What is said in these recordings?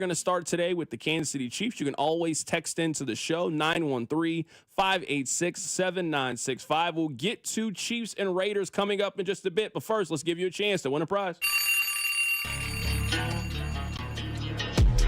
Going to start today with the Kansas City Chiefs. You can always text into the show, 913-586-7965. We'll get to Chiefs and Raiders coming up in just a bit. But first, let's give you a chance to win a prize.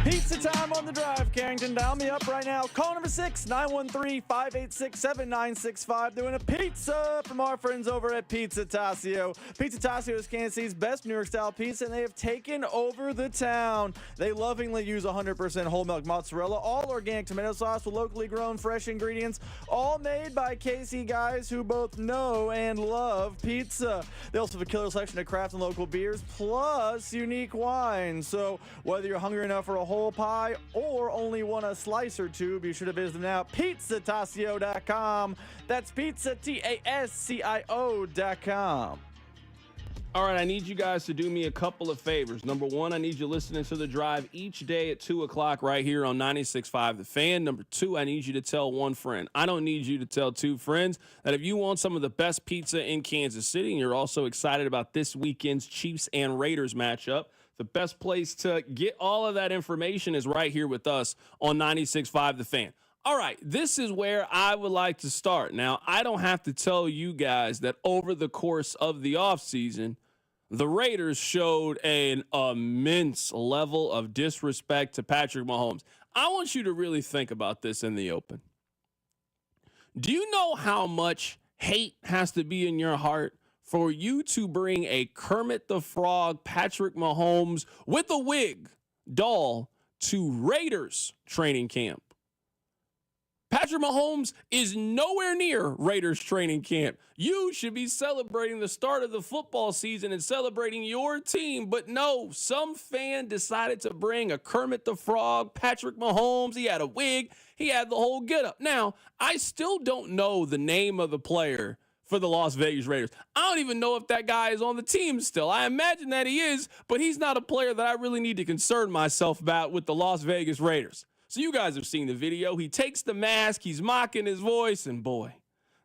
Pizza time on the drive, Carrington. Dial me up right now. Call number 6, 913-586-7965. Doing a pizza from our friends over at Pizza Tassio. Pizza Tassio is Kansas City's best New York-style pizza, and they have taken over the town. They lovingly use 100% whole milk mozzarella, all organic tomato sauce with locally grown fresh ingredients, all made by KC guys who both know and love pizza. They also have a killer selection of craft and local beers, plus unique wines. So whether you're hungry enough for a whole pie or only want a slice or two, be sure to visit them now, pizzatasio.com. That's pizza, TASCIO.com. All right, I need you guys to do me a couple of favors. Number one, I need you listening to The Drive each day at 2 o'clock right here on 96.5 The Fan. Number two, I need you to tell one friend. I don't need you to tell two friends that if you want some of the best pizza in Kansas City and you're also excited about this weekend's Chiefs and Raiders matchup, the best place to get all of that information is right here with us on 96.5 The Fan. All right, this is where I would like to start. Now, I don't have to tell you guys that over the course of the offseason, the Raiders showed an immense level of disrespect to Patrick Mahomes. I want you to really think about this in the open. Do you know how much hate has to be in your heart for you to bring a Kermit the Frog, Patrick Mahomes with a wig doll to Raiders training camp? Patrick Mahomes is nowhere near Raiders training camp. You should be celebrating the start of the football season and celebrating your team. But no, some fan decided to bring a Kermit the Frog, Patrick Mahomes. He had a wig. He had the whole getup. Now, I still don't know the name of the player for the Las Vegas Raiders. I don't even know if that guy is on the team still. I imagine that he is, but he's not a player that I really need to concern myself about with the Las Vegas Raiders. So you guys have seen the video. He takes the mask, he's mocking his voice, and boy,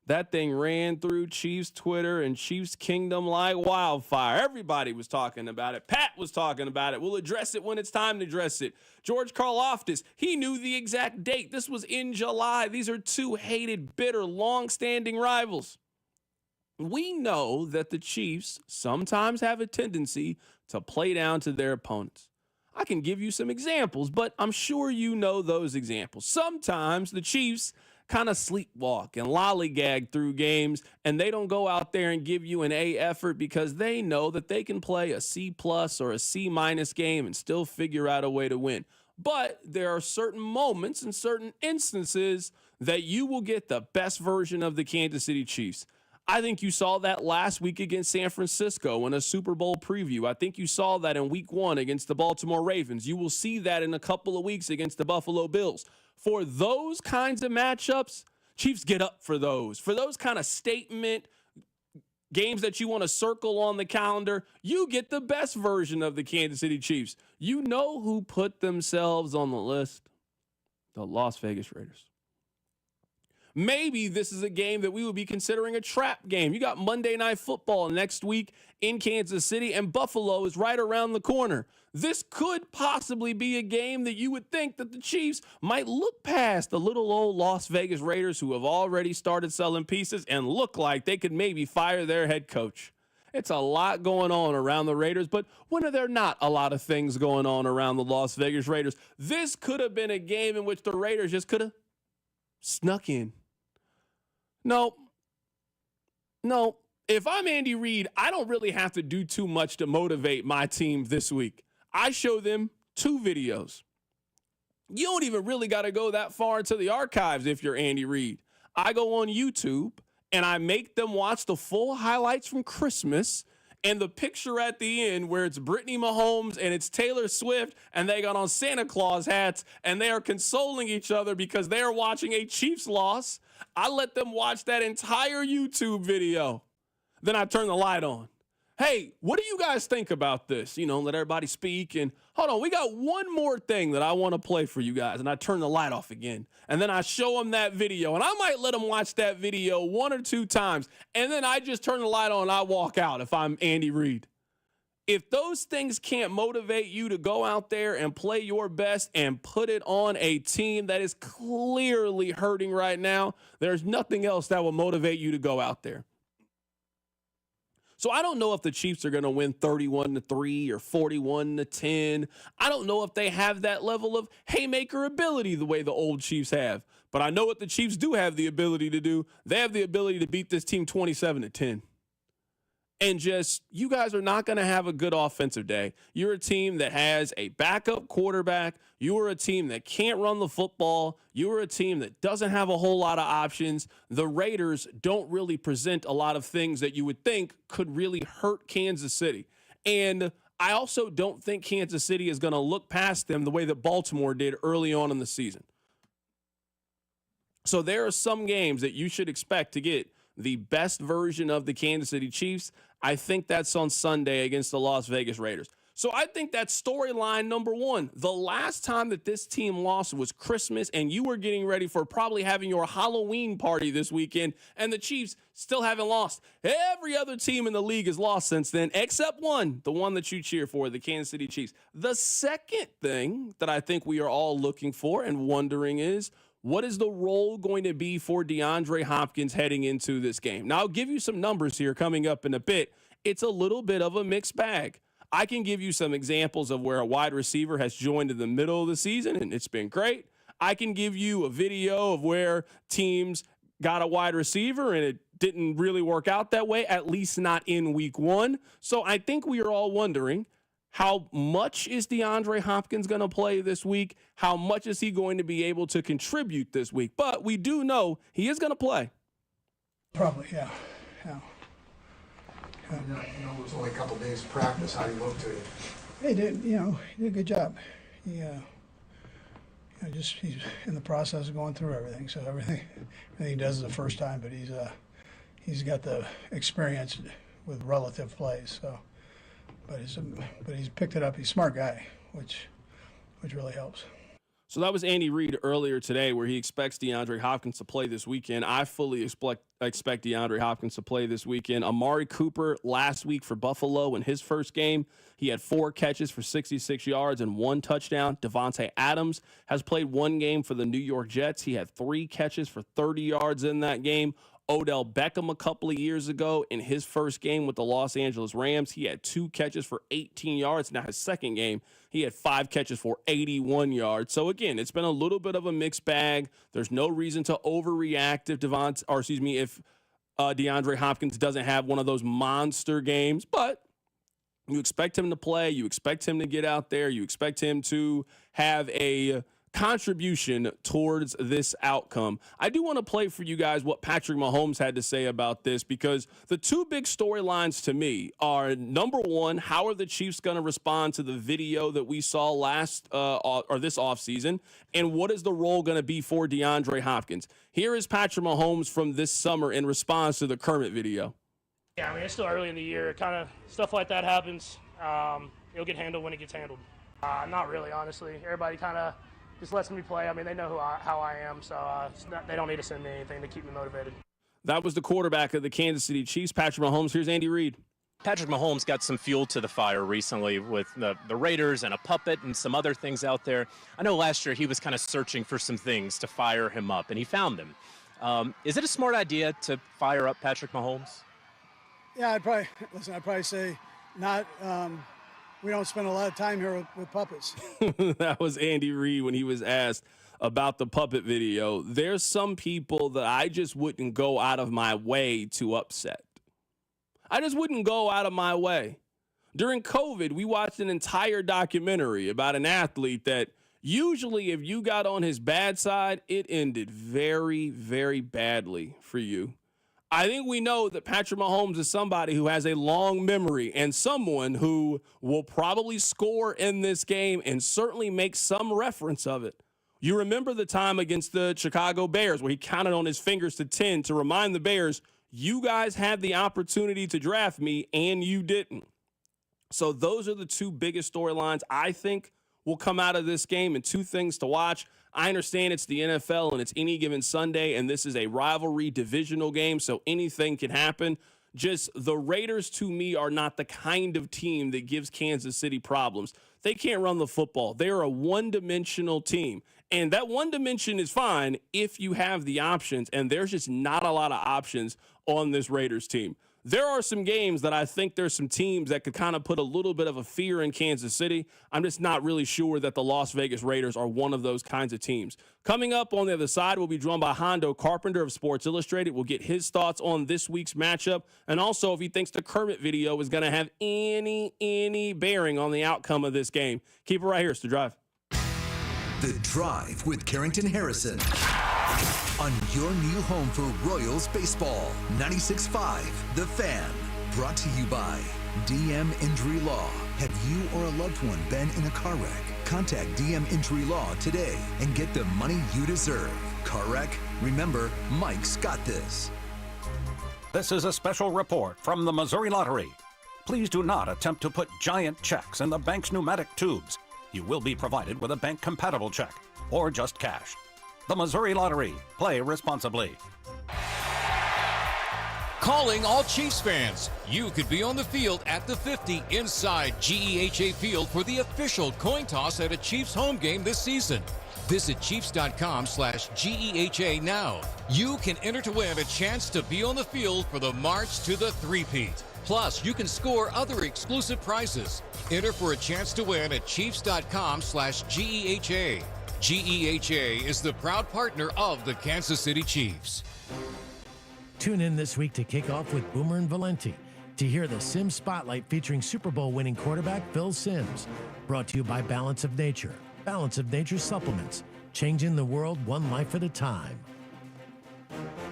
that thing ran through Chiefs Twitter and Chiefs Kingdom like wildfire. Everybody was talking about it. Pat was talking about it. We'll address it when it's time to address it. George Karlaftis, he knew the exact date. This was in July. These are two hated, bitter, long-standing rivals. We know that the Chiefs sometimes have a tendency to play down to their opponents. I can give you some examples, but I'm sure you know those examples. Sometimes the Chiefs kind of sleepwalk and lollygag through games, and they don't go out there and give you an A effort because they know that they can play a C+ or a C- game and still figure out a way to win. But there are certain moments and certain instances that you will get the best version of the Kansas City Chiefs. I think you saw that last week against San Francisco in a Super Bowl preview. I think you saw that in week 1 against the Baltimore Ravens. You will see that in a couple of weeks against the Buffalo Bills. For those kinds of matchups, Chiefs get up for those. For those kind of statement games that you want to circle on the calendar, you get the best version of the Kansas City Chiefs. You know who put themselves on the list? The Las Vegas Raiders. Maybe this is a game that we would be considering a trap game. You got Monday Night Football next week in Kansas City, and Buffalo is right around the corner. This could possibly be a game that you would think that the Chiefs might look past the little old Las Vegas Raiders who have already started selling pieces and look like they could maybe fire their head coach. It's a lot going on around the Raiders, but when are there not a lot of things going on around the Las Vegas Raiders? This could have been a game in which the Raiders just could have snuck in. No. If I'm Andy Reid, I don't really have to do too much to motivate my team this week. I show them 2 videos. You don't even really got to go that far into the archives if you're Andy Reid. I go on YouTube and I make them watch the full highlights from Christmas and the picture at the end where it's Brittany Mahomes and it's Taylor Swift and they got on Santa Claus hats and they are consoling each other because they are watching a Chiefs loss. I let them watch that entire YouTube video. Then I turn the light on. Hey, what do you guys think about this? Let everybody speak. And hold on, we got one more thing that I want to play for you guys. And I turn the light off again. And then I show them that video. And I might let them watch that video 1 or 2 times. And then I just turn the light on and I walk out if I'm Andy Reid. If those things can't motivate you to go out there and play your best and put it on a team that is clearly hurting right now, there's nothing else that will motivate you to go out there. So I don't know if the Chiefs are going to win 31-3 or 41-10. I don't know if they have that level of haymaker ability the way the old Chiefs have. But I know what the Chiefs do have the ability to do. They have the ability to beat this team 27-10. And just, you guys are not going to have a good offensive day. You're a team that has a backup quarterback. You are a team that can't run the football. You are a team that doesn't have a whole lot of options. The Raiders don't really present a lot of things that you would think could really hurt Kansas City. And I also don't think Kansas City is going to look past them the way that Baltimore did early on in the season. So there are some games that you should expect to get the best version of the Kansas City Chiefs. I think that's on Sunday against the Las Vegas Raiders. So I think that's storyline number one. The last time that this team lost was Christmas, and you were getting ready for probably having your Halloween party this weekend, and the Chiefs still haven't lost. Every other team in the league has lost since then, except one, the one that you cheer for, the Kansas City Chiefs. The second thing that I think we are all looking for and wondering is, what is the role going to be for DeAndre Hopkins heading into this game? Now, I'll give you some numbers here coming up in a bit. It's a little bit of a mixed bag. I can give you some examples of where a wide receiver has joined in the middle of the season, and it's been great. I can give you a video of where teams got a wide receiver, and it didn't really work out that way, at least not in week one. So I think we are all wondering, how much is DeAndre Hopkins going to play this week? How much is he going to be able to contribute this week? But we do know he is going to play. Probably, yeah. You know, it was only a couple days of practice. How do you look to you? He did a good job. He's in the process of going through everything. So everything he does is the first time, but he's got the experience with relative plays. So. But he's picked it up. He's a smart guy, which really helps. So that was Andy Reid earlier today, where he expects DeAndre Hopkins to play this weekend. I fully expect DeAndre Hopkins to play this weekend. Amari Cooper last week for Buffalo in his first game, he had 4 catches for 66 yards and 1 touchdown. Devontae Adams has played 1 game for the New York Jets. He had 3 catches for 30 yards in that game. Odell Beckham a couple of years ago in his first game with the Los Angeles Rams, he had 2 catches for 18 yards. Now his second game, he had 5 catches for 81 yards. So again, it's been a little bit of a mixed bag. There's no reason to overreact if DeAndre Hopkins doesn't have one of those monster games, but you expect him to play. You expect him to get out there. You expect him to have a contribution towards this outcome. I do want to play for you guys what Patrick Mahomes had to say about this, because the 2 big storylines to me are, number one, how are the Chiefs going to respond to the video that we saw this offseason, and what is the role going to be for DeAndre Hopkins? Here is Patrick Mahomes from this summer in response to the Kermit video. Yeah, I mean, it's still early in the year. Kind of stuff like that happens. It'll get handled when it gets handled. Not really, honestly. Everybody kind of just lets me play. I mean, they know how I am, so they don't need to send me anything to keep me motivated. That was the quarterback of the Kansas City Chiefs, Patrick Mahomes. Here's Andy Reid. Patrick Mahomes got some fuel to the fire recently with the Raiders and a puppet and some other things out there. I know last year he was kind of searching for some things to fire him up, and he found them. Is it a smart idea to fire up Patrick Mahomes? Yeah, I'd probably say not. We don't spend a lot of time here with puppets. That was Andy Reid when he was asked about the puppet video. There's some people that I just wouldn't go out of my way to upset. I just wouldn't go out of my way. During COVID, we watched an entire documentary about an athlete that usually if you got on his bad side, it ended very, very badly for you. I think we know that Patrick Mahomes is somebody who has a long memory and someone who will probably score in this game and certainly make some reference of it. You remember the time against the Chicago Bears where he counted on his fingers to 10 to remind the Bears, you guys had the opportunity to draft me and you didn't. So those are the 2 biggest storylines I think will come out of this game, and 2 things to watch. I understand it's the NFL and it's any given Sunday, and this is a rivalry divisional game, so anything can happen. Just the Raiders, to me, are not the kind of team that gives Kansas City problems. They can't run the football. They're a one-dimensional team. And that one dimension is fine if you have the options, and there's just not a lot of options on this Raiders team. There are some games that I think there's some teams that could kind of put a little bit of a fear in Kansas City. I'm just not really sure that the Las Vegas Raiders are one of those kinds of teams. Coming up on the other side, we'll be joined by Hondo Carpenter of Sports Illustrated. We'll get his thoughts on this week's matchup, and also if he thinks the Kermit video is going to have any bearing on the outcome of this game. Keep it right here. It's The Drive. The Drive with Carrington Harrison on your new home for Royals baseball. 96.5 The Fan. Brought to you by DM Injury Law. Have you or a loved one been in a car wreck? Contact DM Injury Law today and get the money you deserve. Car wreck? Remember, Mike's got this. This is a special report from the Missouri Lottery. Please do not attempt to put giant checks in the bank's pneumatic tubes. You will be provided with a bank-compatible check or just cash. The Missouri Lottery. Play responsibly. Calling all Chiefs fans. You could be on the field at the 50 inside GEHA Field for the official coin toss at a Chiefs home game this season. Visit Chiefs.com/GEHA now. You can enter to win a chance to be on the field for the March to the Three-Peat. Plus, you can score other exclusive prizes. Enter for a chance to win at Chiefs.com/GEHA. GEHA is the proud partner of the Kansas City Chiefs. Tune in this week to kick off with Boomer and Valenti to hear the Sims Spotlight featuring Super Bowl winning quarterback Phil Simms. Brought to you by Balance of Nature. Balance of Nature supplements, changing the world one life at a time.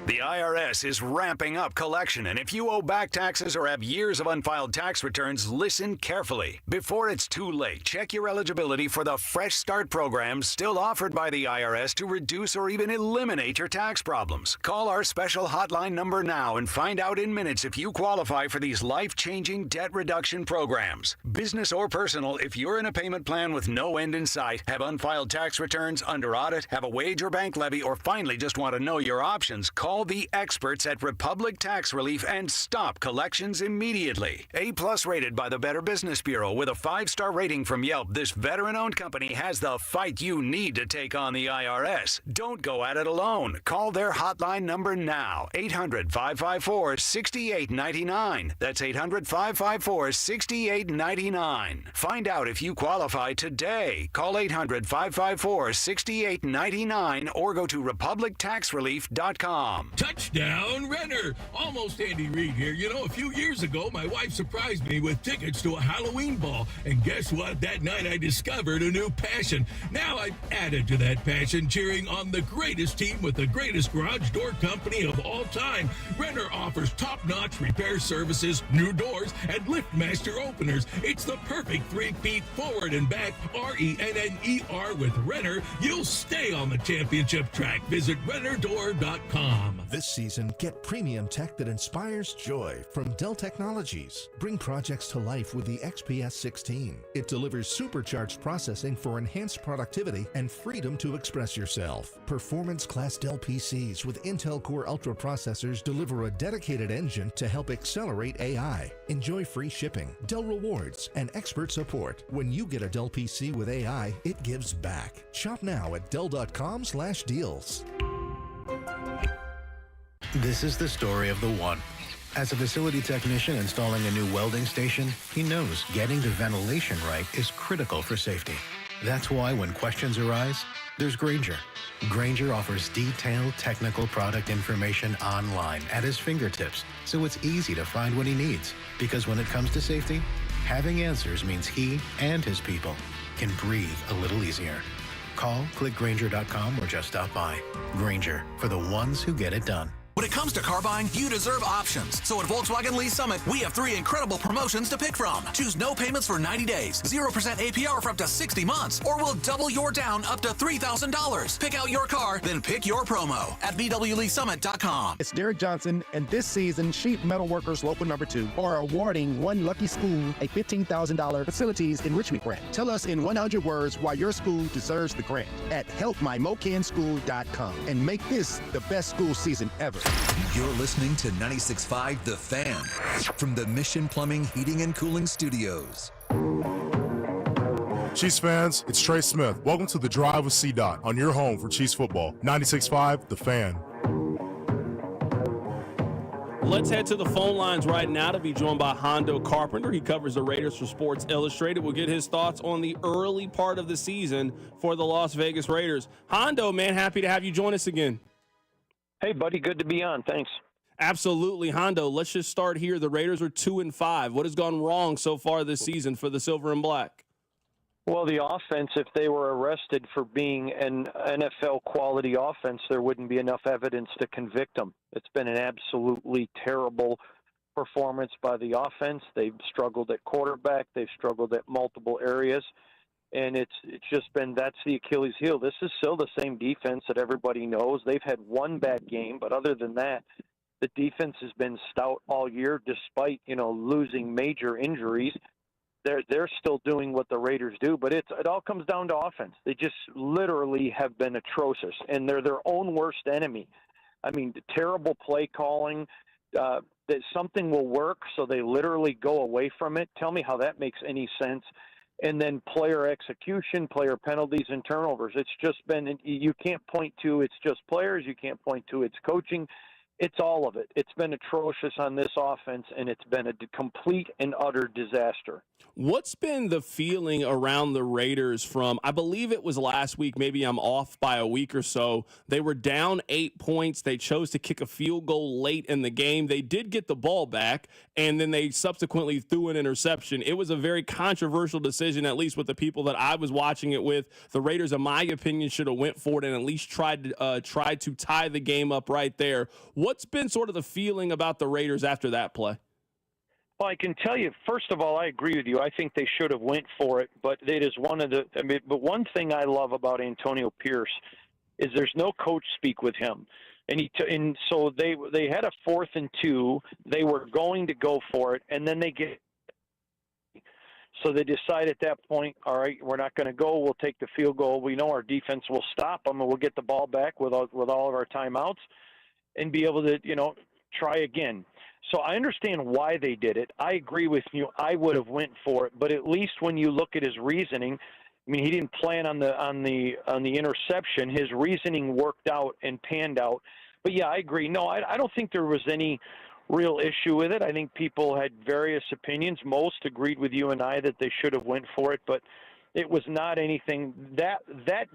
The IRS is ramping up collection, and if you owe back taxes or have years of unfiled tax returns, listen carefully. Before it's too late, check your eligibility for the Fresh Start program still offered by the IRS to reduce or even eliminate your tax problems. Call our special hotline number now and find out in minutes if you qualify for these life-changing debt reduction programs. Business or personal, if you're in a payment plan with no end in sight, have unfiled tax returns, under audit, have a wage or bank levy, or finally just want to know your options, call the experts at Republic Tax Relief and stop collections immediately. A+ rated by the Better Business Bureau with a 5-star rating from Yelp, this veteran-owned company has the fight you need to take on the IRS. Don't go at it alone. Call their hotline number now, 800-554-6899. That's 800-554-6899. Find out if you qualify today. Call 800-554-6899 or go to republictaxrelief.com. Touchdown, Renner! Almost Andy Reid here. You know, a few years ago, my wife surprised me with tickets to a Halloween ball. And guess what? That night I discovered a new passion. Now I've added to that passion, cheering on the greatest team with the greatest garage door company of all time. Renner offers top-notch repair services, new doors, and LiftMaster openers. It's the perfect 3-peat forward and back, RENNER with Renner. You'll stay on the championship track. Visit rennerdoor.com. This season, get premium tech that inspires joy from Dell Technologies. Bring projects to life with the XPS 16. It delivers supercharged processing for enhanced productivity and freedom to express yourself. Performance-class Dell PCs with Intel Core Ultra processors deliver a dedicated engine to help accelerate AI. Enjoy free shipping, Dell rewards, and expert support. When you get a Dell PC with AI, it gives back. Shop now at Dell.com/deals. This is the story of the one. As a facility technician installing a new welding station, he knows getting the ventilation right is critical for safety. That's why when questions arise, there's Grainger. Grainger offers detailed technical product information online at his fingertips, so it's easy to find what he needs. Because when it comes to safety, having answers means he and his people can breathe a little easier. Call, click Grainger.com, or just stop by. Grainger, for the ones who get it done. When it comes to car buying, you deserve options. So at Volkswagen Lease Summit, we have 3 incredible promotions to pick from. Choose no payments for 90 days, 0% APR for up to 60 months, or we'll double your down up to $3,000. Pick out your car, then pick your promo at VWLeaseSummit.com. It's Derek Johnson, and this season, Sheep Metal Workers Local Number 2 are awarding one lucky school a $15,000 facilities enrichment grant. Tell us in 100 words why your school deserves the grant at helpmymokenschool.com and make this the best school season ever. You're listening to 96.5 The Fan from the Mission Plumbing, Heating, and Cooling Studios. Chiefs fans, it's Trey Smith. Welcome to The Drive with C-Dot on your home for Chiefs football. 96.5 The Fan. Let's head to the phone lines right now to be joined by Hondo Carpenter. He covers the Raiders for Sports Illustrated. We'll get his thoughts on the early part of the season for the Las Vegas Raiders. Hondo, man, happy to have you join us again. Hey, buddy, good to be on. Thanks. Absolutely, Hondo. Let's just start here. The Raiders are 2-5. What has gone wrong so far this season for the Silver and Black? Well, the offense, if they were arrested for being an NFL quality offense, there wouldn't be enough evidence to convict them. It's been an absolutely terrible performance by the offense. They've struggled at quarterback. They've struggled at multiple areas. And it's just been, that's the Achilles heel. This is still the same defense that everybody knows. They've had one bad game, but other than that, the defense has been stout all year despite, losing major injuries. They're still doing what the Raiders do, but it all comes down to offense. They just literally have been atrocious, and they're their own worst enemy. I mean, terrible play calling, that something will work, so they literally go away from it. Tell me how that makes any sense. And then player execution, player penalties, and turnovers. It's just been, you can't point to it's just players. You can't point to it's coaching. It's all of it. It's been atrocious on this offense, and it's been a complete and utter disaster. What's been the feeling around the Raiders from, I believe it was last week, maybe I'm off by a week or so, they were down 8 points. They chose to kick a field goal late in the game. They did get the ball back, and then they subsequently threw an interception. It was a very controversial decision, at least with the people that I was watching it with. The Raiders, in my opinion, should have went for it and at least tried to tie the game up right there. What's been sort of the feeling about the Raiders after that play? Well, I can tell you, first of all, I agree with you. I think they should have went for it, but it is but one thing I love about Antonio Pierce is there's no coach speak with him. And so they had a 4th and 2. They were going to go for it, and then so they decide at that point, all right, we're not going to go. We'll take the field goal. We know our defense will stop them, and we'll get the ball back with all of our timeouts and be able to, try again. So I understand why they did it. I agree with you. I would have went for it, but at least when you look at his reasoning, I mean, he didn't plan on the interception. His reasoning worked out and panned out. But yeah, I agree. No, I don't think there was any real issue with it. I think people had various opinions. Most agreed with you and I that they should have went for it, but it was not anything that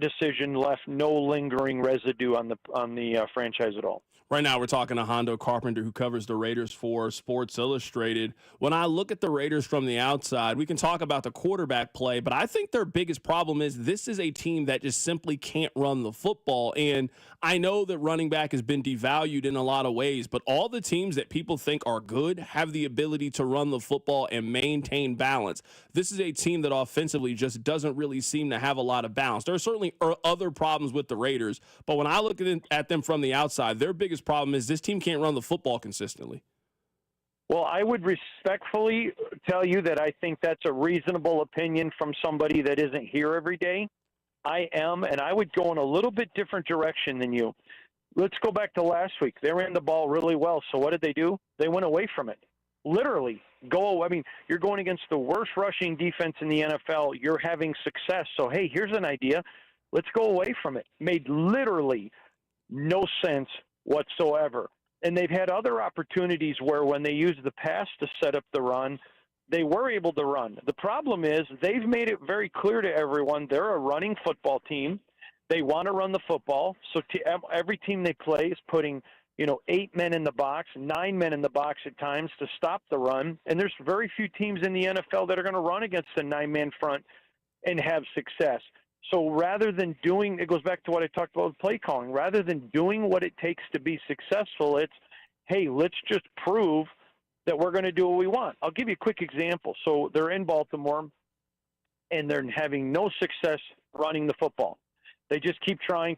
decision left no lingering residue on the franchise at all. Right now, we're talking to Hondo Carpenter, who covers the Raiders for Sports Illustrated. When I look at the Raiders from the outside, we can talk about the quarterback play, but I think their biggest problem is this is a team that just simply can't run the football. And I know that running back has been devalued in a lot of ways, but all the teams that people think are good have the ability to run the football and maintain balance. This is a team that offensively just doesn't really seem to have a lot of balance. There are certainly other problems with the Raiders, but when I look at them from the outside, their biggest problem is this team can't run the football consistently. Well, I would respectfully tell you that I think that's a reasonable opinion from somebody that isn't here every day. I am, and I would go in a little bit different direction than you. Let's go back to last week. They ran the ball really well, so what did they do? They went away from it. Literally, you're going against the worst rushing defense in the NFL. You're having success, so hey, here's an idea. Let's go away from it. Made literally no sense whatsoever. And they've had other opportunities where when they use the pass to set up the run, they were able to run. The problem is they've made it very clear to everyone they're a running football team. They want to run the football. So every team they play is putting, 8 men in the box, 9 men in the box at times to stop the run. And there's very few teams in the NFL that are going to run against a 9-man front and have success. So rather than it goes back to what I talked about with play calling, rather than doing what it takes to be successful, it's, hey, let's just prove that we're going to do what we want. I'll give you a quick example. So they're in Baltimore, and they're having no success running the football. They just keep trying.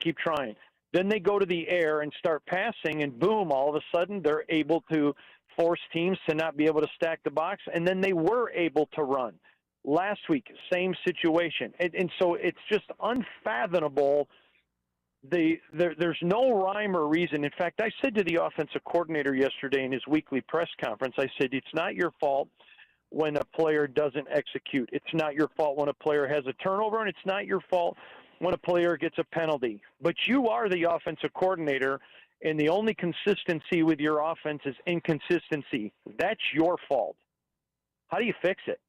Then they go to the air and start passing, and boom, all of a sudden they're able to force teams to not be able to stack the box, and then they were able to run. Last week, same situation. And so it's just unfathomable there's no rhyme or reason. In fact, I said to the offensive coordinator yesterday in his weekly press conference, I said, it's not your fault when a player doesn't execute. It's not your fault when a player has a turnover, and it's not your fault when a player gets a penalty. But you are the offensive coordinator, and the only consistency with your offense is inconsistency. That's your fault. How do you fix it?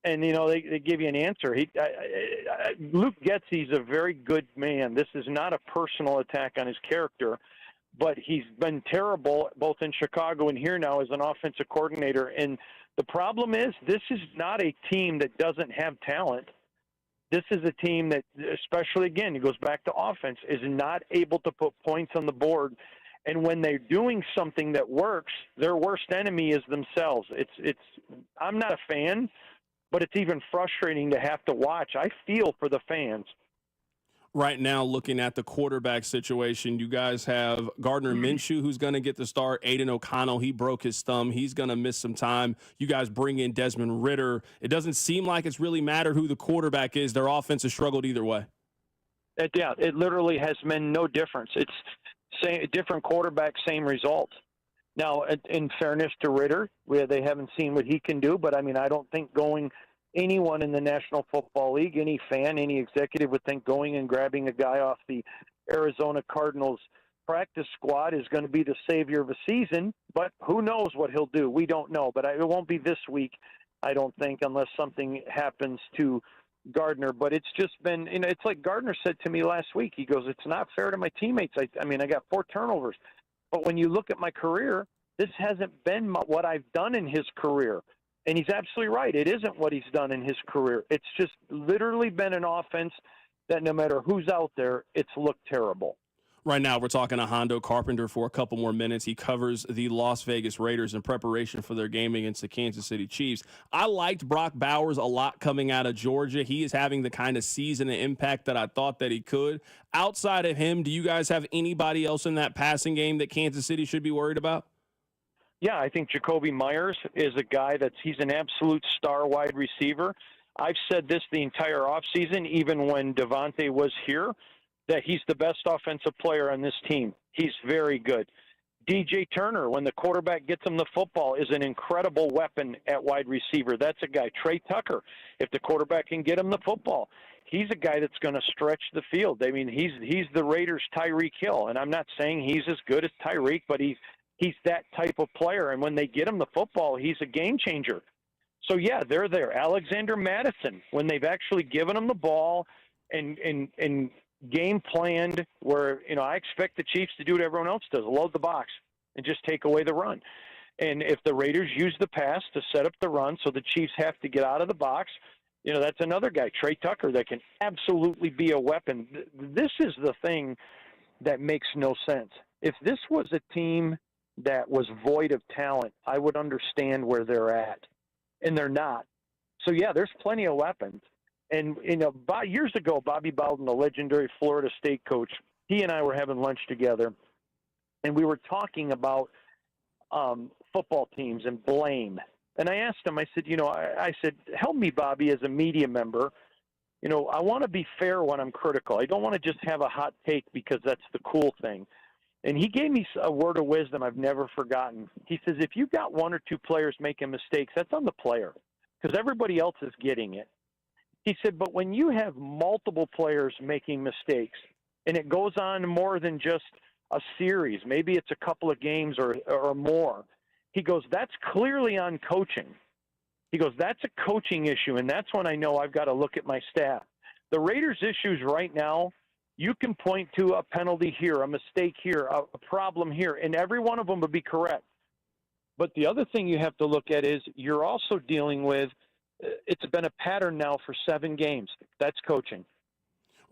And, they give you an answer. Luke Getsy's a very good man. This is not a personal attack on his character, but he's been terrible both in Chicago and here now as an offensive coordinator. And the problem is this is not a team that doesn't have talent. This is a team that, especially, again, it goes back to offense, is not able to put points on the board. And when they're doing something that works, their worst enemy is themselves. I'm not a fan, but it's even frustrating to have to watch. I feel for the fans. Right now, looking at the quarterback situation, you guys have Gardner Minshew, who's going to get the start. Aiden O'Connell, he broke his thumb. He's going to miss some time. You guys bring in Desmond Ridder. It doesn't seem like it's really mattered who the quarterback is. Their offense has struggled either way. Yeah, it literally has been no difference. It's different quarterback, same result. Now, in fairness to Ridder, they haven't seen what he can do, but, I don't think anyone in the National Football League, any fan, any executive would think going and grabbing a guy off the Arizona Cardinals practice squad is going to be the savior of a season, but who knows what he'll do? We don't know, but it won't be this week, I don't think, unless something happens to Gardner. But it's just been, it's like Gardner said to me last week. He goes, it's not fair to my teammates. I got 4 turnovers. But when you look at my career, this hasn't been what I've done in his career. And he's absolutely right. It isn't what he's done in his career. It's just literally been an offense that no matter who's out there, it's looked terrible. Right now, we're talking to Hondo Carpenter for a couple more minutes. He covers the Las Vegas Raiders in preparation for their game against the Kansas City Chiefs. I liked Brock Bowers a lot coming out of Georgia. He is having the kind of season and impact that I thought that he could. Outside of him, do you guys have anybody else in that passing game that Kansas City should be worried about? Yeah, I think Jacoby Myers is a guy he's an absolute star wide receiver. I've said this the entire offseason, even when Devontae was here, that he's the best offensive player on this team. He's very good. DJ Turner, when the quarterback gets him the football, is an incredible weapon at wide receiver. That's a guy. Trey Tucker, if the quarterback can get him the football, he's a guy that's going to stretch the field. He's the Raiders' Tyreek Hill, and I'm not saying he's as good as Tyreek, but he's that type of player. And when they get him the football, he's a game changer. So, yeah, they're there. Alexander Madison, when they've actually given him the ball and game planned where, I expect the Chiefs to do what everyone else does, load the box and just take away the run. And if the Raiders use the pass to set up the run so the Chiefs have to get out of the box, that's another guy, Trey Tucker, that can absolutely be a weapon. This is the thing that makes no sense. If this was a team that was void of talent, I would understand where they're at. And they're not. So, yeah, there's plenty of weapons. And, years ago, Bobby Bowden, the legendary Florida State coach, he and I were having lunch together, and we were talking about football teams and blame. And I asked him, I said, help me, Bobby, as a media member. I want to be fair when I'm critical. I don't want to just have a hot take because that's the cool thing. And he gave me a word of wisdom I've never forgotten. He says, if you've got 1 or 2 players making mistakes, that's on the player because everybody else is getting it. He said, but when you have multiple players making mistakes and it goes on more than just a series, maybe it's a couple of games or more, he goes, that's clearly on coaching. He goes, that's a coaching issue, and that's when I know I've got to look at my staff. The Raiders' issues right now, you can point to a penalty here, a mistake here, a problem here, and every one of them would be correct. But the other thing you have to look at is you're also dealing with, it's been a pattern now for 7 games. That's coaching.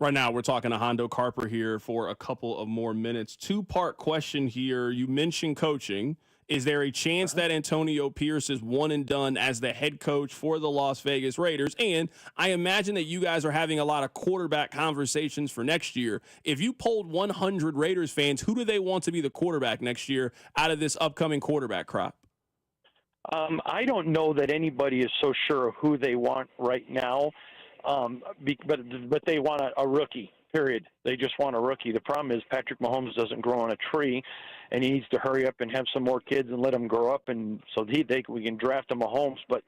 Right now, we're talking to Hondo Carpenter here for a couple of more minutes. 2-part question here. You mentioned coaching. Is there a chance that Antonio Pierce is one and done as the head coach for the Las Vegas Raiders? And I imagine that you guys are having a lot of quarterback conversations for next year. If you polled 100 Raiders fans, who do they want to be the quarterback next year out of this upcoming quarterback crop? I don't know that anybody is so sure of who they want right now, but they want a rookie. period. They just want a rookie. The problem is Patrick Mahomes doesn't grow on a tree, and he needs to hurry up and have some more kids and let them grow up, and so we can draft a Mahomes. But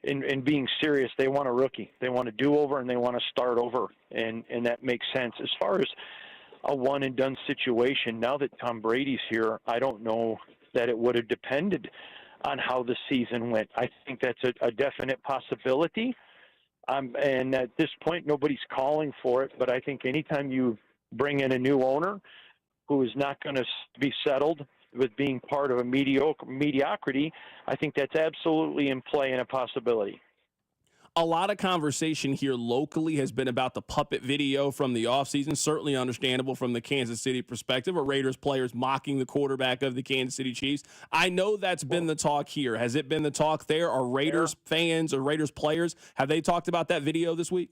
in being serious, they want a rookie. They want a do-over, and they want to start over, and that makes sense. As far as a one-and-done situation, now that Tom Brady's here, I don't know that it would have depended on how the season went. I think that's a definite possibility. And at this point, nobody's calling for it. But I think anytime you bring in a new owner who is not going to be settled with being part of a mediocrity, I think that's absolutely in play and a possibility. A lot of conversation here locally has been about the puppet video from the offseason. Certainly understandable from the Kansas City perspective, of Raiders players mocking the quarterback of the Kansas City Chiefs. I know that's been the talk here. Has it been the talk there? Are Raiders fans or Raiders players, have they talked about that video this week?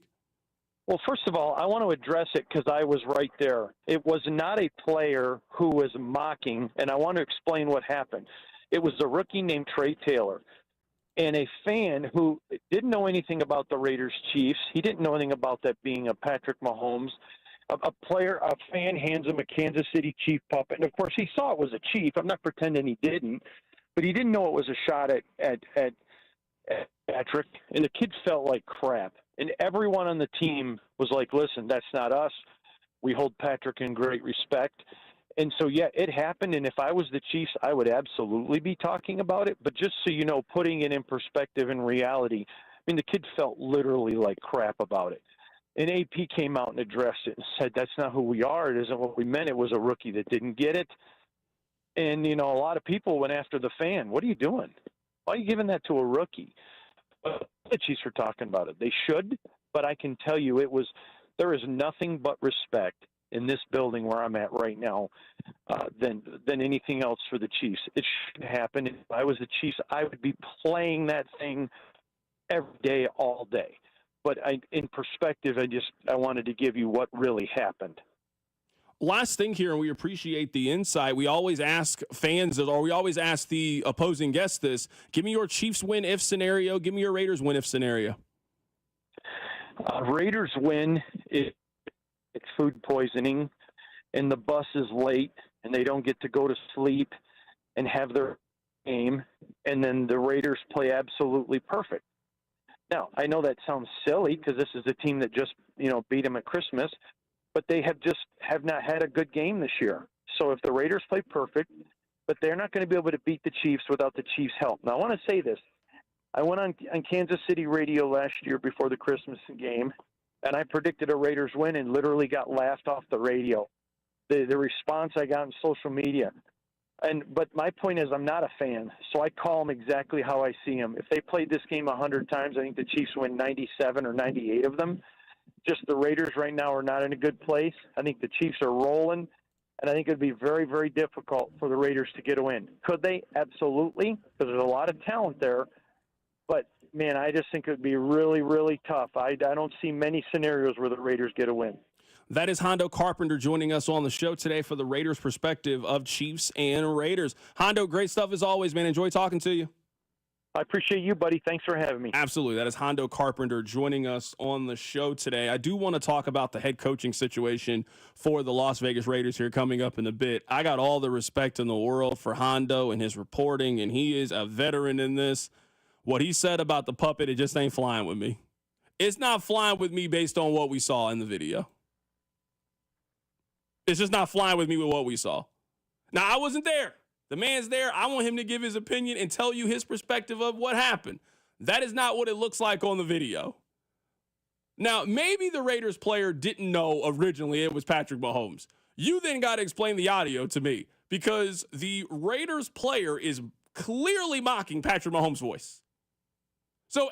Well, first of all, I want to address it because I was right there. It was not a player who was mocking, and I want to explain what happened. It was a rookie named Trey Taylor. And a fan who didn't know anything about the Raiders Chiefs, he didn't know anything about that being a Patrick Mahomes. A fan hands him a Kansas City Chief puppet. And, of course, he saw it was a Chief. I'm not pretending he didn't. But he didn't know it was a shot at Patrick. And the kid felt like crap. And everyone on the team was like, listen, that's not us. We hold Patrick in great respect. And so, yeah, it happened, and if I was the Chiefs, I would absolutely be talking about it. But just so you know, putting it in perspective and reality, I mean, the kid felt literally like crap about it. And AP came out and addressed it and said, that's not who we are. It isn't what we meant. It was a rookie that didn't get it. And, you know, a lot of people went after the fan. What are you doing? Why are you giving that to a rookie? But the Chiefs were talking about it. They should, but I can tell you there is nothing but respect in this building where I'm at right now than anything else for the Chiefs. It shouldn't happen. If I was the Chiefs, I would be playing that thing every day, all day. But in perspective, I wanted to give you what really happened. Last thing here, and we appreciate the insight. We always ask fans, or we always ask the opposing guests this. Give me your Chiefs win if scenario. Give me your Raiders win if scenario. Raiders win if it's food poisoning and the bus is late and they don't get to go to sleep and have their game, and then the Raiders play absolutely perfect. Now, I know that sounds silly because this is a team that just, beat them at Christmas, but they have not had a good game this year. So if the Raiders play perfect, but they're not going to be able to beat the Chiefs without the Chiefs' help. Now, I want to say this. I went on Kansas City radio last year before the Christmas game, and I predicted a Raiders win and literally got laughed off the radio. The response I got on social media. But my point is I'm not a fan, so I call them exactly how I see them. If they played this game 100 times, I think the Chiefs win 97 or 98 of them. Just the Raiders right now are not in a good place. I think the Chiefs are rolling, and I think it would be very, very difficult for the Raiders to get a win. Could they? Absolutely, because there's a lot of talent there. But, man, I just think it would be really, really tough. I don't see many scenarios where the Raiders get a win. That is Hondo Carpenter joining us on the show today for the Raiders' perspective of Chiefs and Raiders. Hondo, great stuff as always, man. Enjoy talking to you. I appreciate you, buddy. Thanks for having me. Absolutely. That is Hondo Carpenter joining us on the show today. I do want to talk about the head coaching situation for the Las Vegas Raiders here coming up in a bit. I got all the respect in the world for Hondo and his reporting, and he is a veteran in this. What he said about the puppet, it just ain't flying with me. It's not flying with me based on what we saw in the video. It's just not flying with me with what we saw. Now, I wasn't there. The man's there. I want him to give his opinion and tell you his perspective of what happened. That is not what it looks like on the video. Now, maybe the Raiders player didn't know originally it was Patrick Mahomes. You then got to explain the audio to me because the Raiders player is clearly mocking Patrick Mahomes' voice. So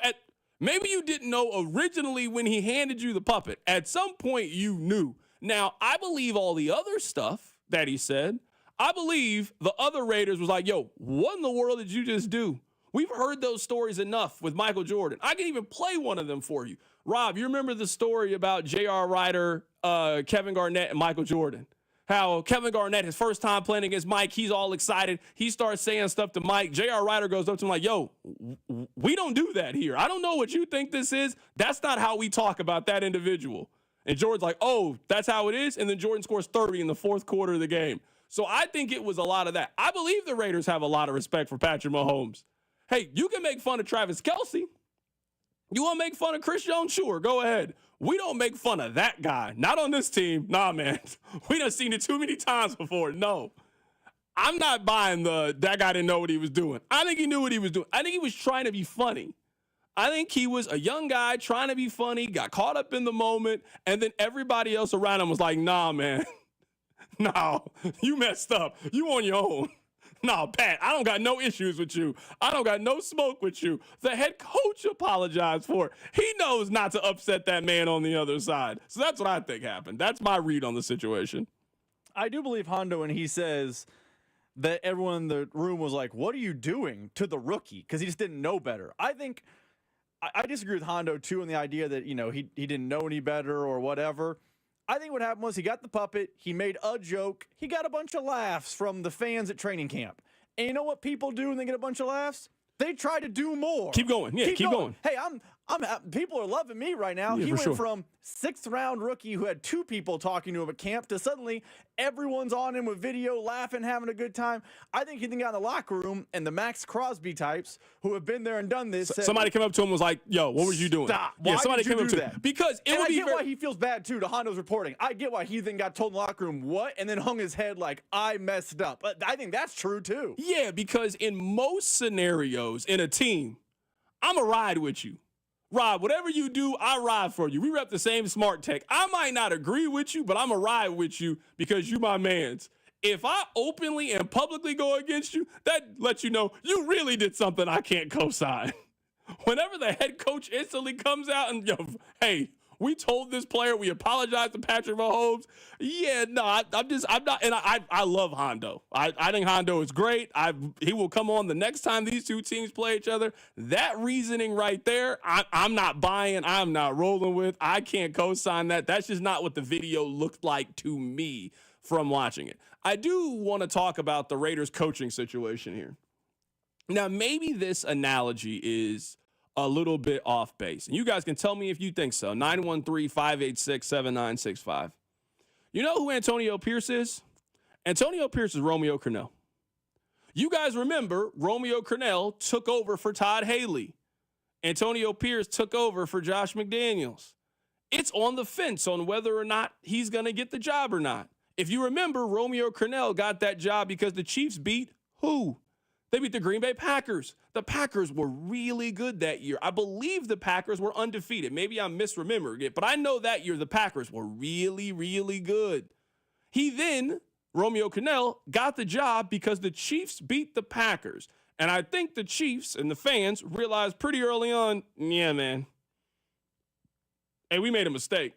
maybe you didn't know originally when he handed you the puppet. At some point you knew. Now, I believe all the other stuff that he said. I believe the other Raiders was like, yo, what in the world did you just do? We've heard those stories enough with Michael Jordan. I can even play one of them for you. Rob, you remember the story about J.R. Ryder, Kevin Garnett, and Michael Jordan? How Kevin Garnett, his first time playing against Mike, he's all excited. He starts saying stuff to Mike. J.R. Ryder goes up to him like, yo, we don't do that here. I don't know what you think this is. That's not how we talk about that individual. And Jordan's like, oh, that's how it is? And then Jordan scores 30 in the fourth quarter of the game. So I think it was a lot of that. I believe the Raiders have a lot of respect for Patrick Mahomes. Hey, you can make fun of Travis Kelce. You want to make fun of Chris Jones? Sure, go ahead. We don't make fun of that guy. Not on this team. Nah, man. We done seen it too many times before. No. I'm not buying that guy didn't know what he was doing. I think he knew what he was doing. I think he was trying to be funny. I think he was a young guy trying to be funny, got caught up in the moment, and then everybody else around him was like, nah, man. No, you messed up. You on your own. No, Pat, I don't got no issues with you. I don't got no smoke with you. The head coach apologized for it. He knows not to upset that man on the other side. So that's what I think happened. That's my read on the situation. I do believe Hondo when he says that everyone in the room was like, what are you doing to the rookie? Because he just didn't know better. I disagree with Hondo, too, in the idea that, he didn't know any better or whatever. I think what happened was he got the puppet, he made a joke, he got a bunch of laughs from the fans at training camp. And you know what people do when they get a bunch of laughs? They try to do more. Keep going. Yeah, keep going. Hey, people are loving me right now. Yeah, he went sure. from 6th round rookie who had 2 people talking to him at camp to suddenly everyone's on him with video, laughing, having a good time. I think he then got in the locker room and the Max Crosby types who have been there and done this. Said, somebody came up to him and was like, yo, what was you doing? Stop. Yeah, Why somebody did you came up do to that? him. Because it would be I get why he feels bad, too, to Hondo's reporting. I get why he then got told in the locker room what and then hung his head like, I messed up. But I think that's true, too. Yeah, because in most scenarios in a team, I'm a ride with you. Rob, whatever you do, I ride for you. We rep the same smart tech. I might not agree with you, but I'm a ride with you because you my mans. If I openly and publicly go against you, that lets you know you really did something I can't co-sign. Whenever the head coach instantly comes out and, hey, we told this player, we apologized to Patrick Mahomes. Yeah, no, I'm not, and I love Hondo. I think Hondo is great. He will come on the next time these two teams play each other. That reasoning right there, I'm not buying. I'm not rolling with. I can't co-sign that. That's just not what the video looked like to me from watching it. I do want to talk about the Raiders coaching situation here. Now, maybe this analogy is a little bit off base. And you guys can tell me if you think so. 913-586-7965. You know who Antonio Pierce is? Antonio Pierce is Romeo Crennel. You guys remember Romeo Crennel took over for Todd Haley. Antonio Pierce took over for Josh McDaniels. It's on the fence on whether or not he's going to get the job or not. If you remember, Romeo Crennel got that job because the Chiefs beat who? They beat the Green Bay Packers. The Packers were really good that year. I believe the Packers were undefeated. Maybe I'm misremembering it, but I know that year the Packers were really, really good. He then, Romeo Crennel, got the job because the Chiefs beat the Packers. And I think the Chiefs and the fans realized pretty early on, yeah, man, hey, we made a mistake.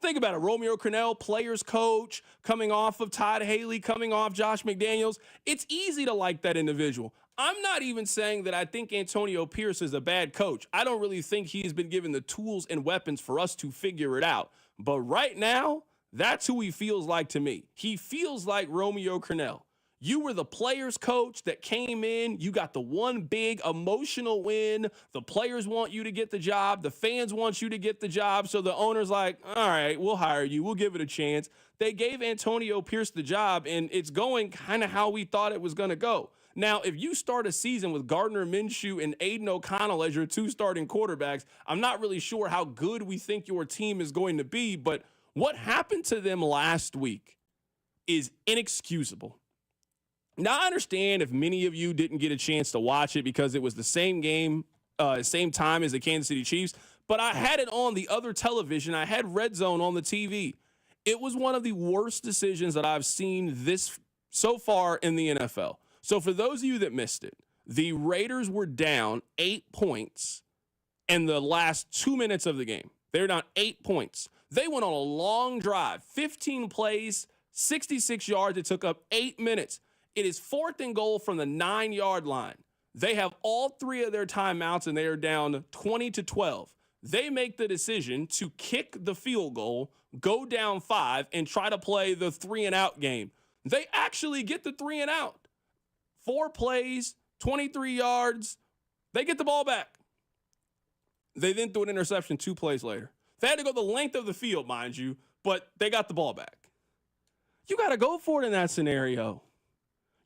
Think about it. Romeo Crennel, players coach, coming off of Todd Haley, coming off Josh McDaniels. It's easy to like that individual. I'm not even saying that I think Antonio Pierce is a bad coach. I don't really think he's been given the tools and weapons for us to figure it out. But right now, that's who he feels like to me. He feels like Romeo Crennel. You were the players coach that came in. You got the one big emotional win. The players want you to get the job. The fans want you to get the job. So the owner's like, all right, we'll hire you. We'll give it a chance. They gave Antonio Pierce the job, and it's going kind of how we thought it was going to go. Now, if you start a season with Gardner Minshew and Aiden O'Connell as your 2 starting quarterbacks, I'm not really sure how good we think your team is going to be, but what happened to them last week is inexcusable. Now, I understand if many of you didn't get a chance to watch it because it was the same game, same time as the Kansas City Chiefs, but I had it on the other television. I had Red Zone on the TV. It was one of the worst decisions that I've seen this so far in the NFL. So for those of you that missed it, the Raiders were down 8 points in the last 2 minutes of the game. They were down 8 points. They went on a long drive, 15 plays, 66 yards. It took up 8 minutes. It is 4th and goal from the 9-yard line. They have all 3 of their timeouts, and they are down 20-12. They make the decision to kick the field goal, go down 5, and try to play the 3-and-out game. They actually get the 3-and-out. 4 plays, 23 yards. They get the ball back. They then threw an interception 2 plays later. They had to go the length of the field, mind you, but they got the ball back. You got to go for it in that scenario.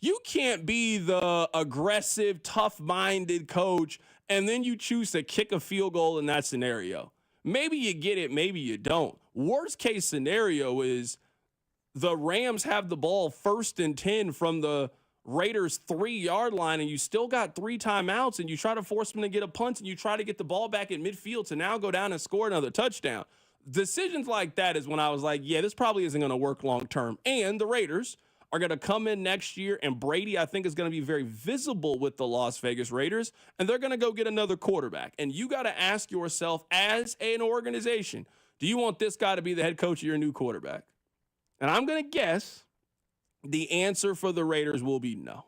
You can't be the aggressive, tough-minded coach, and then you choose to kick a field goal in that scenario. Maybe you get it, maybe you don't. Worst case scenario is the Rams have the ball 1st and 10 from the Raiders' 3-yard line, and you still got 3 timeouts, and you try to force them to get a punt, and you try to get the ball back in midfield to now go down and score another touchdown. Decisions like that is when I was like, yeah, this probably isn't going to work long term. And the Raiders are going to come in next year, and Brady, I think, is going to be very visible with the Las Vegas Raiders, and they're going to go get another quarterback. And you got to ask yourself, as an organization, do you want this guy to be the head coach of your new quarterback? And I'm going to guess the answer for the Raiders will be no.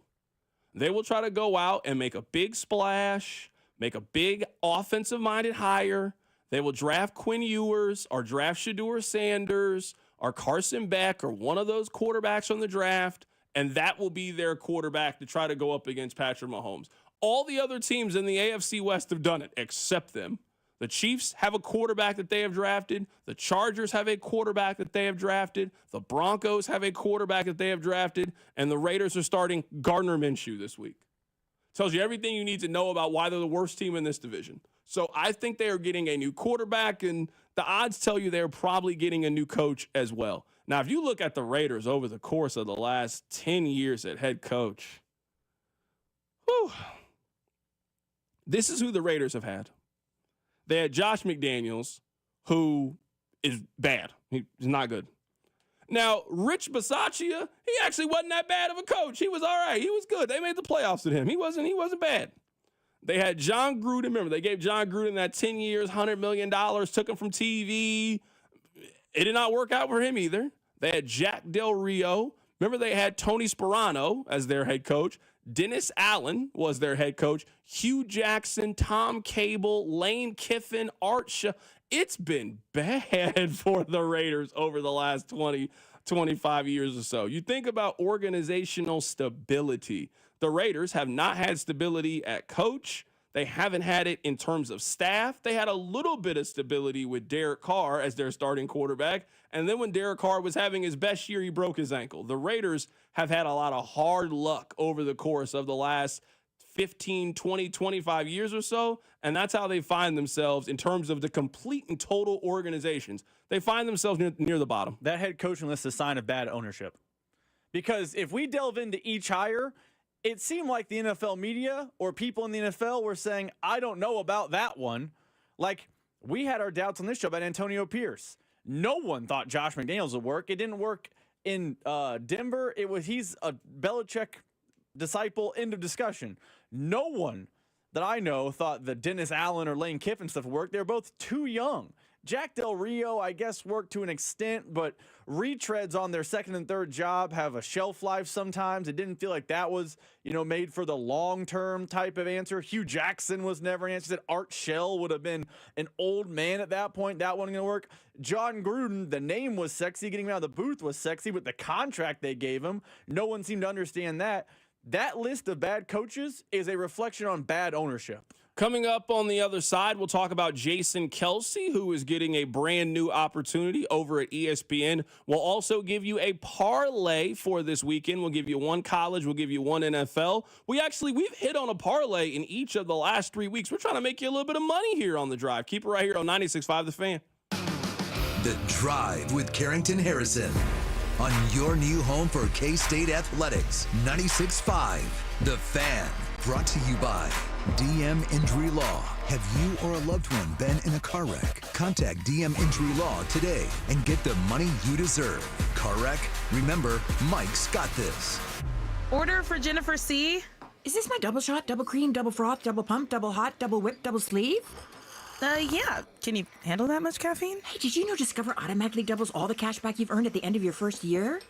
They will try to go out and make a big splash, make a big offensive-minded hire. They will draft Quinn Ewers or draft Shedeur Sanders or Carson Beck or one of those quarterbacks from the draft, and that will be their quarterback to try to go up against Patrick Mahomes. All the other teams in the AFC West have done it except them. The Chiefs have a quarterback that they have drafted. The Chargers have a quarterback that they have drafted. The Broncos have a quarterback that they have drafted. And the Raiders are starting Gardner Minshew this week. Tells you everything you need to know about why they're the worst team in this division. So I think they are getting a new quarterback, and the odds tell you they're probably getting a new coach as well. Now, if you look at the Raiders over the course of the last 10 years at head coach, this is who the Raiders have had. They had Josh McDaniels, who is bad. He's not good. Now, Rich Bisaccia, he actually wasn't that bad of a coach. He was all right. He was good. They made the playoffs with him. He wasn't bad. They had John Gruden. Remember, they gave John Gruden that 10 years, $100 million, took him from TV. It did not work out for him either. They had Jack Del Rio. Remember, they had Tony Sparano as their head coach. Dennis Allen was their head coach. Hugh Jackson, Tom Cable, Lane Kiffin, Art Shah. It's been bad for the Raiders over the last 20, 25 years or so. You think about organizational stability. The Raiders have not had stability at coach. They haven't had it in terms of staff. They had a little bit of stability with Derek Carr as their starting quarterback. And then when Derek Carr was having his best year, he broke his ankle. The Raiders have had a lot of hard luck over the course of the last 15, 20, 25 years or so. And that's how they find themselves in terms of the complete and total organizations. They find themselves near the bottom. That head coaching list is a sign of bad ownership. Because if we delve into each hire, it seemed like the NFL media or people in the NFL were saying, I don't know about that one. Like, we had our doubts on this show about Antonio Pierce. No one thought Josh McDaniels would work. It didn't work in Denver. He's a Belichick disciple, end of discussion. No one that I know thought the Dennis Allen or Lane Kiffin stuff would work. They're both too young. Jack Del Rio, I guess, worked to an extent, but retreads on their second and third job have a shelf life sometimes. It didn't feel like that was, made for the long-term type of answer. Hugh Jackson was never an answer. That Art Shell would have been an old man at that point. That wasn't going to work. John Gruden, the name was sexy. Getting him out of the booth was sexy, but the contract they gave him, no one seemed to understand that. That list of bad coaches is a reflection on bad ownership. Coming up on the other side, we'll talk about Jason Kelce, who is getting a brand new opportunity over at ESPN. We'll also give you a parlay for this weekend. We'll give you one college. We'll give you one NFL. We've hit on a parlay in each of the last 3 weeks. We're trying to make you a little bit of money here on The Drive. Keep it right here on 96.5 The Fan. The Drive with Carrington Harrison on your new home for K-State Athletics. 96.5 The Fan. Brought to you by DM Injury Law. Have you or a loved one been in a car wreck? Contact DM Injury Law today and get the money you deserve. Car wreck? Remember, Mike's got this. Order for Jennifer C. Is this my double shot, double cream, double froth, double pump, double hot, double whip, double sleeve? Yeah. Can you handle that much caffeine? Hey, did you know Discover automatically doubles all the cash back you've earned at the end of your first year?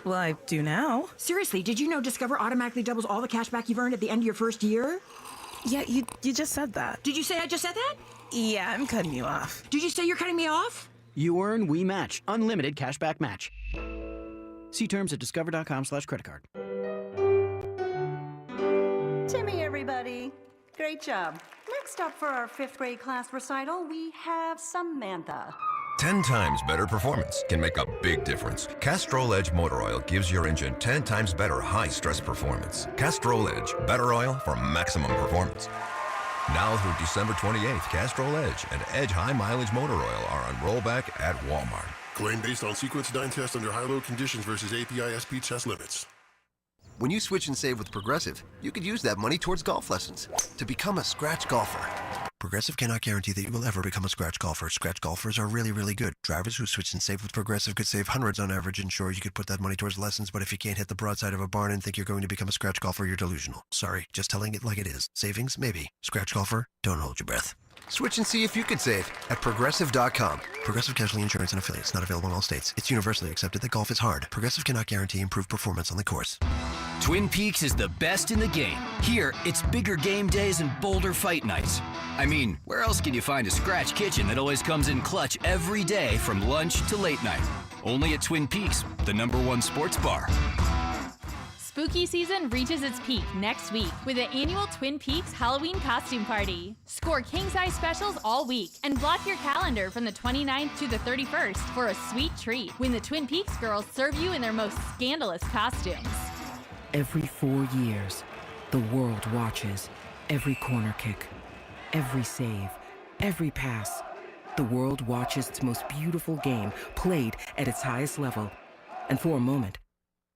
Well, I do now. Seriously, did you know Discover automatically doubles all the cash back you've earned at the end of your first year? Yeah, you just said that. Did you say I just said that? Yeah, I'm cutting you off. Did you say you're cutting me off? You earn, we match. Unlimited cashback match. See terms at discover.com/creditcard. Timmy, everybody. Great job. Next up for our 5th grade class recital, we have Samantha. 10 times better performance can make a big difference. Castrol Edge Motor Oil gives your engine 10 times better high-stress performance. Castrol Edge, better oil for maximum performance. Now through December 28th, Castrol Edge and Edge High Mileage Motor Oil are on rollback at Walmart. Claim based on sequence 9 test under high-load conditions versus API SP test limits. When you switch and save with Progressive, you could use that money towards golf lessons to become a scratch golfer. Progressive cannot guarantee that you will ever become a scratch golfer. Scratch golfers are really, really good. Drivers who switch and save with Progressive could save hundreds on average, and sure, you could put that money towards lessons, but if you can't hit the broadside of a barn and think you're going to become a scratch golfer, you're delusional. Sorry, just telling it like it is. Savings? Maybe. Scratch golfer? Don't hold your breath. Switch and see if you could save at Progressive.com. Progressive Casualty Insurance and Affiliates. Not available in all states. It's universally accepted that golf is hard. Progressive cannot guarantee improved performance on the course. Twin Peaks is the best in the game. Here, it's bigger game days and bolder fight nights. I mean, where else can you find a scratch kitchen that always comes in clutch every day from lunch to late night? Only at Twin Peaks, the #1 sports bar. Spooky season reaches its peak next week with the annual Twin Peaks Halloween costume party. Score king-size specials all week and block your calendar from the 29th to the 31st for a sweet treat when the Twin Peaks girls serve you in their most scandalous costumes. Every 4 years, the world watches every corner kick, every save, every pass. The world watches its most beautiful game played at its highest level. And for a moment,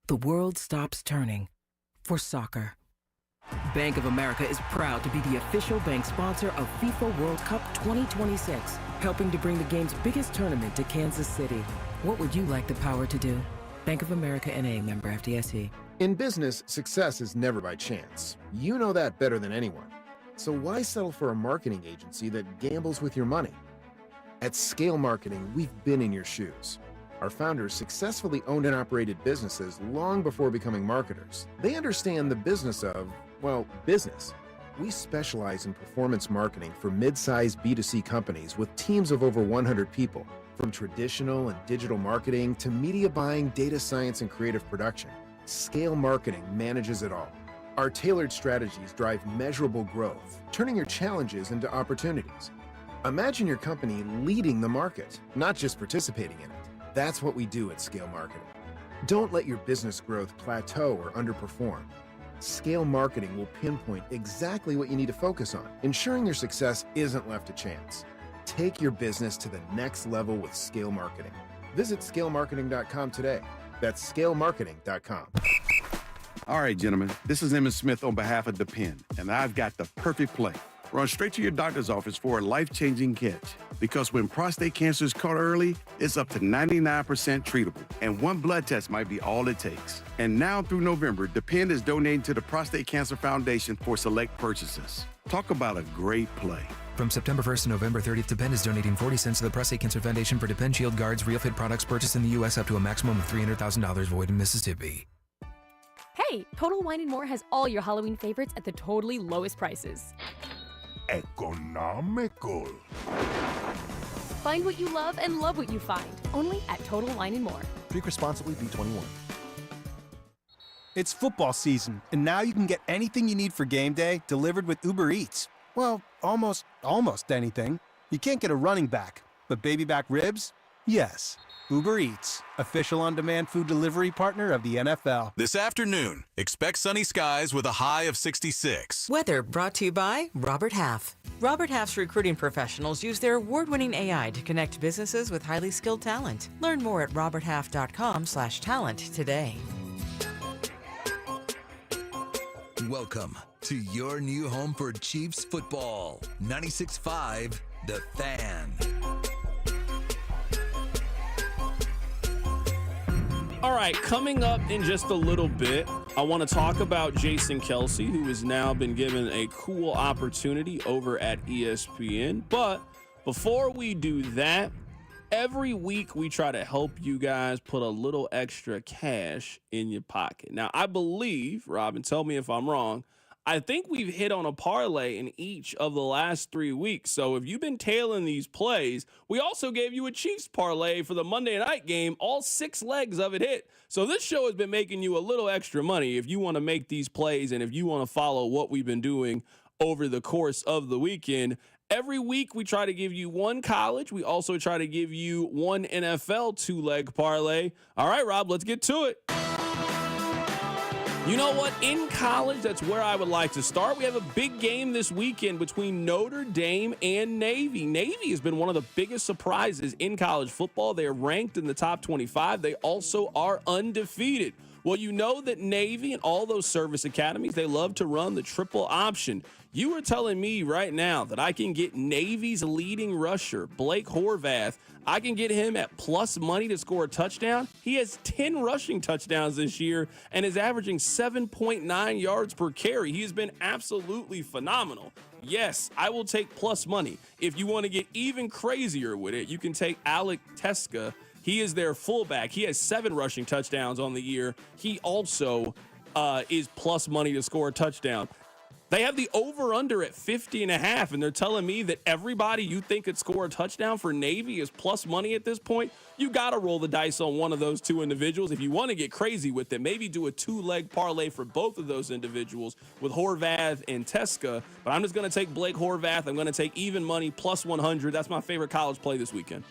the world stops turning for soccer. Bank of America is proud to be the official bank sponsor of FIFA World Cup 2026, helping to bring the game's biggest tournament to Kansas City. What would you like the power to do? Bank of America N.A., member FDIC. In business, success is never by chance. You know that better than anyone. So why settle for a marketing agency that gambles with your money? At Scale Marketing, we've been in your shoes. Our founders successfully owned and operated businesses long before becoming marketers. They understand the business of, well, business. We specialize in performance marketing for mid-sized B2C companies with teams of over 100 people, from traditional and digital marketing to media buying, data science, and creative production. Scale Marketing manages it all. Our tailored strategies drive measurable growth, turning your challenges into opportunities. Imagine your company leading the market, not just participating in it. That's what we do at Scale Marketing. Don't let your business growth plateau or underperform. Scale Marketing will pinpoint exactly what you need to focus on, ensuring your success isn't left to chance. Take your business to the next level with Scale Marketing. Visit scalemarketing.com today. That's scalemarketing.com. All right, gentlemen, this is Emmett Smith on behalf of Depend, and I've got the perfect play. Run straight to your doctor's office for a life-changing catch. Because when prostate cancer is caught early, it's up to 99% treatable, and one blood test might be all it takes. And now through November, Depend is donating to the Prostate Cancer Foundation for select purchases. Talk about a great play. From September 1st to November 30th, Depend is donating 40 cents to the Prostate Cancer Foundation for Depend Shield Guards Real Fit products purchased in the U.S. up to a maximum of $300,000 void in Mississippi. Hey, Total Wine & More has all your Halloween favorites at the totally lowest prices. Economical. Find what you love and love what you find. Only at Total Wine & More. Drink responsibly, B21. It's football season, and now you can get anything you need for game day delivered with Uber Eats. Well, almost anything. You can't get a running back, but baby back ribs? Yes. Uber Eats, official on-demand food delivery partner of the NFL. This afternoon, expect sunny skies with a high of 66. Weather brought to you by Robert Half. Robert Half's recruiting professionals use their award-winning AI to connect businesses with highly skilled talent. Learn more at roberthalf.com/talent today. Welcome to your new home for Chiefs football. 96.5, The Fan. All right, coming up in just a little bit, I want to talk about Jason Kelce, who has now been given a cool opportunity over at ESPN. But before we do that, every week we try to help you guys put a little extra cash in your pocket. Now, I believe, Robin, tell me if I'm wrong, I think we've hit on a parlay in each of the last 3 weeks. So if you've been tailing these plays, we also gave you a Chiefs parlay for the Monday night game. All 6 legs of it hit. So this show has been making you a little extra money if you want to make these plays and if you want to follow what we've been doing over the course of the weekend. Every week, we try to give you one college. We also try to give you one NFL two-leg parlay. All right, Rob, let's get to it. You know what? In college, that's where I would like to start. We have a big game this weekend between Notre Dame and Navy. Navy has been one of the biggest surprises in college football. They are ranked in the top 25. They also are undefeated. Well, you know that Navy and all those service academies, they love to run the triple option. You are telling me right now that I can get Navy's leading rusher, Blake Horvath. I can get him at plus money to score a touchdown. He has 10 rushing touchdowns this year and is averaging 7.9 yards per carry. He has been absolutely phenomenal. Yes, I will take plus money. If you want to get even crazier with it, you can take Alec Teska. He is their fullback. He has 7 rushing touchdowns on the year. He also is plus money to score a touchdown. They have the over-under at 50.5, and they're telling me that everybody you think could score a touchdown for Navy is plus money at this point. You got to roll the dice on one of those two individuals. If you want to get crazy with it, maybe do a two-leg parlay for both of those individuals with Horvath and Teska. But I'm just going to take Blake Horvath. I'm going to take even money plus 100. That's my favorite college play this weekend.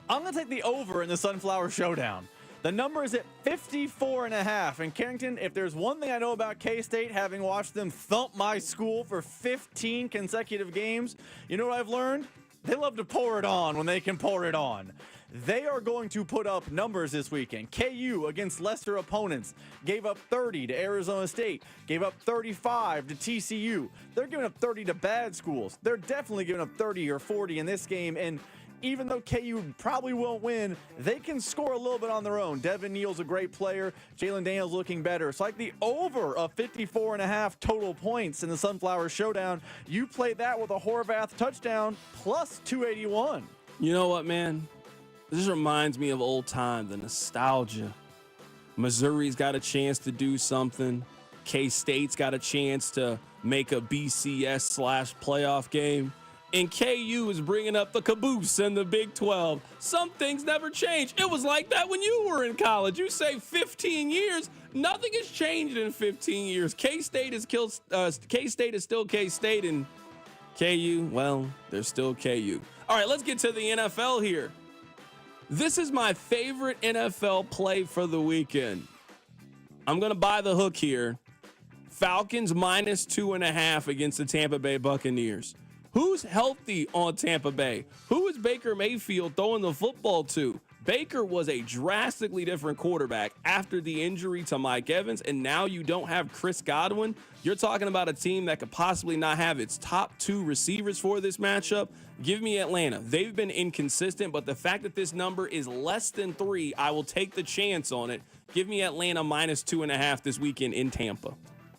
I'm going to take the over in the Sunflower Showdown. The number is at 54.5. And Carrington, if there's one thing I know about K-State, having watched them thump my school for 15 consecutive games, you know what I've learned? They love to pour it on when they can pour it on. They are going to put up numbers this weekend. KU against lesser opponents gave up 30 to Arizona State, gave up 35 to TCU. They're giving up 30 to bad schools. They're definitely giving up 30 or 40 in this game. And even though KU probably won't win, they can score a little bit on their own. Devin Neal's a great player. Jalen Daniels looking better. So like the over of 54.5 total points in the Sunflower Showdown, you play that with a Horvath touchdown plus 281. You know what, man? This reminds me of old time, the nostalgia. Missouri's got a chance to do something. K-State's got a chance to make a BCS/playoff game. And KU is bringing up the caboose in the Big 12. Some things never change. It was like that when you were in college. You say 15 years, nothing has changed in 15 years. K-State is still K-State, and KU, well, they're still KU. All right, let's get to the NFL here. This is my favorite NFL play for the weekend. I'm going to buy the hook here. Falcons minus 2.5 against the Tampa Bay Buccaneers. Who's healthy on Tampa Bay? Who is Baker Mayfield throwing the football to? Baker was a drastically different quarterback after the injury to Mike Evans, and now you don't have Chris Godwin. You're talking about a team that could possibly not have its top 2 receivers for this matchup. Give me Atlanta. They've been inconsistent, but the fact that this number is less than 3, I will take the chance on it. Give me Atlanta minus 2.5 this weekend in Tampa.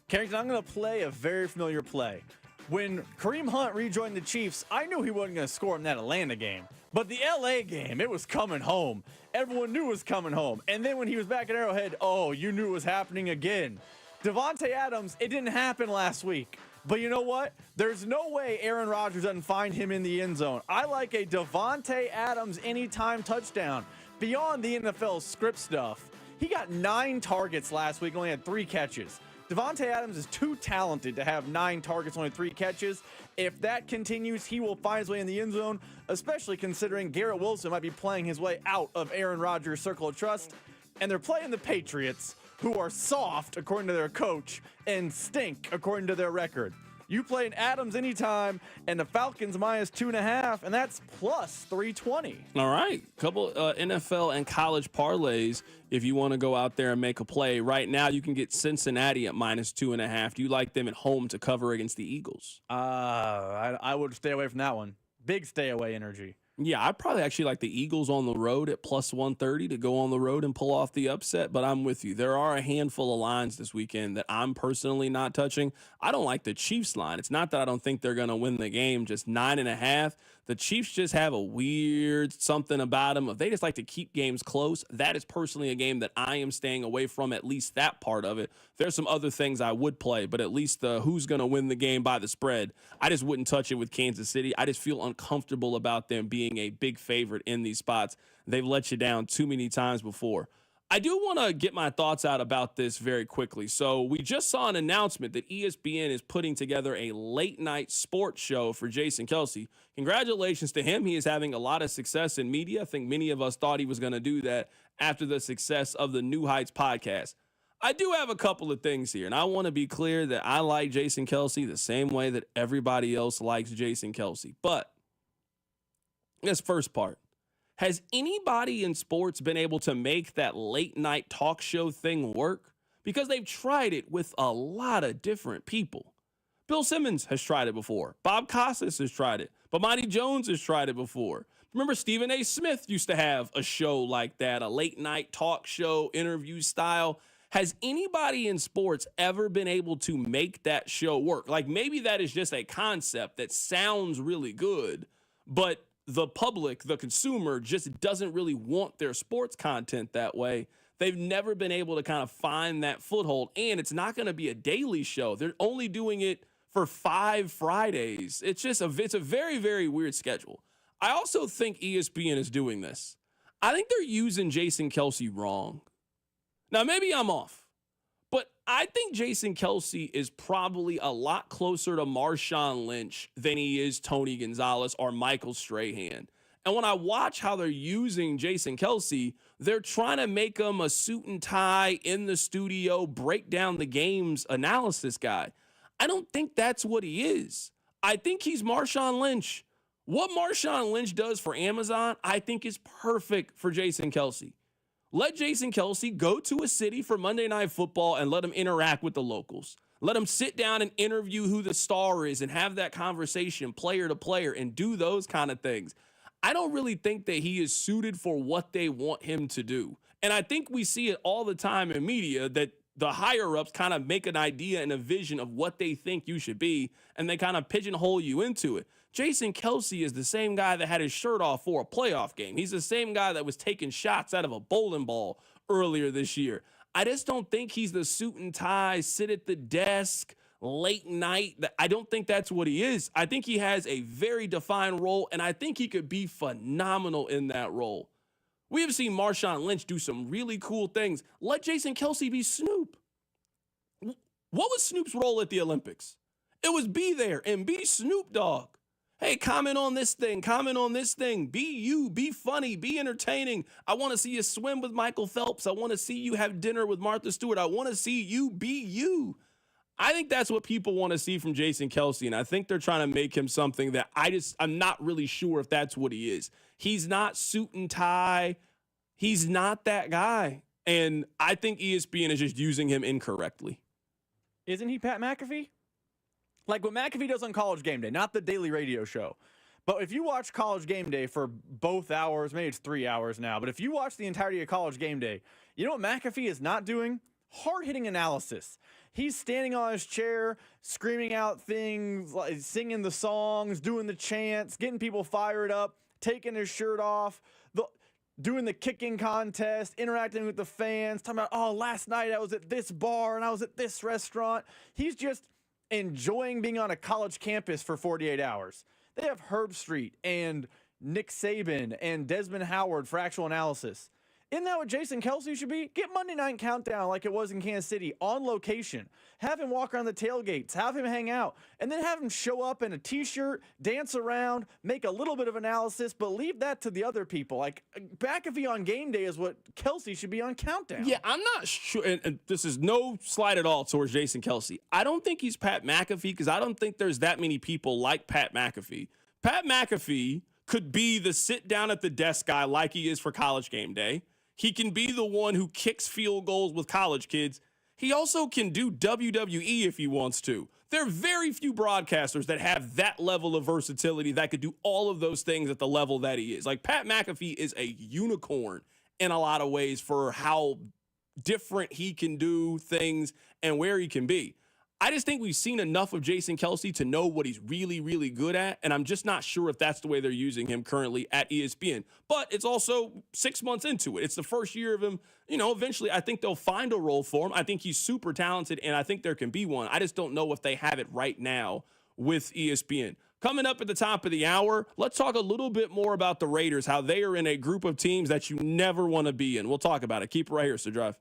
Carrington, I'm going to play a very familiar play. When Kareem Hunt rejoined the Chiefs, I knew he wasn't going to score in that Atlanta game. But the LA game, it was coming home. Everyone knew it was coming home. And then when he was back at Arrowhead, oh, you knew it was happening again. Devontae Adams, it didn't happen last week. But you know what? There's no way Aaron Rodgers doesn't find him in the end zone. I like a Devontae Adams anytime touchdown. Beyond the NFL script stuff, he got 9 targets last week, only had 3 catches. Devontae Adams is too talented to have 9 targets, only 3 catches. If that continues, he will find his way in the end zone, especially considering Garrett Wilson might be playing his way out of Aaron Rodgers' circle of trust. And they're playing the Patriots, who are soft, according to their coach, and stink, according to their record. You play an Adams anytime, and the Falcons minus 2.5, and that's plus 320. All right. Couple NFL and college parlays if you want to go out there and make a play. Right now, you can get Cincinnati at minus 2.5. Do you like them at home to cover against the Eagles? I would stay away from that one. Big stay away energy. Yeah, I'd probably actually like the Eagles on the road at plus 130 to go on the road and pull off the upset, but I'm with you. There are a handful of lines this weekend that I'm personally not touching. I don't like the Chiefs line. It's not that I don't think they're going to win the game, just 9.5. The Chiefs just have a weird something about them. If they just like to keep games close, that is personally a game that I am staying away from, at least that part of it. There's some other things I would play, but at least the who's going to win the game by the spread, I just wouldn't touch it with Kansas City. I just feel uncomfortable about them being a big favorite in these spots. They've let you down too many times before. I do want to get my thoughts out about this very quickly. So we just saw an announcement that ESPN is putting together a late-night sports show for Jason Kelce. Congratulations to him. He is having a lot of success in media. I think many of us thought he was going to do that after the success of the New Heights podcast. I do have a couple of things here, and I want to be clear that I like Jason Kelce the same way that everybody else likes Jason Kelce. But this first part. Has anybody in sports been able to make that late night talk show thing work? Because they've tried it with a lot of different people. Bill Simmons has tried it before. Bob Costas has tried it. Bomani Jones has tried it before. Remember Stephen A. Smith used to have a show like that, a late night talk show interview style. Has anybody in sports ever been able to make that show work? Like maybe that is just a concept that sounds really good, but the public, the consumer, just doesn't really want their sports content that way. They've never been able to kind of find that foothold, and it's not going to be a daily show. They're only doing it for 5 Fridays. It's a very, very weird schedule. I also think ESPN is doing this. I think they're using Jason Kelce wrong. Now, maybe I'm off, but I think Jason Kelce is probably a lot closer to Marshawn Lynch than he is Tony Gonzalez or Michael Strahan. And when I watch how they're using Jason Kelce, they're trying to make him a suit and tie in the studio, break down the game's analysis guy. I don't think that's what he is. I think he's Marshawn Lynch. What Marshawn Lynch does for Amazon, I think is perfect for Jason Kelce. Let Jason Kelce go to a city for Monday Night Football and let him interact with the locals. Let him sit down and interview who the star is and have that conversation player to player and do those kind of things. I don't really think that he is suited for what they want him to do. And I think we see it all the time in media that the higher-ups kind of make an idea and a vision of what they think you should be, and they kind of pigeonhole you into it. Jason Kelce is the same guy that had his shirt off for a playoff game. He's the same guy that was taking shots out of a bowling ball earlier this year. I just don't think he's the suit and tie, sit at the desk, late night. I don't think that's what he is. I think he has a very defined role, and I think he could be phenomenal in that role. We have seen Marshawn Lynch do some really cool things. Let Jason Kelce be Snoop. What was Snoop's role at the Olympics? It was be there and be Snoop Dogg. Hey, comment on this thing. Comment on this thing. Be you. Be funny. Be entertaining. I want to see you swim with Michael Phelps. I want to see you have dinner with Martha Stewart. I want to see you be you. I think that's what people want to see from Jason Kelce, and I think they're trying to make him something that I'm not really sure if that's what he is. He's not suit and tie. He's not that guy, and I think ESPN is just using him incorrectly. Isn't he Pat McAfee? Like what McAfee does on College Game Day, not the daily radio show. But if you watch College Game Day for both hours, maybe it's 3 hours now, but if you watch the entirety of College Game Day, you know what McAfee is not doing? Hard-hitting analysis. He's standing on his chair, screaming out things, like singing the songs, doing the chants, getting people fired up, taking his shirt off, doing the kicking contest, interacting with the fans, talking about, oh, last night I was at this bar and I was at this restaurant. He's just enjoying being on a college campus for 48 hours. They have Herb Street and Nick Saban and Desmond Howard for actual analysis. Isn't that what Jason Kelce should be? Get Monday Night Countdown like it was in Kansas City on location. Have him walk around the tailgates. Have him hang out. And then have him show up in a T-shirt, dance around, make a little bit of analysis, but leave that to the other people. Like, McAfee on game day is what Kelce should be on Countdown. Yeah, I'm not sure. And this is no slight at all towards Jason Kelce. I don't think he's Pat McAfee because I don't think there's that many people like Pat McAfee. Pat McAfee could be the sit down at the desk guy like he is for College Game Day. He can be the one who kicks field goals with college kids. He also can do WWE if he wants to. There are very few broadcasters that have that level of versatility that could do all of those things at the level that he is. Like, Pat McAfee is a unicorn in a lot of ways for how different he can do things and where he can be. I just think we've seen enough of Jason Kelce to know what he's really, really good at, and I'm just not sure if that's the way they're using him currently at ESPN. But it's also 6 months into it. It's the first year of him. You know, eventually I think they'll find a role for him. I think he's super talented, and I think there can be one. I just don't know if they have it right now with ESPN. Coming up at the top of the hour, let's talk a little bit more about the Raiders, how they are in a group of teams that you never want to be in. We'll talk about it. Keep it right here, so Drive.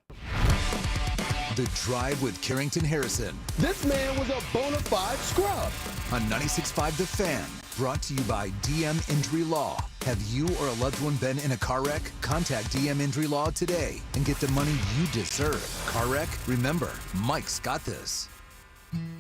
The Drive with Carrington Harrison. This man was a bona fide scrub. On 96.5 The Fan, brought to you by DM Injury Law. Have you or a loved one been in a car wreck? Contact DM Injury Law today and get the money you deserve. Car wreck? Remember, Mike's got this.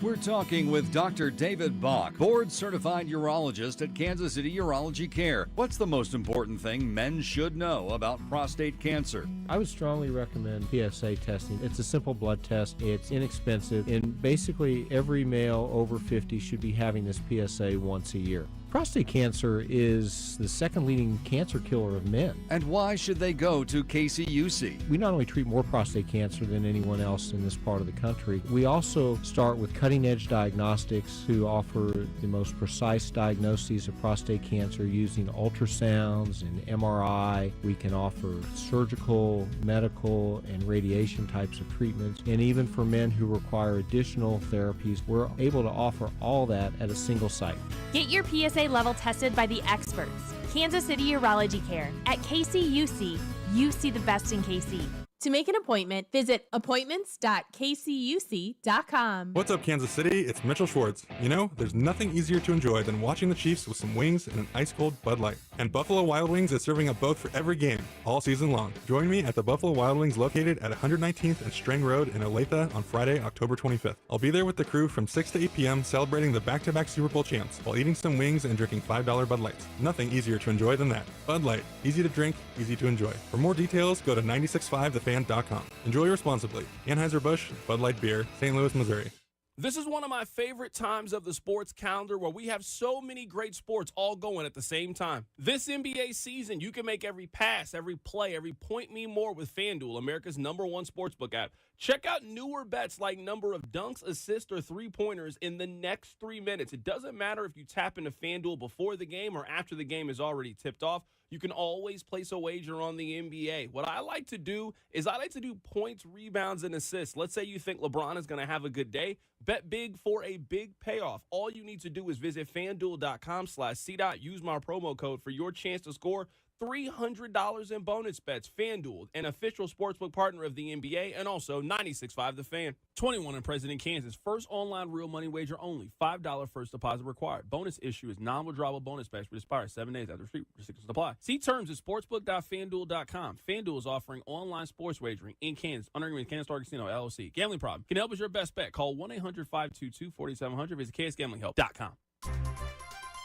We're talking with Dr. David Bach, board-certified urologist at Kansas City Urology Care. What's the most important thing men should know about prostate cancer? I would strongly recommend PSA testing. It's a simple blood test. It's inexpensive, and basically every male over 50 should be having this PSA once a year. Prostate cancer is the second leading cancer killer of men. And why should they go to KCUC? We not only treat more prostate cancer than anyone else in this part of the country, we also start with cutting-edge diagnostics to offer the most precise diagnoses of prostate cancer using ultrasounds and MRI. We can offer surgical, medical, and radiation types of treatments. And even for men who require additional therapies, we're able to offer all that at a single site. Get your PSA level tested by the experts. Kansas City Urology Care. At KCUC, you see the best in KC. To make an appointment, visit appointments.kcuc.com. What's up, Kansas City? It's Mitchell Schwartz. You know, there's nothing easier to enjoy than watching the Chiefs with some wings and an ice-cold Bud Light. And Buffalo Wild Wings is serving up both for every game, all season long. Join me at the Buffalo Wild Wings located at 119th and Strang Road in Olathe on Friday, October 25th. I'll be there with the crew from 6 to 8 p.m. celebrating the back-to-back Super Bowl champs while eating some wings and drinking $5 Bud Lights. Nothing easier to enjoy than that. Bud Light. Easy to drink, easy to enjoy. For more details, go to 965thefan.com. Enjoy responsibly. Anheuser-Busch, Bud Light Beer, St. Louis, Missouri. This is one of my favorite times of the sports calendar where we have so many great sports all going at the same time. This NBA season, you can make every pass, every play, every point mean more with FanDuel, America's #1 sportsbook app. Check out newer bets like number of dunks, assists, or three-pointers in the next 3 minutes. It doesn't matter if you tap into FanDuel before the game or after the game is already tipped off. You can always place a wager on the NBA. What I like to do is points, rebounds, and assists. Let's say you think LeBron is going to have a good day. Bet big for a big payoff. All you need to do is visit FanDuel.com/CDOT. Use my promo code for your chance to score $300 in bonus bets. FanDuel, an official sportsbook partner of the NBA, and also 96.5 The Fan. 21 and present in Kansas. First online real money wager only. $5 first deposit required. Bonus issue is non-withdrawable bonus bets, which expires 7 days after restrictions apply. See terms at sportsbook.fanduel.com. FanDuel is offering online sports wagering in Kansas under agreement with Kansas Star Casino, LLC. Gambling problem? Can help us your best bet. Call 1-800-522-4700. Visit ksgamblinghelp.com.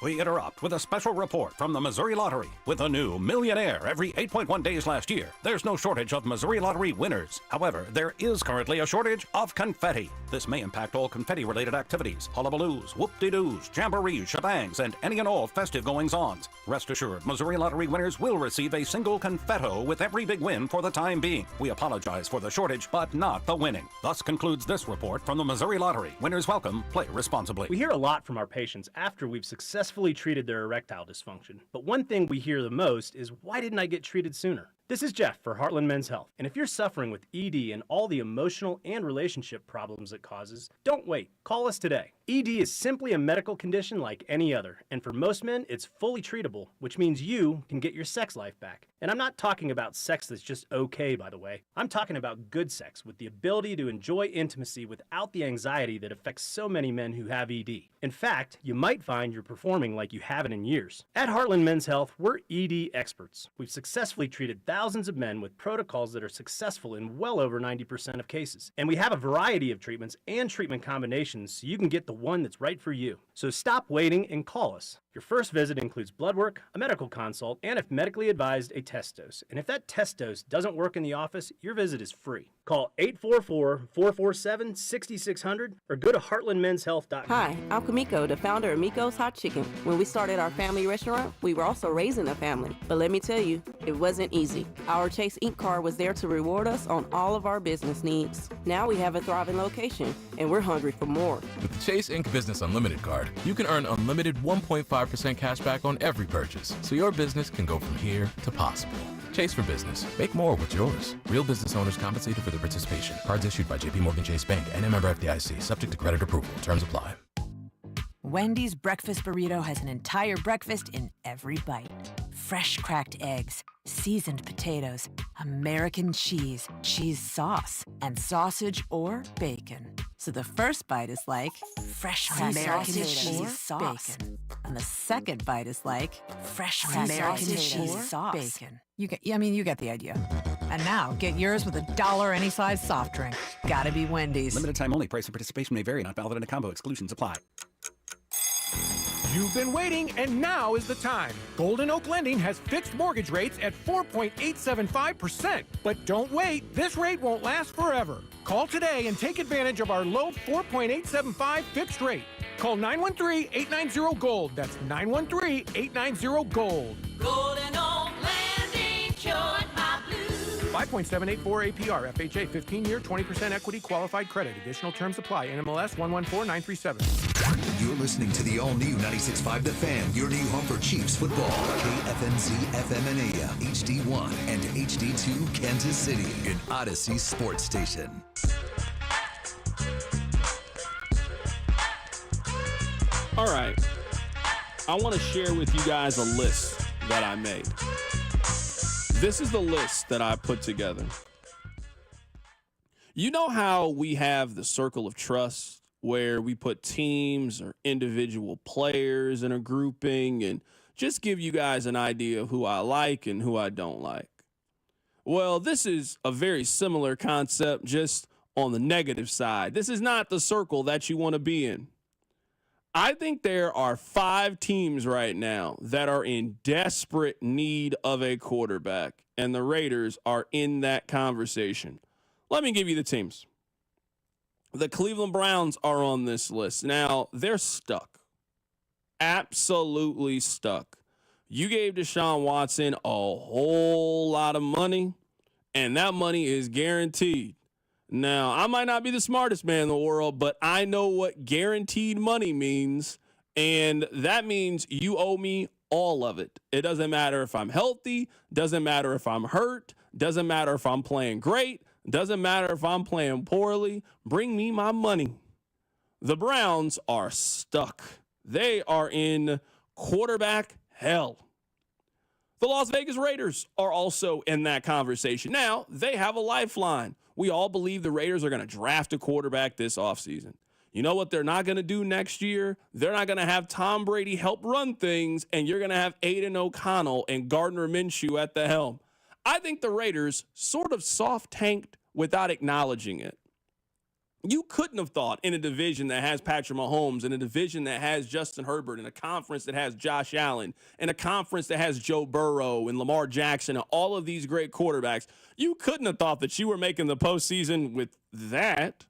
We interrupt with a special report from the Missouri Lottery. With a new millionaire every 8.1 days last year, there's no shortage of Missouri Lottery winners. However, there is currently a shortage of confetti. This may impact all confetti-related activities, hullabaloos, whoop-de-doos, jamborees, shebangs, and any and all festive goings-ons. Rest assured, Missouri Lottery winners will receive a single confetto with every big win for the time being. We apologize for the shortage, but not the winning. Thus concludes this report from the Missouri Lottery. Winners welcome. Play responsibly. We hear a lot from our patients after we've successfully treated their erectile dysfunction. But one thing we hear the most is, why didn't I get treated sooner? This is Jeff for Heartland Men's Health, and if you're suffering with ED and all the emotional and relationship problems it causes, don't wait. Call us today. ED is simply a medical condition like any other, and for most men, it's fully treatable, which means you can get your sex life back. And I'm not talking about sex that's just okay, by the way. I'm talking about good sex with the ability to enjoy intimacy without the anxiety that affects so many men who have ED. In fact, you might find you're performing like you haven't in years. At Heartland Men's Health, we're ED experts. We've successfully treated thousands of men with protocols that are successful in well over 90% of cases. And we have a variety of treatments and treatment combinations so you can get the one that's right for you. So stop waiting and call us. Your first visit includes blood work, a medical consult, and if medically advised, a test dose. And if that test dose doesn't work in the office, your visit is free. Call 844-447-6600 or go to heartlandmenshealth.com. Hi, I'm Kamiko, the founder of Miko's Hot Chicken. When we started our family restaurant, we were also raising a family. But let me tell you, it wasn't easy. Our Chase Ink card was there to reward us on all of our business needs. Now we have a thriving location, and we're hungry for more. With the Chase Ink Business Unlimited card, you can earn unlimited 1.5% cash back on every purchase, so your business can go from here to possible. Chase for Business. Make more with yours. Real business owners compensated for their participation. Cards issued by JPMorgan Chase Bank and a member FDIC, subject to credit approval. Terms apply. Wendy's breakfast burrito has an entire breakfast in every bite. Fresh cracked eggs, seasoned potatoes, American cheese, cheese sauce, and sausage or bacon. So the first bite is like fresh American cheese sauce. Bacon. And the second bite is like fresh American cheese sauce. Bacon. You get the idea. And now, get yours with $1 any size soft drink. Gotta be Wendy's. Limited time only. Price and participation may vary. Not valid in a combo. Exclusions apply. You've been waiting, and now is the time. Golden Oak Lending has fixed mortgage rates at 4.875%. But don't wait. This rate won't last forever. Call today and take advantage of our low 4.875 fixed rate. Call 913-890-GOLD. That's 913-890-GOLD. Golden Oak Lending, cured my blues. 5.784 APR, FHA, 15-year, 20% equity qualified credit. Additional terms apply. NMLS 114937. You're listening to the all-new 96.5 The Fan, your new home for Chiefs football. KFNZ, FM and AM, HD1 and HD2 Kansas City, an Odyssey sports station. All right. I want to share with you guys a list that I made. This is the list that I put together. You know how we have the circle of trust where we put teams or individual players in a grouping and just give you guys an idea of who I like and who I don't like? Well, this is a very similar concept, just on the negative side. This is not the circle that you want to be in. I think there are 5 teams right now that are in desperate need of a quarterback, and the Raiders are in that conversation. Let me give you the teams. The Cleveland Browns are on this list. Now, they're stuck. Absolutely stuck. You gave Deshaun Watson a whole lot of money, and that money is guaranteed. Now, I might not be the smartest man in the world, but I know what guaranteed money means, and that means you owe me all of it. It doesn't matter if I'm healthy, doesn't matter if I'm hurt, doesn't matter if I'm playing great, doesn't matter if I'm playing poorly. Bring me my money. The Browns are stuck. They are in quarterback hell. The Las Vegas Raiders are also in that conversation. Now, they have a lifeline. We all believe the Raiders are going to draft a quarterback this offseason. You know what they're not going to do next year? They're not going to have Tom Brady help run things, and you're going to have Aiden O'Connell and Gardner Minshew at the helm. I think the Raiders sort of soft-tanked without acknowledging it. You couldn't have thought in a division that has Patrick Mahomes, in a division that has Justin Herbert, in a conference that has Josh Allen, in a conference that has Joe Burrow and Lamar Jackson and all of these great quarterbacks, you couldn't have thought that you were making the postseason with that.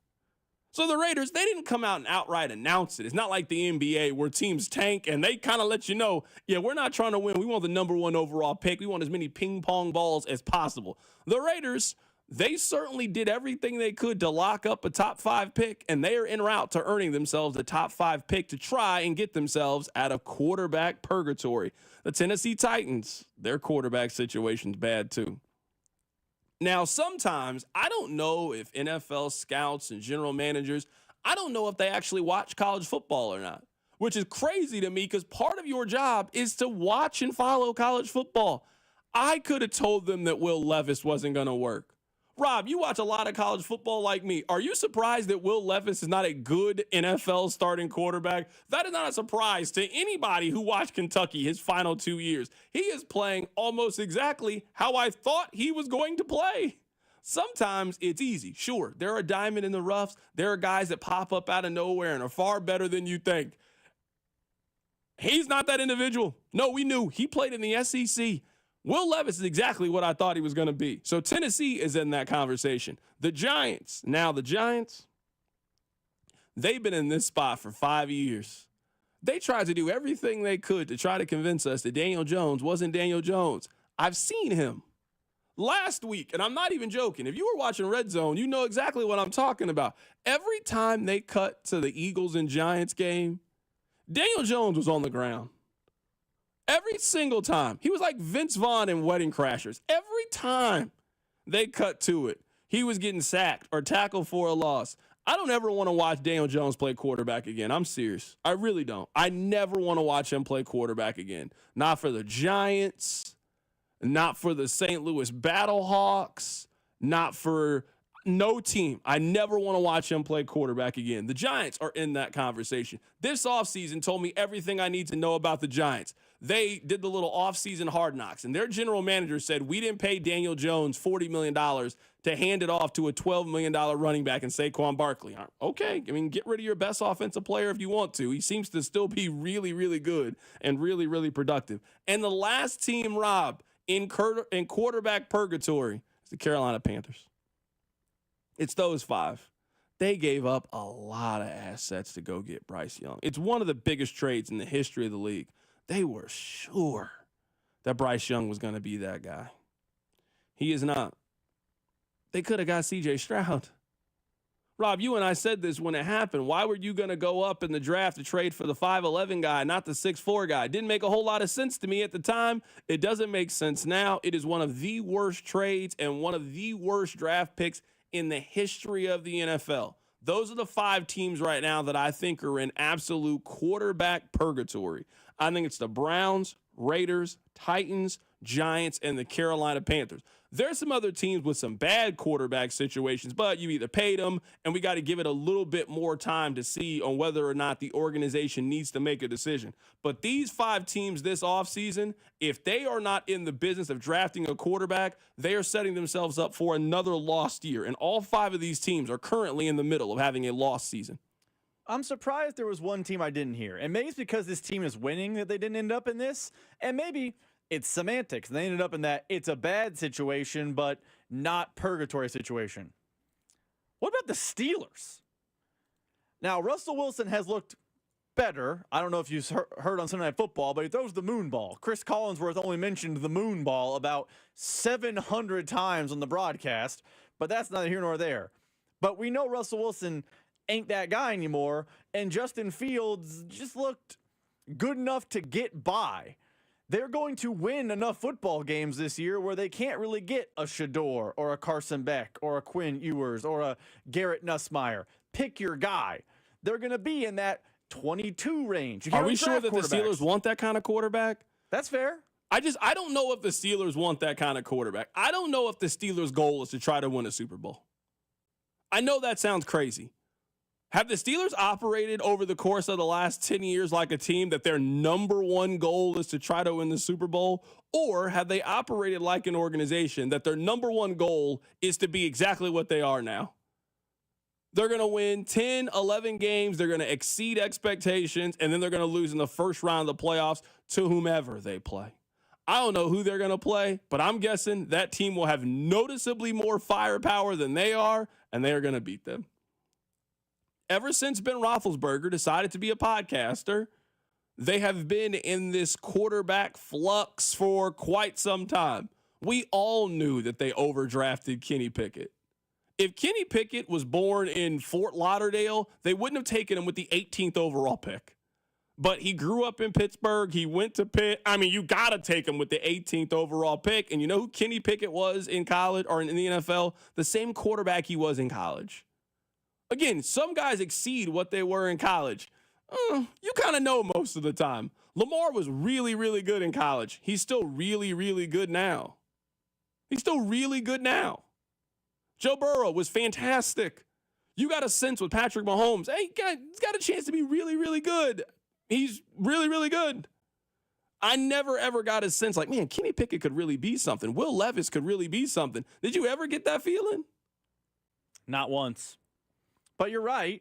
So the Raiders, they didn't come out and outright announce it. It's not like the NBA where teams tank and they kind of let you know, yeah, we're not trying to win. We want the number 1 overall pick. We want as many ping pong balls as possible. The Raiders, they certainly did everything they could to lock up a top 5 pick, and they are en route to earning themselves the top 5 pick to try and get themselves out of quarterback purgatory. The Tennessee Titans, their quarterback situation's bad too. Now, sometimes I don't know if NFL scouts and general managers, I don't know if they actually watch college football or not, which is crazy to me because part of your job is to watch and follow college football. I could have told them that Will Levis wasn't going to work. Rob, you watch a lot of college football like me. Are you surprised that Will Levis is not a good NFL starting quarterback? That is not a surprise to anybody who watched Kentucky his final 2 years. He is playing almost exactly how I thought he was going to play. Sometimes it's easy. Sure, there are diamonds in the roughs. There are guys that pop up out of nowhere and are far better than you think. He's not that individual. No, we knew. He played in the SEC. Will Levis is exactly what I thought he was going to be. So Tennessee is in that conversation. The Giants, they've been in this spot for 5 years. They tried to do everything they could to try to convince us that Daniel Jones wasn't Daniel Jones. I've seen him last week, and I'm not even joking. If you were watching Red Zone, you know exactly what I'm talking about. Every time they cut to the Eagles and Giants game, Daniel Jones was on the ground. Every single time. He was like Vince Vaughn in Wedding Crashers. Every time they cut to it, he was getting sacked or tackled for a loss. I don't ever want to watch Daniel Jones play quarterback again. I'm serious. I really don't. I never want to watch him play quarterback again. Not for the Giants, not for the St. Louis Battlehawks, not for no team. I never want to watch him play quarterback again. The Giants are in that conversation. This offseason told me everything I need to know about the Giants. They did the little offseason hard knocks, and their general manager said, we didn't pay Daniel Jones $40 million to hand it off to a $12 million running back and Saquon Barkley. Okay, I mean, get rid of your best offensive player if you want to. He seems to still be really, really good and really, really productive. And the last team, Rob, in quarterback purgatory is the Carolina Panthers. It's those five. They gave up a lot of assets to go get Bryce Young. It's one of the biggest trades in the history of the league. They were sure that Bryce Young was going to be that guy. He is not. They could have got C.J. Stroud. Rob, you and I said this when it happened. Why were you going to go up in the draft to trade for the 5'11 guy, not the 6'4 guy? It didn't make a whole lot of sense to me at the time. It doesn't make sense now. It is one of the worst trades and one of the worst draft picks in the history of the NFL. Those are the five teams right now that I think are in absolute quarterback purgatory. I think it's the Browns, Raiders, Titans, Giants, and the Carolina Panthers. There's some other teams with some bad quarterback situations, but you either paid them, and we got to give it a little bit more time to see on whether or not the organization needs to make a decision. But these five teams this offseason, if they are not in the business of drafting a quarterback, they are setting themselves up for another lost year. And all five of these teams are currently in the middle of having a lost season. I'm surprised there was one team I didn't hear. And maybe it's because this team is winning that they didn't end up in this. And maybe it's semantics. They ended up in that it's a bad situation, but not purgatory situation. What about the Steelers? Now, Russell Wilson has looked better. I don't know if you've heard on Sunday Night Football, but he throws the moon ball. Chris Collinsworth only mentioned the moon ball about 700 times on the broadcast, but that's neither here nor there. But we know Russell Wilson ain't that guy anymore, and Justin Fields just looked good enough to get by. They're going to win enough football games this year where they can't really get a Shador or a Carson Beck or a Quinn Ewers or a Garrett Nussmeier. Pick your guy. They're going to be in that 22 range. Are we sure that the Steelers want that kind of quarterback? That's fair. I don't know if the Steelers want that kind of quarterback. I don't know if the Steelers' goal is to try to win a Super Bowl. I know that sounds crazy. Have the Steelers operated over the course of the last 10 years like a team that their number one goal is to try to win the Super Bowl? Or have they operated like an organization that their number one goal is to be exactly what they are now? They're going to win 10, 11 games. They're going to exceed expectations, and then they're going to lose in the first round of the playoffs to whomever they play. I don't know who they're going to play, but I'm guessing that team will have noticeably more firepower than they are, and they are going to beat them. Ever since Ben Roethlisberger decided to be a podcaster, they have been in this quarterback flux for quite some time. We all knew that they overdrafted Kenny Pickett. If Kenny Pickett was born in Fort Lauderdale, they wouldn't have taken him with the 18th overall pick. But he grew up in Pittsburgh. He went to Pitt. I mean, you got to take him with the 18th overall pick. And you know who Kenny Pickett was in college or in the NFL? The same quarterback he was in college. Again, some guys exceed what they were in college. You kind of know most of the time. Lamar was really, really good in college. He's still really, really good now. Joe Burrow was fantastic. You got a sense with Patrick Mahomes. Hey, he's got a chance to be really, really good. He's really, really good. I never, ever got a sense like, man, Kenny Pickett could really be something. Will Levis could really be something. Did you ever get that feeling? Not once. But you're right.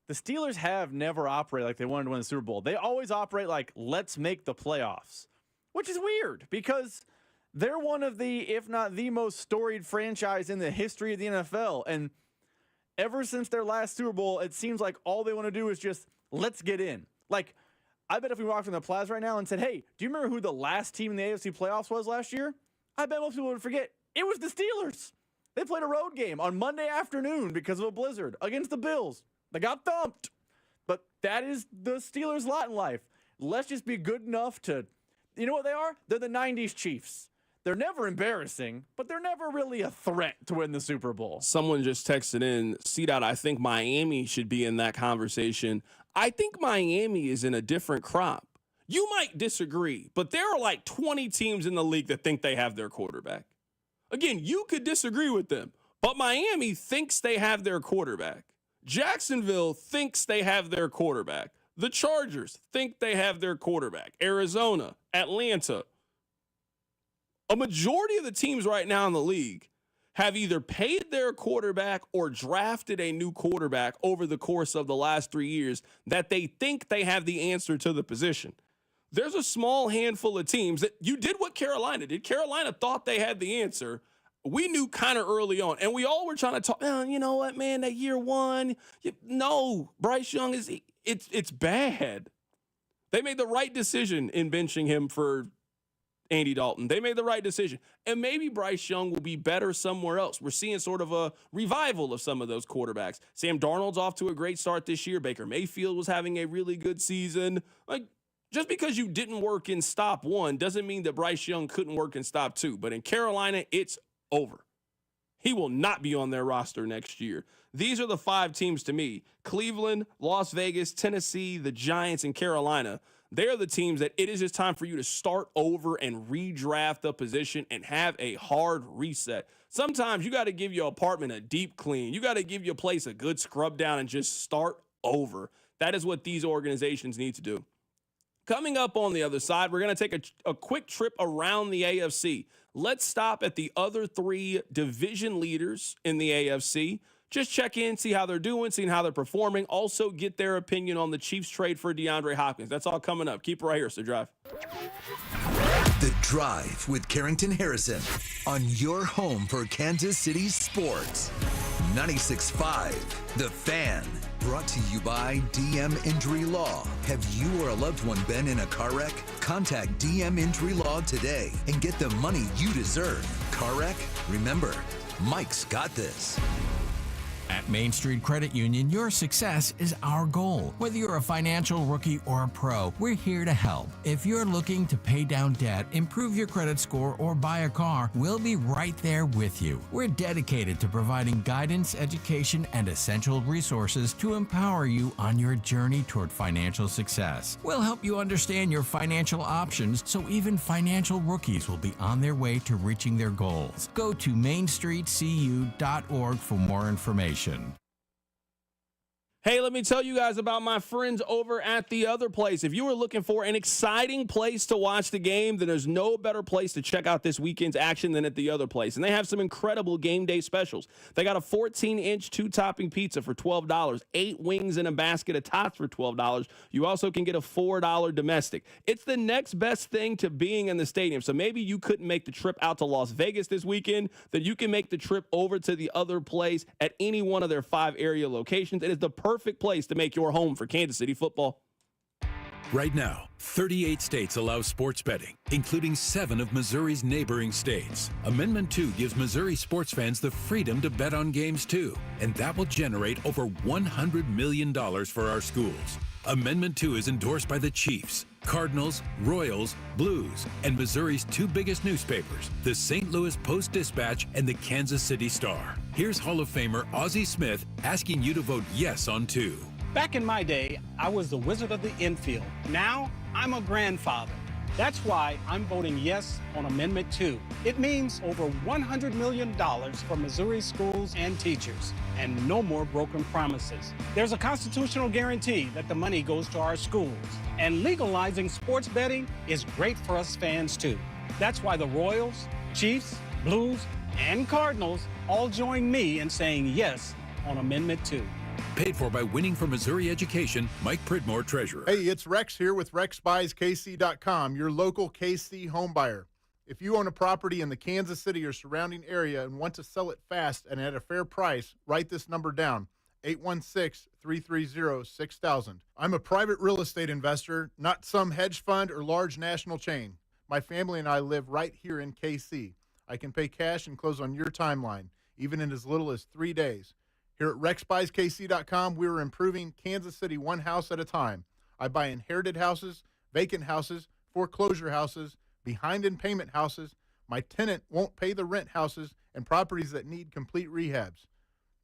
The Steelers have never operated like they wanted to win the Super Bowl. They always operate like, let's make the playoffs, which is weird because they're one of the, if not the most storied franchise in the history of the NFL. And ever since their last Super Bowl, it seems like all they want to do is just, let's get in. Like, I bet if we walked in the plaza right now and said, hey, do you remember who the last team in the AFC playoffs was last year? I bet most people would forget. It was the Steelers. They played a road game on Monday afternoon because of a blizzard against the Bills. They got thumped. But that is the Steelers' lot in life. Let's just be good enough to, you know what they are? They're the 90s Chiefs. They're never embarrassing, but they're never really a threat to win the Super Bowl. Someone just texted in, C-Dot, I think Miami should be in that conversation. I think Miami is in a different crop. You might disagree, but there are like 20 teams in the league that think they have their quarterback. Again, you could disagree with them, but Miami thinks they have their quarterback. Jacksonville thinks they have their quarterback. The Chargers think they have their quarterback. Arizona, Atlanta. A majority of the teams right now in the league have either paid their quarterback or drafted a new quarterback over the course of the last 3 years that they think they have the answer to the position. There's a small handful of teams that you did what Carolina did. Carolina thought they had the answer. We knew kind of early on, and we all were trying to talk, oh, you know what, man, that year one, no, Bryce Young it's bad. They made the right decision in benching him for Andy Dalton. They made the right decision. And maybe Bryce Young will be better somewhere else. We're seeing sort of a revival of some of those quarterbacks. Sam Darnold's off to a great start this year. Baker Mayfield was having a really good season. Like, just because you didn't work in stop one doesn't mean that Bryce Young couldn't work in stop two. But in Carolina, it's over. He will not be on their roster next year. These are the 5 teams to me: Cleveland, Las Vegas, Tennessee, the Giants, and Carolina. They're the teams that it is just time for you to start over and redraft the position and have a hard reset. Sometimes you got to give your apartment a deep clean. You got to give your place a good scrub down and just start over. That is what these organizations need to do. Coming up on the other side, we're going to take a quick trip around the AFC. Let's stop at the other 3 division leaders in the AFC. Just check in, see how they're doing, see how they're performing. Also get their opinion on the Chiefs trade for DeAndre Hopkins. That's all coming up. Keep it right here. So Drive. The Drive with Carrington Harrison on your home for Kansas City sports. 96.5 The Fan. Brought to you by DM Injury Law. Have you or a loved one been in a car wreck? Contact DM Injury Law today and get the money you deserve. Car wreck? Remember, Mike's got this. At Main Street Credit Union, your success is our goal. Whether you're a financial rookie or a pro, we're here to help. If you're looking to pay down debt, improve your credit score, or buy a car, we'll be right there with you. We're dedicated to providing guidance, education, and essential resources to empower you on your journey toward financial success. We'll help you understand your financial options so even financial rookies will be on their way to reaching their goals. Go to mainstreetcu.org for more information. Hey, let me tell you guys about my friends over at The Other Place. If you are looking for an exciting place to watch the game, then there's no better place to check out this weekend's action than at The Other Place. And they have some incredible game day specials. They got a 14-inch 2-topping pizza for $12, 8 wings in a basket of tots for $12. You also can get a $4 domestic. It's the next best thing to being in the stadium. So maybe you couldn't make the trip out to Las Vegas this weekend, then you can make the trip over to The Other Place at any one of their 5 area locations. It is the perfect place to make your home for Kansas City football. Right now, 38 states allow sports betting, including 7 of Missouri's neighboring states. Amendment 2 gives Missouri sports fans the freedom to bet on games too, and that will generate over $100 million for our schools. Amendment 2 is endorsed by the Chiefs, Cardinals, Royals, Blues, and Missouri's 2 biggest newspapers, the St. Louis Post-Dispatch and the Kansas City Star. Here's Hall of Famer Ozzie Smith asking you to vote yes on 2. Back in my day, I was the wizard of the infield. Now, I'm a grandfather. That's why I'm voting yes on Amendment 2. It means over $100 million for Missouri schools and teachers, and no more broken promises. There's a constitutional guarantee that the money goes to our schools, and legalizing sports betting is great for us fans too. That's why the Royals, Chiefs, Blues, and Cardinals all join me in saying yes on Amendment 2. Paid for by Winning for Missouri Education, Mike Pridmore, Treasurer. Hey, it's Rex here with RexBuysKC.com, your local KC home buyer. If you own a property in the Kansas City or surrounding area and want to sell it fast and at a fair price, write this number down, 816-330-6000. I'm a private real estate investor, not some hedge fund or large national chain. My family and I live right here in KC. I can pay cash and close on your timeline, even in as little as 3 days. Here at RexBuysKC.com, we're improving Kansas City one house at a time. I buy inherited houses, vacant houses, foreclosure houses, behind in payment houses. My tenant won't pay the rent houses and properties that need complete rehabs.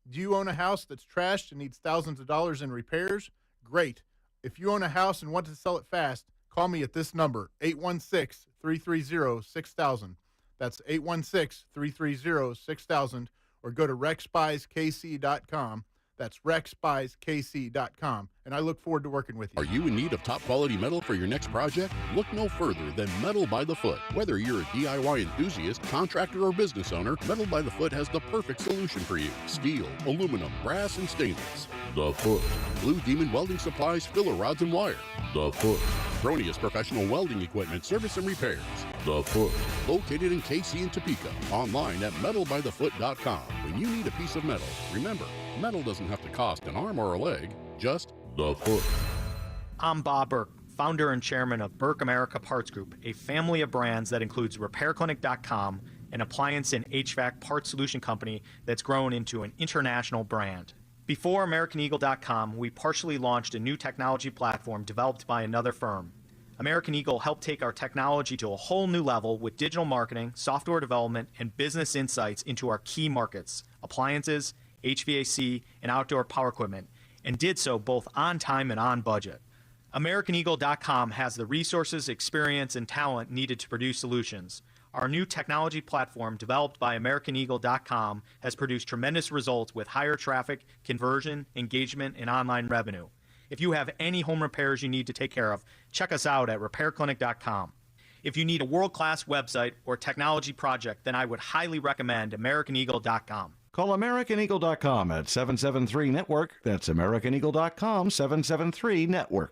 Do you own a house that's trashed and needs thousands of dollars in repairs? Great. If you own a house and want to sell it fast, call me at this number, 816-330-6000. That's 816-330-6000, or go to rexbuyskc.com. That's rexbuyskc.com, and I look forward to working with you. Are you in need of top-quality metal for your next project? Look no further than Metal by the Foot. Whether you're a DIY enthusiast, contractor, or business owner, Metal by the Foot has the perfect solution for you. Steel, aluminum, brass, and stainless. The Foot. Blue Demon Welding Supplies, filler rods, and wire. The Foot. Cronius Professional Welding Equipment, service and repairs. The Foot. Located in KC and Topeka. Online at metalbythefoot.com. When you need a piece of metal, remember, metal doesn't have to cost an arm or a leg, just the foot. I'm Bob Burke, founder and chairman of Burke America Parts Group, a family of brands that includes RepairClinic.com, an appliance and HVAC parts solution company that's grown into an international brand. Before AmericanEagle.com, we partially launched a new technology platform developed by another firm. American Eagle helped take our technology to a whole new level with digital marketing, software development, and business insights into our key markets, appliances, HVAC, and outdoor power equipment, and did so both on time and on budget. AmericanEagle.com has the resources, experience, and talent needed to produce solutions. Our new technology platform, developed by AmericanEagle.com, has produced tremendous results with higher traffic, conversion, engagement, and online revenue. If you have any home repairs you need to take care of, check us out at RepairClinic.com. If you need a world-class website or technology project, then I would highly recommend AmericanEagle.com. Call AmericanEagle.com at 773-NETWORK. That's AmericanEagle.com, 773-NETWORK.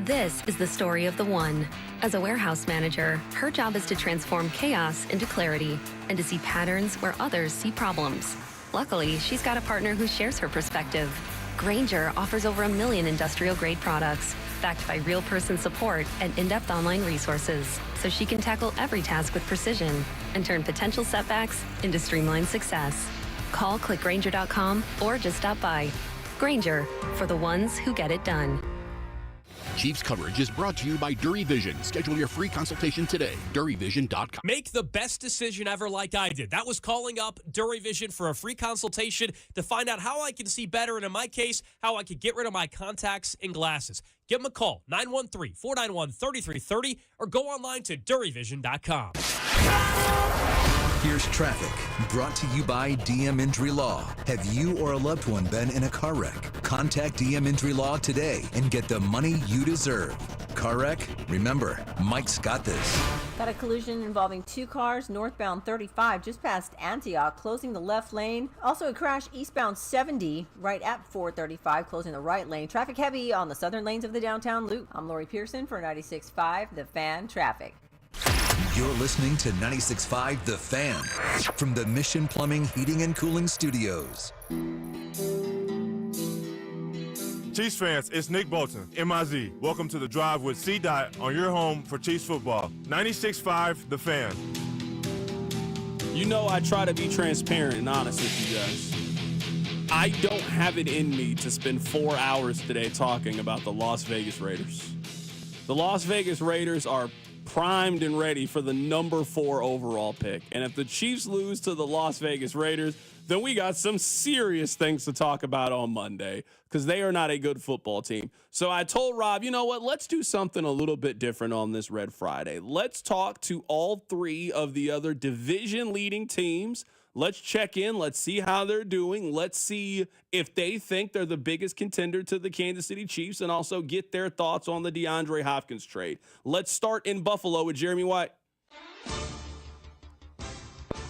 This is the story of the one. As a warehouse manager, her job is to transform chaos into clarity and to see patterns where others see problems. Luckily, she's got a partner who shares her perspective. Grainger offers over 1 million industrial-grade products, backed by real-person support and in-depth online resources, so she can tackle every task with precision and turn potential setbacks into streamlined success. Call clickgrainger.com or just stop by. Grainger, for the ones who get it done. Chiefs coverage is brought to you by Dury Vision. Schedule your free consultation today. DuryVision.com. Make the best decision ever like I did. That was calling up Dury Vision for a free consultation to find out how I can see better, and in my case, how I could get rid of my contacts and glasses. Give them a call, 913-491-3330, or go online to DuryVision.com. Here's traffic, brought to you by DM Injury Law. Have you or a loved one been in a car wreck? Contact DM Injury Law today and get the money you deserve. Car wreck? Remember, Mike's got this. Got a collision involving two cars northbound 35 just past Antioch, closing the left lane. Also a crash eastbound 70 right at 435, closing the right lane. Traffic heavy on the southern lanes of the downtown loop. I'm Lori Pearson for 96.5 The Fan Traffic. You're listening to 96.5 The Fan from the Mission Plumbing, Heating, and Cooling Studios. Chiefs fans, it's Nick Bolton, MIZ. Welcome to The Drive with C. Dot on your home for Chiefs football. 96.5 The Fan. You know I try to be transparent and honest with you guys. I don't have it in me to spend 4 hours today talking about the Las Vegas Raiders. The Las Vegas Raiders are primed and ready for the number 4 overall pick. And if the Chiefs lose to the Las Vegas Raiders, then we got some serious things to talk about on Monday, because they are not a good football team. So I told Rob, you know what? Let's do something a little bit different on this Red Friday. Let's talk to all 3 of the other division-leading teams. Let's check in. Let's see how they're doing. Let's see if they think they're the biggest contender to the Kansas City Chiefs, and also get their thoughts on the DeAndre Hopkins trade. Let's start in Buffalo with Jeremy White.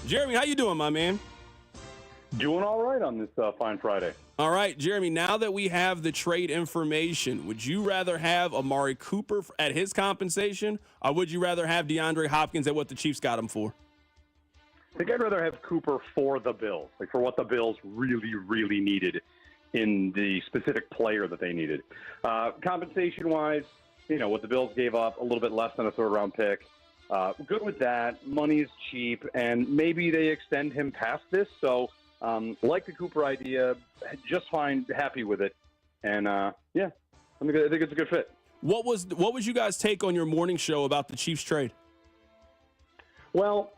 Jeremy, how you doing, my man? Doing all right on this fine Friday. All right, Jeremy, now that we have the trade information, would you rather have Amari Cooper at his compensation, or would you rather have DeAndre Hopkins at what the Chiefs got him for? I think I'd rather have Cooper for the Bills, like for what the Bills really, really needed in the specific player that they needed. Compensation-wise, you know, what the Bills gave up, a little bit less than a third-round pick. Good with that. Money's cheap, and maybe they extend him past this. So, like the Cooper idea, just fine, happy with it. And, yeah, I think it's a good fit. What was you guys' take on your morning show about the Chiefs trade? Well,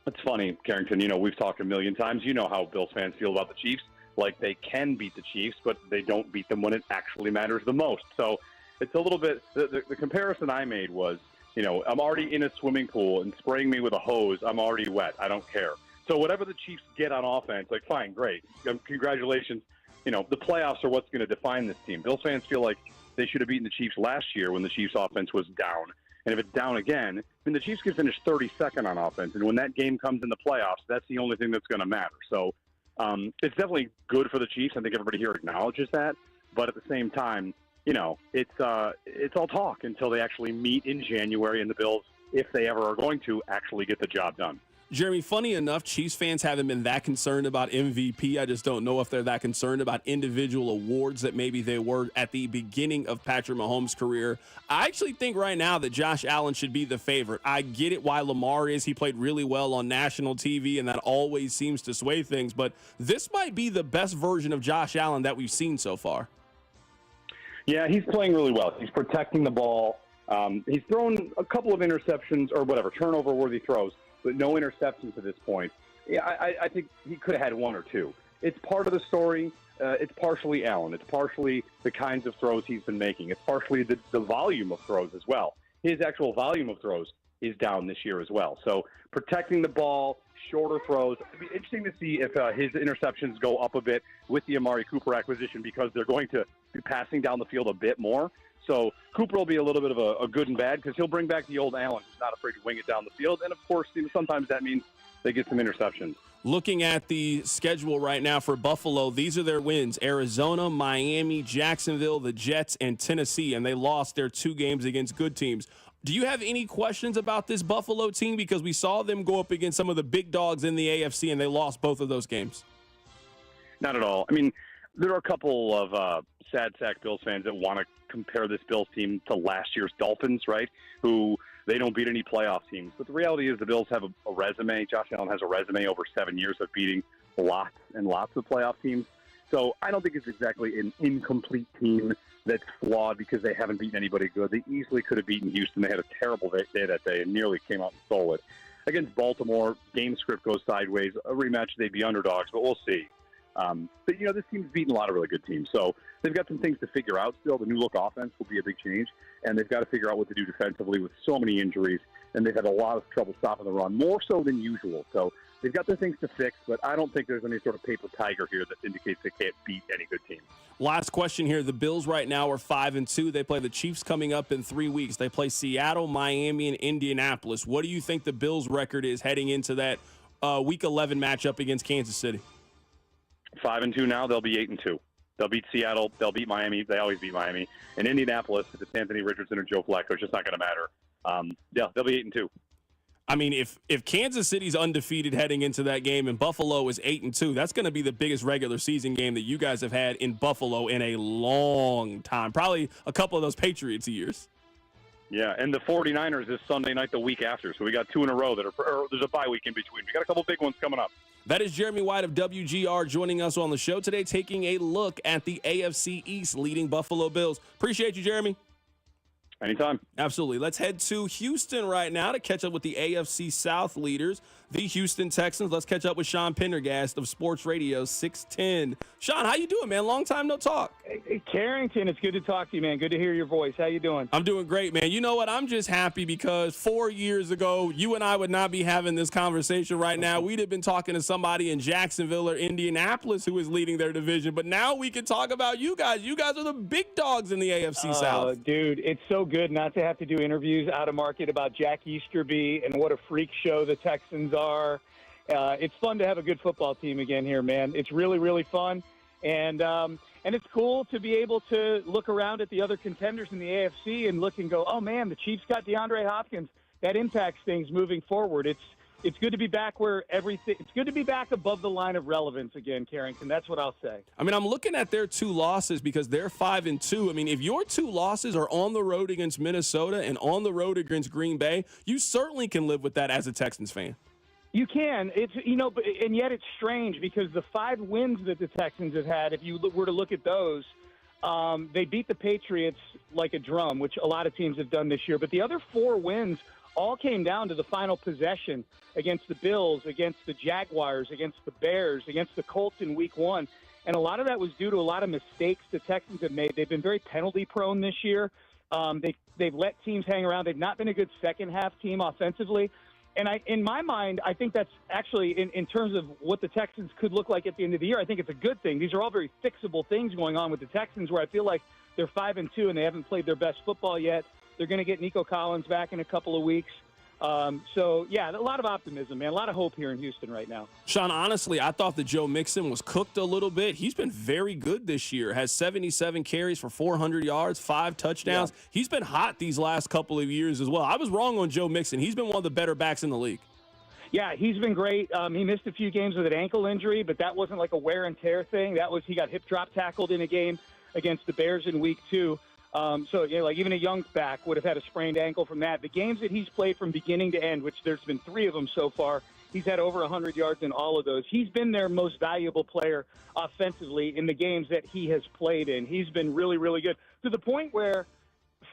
It's funny, Carrington. We've talked a million times. You know how Bills fans feel about the Chiefs. Like, they can beat the Chiefs, but they don't beat them when it actually matters the most. So it's a little bit the comparison I made was, I'm already in a swimming pool and spraying me with a hose. I'm already wet. I don't care. So whatever the Chiefs get on offense, like, fine, great. Congratulations. The playoffs are what's going to define this team. Bills fans feel like they should have beaten the Chiefs last year when the Chiefs offense was down. And if it's down again, the Chiefs could finish 32nd on offense. And when that game comes in the playoffs, that's the only thing that's going to matter. So it's definitely good for the Chiefs. I think everybody here acknowledges that. But at the same time, it's all talk until they actually meet in January and the Bills, if they ever are going to, actually get the job done. Jeremy, funny enough, Chiefs fans haven't been that concerned about MVP. I just don't know if they're that concerned about individual awards that maybe they were at the beginning of Patrick Mahomes' career. I actually think right now that Josh Allen should be the favorite. I get it why Lamar is. He played really well on national TV, and that always seems to sway things. But this might be the best version of Josh Allen that we've seen so far. Yeah, he's playing really well. He's protecting the ball. He's thrown a couple of interceptions or whatever, turnover-worthy throws, but no interceptions to this point. Yeah, I think he could have had one or two. It's part of the story. It's partially Allen. It's partially the kinds of throws he's been making. It's partially the volume of throws as well. His actual volume of throws is down this year as well. So protecting the ball, shorter throws. It'd be interesting to see if his interceptions go up a bit with the Amari Cooper acquisition because they're going to be passing down the field a bit more. So Cooper will be a little bit of a good and bad because he'll bring back the old Allen who's not afraid to wing it down the field. And, of course, sometimes that means they get some interceptions. Looking at the schedule right now for Buffalo, these are their wins: Arizona, Miami, Jacksonville, the Jets, and Tennessee, and they lost their 2 games against good teams. Do you have any questions about this Buffalo team? Because we saw them go up against some of the big dogs in the AFC, and they lost both of those games. Not at all. I mean, there are a couple of sad sack Bills fans that want to compare this Bills team to last year's Dolphins, right, who they don't beat any playoff teams. But the reality is the Bills have a resume. Josh Allen has a resume over 7 years of beating lots and lots of playoff teams. So I don't think it's exactly an incomplete team that's flawed because they haven't beaten anybody good. They easily could have beaten Houston. They had a terrible day that day and nearly came out and stole it. Against Baltimore, game script goes sideways. A rematch, they'd be underdogs, but we'll see. But, this team's beaten a lot of really good teams. So they've got some things to figure out still. The new look offense will be a big change, and they've got to figure out what to do defensively with so many injuries, and they've had a lot of trouble stopping the run, more so than usual. So they've got their things to fix, but I don't think there's any sort of paper tiger here that indicates they can't beat any good team. Last question here. The Bills right now are 5-2. They play the Chiefs coming up in 3 weeks. They play Seattle, Miami, and Indianapolis. What do you think the Bills' record is heading into that Week 11 matchup against Kansas City? 5-2 now. They'll be 8-2. They'll beat Seattle. They'll beat Miami. They always beat Miami. And Indianapolis, if it's Anthony Richardson or Joe Flacco, it's just not going to matter. They'll be 8-2. I mean, if Kansas City's undefeated heading into that game and Buffalo is 8-2, that's going to be the biggest regular season game that you guys have had in Buffalo in a long time. Probably a couple of those Patriots years. Yeah, and the 49ers is Sunday night the week after. So we got 2 in a row there's a bye week in between. We got a couple big ones coming up. That is Jeremy White of WGR joining us on the show today, taking a look at the AFC East leading Buffalo Bills. Appreciate you, Jeremy. Anytime. Absolutely. Let's head to Houston right now to catch up with the AFC South leaders, the Houston Texans. Let's catch up with Sean Pendergast of Sports Radio 610. Sean, how you doing, man? Long time no talk. Hey, Carrington, it's good to talk to you, man. Good to hear your voice. How you doing? I'm doing great, man. You know what? I'm just happy because 4 years ago, you and I would not be having this conversation right now. We'd have been talking to somebody in Jacksonville or Indianapolis who is leading their division. But now we can talk about you guys. You guys are the big dogs in the AFC South. Dude, it's so good not to have to do interviews out of market about Jack Easterby and what a freak show the Texans are. It's fun to have a good football team again here, man. It's really, really fun. And it's cool to be able to look around at the other contenders in the AFC and look and go, oh, man, the Chiefs got DeAndre Hopkins. That impacts things moving forward. It's good to be back it's good to be back above the line of relevance again, Carrington. That's what I'll say. I mean, I'm looking at their 2 losses because they're 5-2. I mean, if your 2 losses are on the road against Minnesota and on the road against Green Bay, you certainly can live with that as a Texans fan. You can. And yet it's strange because the 5 wins that the Texans have had, if you were to look at those, they beat the Patriots like a drum, which a lot of teams have done this year. But the other 4 wins all came down to the final possession against the Bills, against the Jaguars, against the Bears, against the Colts in Week 1. And a lot of that was due to a lot of mistakes the Texans have made. They've been very penalty-prone this year. They've let teams hang around. They've not been a good second-half team offensively. And in my mind, I think that's actually, in terms of what the Texans could look like at the end of the year, I think it's a good thing. These are all very fixable things going on with the Texans, where I feel like they're 5-2 and they haven't played their best football yet. They're going to get Nico Collins back in a couple of weeks. So, yeah, a lot of optimism, man. A lot of hope here in Houston right now. Sean, honestly, I thought that Joe Mixon was cooked a little bit. He's been very good this year. Has 77 carries for 400 yards, 5 touchdowns. Yeah. He's been hot these last couple of years as well. I was wrong on Joe Mixon. He's been one of the better backs in the league. Yeah, he's been great. He missed a few games with an ankle injury, but that wasn't like a wear and tear thing. That was, he got hip drop tackled in a game against the Bears in Week 2. So, you know, like even a young back would have had a sprained ankle from that. The games that he's played from beginning to end, which there's been 3 of them so far, he's had over 100 yards in all of those. He's been their most valuable player offensively in the games that he has played in. He's been really, really good, to the point where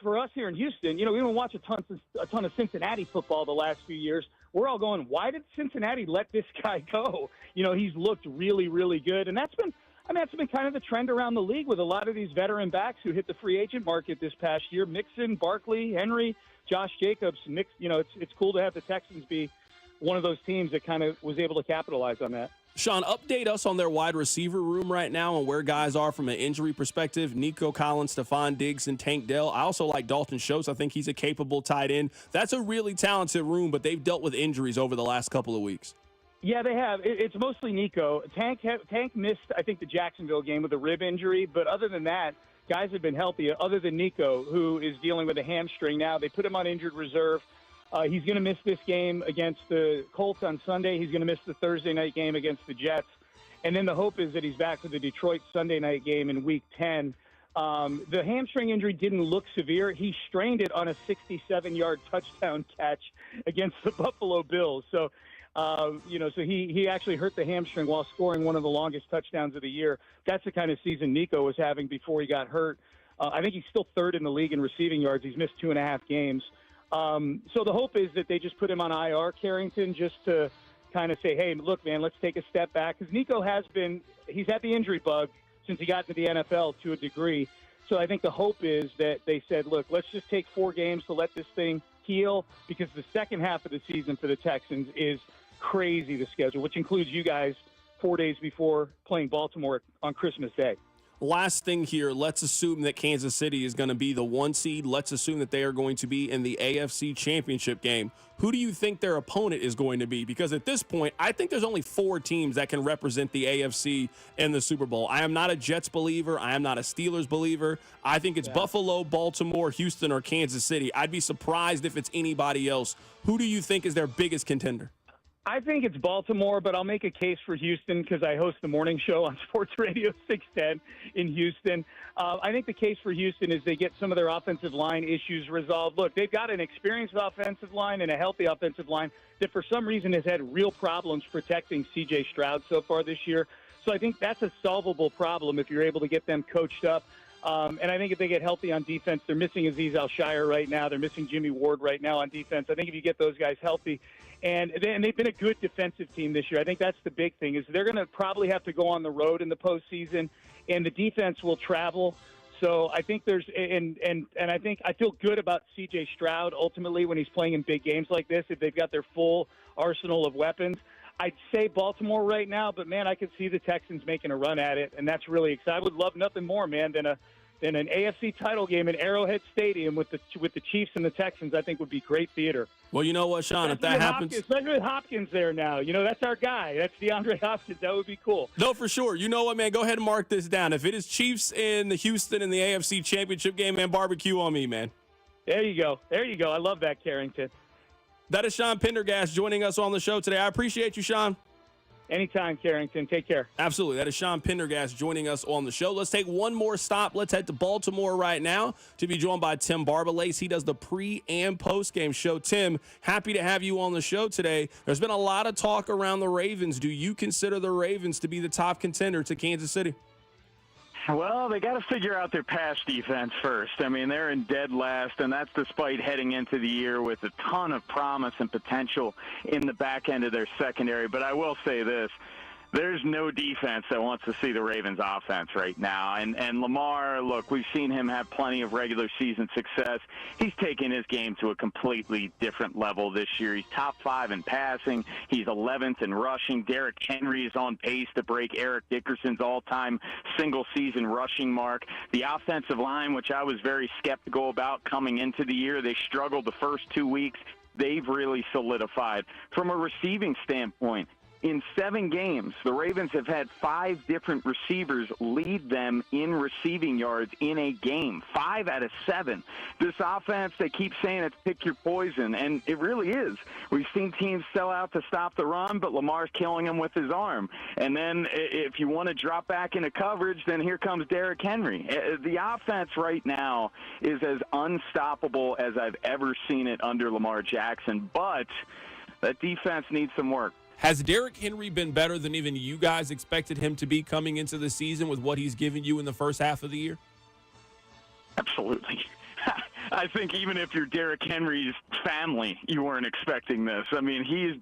for us here in Houston, you know, we don't watch a ton of Cincinnati football the last few years. We're all going, why did Cincinnati let this guy go? You know, he's looked really, really good. And that's been kind of the trend around the league with a lot of these veteran backs who hit the free agent market this past year. Mixon, Barkley, Henry, Josh Jacobs. You know, it's cool to have the Texans be one of those teams that kind of was able to capitalize on that. Sean, update us on their wide receiver room right now and where guys are from an injury perspective. Nico Collins, Stephon Diggs, and Tank Dell. I also like Dalton Schultz. I think he's a capable tight end. That's a really talented room, but they've dealt with injuries over the last couple of weeks. Yeah, they have. It's mostly Nico. Tank missed, I think, the Jacksonville game with a rib injury. But other than that, guys have been healthy, other than Nico, who is dealing with a hamstring now. They put him on injured reserve. He's going to miss this game against the Colts on Sunday. He's going to miss the Thursday night game against the Jets. And then the hope is that he's back for the Detroit Sunday night game in Week 10. The hamstring injury didn't look severe. He strained it on a 67-yard touchdown catch against the Buffalo Bills. So, you know, so he actually hurt the hamstring while scoring one of the longest touchdowns of the year. That's the kind of season Nico was having before he got hurt. I think he's still 3rd in the league in receiving yards. He's missed 2.5 games. So the hope is that they just put him on IR, Carrington, just to kind of say, hey, look, man, let's take a step back. Because Nico he's had the injury bug since he got into the NFL to a degree. So I think the hope is that they said, look, let's just take 4 games to let this thing heal, because the second half of the season for the Texans is crazy to schedule, which includes you guys 4 days before playing Baltimore on Christmas Day. Last thing here, let's assume that Kansas City is going to be the 1 seed. Let's assume that they are going to be in the AFC Championship game. Who do you think their opponent is going to be? Because at this point, I think there's only 4 teams that can represent the AFC in the Super Bowl. I am not a Jets believer. I am not a Steelers believer. I think it's Buffalo, Baltimore, Houston, or Kansas City. I'd be surprised if it's anybody else. Who do you think is their biggest contender? I think it's Baltimore, but I'll make a case for Houston because I host the morning show on Sports Radio 610 in Houston. I think the case for Houston is they get some of their offensive line issues resolved. Look, they've got an experienced offensive line and a healthy offensive line that for some reason has had real problems protecting C.J. Stroud so far this year. So I think that's a solvable problem if you're able to get them coached up. And I think if they get healthy on defense, they're missing Azeez Al-Shire right now. They're missing Jimmy Ward right now on defense. I think if you get those guys healthy, and they've been a good defensive team this year. I think that's the big thing is they're going to probably have to go on the road in the postseason, and the defense will travel. So I think and I think I feel good about C.J. Stroud ultimately when he's playing in big games like this, if they've got their full arsenal of weapons. I'd say Baltimore right now, but, man, I could see the Texans making a run at it, and that's really exciting. I would love nothing more, man, than an AFC title game in Arrowhead Stadium with the Chiefs and the Texans. I think would be great theater. Well, you know what, Sean, if that happens. Especially with Hopkins there now. You know, that's our guy. That's DeAndre Hopkins. That would be cool. No, for sure. You know what, man? Go ahead and mark this down. If it is Chiefs in the Houston in the AFC Championship game, man, barbecue on me, man. There you go. There you go. I love that, Carrington. That is Sean Pendergast joining us on the show today. I appreciate you, Sean. Anytime, Carrington. Take care. Absolutely. That is Sean Pendergast joining us on the show. Let's take one more stop. Let's head to Baltimore right now to be joined by Tim Barbalace. He does the pre- and post-game show. Tim, happy to have you on the show today. There's been a lot of talk around the Ravens. Do you consider the Ravens to be the top contender to Kansas City? Well, they got to figure out their pass defense first. I mean, they're in dead last, and that's despite heading into the year with a ton of promise and potential in the back end of their secondary. But I will say this. There's no defense that wants to see the Ravens offense right now. And Lamar, look, we've seen him have plenty of regular season success. He's taken his game to a completely different level this year. He's top 5 in passing. He's 11th in rushing. Derrick Henry is on pace to break Eric Dickerson's all-time single-season rushing mark. The offensive line, which I was very skeptical about coming into the year, they struggled the first 2 weeks. They've really solidified. From a receiving standpoint, in 7 games, the Ravens have had 5 different receivers lead them in receiving yards in a game. 5 out of 7. This offense, they keep saying it's pick your poison, and it really is. We've seen teams sell out to stop the run, but Lamar's killing them with his arm. And then if you want to drop back into coverage, then here comes Derrick Henry. The offense right now is as unstoppable as I've ever seen it under Lamar Jackson, but that defense needs some work. Has Derrick Henry been better than even you guys expected him to be coming into the season with what he's given you in the first half of the year? Absolutely. I think even if you're Derrick Henry's family, you weren't expecting this. I mean, he's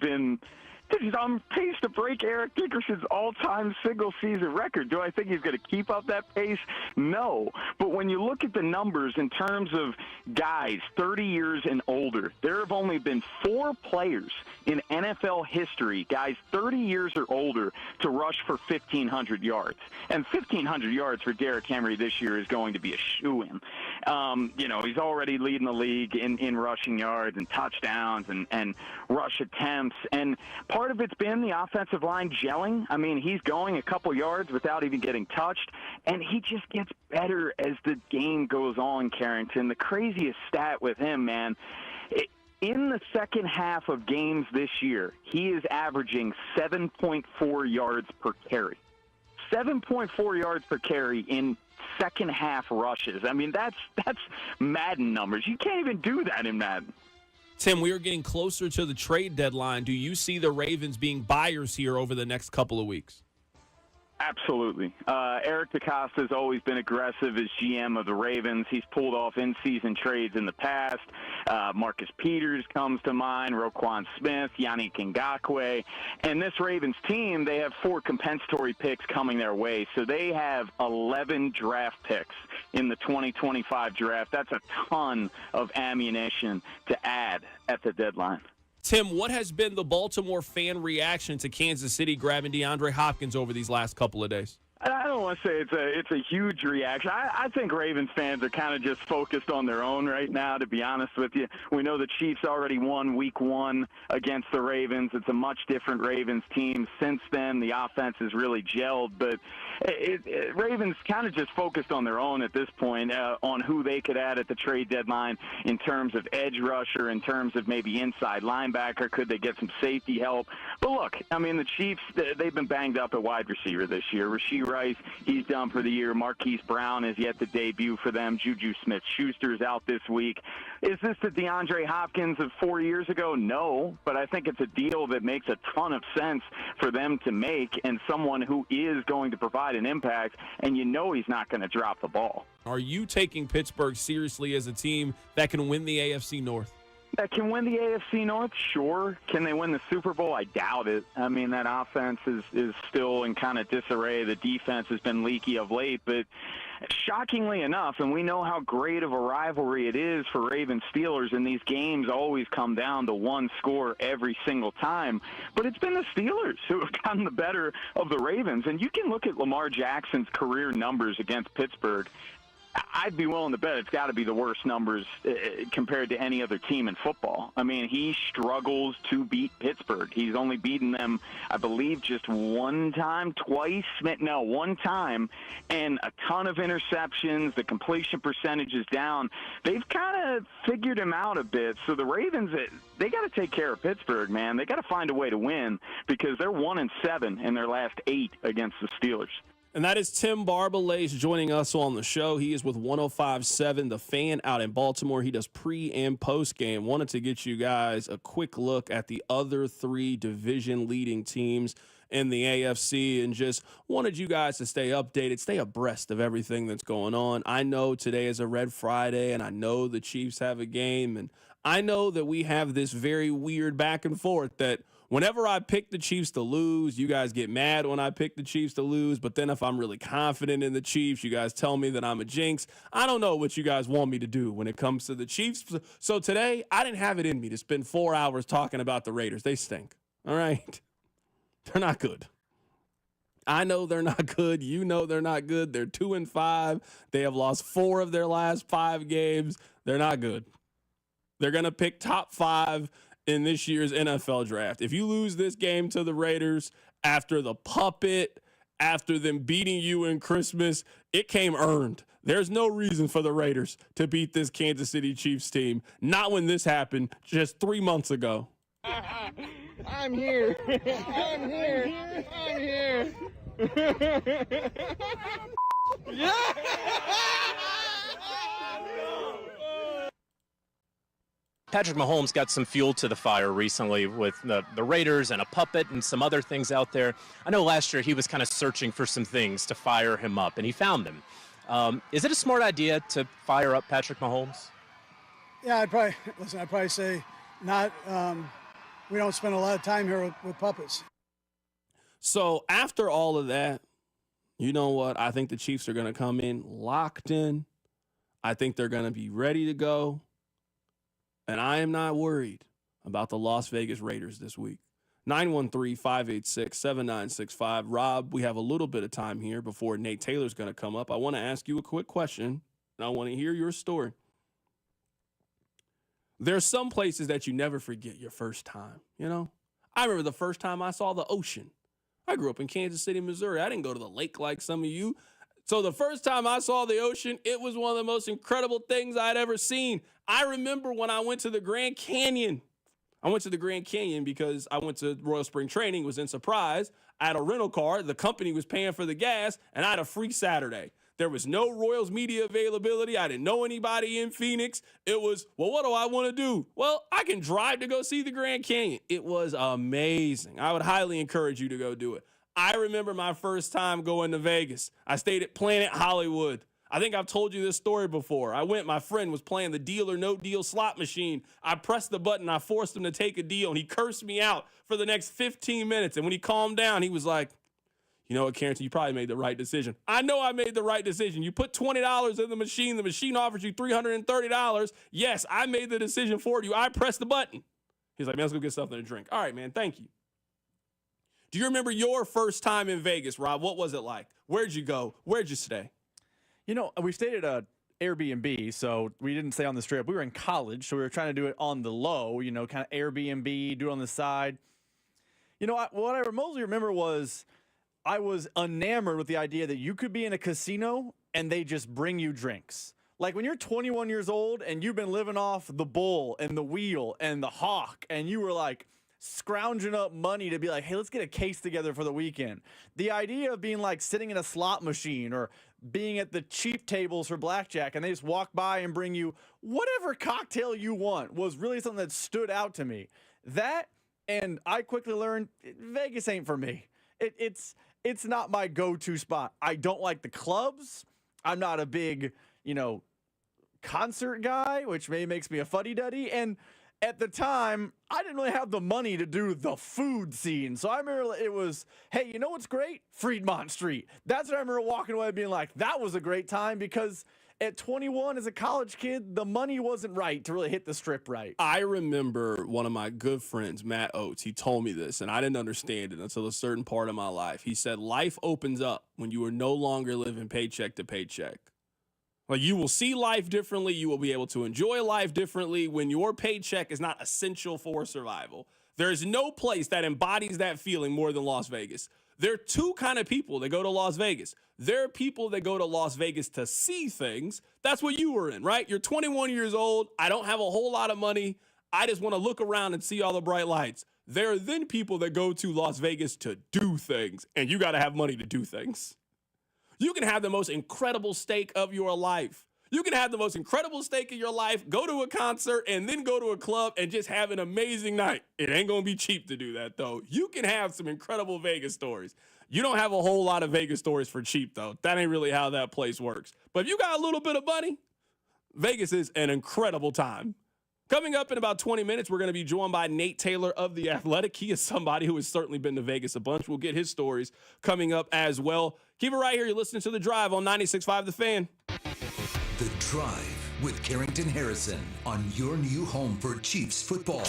on pace to break Eric Dickerson's all-time single-season record. Do I think he's going to keep up that pace? No. But when you look at the numbers in terms of guys 30 years and older, there have only been 4 players in NFL history, guys 30 years or older, to rush for 1,500 yards. And 1,500 yards for Derrick Henry this year is going to be a shoo-in. He's already leading the league in rushing yards and touchdowns and rush attempts. And part of it's been the offensive line gelling. I mean, he's going a couple yards without even getting touched, and he just gets better as the game goes on, Carrington. The craziest stat with him, man, in the second half of games this year, he is averaging 7.4 yards per carry. 7.4 yards per carry in second half rushes. I mean, that's Madden numbers. You can't even do that in Madden. Tim, we are getting closer to the trade deadline. Do you see the Ravens being buyers here over the next couple of weeks? Absolutely. Eric DeCosta has always been aggressive as GM of the Ravens. He's pulled off in-season trades in the past. Marcus Peters comes to mind, Roquan Smith, Yannick Ngakoue. And this Ravens team, they have 4 compensatory picks coming their way. So they have 11 draft picks in the 2025 draft. That's a ton of ammunition to add at the deadline. Tim, what has been the Baltimore fan reaction to Kansas City grabbing DeAndre Hopkins over these last couple of days? I don't want to say it's a huge reaction. I think Ravens fans are kind of just focused on their own right now, to be honest with you. We know the Chiefs already won week 1 against the Ravens. It's a much different Ravens team. Since then, the offense has really gelled, but Ravens kind of just focused on their own at this point on who they could add at the trade deadline in terms of edge rusher, in terms of maybe inside linebacker. Could they get some safety help? But look, I mean, the Chiefs, they've been banged up at wide receiver this year. Rasheed Rice, he's done for the year. Marquise Brown is yet to debut for them. Juju Smith-Schuster's out this week. Is this the DeAndre Hopkins of 4 years ago? No, but I think it's a deal that makes a ton of sense for them to make, and someone who is going to provide an impact, and you know he's not going to drop the ball. Are you taking Pittsburgh seriously as a team that can win the AFC North? That can win the AFC North, sure. Can they win the Super Bowl? I doubt it. I mean, that offense is still in kind of disarray. The defense has been leaky of late, but shockingly enough, and we know how great of a rivalry it is for Ravens Steelers, and these games always come down to one score every single time, but it's been the Steelers who have gotten the better of the Ravens. And you can look at Lamar Jackson's career numbers against Pittsburgh. I'd be willing to bet it's got to be the worst numbers compared to any other team in football. I mean, he struggles to beat Pittsburgh. He's only beaten them, I believe, just one time, one time, and a ton of interceptions. The completion percentage is down. They've kind of figured him out a bit. So the Ravens, they got to take care of Pittsburgh, man. They got to find a way to win because they're 1-7 in their last 8 against the Steelers. And that is Tim Barbalace joining us on the show. He is with 105.7 The Fan out in Baltimore. He does pre- and post-game. Wanted to get you guys a quick look at the other 3 division-leading teams in the AFC and just wanted you guys to stay updated, stay abreast of everything that's going on. I know today is a Red Friday, and I know the Chiefs have a game, and I know that we have this very weird back and forth that whenever I pick the Chiefs to lose, you guys get mad when I pick the Chiefs to lose. But then if I'm really confident in the Chiefs, you guys tell me that I'm a jinx. I don't know what you guys want me to do when it comes to the Chiefs. So today, I didn't have it in me to spend 4 hours talking about the Raiders. They stink. All right? They're not good. I know they're not good. You know they're not good. They're 2-5. They have lost 4 of their last 5 games. They're not good. They're going to pick top 5 in this year's NFL draft. If you lose this game to the Raiders after the puppet, after them beating you in Christmas, it came earned. There's no reason for the Raiders to beat this Kansas City Chiefs team. Not when this happened just 3 months ago. I'm here. I'm here. I'm here. Yeah. Patrick Mahomes got some fuel to the fire recently with the Raiders and a puppet and some other things out there. I know last year he was kind of searching for some things to fire him up, and he found them. Is it a smart idea to fire up Patrick Mahomes? Yeah, I'd probably say not. We don't spend a lot of time here with puppets. So after all of that, you know what? I think the Chiefs are going to come in locked in. I think they're going to be ready to go. And I am not worried about the Las Vegas Raiders this week. 913-586-7965. Rob, we have a little bit of time here before Nate Taylor's going to come up. I want to ask you a quick question, and I want to hear your story. There's some places that you never forget your first time, you know? I remember the first time I saw the ocean. I grew up in Kansas City, Missouri. I didn't go to the lake like some of you. So the first time I saw the ocean, it was one of the most incredible things I'd ever seen. I remember when I went to the Grand Canyon. I went to the Grand Canyon because I went to Royal Spring Training, was in Surprise. I had a rental car. The company was paying for the gas, and I had a free Saturday. There was no Royals media availability. I didn't know anybody in Phoenix. It was, well, what do I want to do? Well, I can drive to go see the Grand Canyon. It was amazing. I would highly encourage you to go do it. I remember my first time going to Vegas. I stayed at Planet Hollywood. I think I've told you this story before. I went, my friend was playing the Deal or No Deal slot machine. I pressed the button, I forced him to take a deal, and he cursed me out for the next 15 minutes. And when he calmed down, he was like, you know what, Carrington, you probably made the right decision. I know I made the right decision. You put $20 in the machine offers you $330. Yes, I made the decision for you. I pressed the button. He's like, man, let's go get something to drink. All right, man, thank you. Do you remember your first time in Vegas, Rob? What was it like? Where'd you go? Where'd you stay? You know, we stayed at a Airbnb, so we didn't stay on the strip. We were in college, so we were trying to do it on the low, you know, kind of Airbnb, do it on the side. You know, what I mostly remember was I was enamored with the idea that you could be in a casino and they just bring you drinks. Like when you're 21 years old and you've been living off the bull and the wheel and the hawk, and you were like scrounging up money to be like, hey, let's get a case together for the weekend. The idea of being like sitting in a slot machine or being at the cheap tables for blackjack and they just walk by and bring you whatever cocktail you want was really something that stood out to me. That, and I quickly learned Vegas ain't for me. It's not my go-to spot. I don't like the clubs. I'm not a big, you know, concert guy, which maybe makes me a fuddy-duddy. And at the time, I didn't really have the money to do the food scene. So I remember it was, hey, you know what's great? Fremont Street. That's what I remember walking away being like, that was a great time, because at 21 as a college kid, the money wasn't right to really hit the strip right. I remember one of my good friends, Matt Oates, he told me this, and I didn't understand it until a certain part of my life. He said, life opens up when you are no longer living paycheck to paycheck. Like, you will see life differently. You will be able to enjoy life differently when your paycheck is not essential for survival. There is no place that embodies that feeling more than Las Vegas. There are two kind of people that go to Las Vegas. There are people that go to Las Vegas to see things. That's what you were in, right? You're 21 years old. I don't have a whole lot of money. I just want to look around and see all the bright lights. There are then people that go to Las Vegas to do things, and you got to have money to do things. You can have the most incredible steak of your life. You can have the most incredible steak of your life, go to a concert, and then go to a club and just have an amazing night. It ain't going to be cheap to do that, though. You can have some incredible Vegas stories. You don't have a whole lot of Vegas stories for cheap, though. That ain't really how that place works. But if you got a little bit of money, Vegas is an incredible time. Coming up in about 20 minutes, we're going to be joined by Nate Taylor of The Athletic. He is somebody who has certainly been to Vegas a bunch. We'll get his stories coming up as well. Keep it right here. You're listening to The Drive on 96.5 The Fan. The Drive with Carrington Harrison on your new home for Chiefs football.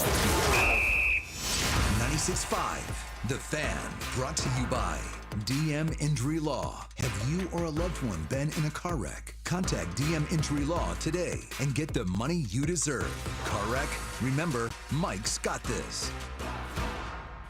96.5 The Fan, brought to you by DM Injury Law. Have you or a loved one been in a car wreck? Contact DM Injury Law today and get the money you deserve. Car wreck? Remember, Mike's got this.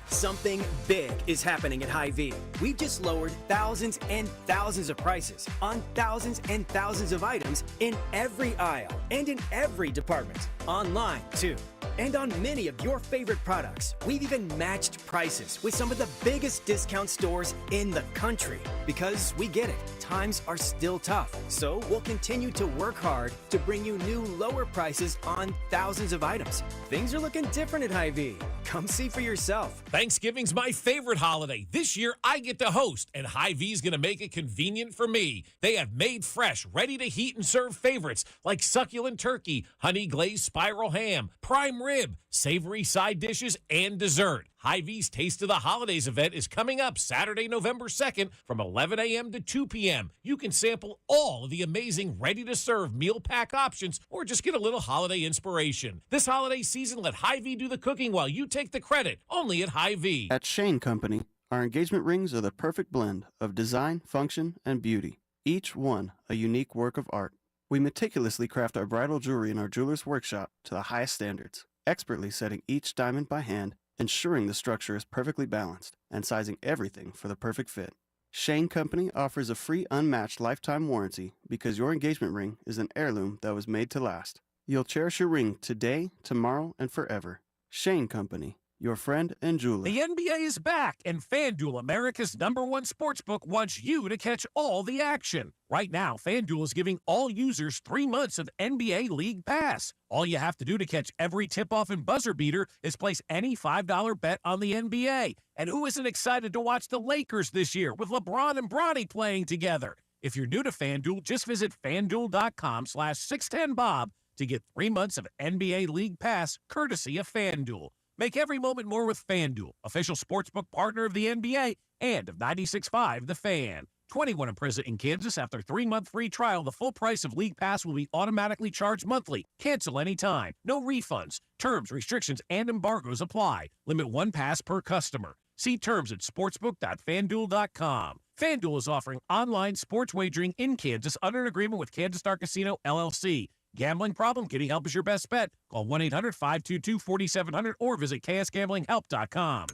Something big is happening at Hy-Vee. We've just lowered thousands and thousands of prices on thousands and thousands of items in every aisle and in every department. Online, too. And on many of your favorite products, we've even matched prices with some of the biggest discount stores in the country. Because we get it, times are still tough. So we'll continue to work hard to bring you new lower prices on thousands of items. Things are looking different at Hy-Vee. Come see for yourself. Thanksgiving's my favorite holiday. This year, I get to host, and Hy-Vee's going to make it convenient for me. They have made fresh, ready to heat and serve favorites like succulent turkey, honey glazed spiral ham, prime rib, savory side dishes, and dessert. Hy-Vee's Taste of the Holidays event is coming up Saturday, November 2nd from 11 a.m. to 2 p.m. You can sample all of the amazing ready-to-serve meal pack options or just get a little holiday inspiration. This holiday season, let Hy-Vee do the cooking while you take the credit, only at Hy-Vee. At Shane Company, our engagement rings are the perfect blend of design, function, and beauty, each one a unique work of art. We meticulously craft our bridal jewelry in our jeweler's workshop to the highest standards, expertly setting each diamond by hand, ensuring the structure is perfectly balanced, and sizing everything for the perfect fit. Shane Company offers a free unmatched lifetime warranty because your engagement ring is an heirloom that was made to last. You'll cherish your ring today, tomorrow, and forever. Shane Company, your friend and jeweler. The NBA is back, and FanDuel, America's #1 sportsbook, wants you to catch all the action. Right now, FanDuel is giving all users 3 months of NBA League Pass. All you have to do to catch every tip-off and buzzer beater is place any $5 bet on the NBA. And who isn't excited to watch the Lakers this year with LeBron and Bronny playing together? If you're new to FanDuel, just visit FanDuel.com/610Bob to get 3 months of NBA League Pass courtesy of FanDuel. Make every moment more with FanDuel, official sportsbook partner of the NBA and of 96.5 The Fan. 21 and present in Kansas. After 3-month free trial, the full price of League Pass will be automatically charged monthly. Cancel anytime. No refunds. Terms, restrictions, and embargoes apply. Limit 1 pass per customer. See terms at sportsbook.fanduel.com. FanDuel is offering online sports wagering in Kansas under an agreement with Kansas Star Casino, LLC. Gambling problem? Getting help is your best bet. Call 1-800-522-4700 or visit ksgamblinghelp.com.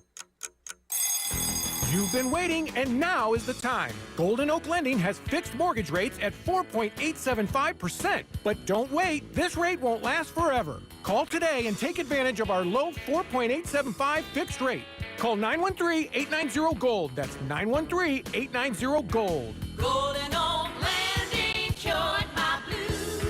You've been waiting, and now is the time. Golden Oak Lending has fixed mortgage rates at 4.875%. But don't wait, this rate won't last forever. Call today and take advantage of our low 4.875 fixed rate. Call 913-890-GOLD. That's 913-890-GOLD. Golden Oak Landing, join my blue.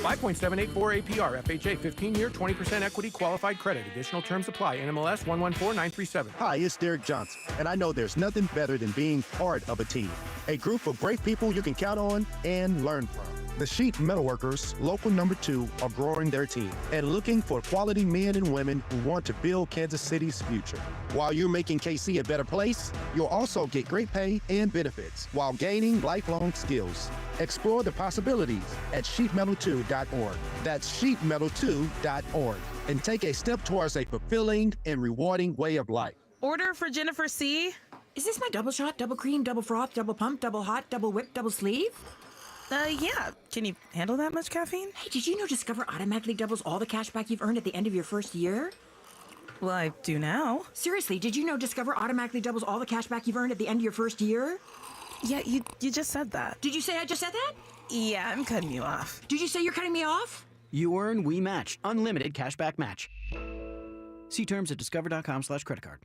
5.784 APR, FHA, 15-year, 20% equity, qualified credit. Additional terms apply. NMLS 114937. Hi, it's Derek Johnson, and I know there's nothing better than being part of a team. A group of great people you can count on and learn from. The Sheet Metalworkers, local #2, are growing their team and looking for quality men and women who want to build Kansas City's future. While you're making KC a better place, you'll also get great pay and benefits while gaining lifelong skills. Explore the possibilities at sheetmetal2.org. That's sheetmetal2.org. And take a step towards a fulfilling and rewarding way of life. Order for Jennifer C. Is this my double shot, double cream, double froth, double pump, double hot, double whip, double sleeve? Yeah. Can you handle that much caffeine? Hey, did you know Discover automatically doubles all the cash back you've earned at the end of your first year? Well, I do now. Seriously, did you know Discover automatically doubles all the cash back you've earned at the end of your first year? Yeah, you just said that. Did you say I just said that? Yeah, I'm cutting you off. Did you say you're cutting me off? You earn, we match. Unlimited cashback match. See terms at discover.com/creditcard.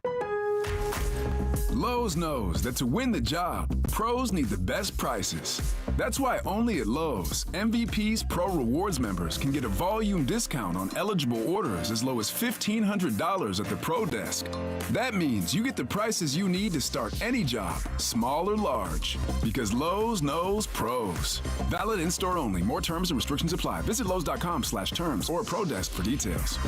Lowe's knows that to win the job, pros need the best prices. That's why only at Lowe's, MVP's Pro Rewards members can get a volume discount on eligible orders as low as $1,500 at the Pro Desk. That means you get the prices you need to start any job, small or large. Because Lowe's knows pros. Valid in-store only. More terms and restrictions apply. Visit Lowe's.com/terms or Pro Desk for details.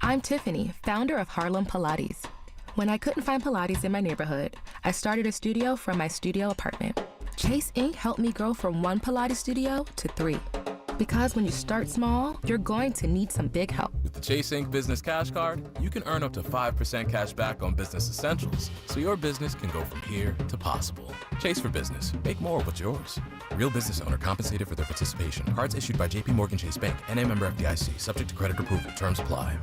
I'm Tiffany, founder of Harlem Pilates. When I couldn't find Pilates in my neighborhood, I started a studio from my studio apartment. Chase Inc. helped me grow from 1 Pilates studio to 3. Because when you start small, you're going to need some big help. With the Chase Inc. Business Cash Card, you can earn up to 5% cash back on business essentials, so your business can go from here to possible. Chase for Business. Make more what's yours. Real business owner compensated for their participation. Cards issued by J.P. Morgan Chase Bank, N.A. member FDIC, subject to credit approval. Terms apply.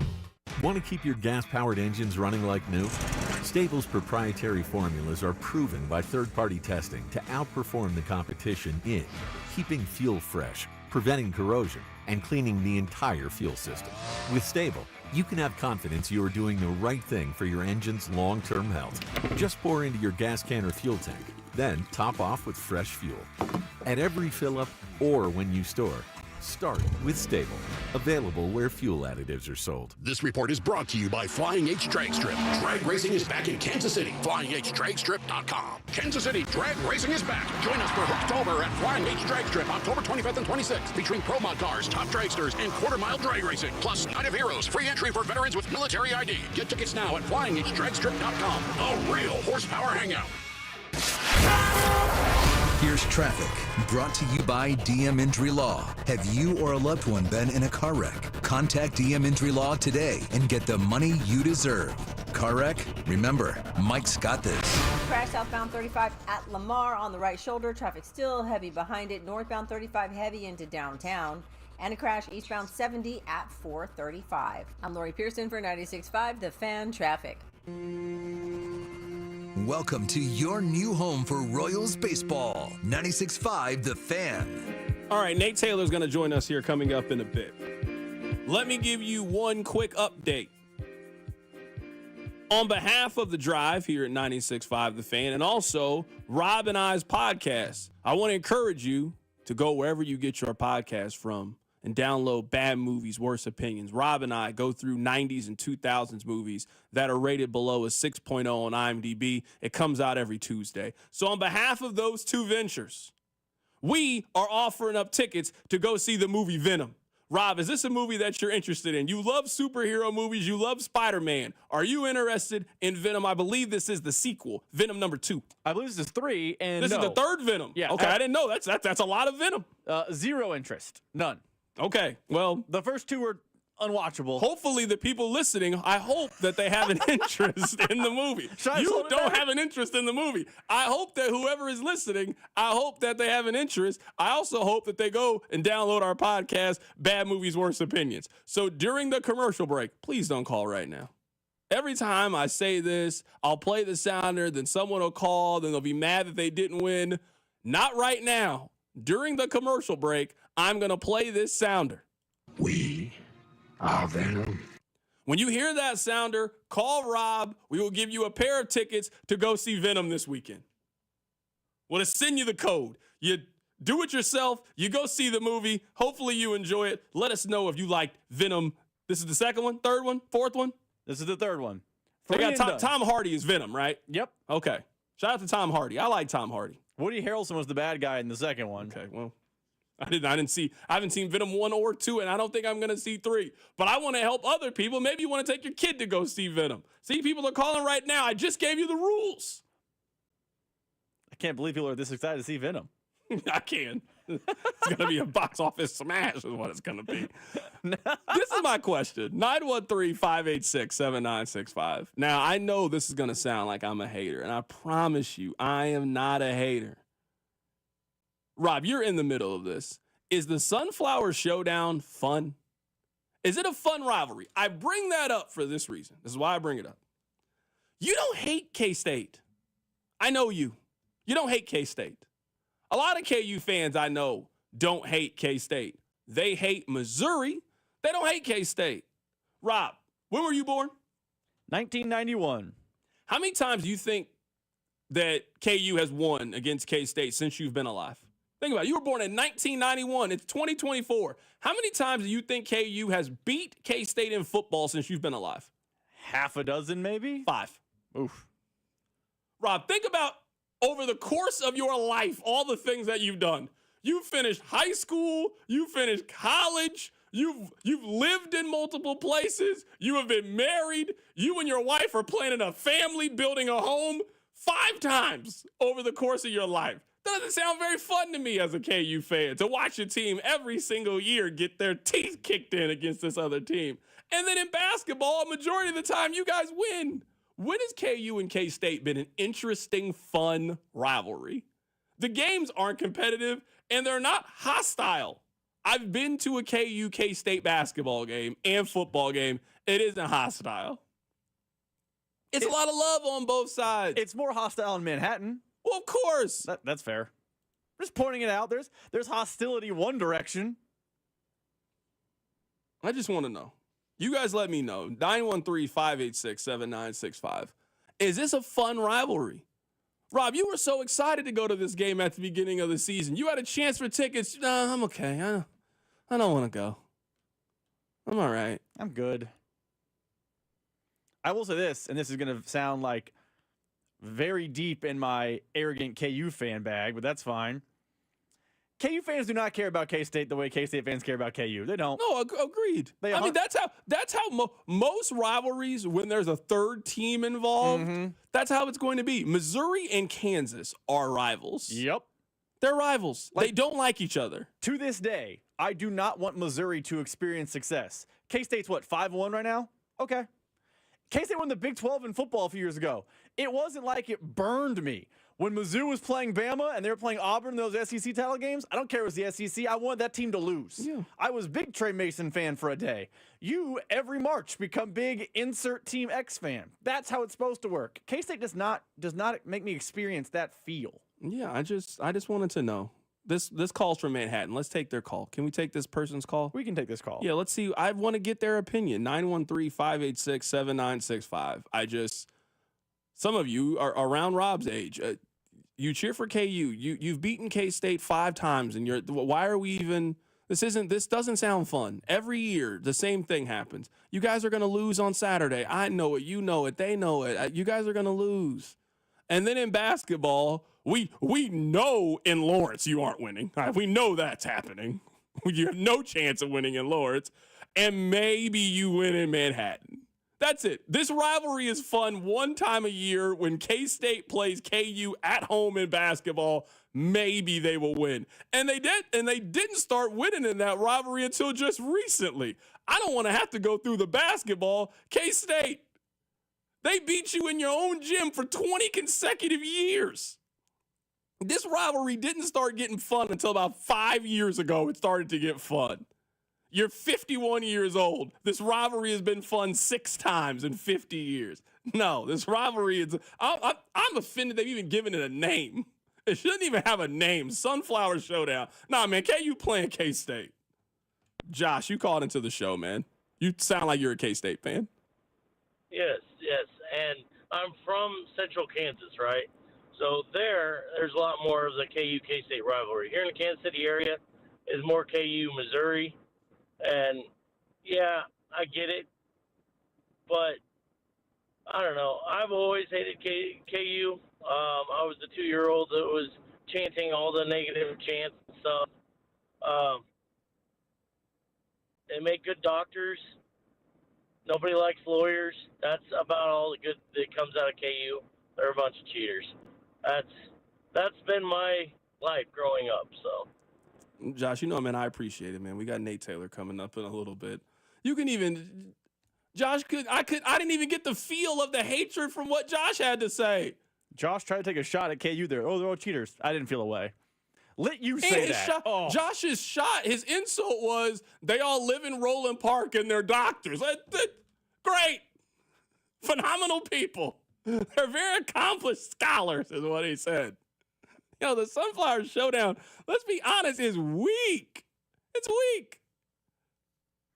Want to keep your gas-powered engines running like new? Stable's proprietary formulas are proven by third-party testing to outperform the competition in keeping fuel fresh, preventing corrosion, and cleaning the entire fuel system. With Stable, you can have confidence you are doing the right thing for your engine's long-term health. Just pour into your gas can or fuel tank, then top off with fresh fuel. At every fill-up or when you store, start with Stable. Available where fuel additives are sold. This report is brought to you by Flying H Drag Strip. Drag racing is back in Kansas City. FlyingHDragStrip.com. Kansas City Drag Racing is back. Join us for Hooktober at Flying H Drag Strip, October 25th and 26th, featuring pro mod cars, top dragsters, and quarter-mile drag racing. Plus, Night of Heroes, free entry for veterans with military ID. Get tickets now at FlyingHDragStrip.com. A real horsepower hangout. Here's traffic, brought to you by DM Injury Law. Have you or a loved one been in a car wreck? Contact DM Injury Law today and get the money you deserve. Car wreck? Remember, Mike's got this. Crash southbound 35 at Lamar on the right shoulder. Traffic still heavy behind it. Northbound 35 heavy into downtown. And a crash eastbound 70 at 435. I'm Lori Pearson for 96.5 The Fan Traffic. Welcome to your new home for Royals baseball. 96.5 The Fan. All right, Nate Taylor's going to join us here coming up in a bit. Let me give you one quick update. On behalf of The Drive here at 96.5 The Fan, and also Rob and I's podcast, I want to encourage you to go wherever you get your podcast from and download Bad Movies, Worst Opinions. Rob and I go through 90s and 2000s movies that are rated below a 6.0 on IMDb. It comes out every Tuesday. So on behalf of those two ventures, we are offering up tickets to go see the movie Venom. Rob, is this a movie that you're interested in? You love superhero movies. You love Spider-Man. Are you interested in Venom? I believe this is the sequel, Venom number 2. I believe this is 3. And this is the third Venom. Yeah. Okay, I didn't know. That's a lot of Venom. Zero interest. None. Okay, well. The first two were unwatchable. Hopefully the people listening, I hope that they have an interest in the movie. You don't have an interest in the movie. I hope that whoever is listening, I hope that they have an interest. I also hope that they go and download our podcast, Bad Movies, Worst Opinions. So during the commercial break, please don't call right now. Every time I say this, I'll play the sounder, then someone will call, then they'll be mad that they didn't win. Not right now. During the commercial break, I'm going to play this sounder. We are Venom. When you hear that sounder, call Rob. We will give you a pair of tickets to go see Venom this weekend. We'll just send you the code. You do it yourself. You go see the movie. Hopefully you enjoy it. Let us know if you liked Venom. This is the second one, third one, fourth one? This is the third one. They got Tom Hardy is Venom, right? Yep. Okay. Shout out to Tom Hardy. I like Tom Hardy. Woody Harrelson was the bad guy in the second one. Okay, well, I haven't seen Venom 1 or 2, and I don't think I'm going to see 3. But I want to help other people. Maybe you want to take your kid to go see Venom. See, people are calling right now. I just gave you the rules. I can't believe people are this excited to see Venom. I can. It's going to be a box office smash is what it's going to be. This is my question. 913-586-7965. Now, I know this is going to sound like I'm a hater, and I promise you, I am not a hater. Rob, you're in the middle of this. Is the Sunflower Showdown fun? Is it a fun rivalry? I bring that up for this reason. This is why I bring it up. You don't hate K-State. I know you. You don't hate K-State. A lot of KU fans I know don't hate K-State. They hate Missouri. They don't hate K-State. Rob, when were you born? 1991. How many times do you think that KU has won against K-State since you've been alive? Think about it. You were born in 1991. It's 2024. How many times do you think KU has beat K-State in football since you've been alive? Half a dozen, maybe? 5. Oof. Rob, think about over the course of your life, all the things that you've done. You finished high school. You finished college. You've lived in multiple places. You have been married. You and your wife are planning a family, building a home 5 times over the course of your life. That doesn't sound very fun to me as a KU fan, to watch a team every single year get their teeth kicked in against this other team. And then in basketball, a majority of the time, you guys win. When has KU and K-State been an interesting, fun rivalry? The games aren't competitive, and they're not hostile. I've been to a KU K-State basketball game and football game. It isn't hostile. It's a lot of love on both sides. It's more hostile in Manhattan. Well, of course. That's fair. Just pointing it out. There's hostility one direction. I just want to know. You guys let me know. 913-586-7965. Is this a fun rivalry? Rob, you were so excited to go to this game at the beginning of the season. You had a chance for tickets. No, I'm okay. I don't want to go. I'm all right. I'm good. I will say this, and this is going to sound like very deep in my arrogant KU fan bag, but that's fine. KU fans do not care about K-State the way K-State fans care about KU. They don't. No, agreed. I mean, that's how most rivalries, when there's a third team involved, that's how it's going to be. Missouri and Kansas are rivals. Yep. They're rivals. They don't like each other. To this day, I do not want Missouri to experience success. K-State's what, 5-1 right now? Okay. K-State won the Big 12 in football a few years ago. It wasn't like it burned me. When Mizzou was playing Bama and they were playing Auburn in those SEC title games, I don't care if it was the SEC. I wanted that team to lose. Yeah. I was a big Trey Mason fan for a day. You, every March, become big insert Team X fan. That's how it's supposed to work. K-State does not make me experience that feel. Yeah, I just wanted to know. This call's from Manhattan. Let's take their call. Can we take this person's call? We can take this call. Yeah, let's see. I want to get their opinion. 913-586-7965. Some of you are around Rob's age. You cheer for KU. You've beaten K-State 5 times, and why are we even? This doesn't sound fun. Every year, the same thing happens. You guys are going to lose on Saturday. I know it. You know it. They know it. You guys are going to lose. And then in basketball, we know in Lawrence you aren't winning. We know that's happening. You have no chance of winning in Lawrence, and maybe you win in Manhattan. That's it. This rivalry is fun one time a year when K-State plays KU at home in basketball. Maybe they will win. And they did, and they didn't start winning in that rivalry until just recently. I don't want to have to go through the basketball. K-State, they beat you in your own gym for 20 consecutive years. This rivalry didn't start getting fun until about 5 years ago. It started to get fun. You're 51 years old. This rivalry has been fun 6 times in 50 years. No, this rivalry is... I'm offended they've even given it a name. It shouldn't even have a name. Sunflower Showdown. Nah, man, KU playing K-State. Josh, you called into the show, man. You sound like you're a K-State fan. Yes. And I'm from Central Kansas, right? So there's a lot more of the KU K-State rivalry. Here in the Kansas City area is more KU Missouri. And, yeah, I get it. But, I don't know. I've always hated KU. I was the 2-year-old that was chanting all the negative chants and stuff. They make good doctors. Nobody likes lawyers. That's about all the good that comes out of KU. They're a bunch of cheaters. That's been my life growing up, so. Josh, you know, man, I appreciate it, man. We got Nate Taylor coming up in a little bit. You can even, Josh I didn't even get the feel of the hatred from what Josh had to say. Josh tried to take a shot at KU there. Oh, they're all cheaters. I didn't feel a way. Let you say that. Josh's shot, his insult was, they all live in Roland Park and they're doctors. Great. Phenomenal people. They're very accomplished scholars, is what he said. You know, the Sunflower Showdown, let's be honest, is weak. It's weak.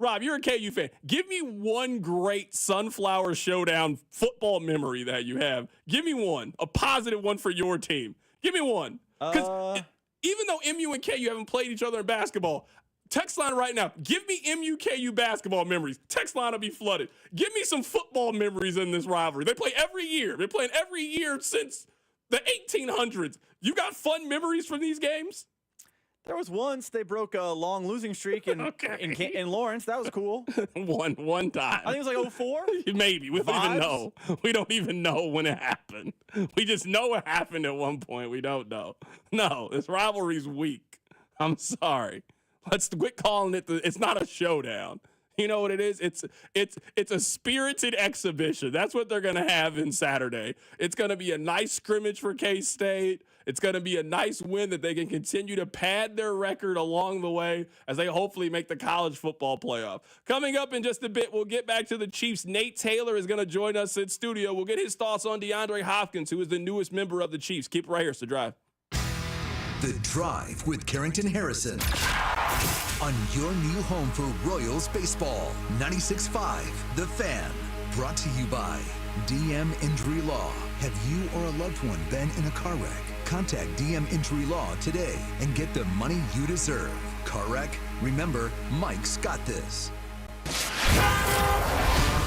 Rob, you're a KU fan. Give me one great Sunflower Showdown football memory that you have. Give me one, a positive one for your team. Give me one. Because even though MU and KU haven't played each other in basketball, text line right now. Give me MU-KU basketball memories. Text line will be flooded. Give me some football memories in this rivalry. They play every year. They're playing every year since the 1800s. You got fun memories from these games? There was once they broke a long losing streak in Lawrence. That was cool. One time. I think it was like 04? Maybe. We don't even know. We don't even know when it happened. We just know it happened at one point. We don't know. No, this rivalry's weak. I'm sorry. Let's quit calling it it's not a showdown. You know what it is? It's a spirited exhibition. That's what they're going to have in Saturday. It's going to be a nice scrimmage for K-State. It's going to be a nice win that they can continue to pad their record along the way as they hopefully make the college football playoff. Coming up in just a bit, we'll get back to the Chiefs. Nate Taylor is going to join us in studio. We'll get his thoughts on DeAndre Hopkins, who is the newest member of the Chiefs. Keep it right here. It's The Drive. The Drive with Carrington Harrison on your new home for Royals baseball. 96.5 The Fan. Brought to you by DM Injury Law. Have you or a loved one been in a car wreck? Contact DM Injury Law today and get the money you deserve. Car wreck? Remember, Mike's got this.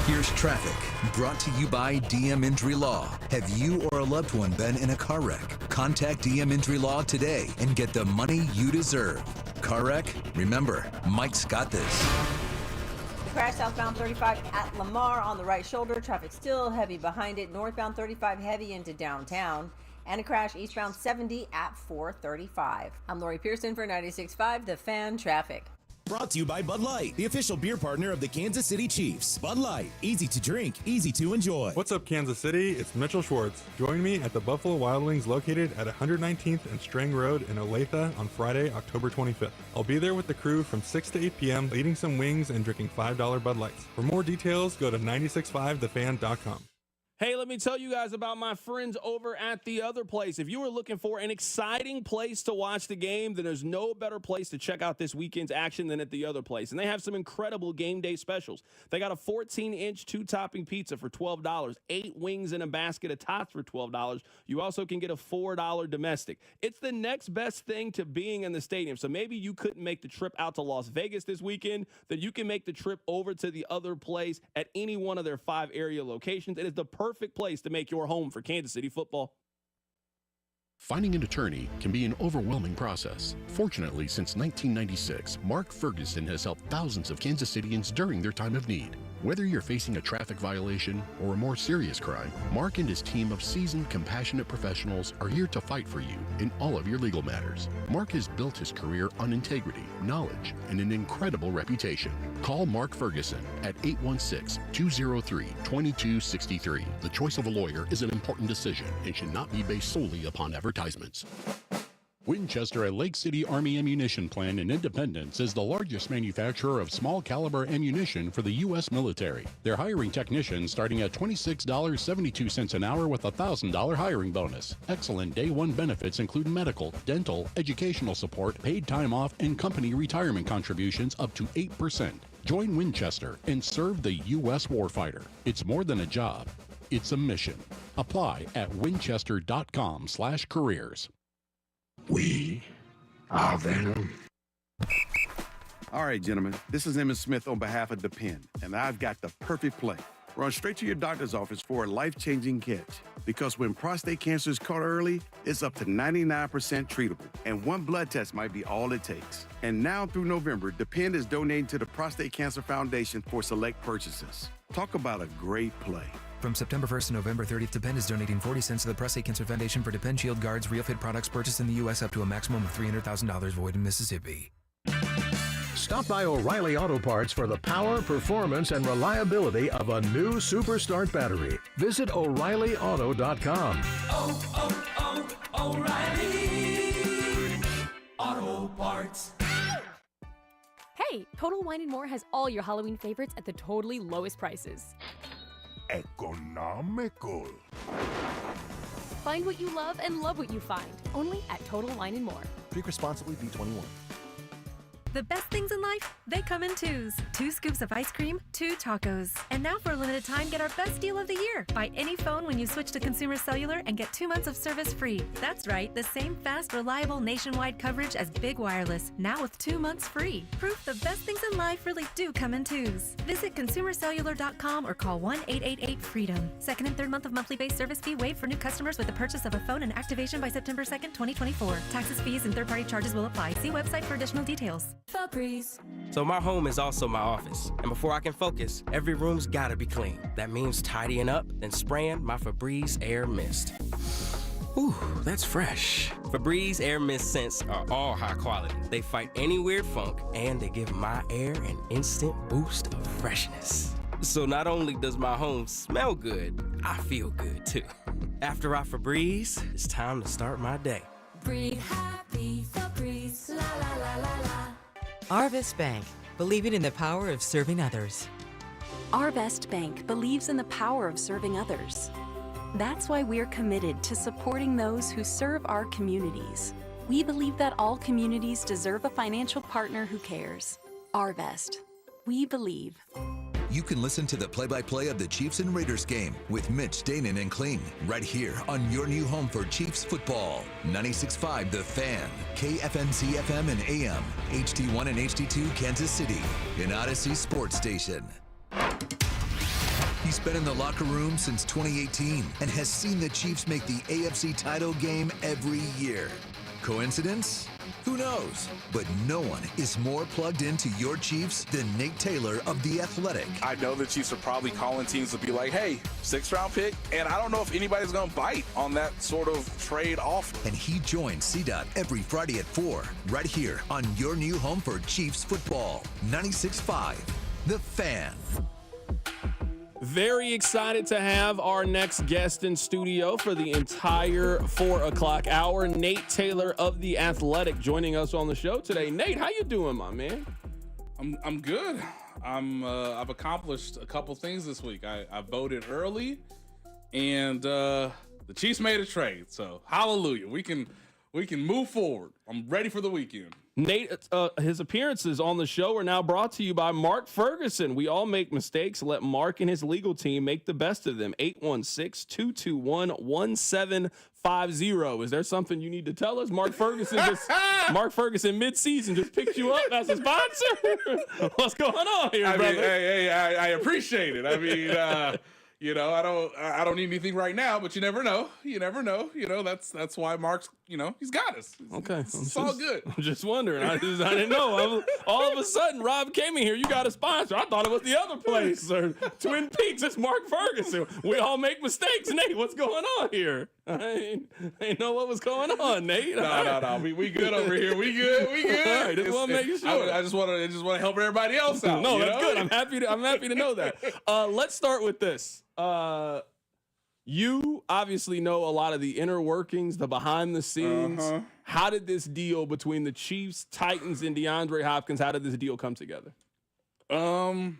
Here's traffic, brought to you by DM Injury Law. Have you or a loved one been in a car wreck? Contact DM Injury Law today and get the money you deserve. Car wreck? Remember, Mike's got this. Crash southbound 35 at Lamar on the right shoulder. Traffic still heavy behind it. Northbound 35 heavy into downtown. And a crash eastbound 70 at 435. I'm Lori Pearson for 96.5 The Fan Traffic. Brought to you by Bud Light, the official beer partner of the Kansas City Chiefs. Bud Light, easy to drink, easy to enjoy. What's up, Kansas City? It's Mitchell Schwartz. Join me at the Buffalo Wild Wings located at 119th and Strang Road in Olathe on Friday, October 25th. I'll be there with the crew from 6 to 8 p.m. eating some wings and drinking $5 Bud Lights. For more details, go to 965thefan.com. Hey, let me tell you guys about my friends over at The Other Place. If you are looking for an exciting place to watch the game, then there's no better place to check out this weekend's action than at The Other Place. And they have some incredible game day specials. They got a 14-inch two-topping pizza for $12, 8 wings in a basket of tots for $12. You also can get a $4 domestic. It's the next best thing to being in the stadium. So maybe you couldn't make the trip out to Las Vegas this weekend, then you can make the trip over to The Other Place at any one of their 5 area locations. It is the perfect place to make your home for Kansas City football. Finding an attorney can be an overwhelming process. Fortunately, since 1996, Mark Ferguson has helped thousands of Kansas Cityans during their time of need. Whether you're facing a traffic violation or a more serious crime, Mark and his team of seasoned, compassionate professionals are here to fight for you in all of your legal matters. Mark has built his career on integrity, knowledge, and an incredible reputation. Call Mark Ferguson at 816-203-2263. The choice of a lawyer is an important decision and should not be based solely upon advertisements. Winchester at Lake City Army Ammunition Plant in Independence is the largest manufacturer of small caliber ammunition for the U.S. military. They're hiring technicians starting at $26.72 an hour with a $1,000 hiring bonus. Excellent day one benefits include medical, dental, educational support, paid time off, and company retirement contributions up to 8%. Join Winchester and serve the U.S. warfighter. It's more than a job. It's a mission. Apply at winchester.com/careers. We are Venom. All right, gentlemen, this is Emmett Smith on behalf of Depend, and I've got the perfect play. Run straight to your doctor's office for a life-changing catch. Because when prostate cancer is caught early, it's up to 99% treatable, and one blood test might be all it takes. And now through November, Depend is donating to the Prostate Cancer Foundation for select purchases. Talk about a great play. From September 1st to November 30th, Depend is donating 40 cents to the Prostate Cancer Foundation for Depend Shield Guards RealFit products purchased in the U.S. up to a maximum of $300,000 void in Mississippi. Stop by O'Reilly Auto Parts for the power, performance, and reliability of a new Super Start battery. Visit O'ReillyAuto.com. O'Reilly Auto Parts. Hey, Total Wine & More has all your Halloween favorites at the totally lowest prices. Economical. Find what you love and love what you find. Only at Total Wine & More. Drink responsibly, B21. The best things in life, they come in twos. 2 scoops of ice cream, 2 tacos. And now for a limited time, get our best deal of the year. Buy any phone when you switch to Consumer Cellular and get 2 months of service free. That's right, the same fast, reliable nationwide coverage as Big Wireless, now with 2 months free. Proof the best things in life really do come in twos. Visit consumercellular.com or call 1-888-FREEDOM. Second and third month of monthly base service fee waived for new customers with the purchase of a phone and activation by September 2nd, 2024. Taxes, fees, and third-party charges will apply. See website for additional details. Febreze. So my home is also my office. And before I can focus, every room's gotta be clean. That means tidying up, then spraying my Febreze Air Mist. Ooh, that's fresh. Febreze Air Mist scents are all high quality. They fight any weird funk, and they give my air an instant boost of freshness. So not only does my home smell good, I feel good too. After I Febreze, it's time to start my day. Breathe happy, Febreze, la la la la la. Arvest Bank, believing in the power of serving others. Arvest Bank believes in the power of serving others. That's why we're committed to supporting those who serve our communities. We believe that all communities deserve a financial partner who cares. Arvest. We believe. You can listen to the play-by-play of the Chiefs and Raiders game with Mitch, Danon, and Kling right here on your new home for Chiefs football. 96.5 The Fan, KFNC-FM and AM, HD1 and HD2 Kansas City, an Odyssey sports station. He's been in the locker room since 2018 and has seen the Chiefs make the AFC title game every year. Coincidence? Who knows? But no one is more plugged into your Chiefs than Nate Taylor of The Athletic. I know the Chiefs are probably calling teams to be like, hey, 6th-round pick, and I don't know if anybody's going to bite on that sort of trade offer. And he joins CDOT every Friday at 4, right here on your new home for Chiefs football. 96.5 The Fan. Very excited to have our next guest in studio for the entire 4 o'clock hour. Nate Taylor of The Athletic joining us on the show today. Nate, how you doing, my man? I'm good. I've accomplished a couple things this week. I voted early, and the Chiefs made a trade. So hallelujah, we can move forward. I'm ready for the weekend. Nate, his appearances on the show are now brought to you by Mark Ferguson. We all make mistakes. Let Mark and his legal team make the best of them. 816-221-1750. Is there something you need to tell us? Mark Ferguson mid-season just picked you up as a sponsor. What's going on here, brother? I appreciate it. I mean, I don't need anything right now, but you never know. That's why Mark's, he's got us. Okay. It's all good. I'm just wondering. I didn't know. All of a sudden, Rob came in here. You got a sponsor. I thought it was the other place or Twin Peaks. It's Mark Ferguson. We all make mistakes. Nate, what's going on here? I ain't know what was going on, Nate. No. We good over here. We good. All right, just want to make sure. I just want to help everybody else out. No, that's good. I'm happy to know that. Let's start with this. You obviously know a lot of the inner workings, the behind the scenes. Uh-huh. How did this deal between the Chiefs, Titans, and DeAndre Hopkins, how did this deal come together? All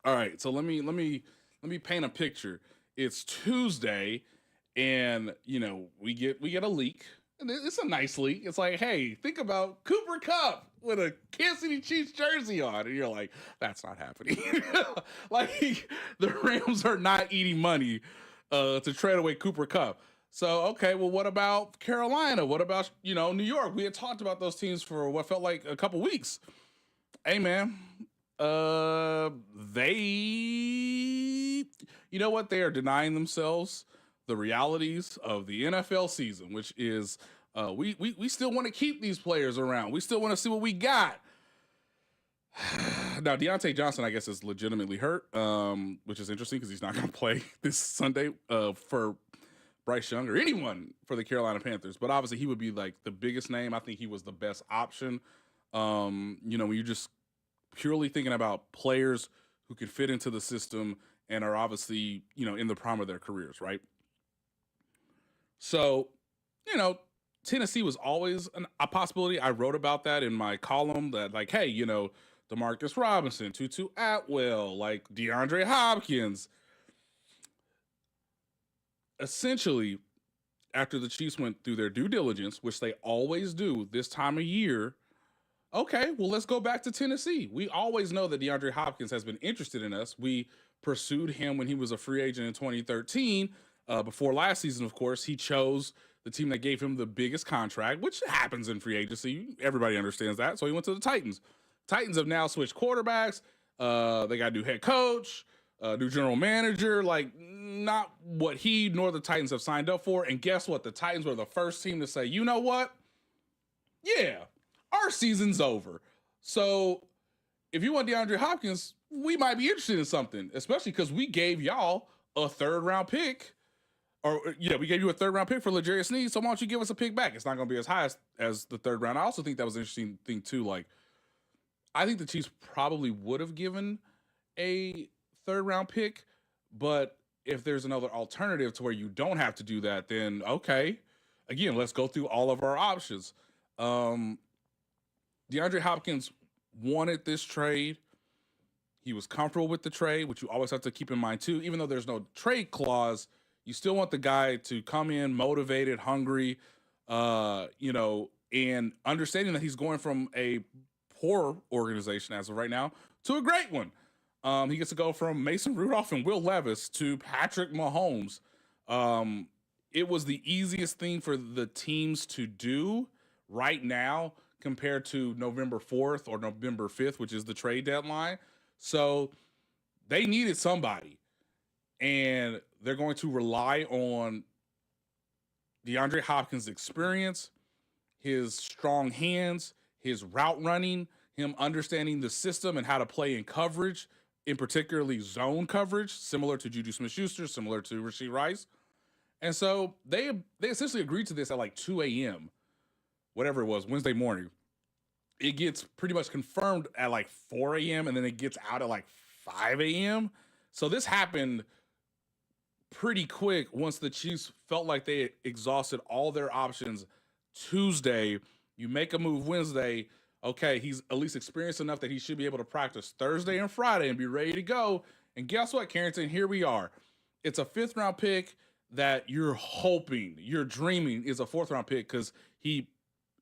right. So let me paint a picture. It's Tuesday, and we get a leak, and it's a nice leak. It's like, hey, think about Cooper Kupp with a Kansas City Chiefs jersey on, and you're like, that's not happening. Like, the Rams are not eating money to trade away Cooper Kupp. So, okay, well, what about Carolina? What about, New York? We had talked about those teams for what felt like a couple weeks. Hey, man, they, they are denying themselves the realities of the NFL season, which is we still want to keep these players around. We still want to see what we got. Now, Deontay Johnson, I guess, is legitimately hurt, which is interesting because he's not going to play this Sunday for Bryce Young or anyone for the Carolina Panthers. But obviously, he would be like the biggest name. I think he was the best option. When you're just purely thinking about players who could fit into the system and are obviously, in the prime of their careers, right? So, Tennessee was always a possibility. I wrote about that in my column that, like, hey, DeMarcus Robinson, Tutu Atwell, like DeAndre Hopkins. Essentially, after the Chiefs went through their due diligence, which they always do this time of year, Okay, well, let's go back to Tennessee. We always know that DeAndre Hopkins has been interested in us. We pursued him when he was a free agent in 2013. Before last season, of course, he chose the team that gave him the biggest contract, which happens in free agency. Everybody understands that. So he went to the Titans. Titans have now switched quarterbacks. They got a new head coach, new general manager. Like, not what he nor the Titans have signed up for. And guess what? The Titans were the first team to say, you know what? Yeah, our season's over. So if you want DeAndre Hopkins, we might be interested in something, especially because we gave y'all a third-round pick. We gave you a third-round pick for L'Jarius Sneed, so why don't you give us a pick back? It's not going to be as high as the third round. I also think that was an interesting thing, too. Like, I think the Chiefs probably would have given a third-round pick, but if there's another alternative to where you don't have to do that, then okay. Again, let's go through all of our options. DeAndre Hopkins wanted this trade. He was comfortable with the trade, which you always have to keep in mind, too. Even though there's no trade clause, you still want the guy to come in motivated, hungry, and understanding that he's going from a poor organization as of right now to a great one. He gets to go from Mason Rudolph and Will Levis to Patrick Mahomes. It was the easiest thing for the teams to do right now compared to November 4th or November 5th, which is the trade deadline. So they needed somebody. And they're going to rely on DeAndre Hopkins' experience, his strong hands, his route running, him understanding the system and how to play in coverage, in particularly zone coverage, similar to Juju Smith-Schuster, similar to Rashee Rice. And so they essentially agreed to this at like 2 a.m., whatever it was, Wednesday morning. It gets pretty much confirmed at like 4 a.m., and then it gets out at like 5 a.m. So this happened pretty quick once the Chiefs felt like they exhausted all their options Tuesday. You make a move Wednesday. Okay, he's at least experienced enough that he should be able to practice Thursday and Friday and be ready to go. And guess what, Carrington? Here we are. It's a 5th-round pick that you're hoping, you're dreaming is a 4th-round pick because he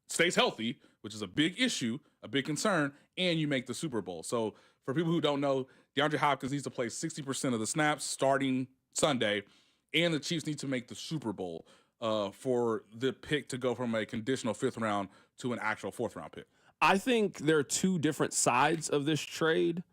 stays healthy, which is a big issue, a big concern, and you make the Super Bowl. So for people who don't know, DeAndre Hopkins needs to play 60% of the snaps starting Sunday, and the Chiefs need to make the Super Bowl for the pick to go from a conditional 5th round to an actual 4th-round pick. I think there are two different sides of this trade.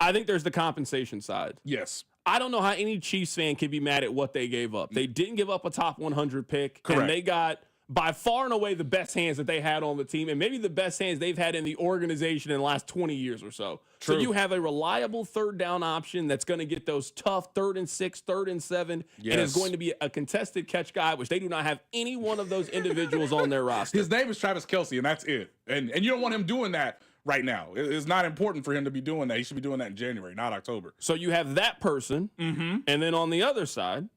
I think there's the compensation side. Yes. I don't know how any Chiefs fan can be mad at what they gave up. They didn't give up a top 100 pick. Correct. And they got by far and away the best hands that they had on the team, and maybe the best hands they've had in the organization in the last 20 years or so. True. So you have a reliable third down option that's going to get those tough 3rd and 6, 3rd and 7, Yes. and is going to be a contested catch guy, which they do not have any one of those individuals on their roster. His name is Travis Kelce, and that's it. And you don't want him doing that right now. It's not important for him to be doing that. He should be doing that in January, not October. So you have that person, and then on the other side,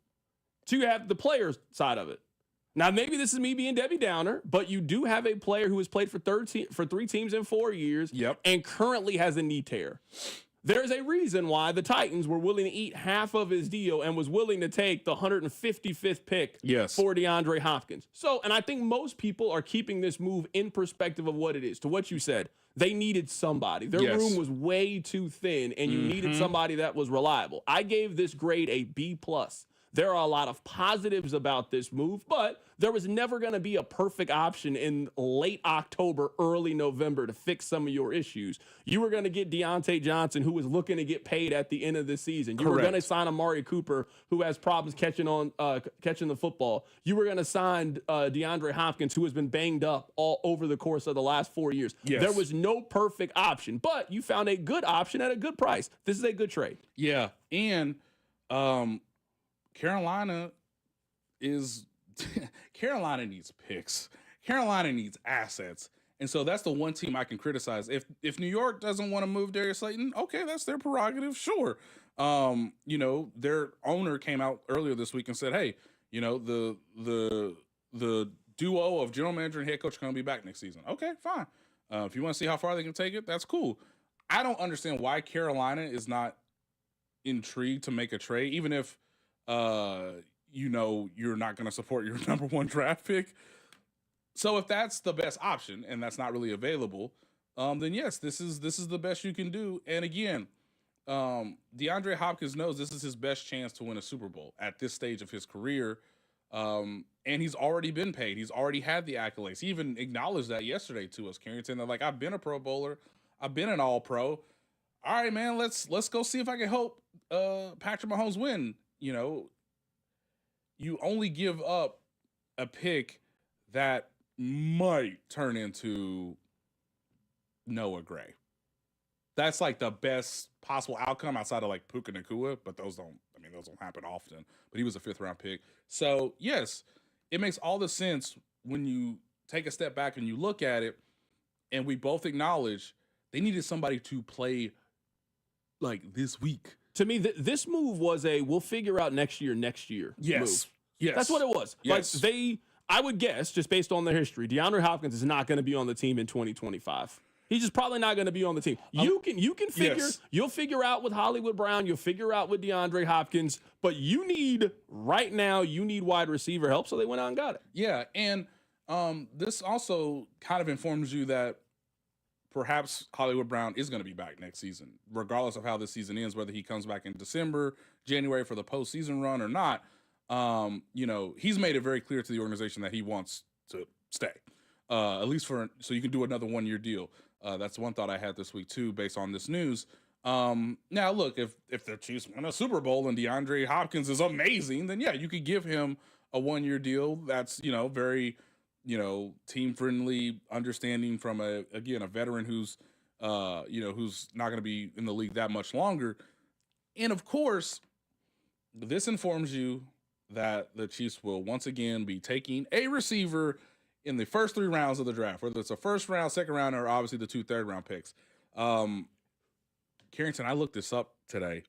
so you have the players side of it. Now, maybe this is me being Debbie Downer, but you do have a player who has played for 3 teams in 4 years and currently has a knee tear. There's a reason why the Titans were willing to eat half of his deal and was willing to take the 155th pick for DeAndre Hopkins. So, and I think most people are keeping this move in perspective of what it is. To what you said, they needed somebody. Their room was way too thin, and you needed somebody that was reliable. I gave this grade a B+. There are a lot of positives about this move, but there was never going to be a perfect option in late October, early November to fix some of your issues. You were going to get Deontay Johnson, who was looking to get paid at the end of the season. You were going to sign Amari Cooper, who has problems catching the football. You were going to sign DeAndre Hopkins, who has been banged up all over the course of the last 4 years. Yes. There was no perfect option, but you found a good option at a good price. This is a good trade. Yeah, and Carolina needs picks. Carolina needs assets. And so that's the one team I can criticize. If New York doesn't want to move Darius Slayton, okay, that's their prerogative, sure. Their owner came out earlier this week and said, hey, the duo of general manager and head coach are going to be back next season. Okay, fine. If you want to see how far they can take it, that's cool. I don't understand why Carolina is not intrigued to make a trade, even if you're not going to support your number 1 draft pick. So if that's the best option and that's not really available, then yes, this is the best you can do. And again, DeAndre Hopkins knows this is his best chance to win a Super Bowl at this stage of his career. And he's already been paid. He's already had the accolades. He even acknowledged that yesterday to us, Carrington. They're like, I've been a Pro Bowler. I've been an All-Pro. All right, man, let's go see if I can help Patrick Mahomes win. You know, you only give up a pick that might turn into Noah Gray. That's like the best possible outcome outside of like Puka Nacua, but those don't happen often. But he was a 5th-round pick. So, yes, it makes all the sense when you take a step back and you look at it, and we both acknowledge they needed somebody to play like this week. To me, this move was a we'll figure out next year move. Yes. That's what it was. Yes. Like I would guess, just based on their history, DeAndre Hopkins is not going to be on the team in 2025. He's just probably not going to be on the team. You can figure, you'll figure out with Hollywood Brown, you'll figure out with DeAndre Hopkins, but you need wide receiver help, so they went out and got it. Yeah, and this also kind of informs you that perhaps Hollywood Brown is going to be back next season, regardless of how this season ends, whether he comes back in December, January for the postseason run or not. He's made it very clear to the organization that he wants to stay, at least so you can do another 1-year deal. That's one thought I had this week too, based on this news. Now look, if the Chiefs win a Super Bowl and DeAndre Hopkins is amazing, then yeah, you could give him a 1-year deal. That's, very, team friendly, understanding from a veteran who's not going to be in the league that much longer. And of course, this informs you that the Chiefs will once again be taking a receiver in the first 3 rounds of the draft, whether it's a first round, second round, or obviously the 2 third-round picks. Carrington, I looked this up today.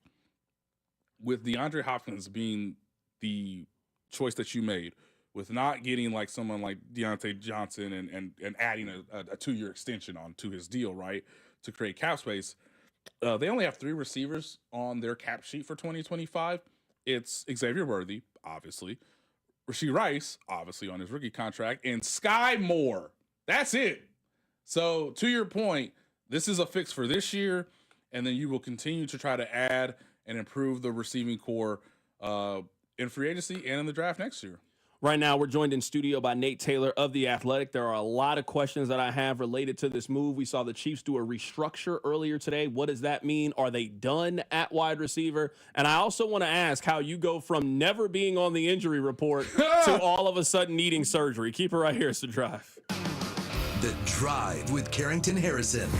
With DeAndre Hopkins being the choice that you made, with not getting like someone like Deontay Johnson and adding a 2-year extension onto his deal, right, to create cap space, they only have 3 receivers on their cap sheet for 2025. It's Xavier Worthy, obviously, Rashee Rice, obviously on his rookie contract, and Skyy Moore. That's it. So to your point, this is a fix for this year, and then you will continue to try to add and improve the receiving core in free agency and in the draft next year. Right now, we're joined in studio by Nate Taylor of The Athletic. There are a lot of questions that I have related to this move. We saw the Chiefs do a restructure earlier today. What does that mean? Are they done at wide receiver? And I also want to ask how you go from never being on the injury report to all of a sudden needing surgery. Keep it right here. It's The Drive. The Drive with Carrington Harrison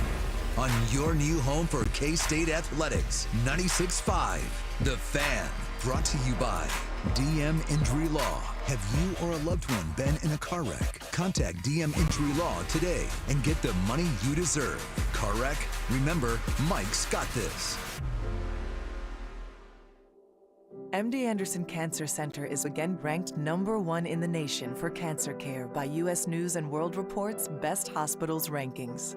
on your new home for K-State Athletics, 96.5 The Fan. Brought to you by DM Injury Law. Have you or a loved one been in a car wreck? Contact DM Injury Law today and get the money you deserve. Car wreck? Remember, Mike's got this. MD Anderson Cancer Center is again ranked #1 in the nation for cancer care by U.S. News & World Report's Best Hospitals rankings.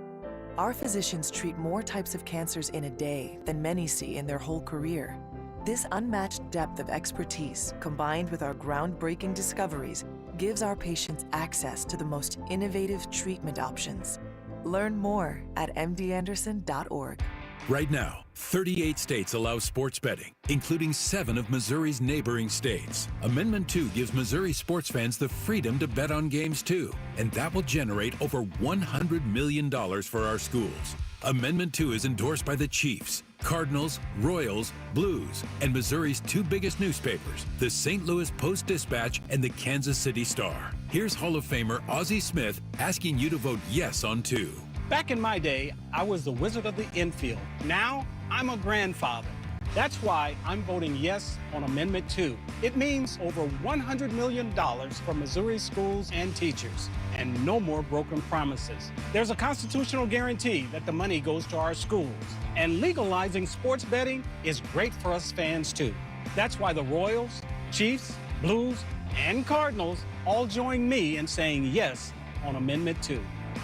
Our physicians treat more types of cancers in a day than many see in their whole career. This unmatched depth of expertise, combined with our groundbreaking discoveries, gives our patients access to the most innovative treatment options. Learn more at mdanderson.org. Right now, 38 states allow sports betting, including 7 of Missouri's neighboring states. Amendment 2 gives Missouri sports fans the freedom to bet on games too, and that will generate over $100 million for our schools. Amendment 2 is endorsed by the Chiefs, Cardinals, Royals, Blues, and Missouri's 2 biggest newspapers, the St. Louis Post-Dispatch and the Kansas City Star. Here's Hall of Famer Ozzie Smith asking you to vote yes on 2. Back in my day, I was the wizard of the infield. Now, I'm a grandfather. That's why I'm voting yes on Amendment 2. It means over $100 million for Missouri schools and teachers, and no more broken promises. There's a constitutional guarantee that the money goes to our schools, and legalizing sports betting is great for us fans too. That's why the Royals, Chiefs, Blues, and Cardinals all join me in saying yes on Amendment 2.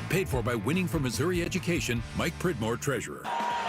Paid for by Winning for Missouri Education, Mike Pridmore, Treasurer.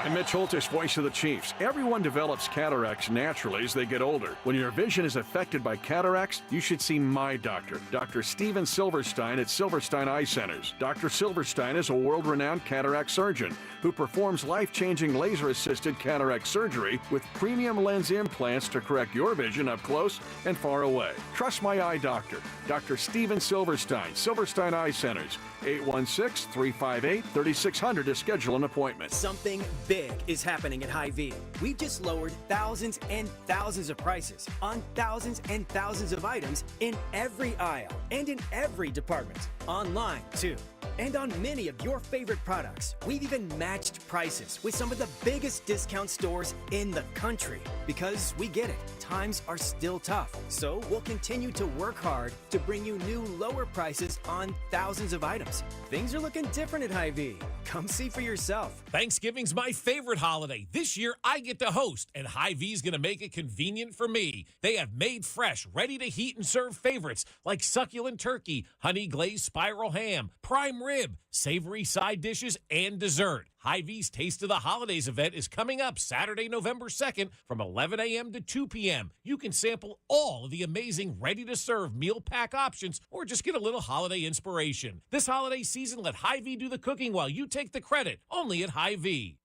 I'm Mitch Holtish, voice of the Chiefs. Everyone develops cataracts naturally as they get older. When your vision is affected by cataracts, you should see my doctor, Dr. Steven Silverstein at Silverstein Eye Centers. Dr. Silverstein is a world-renowned cataract surgeon who performs life-changing laser-assisted cataract surgery with premium lens implants to correct your vision up close and far away. Trust my eye doctor, Dr. Steven Silverstein, Silverstein Eye Centers, 816-358-3600 to schedule an appointment. Something big is happening at Hy-Vee. We just lowered thousands and thousands of prices on thousands and thousands of items in every aisle and in every department. Online, too. And on many of your favorite products, we've even matched prices with some of the biggest discount stores in the country. Because we get it, times are still tough. So we'll continue to work hard to bring you new lower prices on thousands of items. Things are looking different at Hy-Vee. Come see for yourself. Thanksgiving's my favorite holiday. This year, I get to host, and Hy-Vee's going to make it convenient for me. They have made fresh, ready to heat and serve favorites like succulent turkey, honey glazed spiral ham, prime rib, savory side dishes, and dessert. Hy-Vee's Taste of the Holidays event is coming up Saturday, November 2nd from 11 a.m. to 2 p.m. You can sample all of the amazing ready-to-serve meal pack options or just get a little holiday inspiration. This holiday season, let Hy-Vee do the cooking while you take the credit, only at Hy-Vee.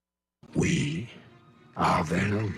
We are Venom.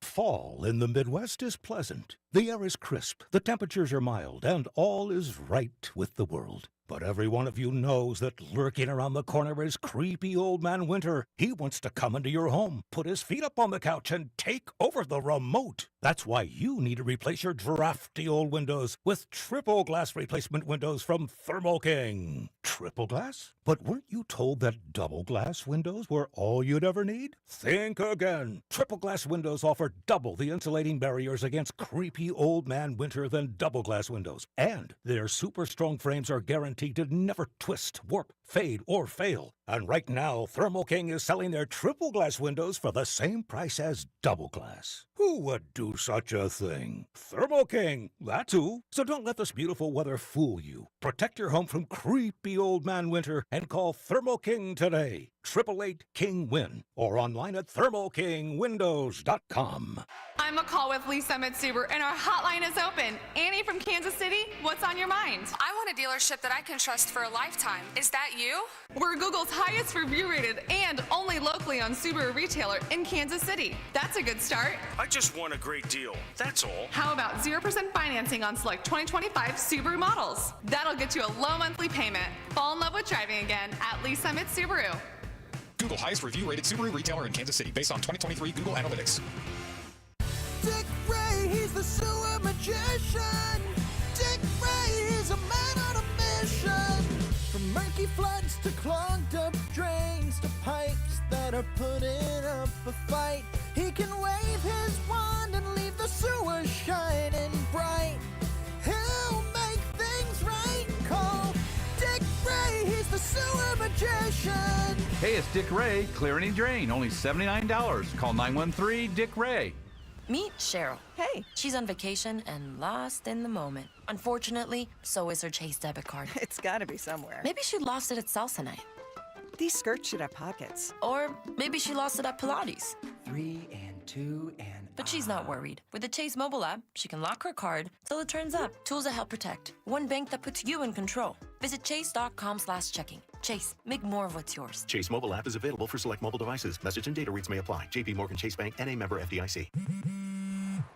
Fall in the Midwest is pleasant. The air is crisp, the temperatures are mild, and all is right with the world. But every one of you knows that lurking around the corner is creepy old man Winter. He wants to come into your home, put his feet up on the couch, and take over the remote. That's why you need to replace your drafty old windows with triple glass replacement windows from Thermo King. Triple glass? But weren't you told that double glass windows were all you'd ever need? Think again. Triple glass windows offer double the insulating barriers against creepy old man Winter than double glass windows. And their super strong frames are guaranteed to never twist, warp, fade, or fail. And right now, Thermo King is selling their triple glass windows for the same price as double glass. Who would do such a thing? Thermo King, that's who. So don't let this beautiful weather fool you. Protect your home from creepy old man Winter and call Thermo King today. 888-KING-WIN or online at thermokingwindows.com. I'm McCall with Lee Summit Subaru, and our hotline is open. Annie from Kansas City, what's on your mind? I want a dealership that I can trust for a lifetime. Is that you? We're Google's highest review rated and only locally owned Subaru retailer in Kansas City. That's a good start. I just want a great deal, that's all. How about 0% financing on select 2025 Subaru models? That'll get you a low monthly payment. Fall in love with driving again at Lee Summit Subaru. Google highest review-rated Subaru retailer in Kansas City based on 2023 Google Analytics. Dick Ray, he's the sewer magician. Dick Ray, he's a man on a mission. From murky floods to clogged up drains to pipes that are putting up a fight, he can wave his wand and leave the sewer shining bright. He'll make things right. Call Dick Ray, he's the sewer magician. Hey, it's Dick Ray, Clear Any Drain, only $79. Call 913-DICK-RAY. Meet Cheryl. Hey. She's on vacation and lost in the moment. Unfortunately, so is her Chase debit card. It's gotta be somewhere. Maybe she lost it at salsa night. These skirts should have pockets. Or maybe she lost it at Pilates. 3 and 2 and... But she's not worried. With the Chase mobile app, she can lock her card till it turns up. Tools that help protect. One bank that puts you in control. Visit chase.com/checking. Chase, make more of what's yours. Chase mobile app is available for select mobile devices. Message and data rates may apply. JP Morgan Chase Bank, N.A. member FDIC.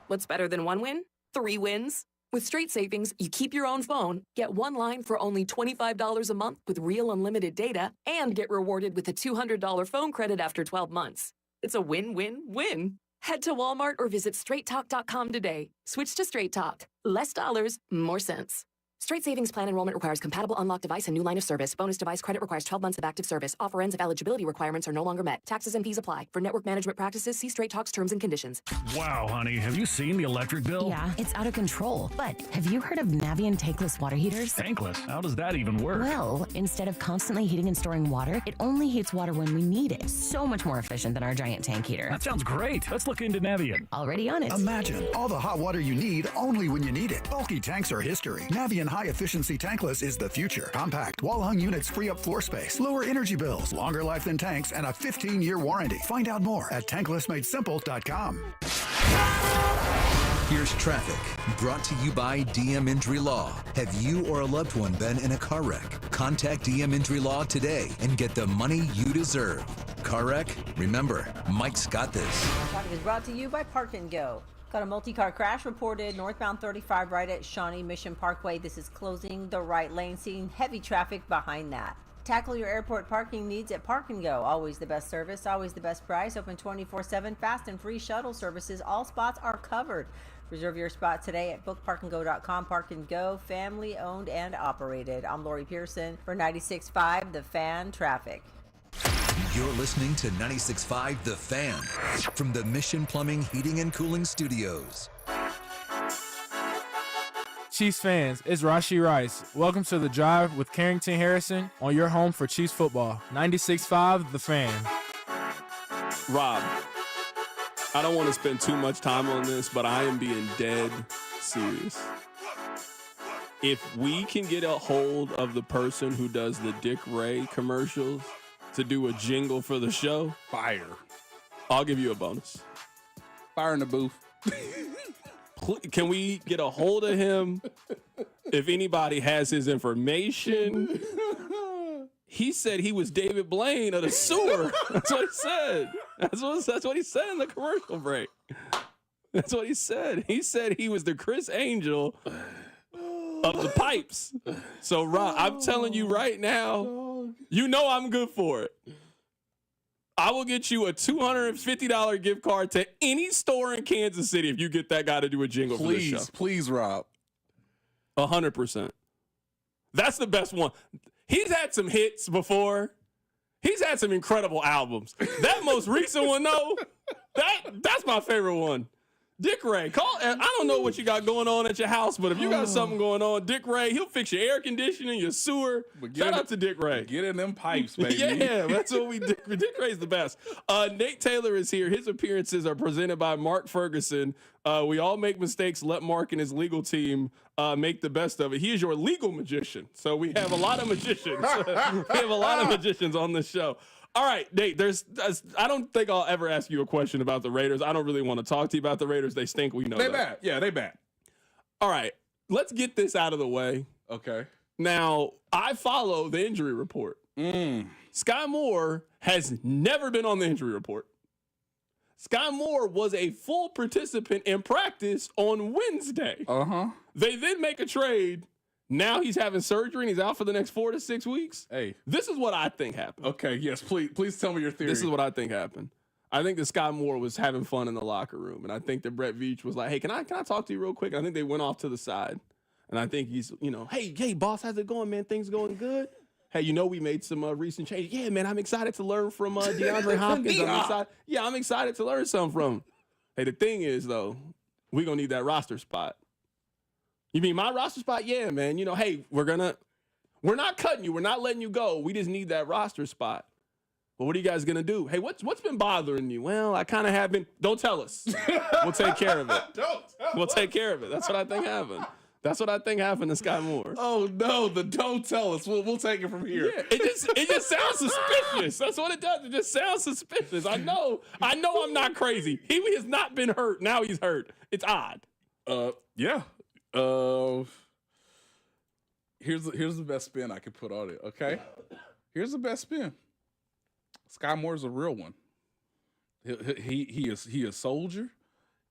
What's better than one win? 3 wins. With Straight Savings, you keep your own phone, get one line for only $25 a month with real unlimited data, and get rewarded with a $200 phone credit after 12 months. It's a win-win-win. Head to Walmart or visit straighttalk.com today. Switch to Straight Talk. Less dollars, more sense. Straight Savings Plan enrollment requires compatible unlocked device and new line of service. Bonus device credit requires 12 months of active service. Offer ends if eligibility requirements are no longer met. Taxes and fees apply. For network management practices, see Straight Talk's terms and conditions. Wow, honey, have you seen the electric bill? Yeah, it's out of control. But have you heard of Navien tankless water heaters? Tankless? How does that even work? Well, instead of constantly heating and storing water, it only heats water when we need it. So much more efficient than our giant tank heater. That sounds great. Let's look into Navien. Already on it. Imagine all the hot water you need only when you need it. Bulky tanks are history. Navien high-efficiency tankless is the future. Compact, wall-hung units free up floor space, lower energy bills, longer life than tanks, and a 15-year warranty. Find out more at tanklessmadesimple.com. Here's traffic, brought to you by DM Injury Law. Have you or a loved one been in a car wreck? Contact DM Injury Law today and get the money you deserve. Car wreck? Remember, Mike's got this. Traffic is brought to you by Park and Go. Got a multi-car crash reported northbound 35 right at Shawnee Mission Parkway. This is closing the right lane, seeing heavy traffic behind that. Tackle your airport parking needs at Park and Go. Always the best service, always the best price. Open 24/7, fast and free shuttle services. All spots are covered. Reserve your spot today at bookparkandgo.com. Park and Go, family owned and operated. I'm Lori Pearson for 96.5 The Fan Traffic. You're listening to 96.5 The Fan from the Mission Plumbing, Heating, and Cooling Studios. Chiefs fans, it's Rashee Rice. Welcome to The Drive with Carrington Harrison on your home for Chiefs football. 96.5 The Fan. Rob, I don't want to spend too much time on this, but I am being dead serious. If we can get a hold of the person who does the Dick Ray commercials to do a jingle for the show, fire. I'll give you a bonus. Fire in the booth. Can we get a hold of him? If anybody has his information. He said he was David Blaine of the sewer. That's what he said. That's what he said in the commercial break. That's what he said. He said he was the Chris Angel of the pipes. So, Rob, I'm telling you right now, you know I'm good for it. I will get you a $250 gift card to any store in Kansas City if you get that guy to do a jingle for the show. Please, Rob. 100%. That's the best one. He's had some hits before. He's had some incredible albums. That most recent one, though, that's my favorite one. Dick Ray, I don't know what you got going on at your house, but if you got something going on, Dick Ray, he'll fix your air conditioning, your sewer. Shout out to Dick Ray. Get in them pipes, baby. Yeah, that's what we do. Dick Ray's the best. Nate Taylor is here. His appearances are presented by Mark Ferguson. We all make mistakes. Let Mark and his legal team make the best of it. He is your legal magician. So we have a lot of magicians. We have a lot of magicians on this show. All right, Nate, I don't think I'll ever ask you a question about the Raiders. I don't really want to talk to you about the Raiders. They stink. We know they that. Bad. Yeah, they bad. All right, let's get this out of the way. Okay. Now, I follow the injury report. Skyy Moore has never been on the injury report. Skyy Moore was a full participant in practice on Wednesday. They then make a trade. Now he's having surgery and he's out for the next 4 to 6 weeks. Hey, this is what I think happened. Okay, yes, please tell me your theory. This is what I think happened. I think that Skyy Moore was having fun in the locker room, and I think that Brett Veach was like, "Hey, can I talk to you real quick?" And I think they went off to the side, and I think he's, hey, boss, how's it going, man? Things going good? Hey, we made some recent changes. Yeah, man, I'm excited to learn from DeAndre Hopkins. I'm excited to learn something from him. Hey, the thing is though, we're gonna need that roster spot. You mean my roster spot? Yeah, man. Hey, we're not cutting you. We're not letting you go. We just need that roster spot. But what are you guys going to do? Hey, what's been bothering you? Well, I kind of have been. Don't tell us. We'll take care of it. We'll take care of it. That's what I think happened. That's what I think happened to Skyy Moore. Oh, no, don't tell us. We'll take it from here. Yeah, it just sounds suspicious. That's what it does. It just sounds suspicious. I know I'm not crazy. He has not been hurt. Now he's hurt. It's odd. Yeah. Here's the best spin I could put on it. Okay, here's the best spin. Skyy Moore's a real one. He is a soldier.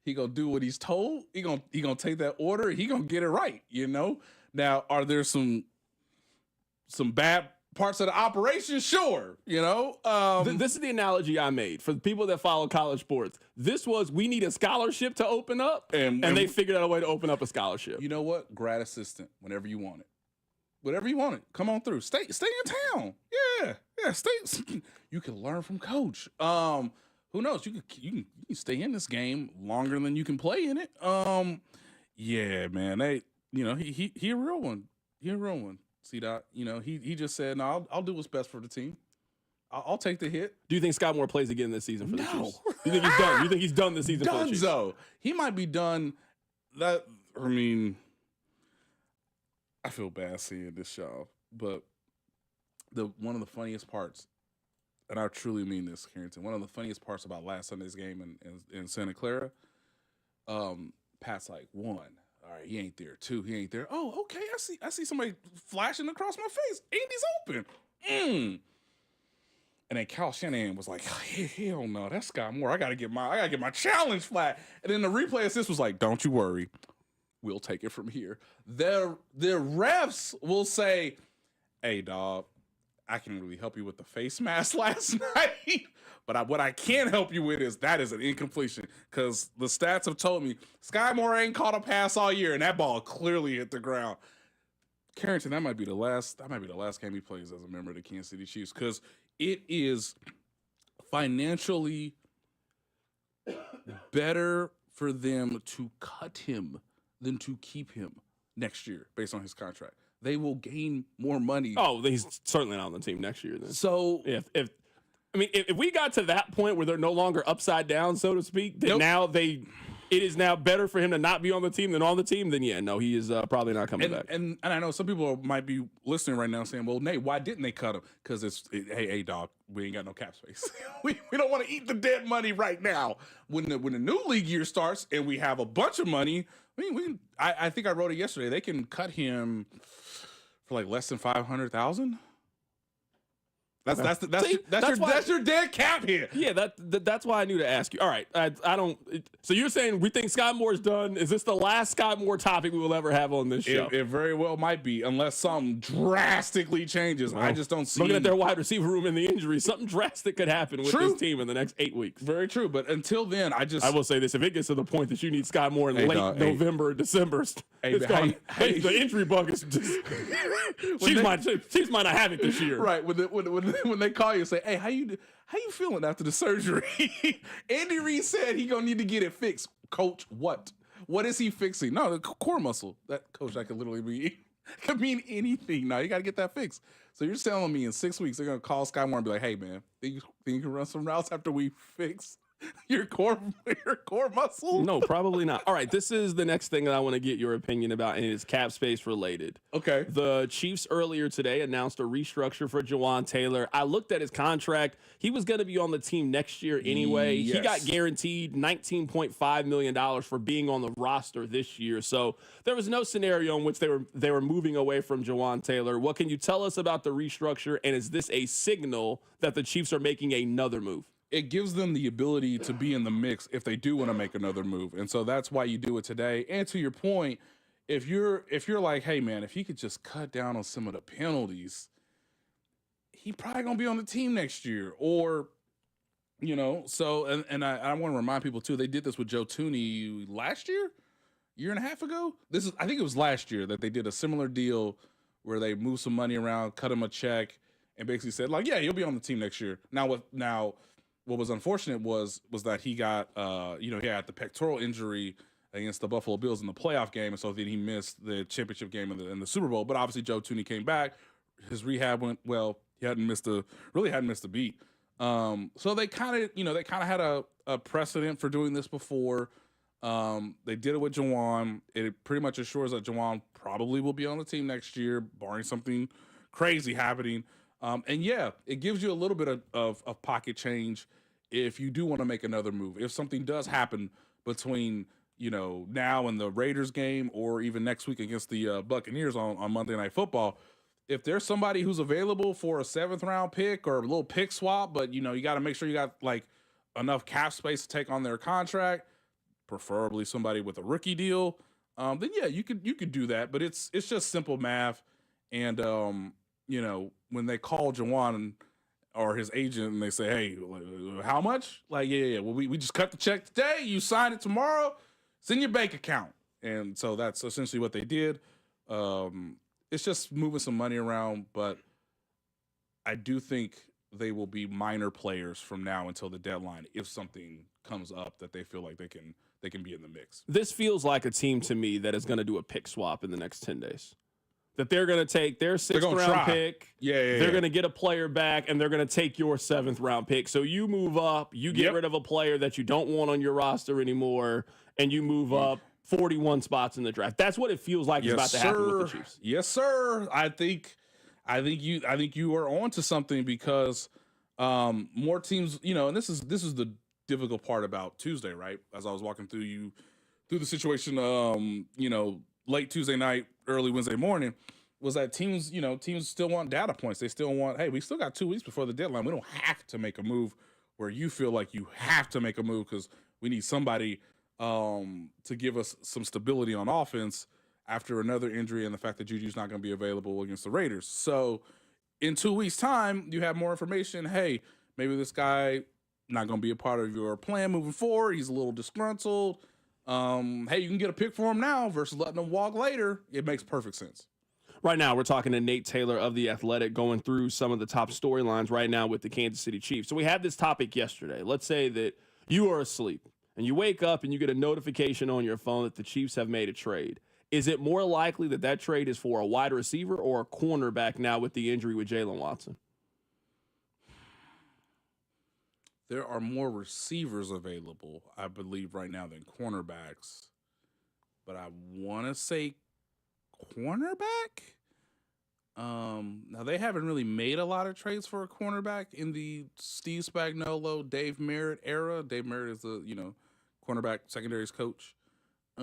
He gonna do what he's told. He gonna take that order. He gonna get it right. Now, are there some bad parts of the operation? Sure. This is the analogy I made for the people that follow college sports. This was, we need a scholarship to open up, and they figured out a way to open up a scholarship. You know what? Grad assistant, whenever you want it. Whatever you want it. Come on through. Stay in town. Yeah. Stay. You can learn from coach. Who knows? You can stay in this game longer than you can play in it. Yeah, man. He a real one. He a real one. C-Dot, he just said, no, I'll do what's best for the team. I'll take the hit. Do you think Skyy Moore plays again this season for the Chiefs? You think he's done? You think he's done this season for the Chiefs? He might be done. I feel bad seeing this, y'all, but one of the funniest parts, and I truly mean this, Carrington, one of the funniest parts about last Sunday's game in Santa Clara, Pat's like, 1, all right, he ain't there. 2, he ain't there. Oh, okay, I see somebody flashing across my face. Andy's open. And then Cal Shanahan was like, hell no, that's Skyy Moore. I gotta get my challenge flag. And then the replay assist was like, don't you worry, we'll take it from here. Their refs will say, hey, dog, I can really help you with the face mask last night, but what I can help you with is that is an incompletion, because the stats have told me Skyy Moore ain't caught a pass all year, and that ball clearly hit the ground. Carrington, that might be the last game he plays as a member of the Kansas City Chiefs, because it is financially better for them to cut him than to keep him next year based on his contract. They will gain more money. Oh, he's certainly not on the team next year then. So if we got to that point where they're no longer upside down, so to speak, then it is now better for him to not be on the team than on the team, then yeah, no, he is probably not coming back. And I know some people might be listening right now saying, well, Nate, why didn't they cut him? Because hey, dog, we ain't got no cap space. we don't want to eat the dead money right now. When the new league year starts and we have a bunch of money, I think I wrote it yesterday, they can cut him for like less than $500,000. That's your dead cap here. Yeah, that's why I knew to ask you. All right, I don't. So you're saying we think Skyy Moore's done? Is this the last Skyy Moore topic we will ever have on this show? It very well might be, unless something drastically changes. I just don't see. Looking at their wide receiver room and the injuries, something drastic could happen with this team in the next 8 weeks. Very true, but until then, I will say this: if it gets to the point that you need Skyy Moore in late November or December, the injury bug is just Chiefs might not have it this year. Right when they call you and say, hey, how you feeling after the surgery? Andy Reid said he gonna need to get it fixed. Coach, what is he fixing? No, the core muscle. That coach, that could literally could mean anything. No, you gotta get that fixed. So you're telling me in 6 weeks they're gonna call Skyy Moore and be like, hey man, think you can run some routes after we fix your core muscle? No, probably not. All right, this is the next thing that I want to get your opinion about, and it's cap space related. Okay. The Chiefs earlier today announced a restructure for Jawan Taylor. I looked at his contract. He was going to be on the team next year anyway. Yes. He got guaranteed $19.5 million for being on the roster this year. So there was no scenario in which they were moving away from Jawan Taylor. What can you tell us about the restructure, and is this a signal that the Chiefs are making another move? It gives them the ability to be in the mix if they do want to make another move. And so that's why you do it today. And to your point, if you're like, hey man, if he could just cut down on some of the penalties, he probably gonna be on the team next year. Or, so and I want to remind people too, they did this with Joe Thuney last year and a half ago. I think it was last year that they did a similar deal where they moved some money around, cut him a check, and basically said, like, yeah, he'll be on the team next year. What was unfortunate was that he got, he had the pectoral injury against the Buffalo Bills in the playoff game, and so then he missed the championship game in the Super Bowl. But obviously, Joe Thuney came back. His rehab went well. He hadn't missed a beat. So they kind of had a precedent for doing this before. They did it with Jawan. It pretty much assures that Jawan probably will be on the team next year, barring something crazy happening. And yeah, it gives you a little bit of pocket change if you do want to make another move. If something does happen between, now and the Raiders game, or even next week against the Buccaneers on Monday Night Football, if there's somebody who's available for a 7th round pick or a little pick swap, but you got to make sure you got like enough cap space to take on their contract, preferably somebody with a rookie deal, then yeah, you could do that. But it's just simple math. And when they call Jawan or his agent and they say, hey, how much? Like, yeah. Well, we just cut the check today. You sign it tomorrow. It's in your bank account. And so that's essentially what they did. It's just moving some money around, but I do think they will be minor players from now until the deadline if something comes up that they feel like they can be in the mix. This feels like a team to me that is going to do a pick swap in the next 10 days. That they're going to take their 6th round pick. They're going to get a player back, and they're going to take your 7th round pick. So you move up, you get rid of a player that you don't want on your roster anymore, and you move up 41 spots in the draft. That's what it feels like is about to happen with the Chiefs. Yes, sir. I think you are on to something because more teams, and this is the difficult part about Tuesday, right? As I was walking through the situation, late Tuesday night, early Wednesday morning, was that teams still want data points. They still want, hey, we still got 2 weeks before the deadline. We don't have to make a move where you feel like you have to make a move because we need somebody to give us some stability on offense after another injury and the fact that Juju's not going to be available against the Raiders. So in 2 weeks' time, you have more information. Hey, maybe this guy not going to be a part of your plan moving forward. He's a little disgruntled. Hey, you can get a pick for him now versus letting him walk later. It makes perfect sense. Right now, we're talking to Nate Taylor of The Athletic, going through some of the top storylines right now with the Kansas City Chiefs. So we had this topic yesterday. Let's say that you are asleep and you wake up and you get a notification on your phone that the Chiefs have made a trade. Is it more likely that that trade is for a wide receiver or a cornerback now with the injury with Jalen Watson? There are more receivers available, I believe, right now than cornerbacks. But I want to say cornerback? Now, they haven't really made a lot of trades for a cornerback in the Steve Spagnuolo, Dave Merritt era. Dave Merritt is the, cornerback secondaries coach. I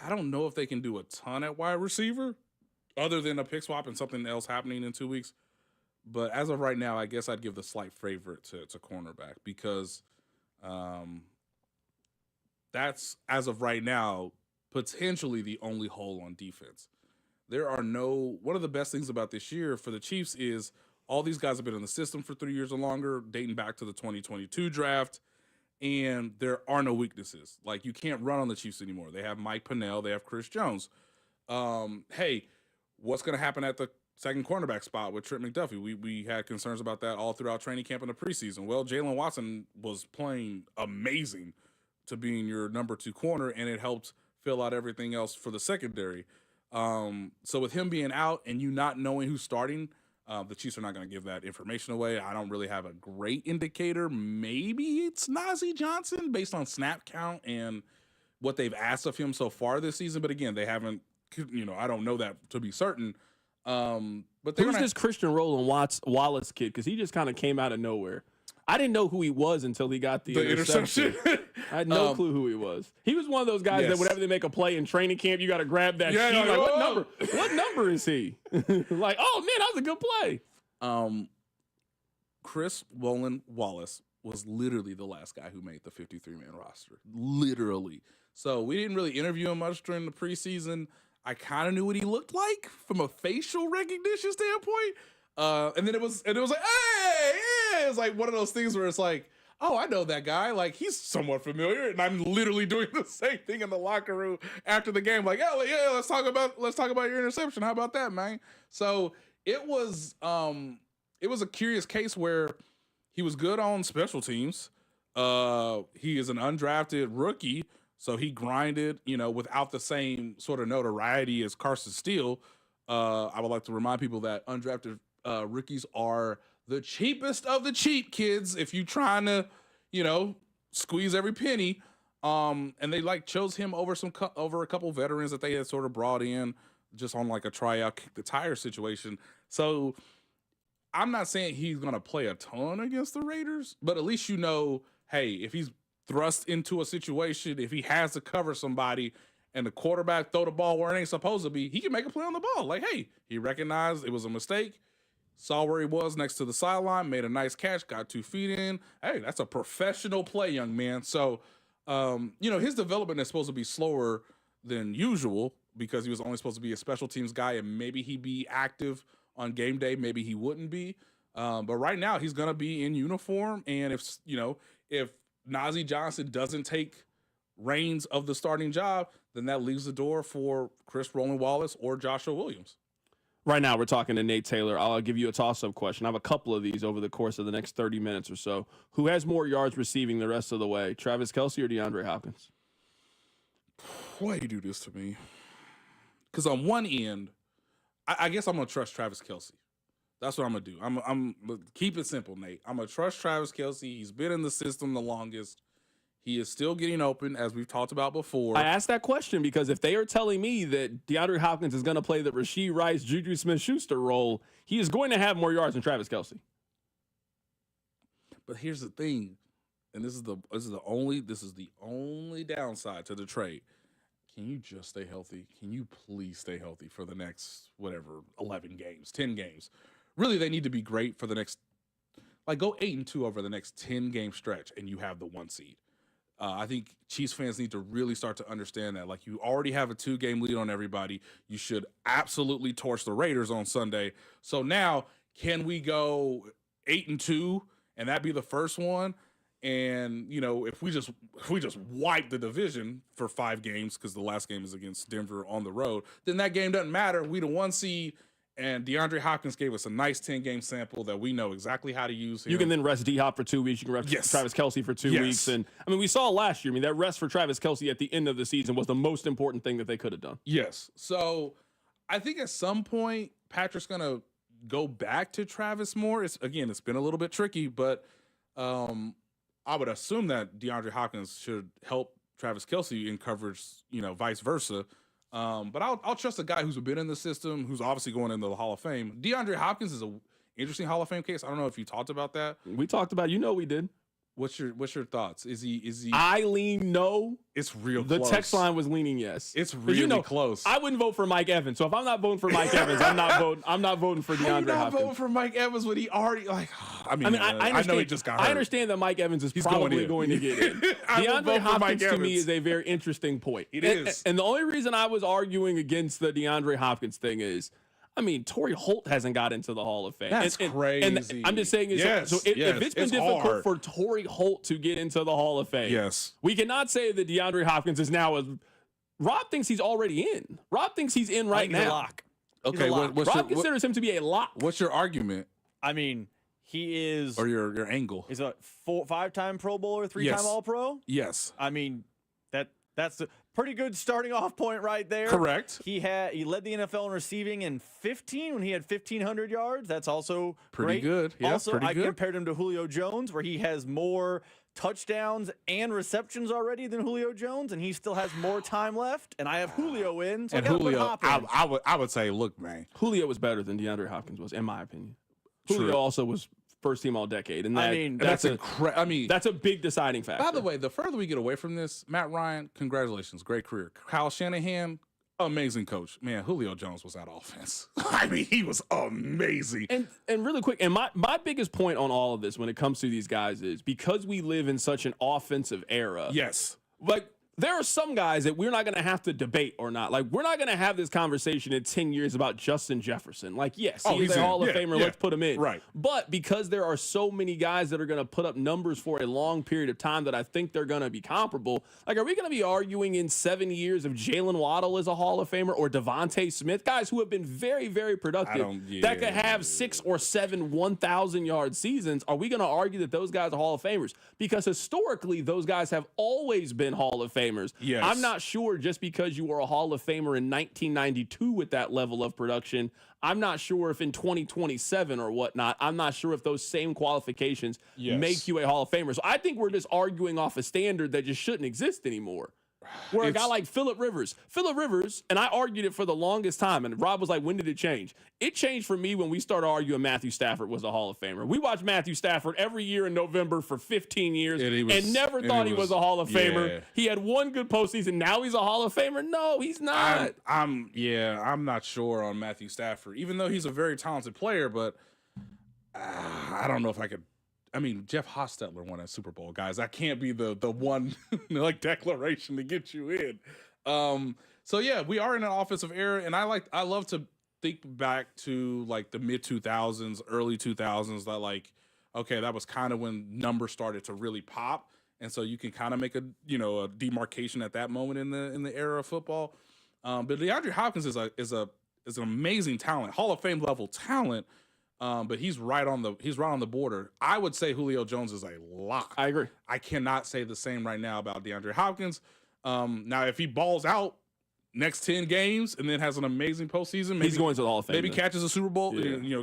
don't know if they can do a ton at wide receiver other than a pick swap and something else happening in 2 weeks. But as of right now, I guess I'd give the slight favorite to cornerback because that's, as of right now, potentially the only hole on defense. One of the best things about this year for the Chiefs is all these guys have been in the system for 3 years or longer, dating back to the 2022 draft, and there are no weaknesses. Like, you can't run on the Chiefs anymore. They have Mike Pennell. They have Chris Jones. Hey, what's going to happen at the second cornerback spot with Trent McDuffie? We had concerns about that all throughout training camp in the preseason. Well, Jalen Watson was playing amazing to being your number 2 corner, and it helped fill out everything else for the secondary. So with him being out and you not knowing who's starting, the Chiefs are not going to give that information away. I don't really have a great indicator. Maybe it's Najee Johnson based on snap count and what they've asked of him so far this season. But again, they haven't, I don't know that to be certain. But who's this Christian Roland Wallace kid? Because he just kind of came out of nowhere. I didn't know who he was until he got the interception. I had no clue who he was. He was one of those guys that whenever they make a play in training camp, you got to grab that sheet. Like, what number? What number is he? Like, oh man, that was a good play. Chris Roland Wallace was literally the last guy who made the 53-man roster. Literally. So we didn't really interview him much during the preseason. I kind of knew what he looked like from a facial recognition standpoint. And then it was like, hey, yeah. It's like one of those things where it's like, oh, I know that guy. Like, he's somewhat familiar. And I'm literally doing the same thing in the locker room after the game. Like, yeah, let's talk about your interception. How about that, man? So it was a curious case where he was good on special teams. He is an undrafted rookie, so he grinded, without the same sort of notoriety as Carson Steele. I would like to remind people that undrafted rookies are the cheapest of the cheap kids if you trying to, squeeze every penny. And they chose him over a couple veterans that they had sort of brought in just on like a tryout, kick the tire situation. So I'm not saying he's going to play a ton against the Raiders, but at least hey, if he's thrust into a situation, if he has to cover somebody and the quarterback throw the ball where it ain't supposed to be, he can make a play on the ball. Like, hey, he recognized it was a mistake, saw where he was next to the sideline, made a nice catch, got 2 feet in. Hey, that's a professional play, young man. So, his development is supposed to be slower than usual because he was only supposed to be a special teams guy, and maybe he'd be active on game day, maybe he wouldn't be. But right now he's going to be in uniform. And if Najee Johnson doesn't take reins of the starting job, then that leaves the door for Chris Roland Wallace or Joshua Williams. Right now we're talking to Nate Taylor. I'll give you a toss-up question. I have a couple of these over the course of the next 30 minutes or so. Who has more yards receiving the rest of the way, Travis Kelce or DeAndre Hopkins? Why you do this to me? Because on one end, I guess I'm going to trust Travis Kelce. That's what I'm going to do. I'm keep it simple, Nate. I'm going to trust Travis Kelce. He's been in the system the longest. He is still getting open, as we've talked about before. I asked that question because if they are telling me that DeAndre Hopkins is going to play the Rashee Rice, Juju Smith-Schuster role, he is going to have more yards than Travis Kelce. But here's the thing, and this is the only downside to the trade. Can you just stay healthy? Can you please stay healthy for the next 11 games, 10 games? Really, they need to be great for the next, go 8-2 over the next 10-game stretch, and you have the 1 seed. I think Chiefs fans need to really start to understand that. You already have a 2-game lead on everybody. You should absolutely torch the Raiders on Sunday. So now, can we go 8-2 and that be the first one? And if we just wipe the division for 5 games, because the last game is against Denver on the road, then that game doesn't matter. We the 1 seed. And DeAndre Hopkins gave us a nice 10-game sample that we know exactly how to use him. You can then rest D-Hop for 2 weeks. You can rest Travis Kelce for 2 weeks. And, we saw last year. That rest for Travis Kelce at the end of the season was the most important thing that they could have done. Yes. So I think at some point, Patrick's going to go back to Travis more. It's been a little bit tricky, but I would assume that DeAndre Hopkins should help Travis Kelce in coverage, vice versa. But I'll trust a guy who's been in the system, who's obviously going into the Hall of Fame. DeAndre Hopkins is an interesting Hall of Fame case. I don't know if you talked about that. We talked about it. We did. What's your thoughts? Is he? I lean no. It's real close. close. The text line was leaning yes. It's really close. I wouldn't vote for Mike Evans. So if I'm not voting for Mike Evans, I'm not voting for DeAndre Hopkins. You're not voting for Mike Evans when he already I know he just got hurt. I understand that Mike Evans is probably going to get in. DeAndre Hopkins to me is a very interesting point. It is. And the only reason I was arguing against the DeAndre Hopkins thing is, Torrey Holt hasn't got into the Hall of Fame. That's crazy. And I'm just saying, if it's been difficult for Torrey Holt to get into the Hall of Fame, we cannot say that DeAndre Hopkins is now Rob thinks he's already in. Rob thinks he's in right now. He's a lock. Okay, Rob considers him to be a lock. What's your argument? He is, or your angle. He's a 5-time Pro Bowler, 3-time All-Pro. Yes. That's a pretty good starting off point right there. Correct. He led the NFL in receiving in 15 when he had 1,500 yards. That's also pretty great. Good. Yeah, also, I compared him to Julio Jones, where he has more touchdowns and receptions already than Julio Jones, and he still has more time left. And I have Julio in. So and Julio, I would say, look, man, Julio was better than DeAndre Hopkins was, in my opinion. Julio also was first team all decade, and that's a big deciding factor. By the way, the further we get away from this, Matt Ryan, congratulations, great career. Kyle Shanahan, amazing coach. Man, Julio Jones was that offense. He was amazing. And really quick, and my biggest point on all of this when it comes to these guys is because we live in such an offensive era. Yes. There are some guys that we're not going to have to debate or not. We're not going to have this conversation in 10 years about Justin Jefferson. He's a Hall of Famer. Let's put him in. Right. But because there are so many guys that are going to put up numbers for a long period of time that I think they're going to be comparable, are we going to be arguing in 7 years if Jalen Waddle is a Hall of Famer or Devontae Smith, guys who have been very, very productive that could have 6 or 7 1,000-yard seasons? Are we going to argue that those guys are Hall of Famers? Because historically, those guys have always been Hall of Famers. Yes. I'm not sure just because you were a Hall of Famer in 1992 with that level of production, I'm not sure if in 2027 or whatnot, I'm not sure if those same qualifications make you a Hall of Famer. So I think we're just arguing off a standard that just shouldn't exist anymore. Where a guy like Phillip Rivers, and I argued it for the longest time, and Rob was like, when did it change? It changed for me when we started arguing Matthew Stafford was a Hall of Famer. We watched Matthew Stafford every year in November for 15 years and never thought he was a Hall of Famer. He had one good postseason. Now he's a Hall of Famer? No, he's not. I'm not sure on Matthew Stafford, even though he's a very talented player, but I don't know if I could. Jeff Hostetler won a Super Bowl, guys. That can't be the one declaration to get you in. We are in an offensive era, and I love to think back to the mid 2000s, early 2000s. That was kind of when numbers started to really pop, and so you can kind of make a demarcation at that moment in the era of football. But DeAndre Hopkins is an amazing talent, Hall of Fame level talent. But he's right on the border. I would say Julio Jones is a lock. I agree. I cannot say the same right now about DeAndre Hopkins. Now, if he balls out next 10 games and then has an amazing postseason, maybe he's going to the Hall of Fame. Maybe catches a Super Bowl,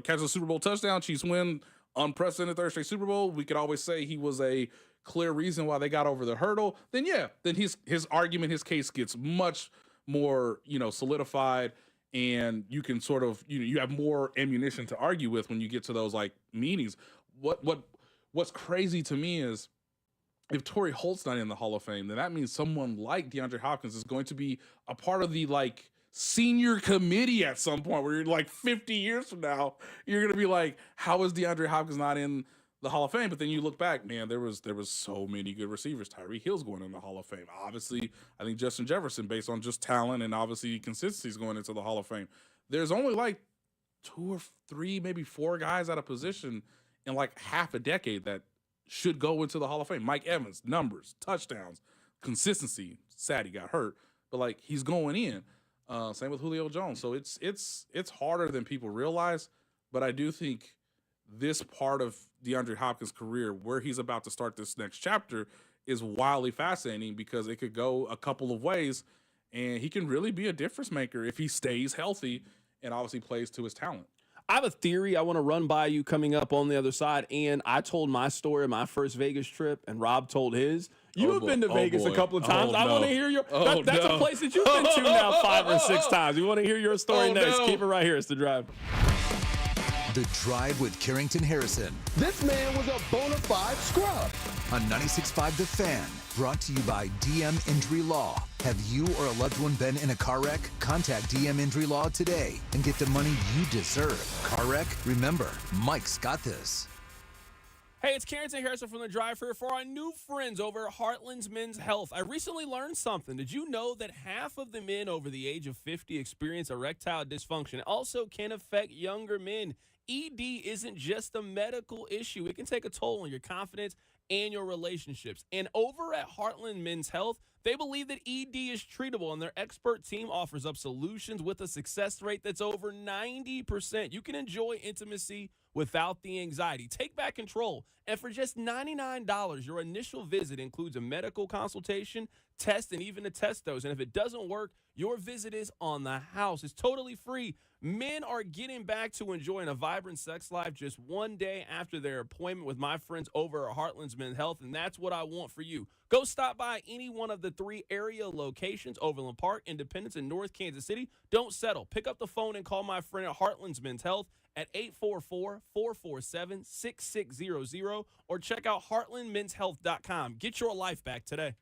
catches a Super Bowl touchdown. Chiefs win unprecedented third straight Super Bowl. We could always say he was a clear reason why they got over the hurdle, then his argument, his case gets much more, solidified, and you can sort of, you have more ammunition to argue with when you get to those like meetings. What's crazy to me is if Torrey Holt's not in the Hall of Fame, then that means someone like DeAndre Hopkins is going to be a part of the like senior committee at some point where you're like 50 years from now, you're going to be like, how is DeAndre Hopkins not in the Hall of Fame? But then you look back, man, there was so many good receivers. Tyreek Hill's going in the Hall of Fame. Obviously, I think Justin Jefferson, based on just talent and obviously consistency, is going into the Hall of Fame. There's only like 2 or 3, maybe 4 guys at a position in like half a decade that should go into the Hall of Fame. Mike Evans, numbers, touchdowns, consistency. Sad he got hurt, but like he's going in. Same with Julio Jones. So it's harder than people realize, but I do think this part of DeAndre Hopkins' career, where he's about to start this next chapter, is wildly fascinating because it could go a couple of ways, and he can really be a difference maker if he stays healthy and obviously plays to his talent. I have a theory I want to run by you coming up on the other side, and I told my story, my first Vegas trip, and Rob told his. You have been to Vegas a couple of times. I want to hear your. That's a place that you've been to now 5 or 6 times. We want to hear your story next. Keep it right here. It's The Drive. The Drive with Carrington Harrison. This man was a bona fide scrub. On 96.5 The Fan. Brought to you by DM Injury Law. Have you or a loved one been in a car wreck? Contact DM Injury Law today and get the money you deserve. Car wreck? Remember, Mike's got this. Hey, it's Carrington Harrison from The Drive here for our new friends over at Heartland's Men's Health. I recently learned something. Did you know that half of the men over the age of 50 experience erectile dysfunction? It also can affect younger men. ED isn't just a medical issue. It can take a toll on your confidence and your relationships. And over at Heartland Men's Health, they believe that ED is treatable, and their expert team offers up solutions with a success rate that's over 90%. You can enjoy intimacy without the anxiety. Take back control. And for just $99, your initial visit includes a medical consultation, test, and even a test dose. And if it doesn't work, your visit is on the house. It's totally free. Men are getting back to enjoying a vibrant sex life just one day after their appointment with my friends over at Heartland's Men's Health, and that's what I want for you. Go stop by any one of the 3 area locations, Overland Park, Independence, and North Kansas City. Don't settle. Pick up the phone and call my friend at Heartland's Men's Health at 844-447-6600 or check out heartlandmenshealth.com. Get your life back today.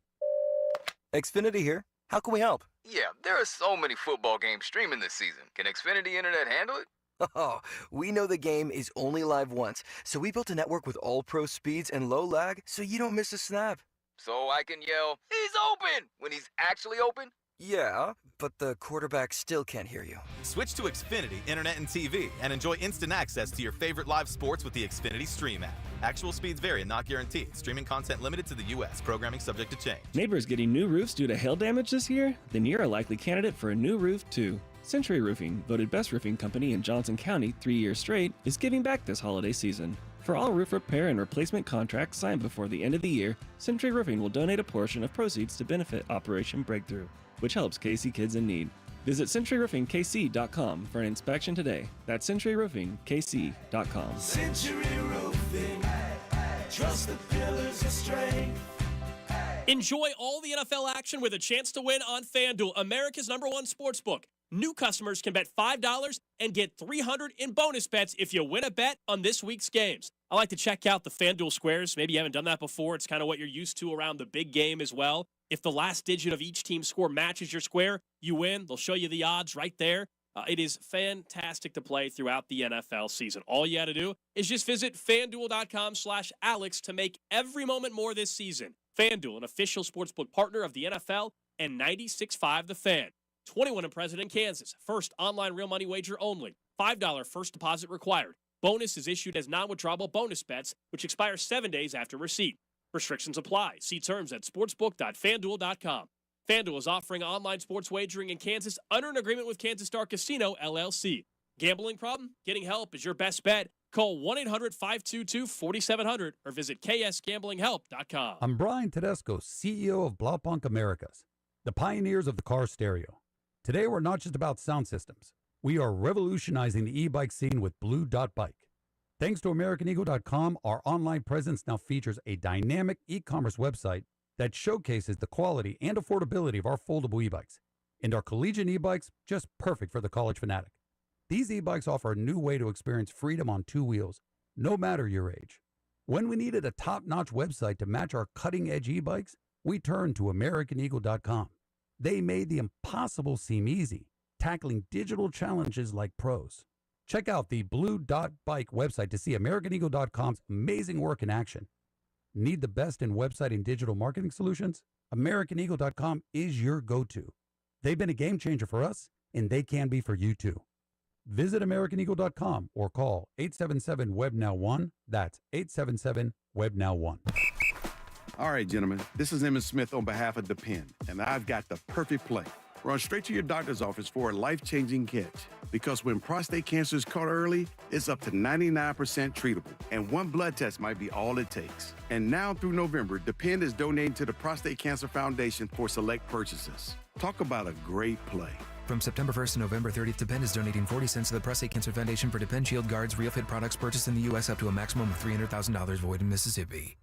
Xfinity here. How can we help? Yeah, there are so many football games streaming this season. Can Xfinity Internet handle it? Oh, we know the game is only live once, so we built a network with all-pro speeds and low lag so you don't miss a snap. So I can yell, "He's open!" when he's actually open? Yeah, but the quarterback still can't hear you. Switch to Xfinity Internet and TV and enjoy instant access to your favorite live sports with the Xfinity Stream app. Actual speeds vary and not guaranteed. Streaming content limited to the U.S. Programming subject to change. Neighbors getting new roofs due to hail damage this year? Then you're a likely candidate for a new roof, too. Century Roofing, voted best roofing company in Johnson County 3 years straight, is giving back this holiday season. For all roof repair and replacement contracts signed before the end of the year, Century Roofing will donate a portion of proceeds to benefit Operation Breakthrough, which helps KC kids in need. Visit CenturyRoofingKC.com for an inspection today. That's CenturyRoofingKC.com. Century Roofing, trust the pillars of strength. Enjoy all the NFL action with a chance to win on FanDuel, America's #1 sportsbook. New customers can bet $5 and get $300 in bonus bets if you win a bet on this week's games. I like to check out the FanDuel squares. Maybe you haven't done that before. It's kind of what you're used to around the big game as well. If the last digit of each team's score matches your square, you win. They'll show you the odds right there. It is fantastic to play throughout the NFL season. All you got to do is just visit FanDuel.com/Alex to make every moment more this season. FanDuel, an official sportsbook partner of the NFL and 96.5 The Fan. 21 and present in Kansas. First online real money wager only. $5 first deposit required. Bonus is issued as non-withdrawable bonus bets, which expire 7 days after receipt. Restrictions apply. See terms at sportsbook.fanduel.com. FanDuel is offering online sports wagering in Kansas under an agreement with Kansas Star Casino, LLC. Gambling problem? Getting help is your best bet. Call 1-800-522-4700 or visit ksgamblinghelp.com. I'm Brian Tedesco, CEO of Blaupunkt Americas, the pioneers of the car stereo. Today, we're not just about sound systems. We are revolutionizing the e-bike scene with Blue Dot Bike. Thanks to AmericanEagle.com, our online presence now features a dynamic e-commerce website that showcases the quality and affordability of our foldable e-bikes. And our collegiate e-bikes, just perfect for the college fanatic. These e-bikes offer a new way to experience freedom on two wheels, no matter your age. When we needed a top-notch website to match our cutting-edge e-bikes, we turned to AmericanEagle.com. They made the impossible seem easy, tackling digital challenges like pros. Check out the Blue Dot Bike website to see AmericanEagle.com's amazing work in action. Need the best in website and digital marketing solutions? AmericanEagle.com is your go-to. They've been a game changer for us, and they can be for you too. Visit AmericanEagle.com or call 877-WEB-NOW-1. That's 877-WEB-NOW-1. All right, gentlemen, this is Emmett Smith on behalf of Depend, and I've got the perfect play. Run straight to your doctor's office for a life-changing catch. Because when prostate cancer is caught early, it's up to 99% treatable, and one blood test might be all it takes. And now through November, Depend is donating to the Prostate Cancer Foundation for select purchases. Talk about a great play. From September 1st to November 30th, Depend is donating 40 cents to the Prostate Cancer Foundation for Depend Shield Guards RealFit products purchased in the U.S. up to a maximum of $300,000 void in Mississippi.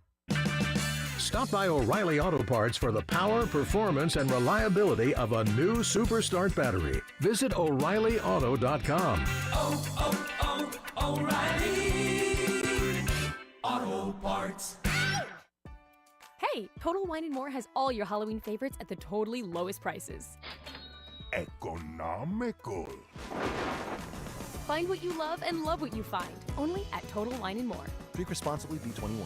Stop by O'Reilly Auto Parts for the power, performance, and reliability of a new Super Start battery. Visit O'ReillyAuto.com. O'Reilly Auto Parts. Hey, Total Wine & More has all your Halloween favorites at the totally lowest prices. Economical. Find what you love and love what you find. Only at Total Wine & More. Drink responsibly, B21.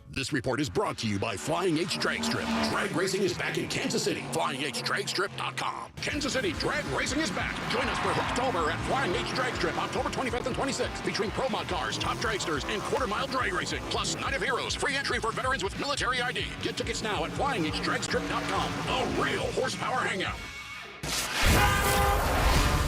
This report is brought to you by Flying H Drag Strip. Drag racing is back in Kansas City. FlyingHDragStrip.com. Kansas City Drag Racing is back. Join us for October at Flying H Drag Strip, October 25th and 26th, featuring pro mod cars, top dragsters, and quarter-mile drag racing. Plus, Night of Heroes, free entry for veterans with military ID. Get tickets now at FlyingHDragStrip.com. A real horsepower hangout.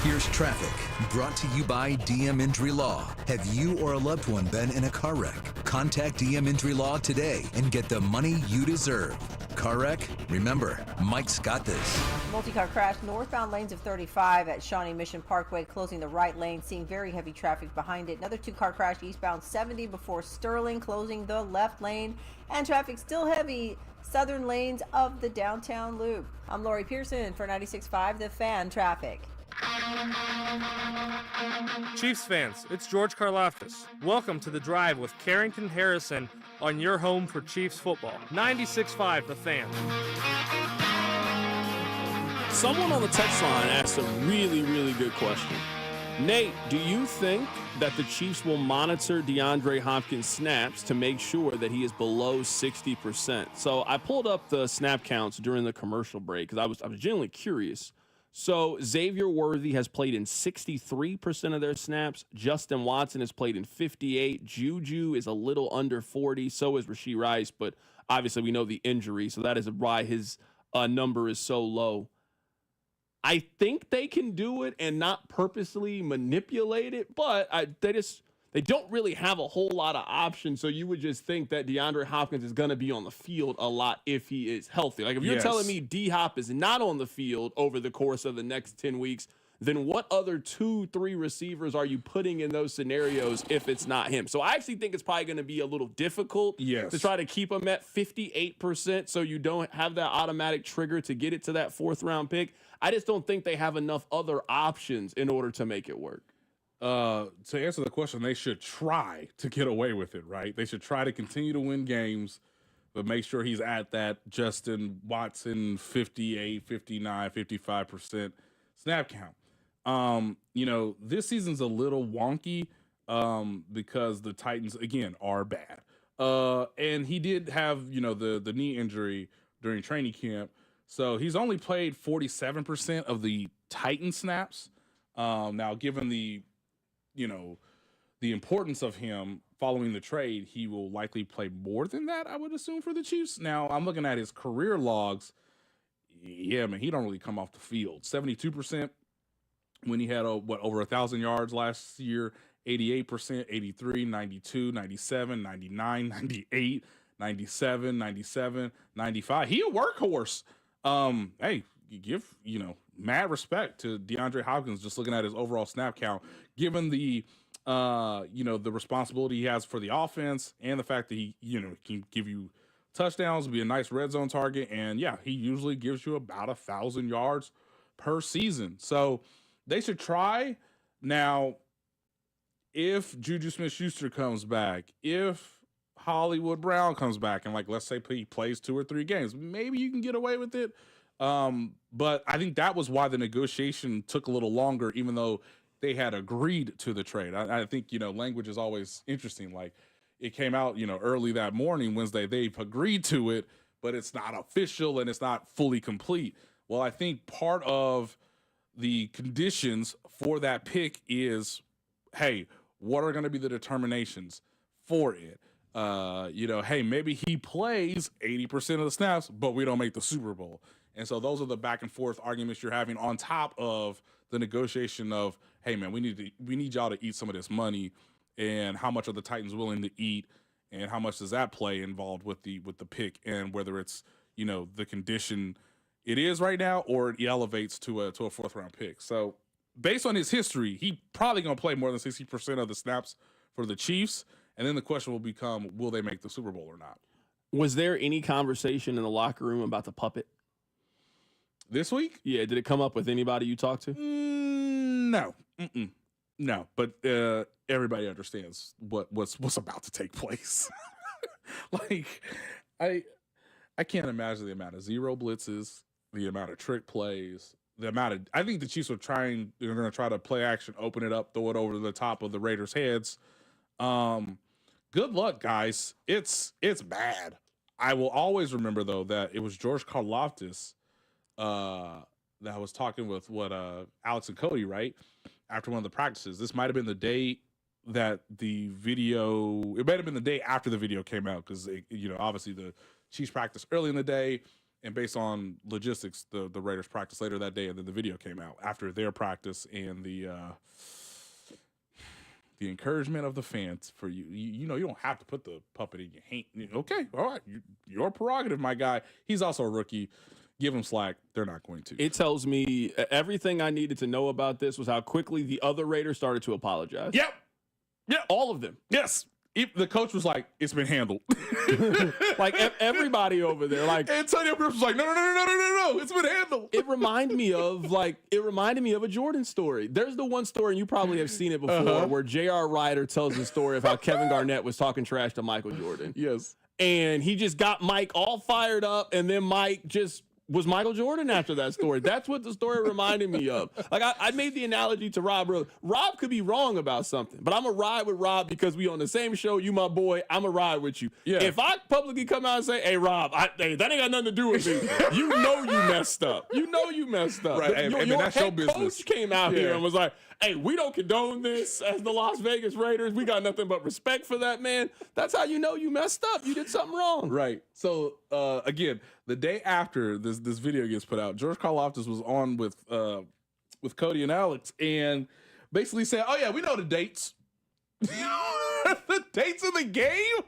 Here's traffic, brought to you by DM Injury Law. Have you or a loved one been in a car wreck? Contact DM Injury Law today and get the money you deserve. Car wreck? Remember, Mike's got this. Multi-car crash northbound lanes of 35 at Shawnee Mission Parkway, closing the right lane, seeing very heavy traffic behind it. Another two-car crash eastbound 70 before Sterling, closing the left lane, and traffic still heavy southern lanes of the downtown loop. I'm Lori Pearson for 96.5 The Fan Traffic. Chiefs fans, it's George Karlaftis. Welcome to The Drive with Carrington Harrison on your home for Chiefs football. 96.5 The Fan. Someone on the text line asked a really, really good question. Nate, do you think that the Chiefs will monitor DeAndre Hopkins' snaps to make sure that he is below 60%? So I pulled up the snap counts during the commercial break because I was genuinely curious. So Xavier Worthy has played in 63% of their snaps. Justin Watson has played in 58%. Juju is a little under 40%. So is Rashee Rice, but obviously we know the injury, so that is why his number is so low. I think they can do it and not purposely manipulate it, but they don't really have a whole lot of options. So you would just think that DeAndre Hopkins is going to be on the field a lot if he is healthy. Like if you're telling me D-Hop is not on the field over the course of the next 10 weeks, then what other 2-3 receivers are you putting in those scenarios if it's not him? So I actually think it's probably going to be a little difficult to try to keep him at 58% so you don't have that automatic trigger to get it to that 4th round pick. I just don't think they have enough other options in order to make it work. To answer the question, they should try to get away with it, right? They should try to continue to win games, but make sure he's at that Justin Watson 58, 59, 55% snap count. This season's a little wonky because the Titans, again, are bad. And he did have, the knee injury during training camp. So he's only played 47% of the Titan snaps. Now, given the importance of him following the trade, he will likely play more than that, I would assume, for the Chiefs. Now, I'm looking at his career logs. Yeah, man, he don't really come off the field. 72% when he had, over 1,000 yards last year, 88%, 83, 92, 97, 99, 98, 97, 97, 95. He a workhorse. Hey, you give, mad respect to DeAndre Hopkins just looking at his overall snap count, given the the responsibility he has for the offense and the fact that he, can give you touchdowns, be a nice red zone target. And yeah, he usually gives you about 1,000 yards per season. So they should try. Now, if Juju Smith-Schuster comes back, if Hollywood Brown comes back and let's say he plays 2 or 3 games, maybe you can get away with it. But I think that was why the negotiation took a little longer, even though they had agreed to the trade. I think, language is always interesting. It came out, early that morning, Wednesday, they've agreed to it, but it's not official and it's not fully complete. Well, I think part of the conditions for that pick is, hey, what are going to be the determinations for it? Hey, maybe he plays 80% of the snaps, but we don't make the Super Bowl. And so those are the back and forth arguments you're having on top of the negotiation of, hey man, we need y'all to eat some of this money, and how much are the Titans willing to eat, and how much does that play involved with the pick, and whether it's the condition it is right now or it elevates to a 4th round pick. So based on his history, he probably gonna play more than 60% of the snaps for the Chiefs, and then the question will become, will they make the Super Bowl or not? Was there any conversation in the locker room about the puppet this week? Yeah, did it come up with anybody you talked to? No. No, but everybody understands what's about to take place. I can't imagine the amount of zero blitzes, the amount of trick plays, I think the Chiefs they're going to try to play action, open it up, throw it over the top of the Raiders' heads. Good luck, guys. It's bad. I will always remember, though, that it was George Karlaftis that was talking with Alex and Cody, right? After one of the practices. This might have been the day that it might have been the day after the video came out, because obviously the Chiefs practiced early in the day, and based on logistics, the Raiders practiced later that day, and then the video came out after their practice, and the encouragement of the fans for you don't have to put the puppet in your hand. Okay, all right, your prerogative, my guy. He's also a rookie. Give them slack. They're not going to. It tells me everything I needed to know about this was how quickly the other Raiders started to apologize. Yep. All of them. Yes. The coach was like, it's been handled. Everybody over there. Antonio Pierce was like, no, it's been handled. It reminded me of a Jordan story. There's the one story, and you probably have seen it before, where J.R. Ryder tells the story of how Kevin Garnett was talking trash to Michael Jordan. Yes. And he just got Mike all fired up, and then Mike just was Michael Jordan after that story. That's what the story reminded me of. I made the analogy to Rob earlier. Rob could be wrong about something, but I'm going to ride with Rob because we on the same show. You my boy. I'm going to ride with you. Yeah. If I publicly come out and say, hey, Rob, that ain't got nothing to do with me. You messed up. Right. Your that's head your coach came out here and was like, hey, we don't condone this as the Las Vegas Raiders. We got nothing but respect for that man. That's how you know you messed up. You did something wrong. Right. So, again, the day after this video gets put out, George Karlaftis was on with Cody and Alex and basically said, oh, yeah, we know the dates. The dates of the game?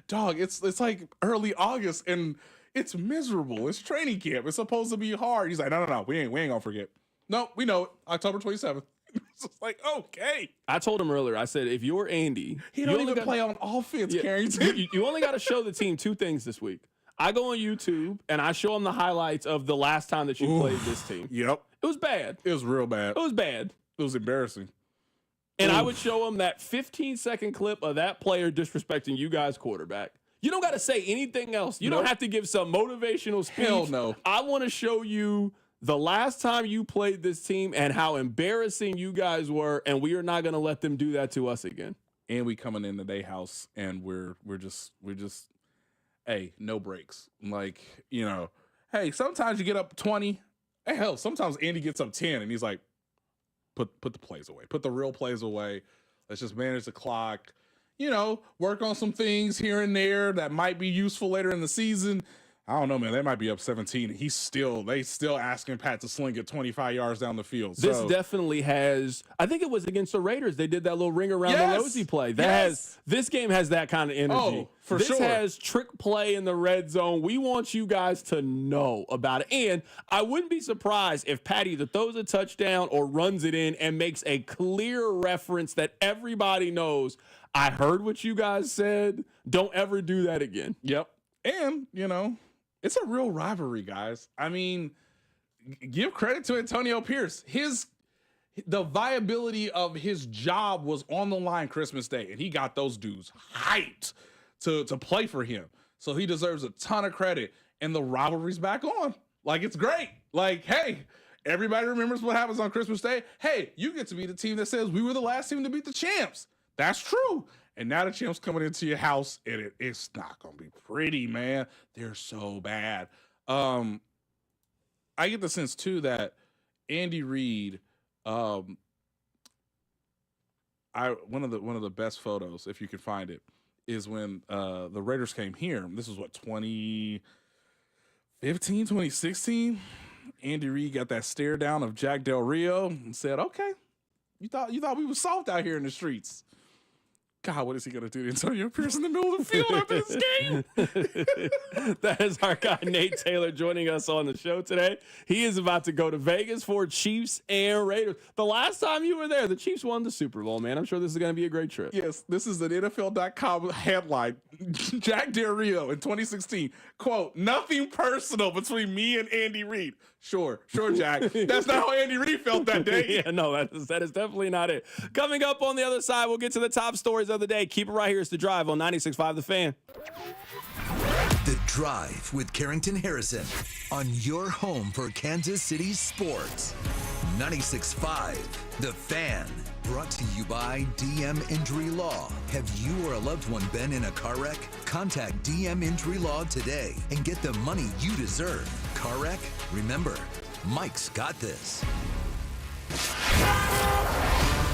Dog, it's like early August, and it's miserable. It's training camp. It's supposed to be hard. He's like, no, we ain't gonna forget. No, we know it. October 27th. It's like, okay. I told him earlier, I said, if you're Andy, he don't even play on offense, Carrington. You only got to show the team 2 things this week. I go on YouTube and I show them the highlights of the last time that you played this team. Yep. It was bad. It was real bad. It was bad. It was embarrassing. And I would show them that 15-second clip of that player disrespecting you guys' quarterback. You don't got to say anything else. You don't have to give some motivational speech. Hell no. I want to show you the last time you played this team and how embarrassing you guys were, and we are not going to let them do that to us again. And we coming into their house, and we're just hey, no breaks. Hey, sometimes you get up 20. Hey, hell, sometimes Andy gets up 10, and he's like, put the plays away. Put the real plays away. Let's just manage the clock. Work on some things here and there that might be useful later in the season. I don't know, man. They might be up 17. They still asking Pat to sling it 25 yards down the field. This definitely has. I think it was against the Raiders. They did that little ring around the rosy play. This game has that kind of energy. Oh, for this sure. This has trick play in the red zone. We want you guys to know about it. And I wouldn't be surprised if Pat either throws a touchdown or runs it in and makes a clear reference that everybody knows. I heard what you guys said. Don't ever do that again. Yep. And, it's a real rivalry, guys. I mean, give credit to Antonio Pierce. The viability of his job was on the line Christmas Day, and he got those dudes hyped to play for him. So he deserves a ton of credit, and the rivalry's back on. Like, it's great. Like, hey, everybody remembers what happens on Christmas Day. Hey, you get to be the team that says we were the last team to beat the champs. That's true. And now the champs coming into your house, and it's not going to be pretty, man. They're so bad. I get the sense, too, that Andy Reid, one of the best photos, if you can find it, is when the Raiders came here. This was, 2015, 2016? Andy Reid got that stare down of Jack Del Rio and said, okay, you thought we were soft out here in the streets. God, what is he going to do to Antonio Pierce in the middle of the field after this game? That is our guy, Nate Taylor, joining us on the show today. He is about to go to Vegas for Chiefs and Raiders. The last time you were there, the Chiefs won the Super Bowl, man. I'm sure this is going to be a great trip. Yes, this is an NFL.com headline. Jack Del Rio in 2016, quote, nothing personal between me and Andy Reid. Sure, Jack. That's not how Andy Reid felt that day. Yeah, no, that is definitely not it. Coming up on the other side, we'll get to the top stories of the day. Keep it right here. It's The Drive on 96.5 The Fan. The Drive with Carrington Harrison on your home for Kansas City sports. 96.5 The Fan. Brought to you by DM Injury Law. Have you or a loved one been in a car wreck? Contact DM Injury Law today and get the money you deserve. Car wreck? Remember, Mike's got this.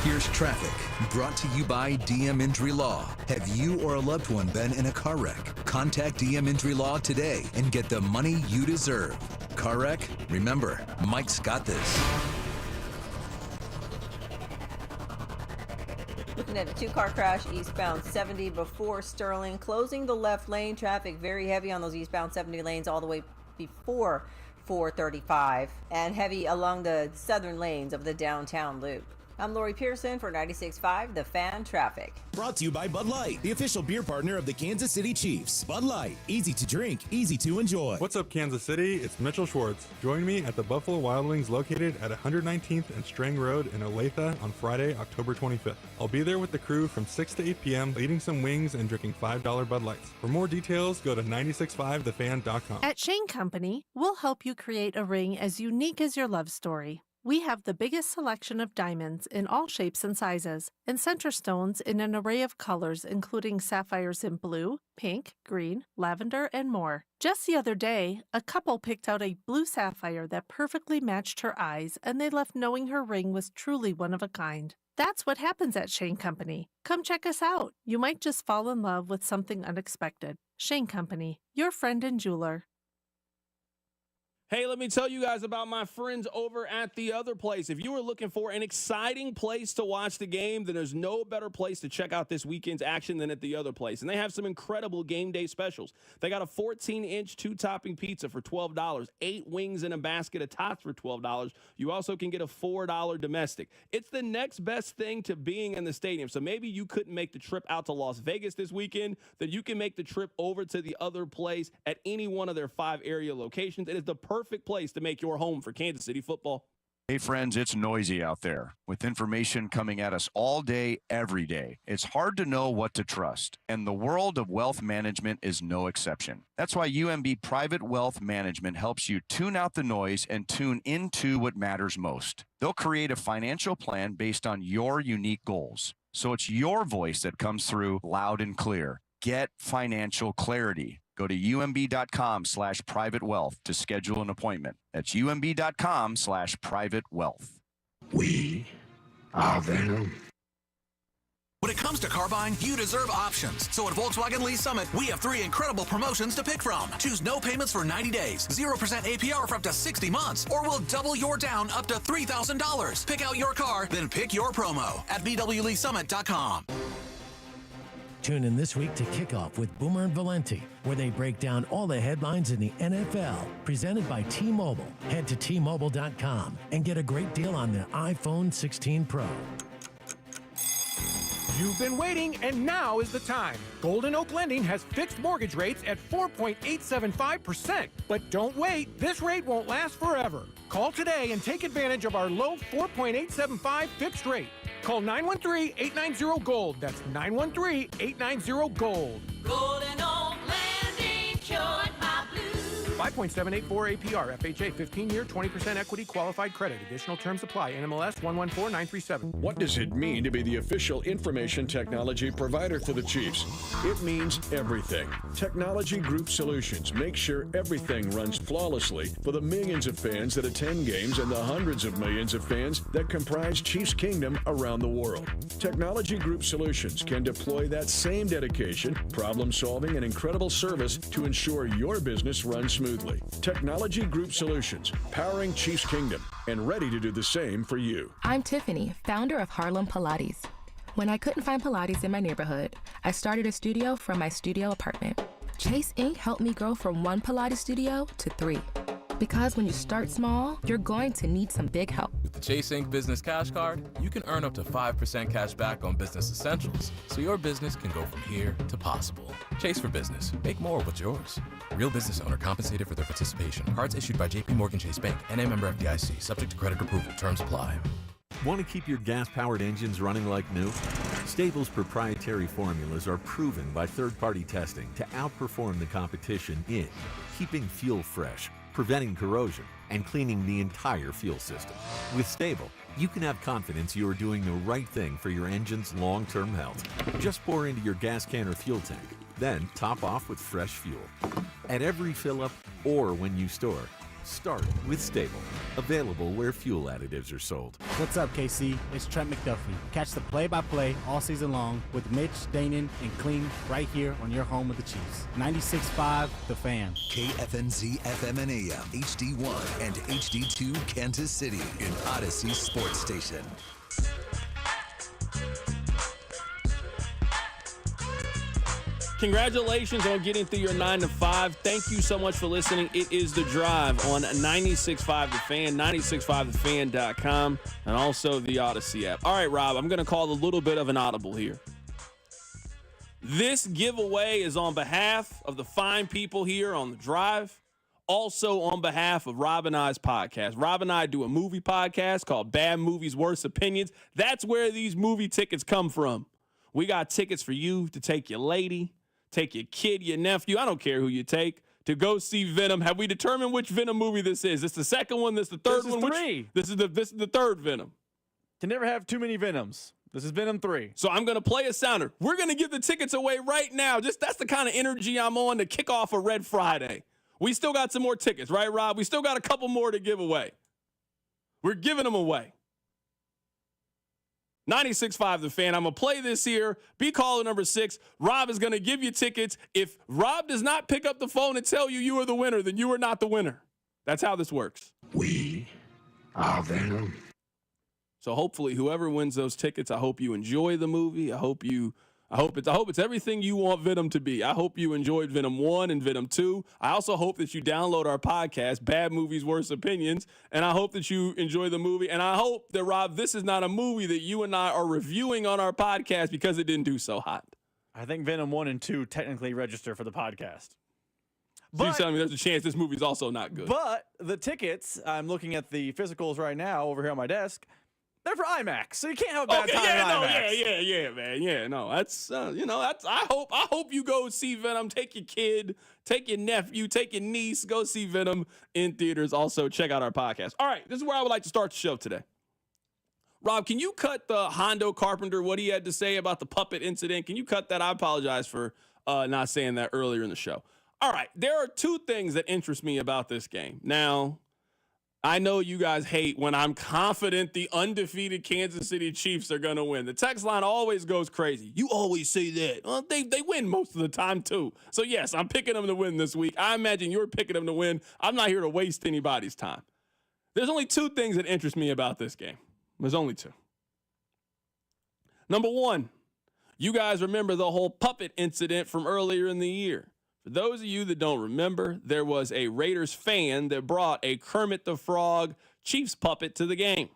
Here's traffic, brought to you by DM Injury Law. Have you or a loved one been in a car wreck? Contact DM Injury Law today and get the money you deserve. Car wreck? Remember, Mike's got this. Looking at a two-car crash eastbound 70 before Sterling, closing the left lane. Traffic very heavy on those eastbound 70 lanes all the way before 435, and heavy along the southern lanes of the downtown loop. I'm Lori Pearson for 96.5 The Fan Traffic. Brought to you by Bud Light, the official beer partner of the Kansas City Chiefs. Bud Light, easy to drink, easy to enjoy. What's up, Kansas City? It's Mitchell Schwartz. Join me at the Buffalo Wild Wings located at 119th and Strang Road in Olathe on Friday, October 25th. I'll be there with the crew from 6 to 8 p.m. eating some wings and drinking $5 Bud Lights. For more details, go to 965thefan.com. At Shane Company, we'll help you create a ring as unique as your love story. We have the biggest selection of diamonds in all shapes and sizes, and center stones in an array of colors, including sapphires in blue, pink, green, lavender, and more. Just the other day, a couple picked out a blue sapphire that perfectly matched her eyes, and they left knowing her ring was truly one of a kind. That's what happens at Shane Company. Come check us out. You might just fall in love with something unexpected. Shane Company, your friend and jeweler. Hey, let me tell you guys about my friends over at The Other Place. If you are looking for an exciting place to watch the game, then there's no better place to check out this weekend's action than at The Other Place. And they have some incredible game day specials. They got a 14-inch two-topping pizza for $12, 8 wings in a basket of tots for $12. You also can get a $4 domestic. It's the next best thing to being in the stadium. So maybe you couldn't make the trip out to Las Vegas this weekend, then you can make the trip over to The Other Place at any one of their 5 area locations. It is the perfect place to make your home for Kansas City football. Hey friends, it's noisy out there with information coming at us all day, every day. It's hard to know what to trust, and the world of wealth management is no exception. That's why UMB Private Wealth Management helps you tune out the noise and tune into what matters most. They'll create a financial plan based on your unique goals, so it's your voice that comes through loud and clear. Get financial clarity. Go to umb.com/privatewealth to schedule an appointment. That's umb.com/privatewealth. We are Venom. When it comes to car buying, you deserve options. So at Volkswagen Lease Summit, we have 3 incredible promotions to pick from. Choose no payments for 90 days, 0% APR for up to 60 months, or we'll double your down up to $3,000. Pick out your car, then pick your promo at VWLeaseSummit.com. Tune in this week to Kickoff with Boomer and Valenti, where they break down all the headlines in the NFL. Presented by T-Mobile. Head to T-Mobile.com and get a great deal on the iPhone 16 Pro. You've been waiting, and now is the time. Golden Oak Lending has fixed mortgage rates at 4.875%. But don't wait. This rate won't last forever. Call today and take advantage of our low 4.875 fixed rate. Call 913-890-GOLD. That's 913-890-GOLD. Golden Oak Landing, cured my blues. 5.784 APR, FHA, 15-year, 20% equity, qualified credit. Additional terms apply. NMLS 114937. What does it mean to be the official information technology provider for the Chiefs? It means everything. Technology Group Solutions makes sure everything runs flawlessly for the millions of fans that attend games and the hundreds of millions of fans that comprise Chiefs Kingdom around the world. Technology Group Solutions can deploy that same dedication, problem solving, and incredible service to ensure your business runs smoothly. Technology Group Solutions, powering Chiefs Kingdom, and ready to do the same for you. I'm Tiffany, founder of Harlem Pilates. When I couldn't find Pilates in my neighborhood, I started a studio from my studio apartment. Chase Inc. helped me grow from 1 Pilates studio to 3. Because when you start small, you're going to need some big help. With the Chase Inc. Business Cash Card, you can earn up to 5% cash back on business essentials, so your business can go from here to possible. Chase for Business. Make more what's yours. Real business owner compensated for their participation. Cards issued by J.P. Morgan Chase Bank, N.A. member FDIC, subject to credit approval. Terms apply. Want to keep your gas-powered engines running like new? Stable's proprietary formulas are proven by third-party testing to outperform the competition in keeping fuel fresh, preventing corrosion, and cleaning the entire fuel system. With Stable, you can have confidence you are doing the right thing for your engine's long-term health. Just pour into your gas can or fuel tank, then top off with fresh fuel. At every fill-up or when you store, start with Stable. Available where fuel additives are sold. What's up, KC? It's Trent McDuffie. Catch the play-by-play all season long with Mitch, Danon, and Clean right here on your home of the Chiefs. 96.5, The Fan. KFNZ FM and AM, HD1 and HD2 Kansas City in Odyssey Sports Station. Congratulations on getting through your 9 to 5. Thank you so much for listening. It is The Drive on 96.5 The Fan, 96.5thefan.com, and also the Odyssey app. All right, Rob, I'm going to call a little bit of an audible here. This giveaway is on behalf of the fine people here on The Drive, also on behalf of Rob and I's podcast. Rob and I do a movie podcast called Bad Movies, Worst Opinions. That's where these movie tickets come from. We got tickets for you to take your lady, take your kid, your nephew, I don't care who you take, to go see Venom. Have we determined which Venom movie this is? This the second one? This the third one? This is the third Venom. Can never have too many Venoms. This is Venom 3. So I'm going to play a sounder. We're going to give the tickets away right now. Just that's the kind of energy I'm on to kick off a Red Friday. We still got some more tickets, right, Rob? We still got a couple more to give away. We're giving them away. 96.5 The Fan. I'm going to play this here. Be caller number 6. Rob is going to give you tickets. If Rob does not pick up the phone and tell you you are the winner, then you are not the winner. That's how this works. We are Venom. So hopefully whoever wins those tickets, I hope you enjoy the movie. I hope it's everything you want Venom to be. I hope you enjoyed Venom 1 and Venom 2. I also hope that you download our podcast, Bad Movies, Worst Opinions, and I hope that you enjoy the movie. And I hope that, Rob, this is not a movie that you and I are reviewing on our podcast because it didn't do so hot. I think Venom 1 and 2 technically register for the podcast. So you're telling me there's a chance this movie's also not good. But the tickets, I'm looking at the physicals right now over here on my desk. They're for IMAX, so you can't have a bad time in IMAX. Yeah, man. Yeah, no, that's, that's, I hope you go see Venom. Take your kid, take your nephew, take your niece, go see Venom in theaters. Also, check out our podcast. All right, this is where I would like to start the show today. Rob, can you cut the Hondo Carpenter, what he had to say about the puppet incident? Can you cut that? I apologize for not saying that earlier in the show. All right, there are two things that interest me about this game. Now, I know you guys hate when I'm confident the undefeated Kansas City Chiefs are going to win. The text line always goes crazy. You always say that. Well, they win most of the time, too. So, yes, I'm picking them to win this week. I imagine you're picking them to win. I'm not here to waste anybody's time. There's only two things that interest me about this game. There's only two. Number one, you guys remember the whole puppet incident from earlier in the year. For those of you that don't remember, there was a Raiders fan that brought a Kermit the Frog Chiefs puppet to the game,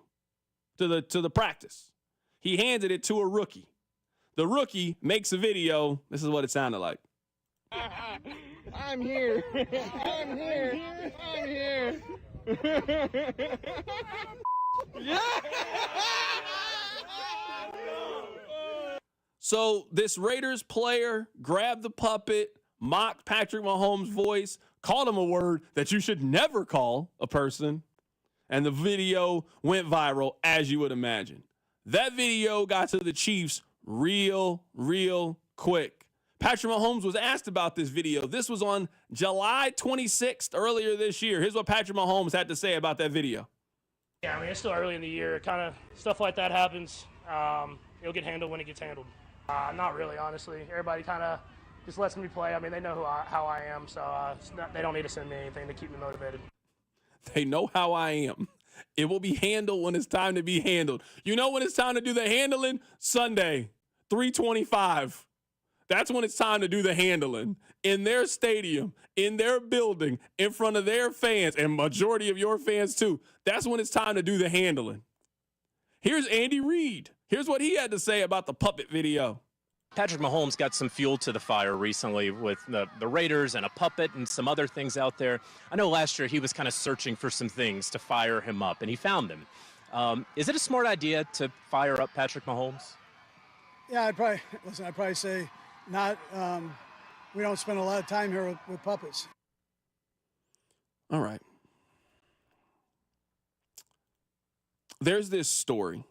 to the practice. He handed it to a rookie. The rookie makes a video. This is what it sounded like. I'm here. I'm here. I'm here. So this Raiders player grabbed the puppet, mocked Patrick Mahomes' voice, called him a word that you should never call a person, and the video went viral, as you would imagine. That video got to the Chiefs real quick. Patrick Mahomes was asked about this video. This was on July 26th, earlier this year. Here's what Patrick Mahomes had to say about that video. Yeah, I mean, it's still early in the year. Kind of stuff like that happens. It'll get handled when it gets handled. Not really, honestly. Everybody kind of just lets me play. I mean, they know how I am, so they don't need to send me anything to keep me motivated. They know how I am. It will be handled when it's time to be handled. You know when it's time to do the handling? Sunday, 3:25. That's when it's time to do the handling. In their stadium, in their building, in front of their fans, and majority of your fans too. That's when it's time to do the handling. Here's Andy Reid. Here's what he had to say about the puppet video. Patrick Mahomes got some fuel to the fire recently with the Raiders and a puppet and some other things out there. I know last year he was kind of searching for some things to fire him up, and he found them. Is it a smart idea to fire up Patrick Mahomes? Yeah, I'd probably say not. We don't spend a lot of time here with puppets. All right. There's this story,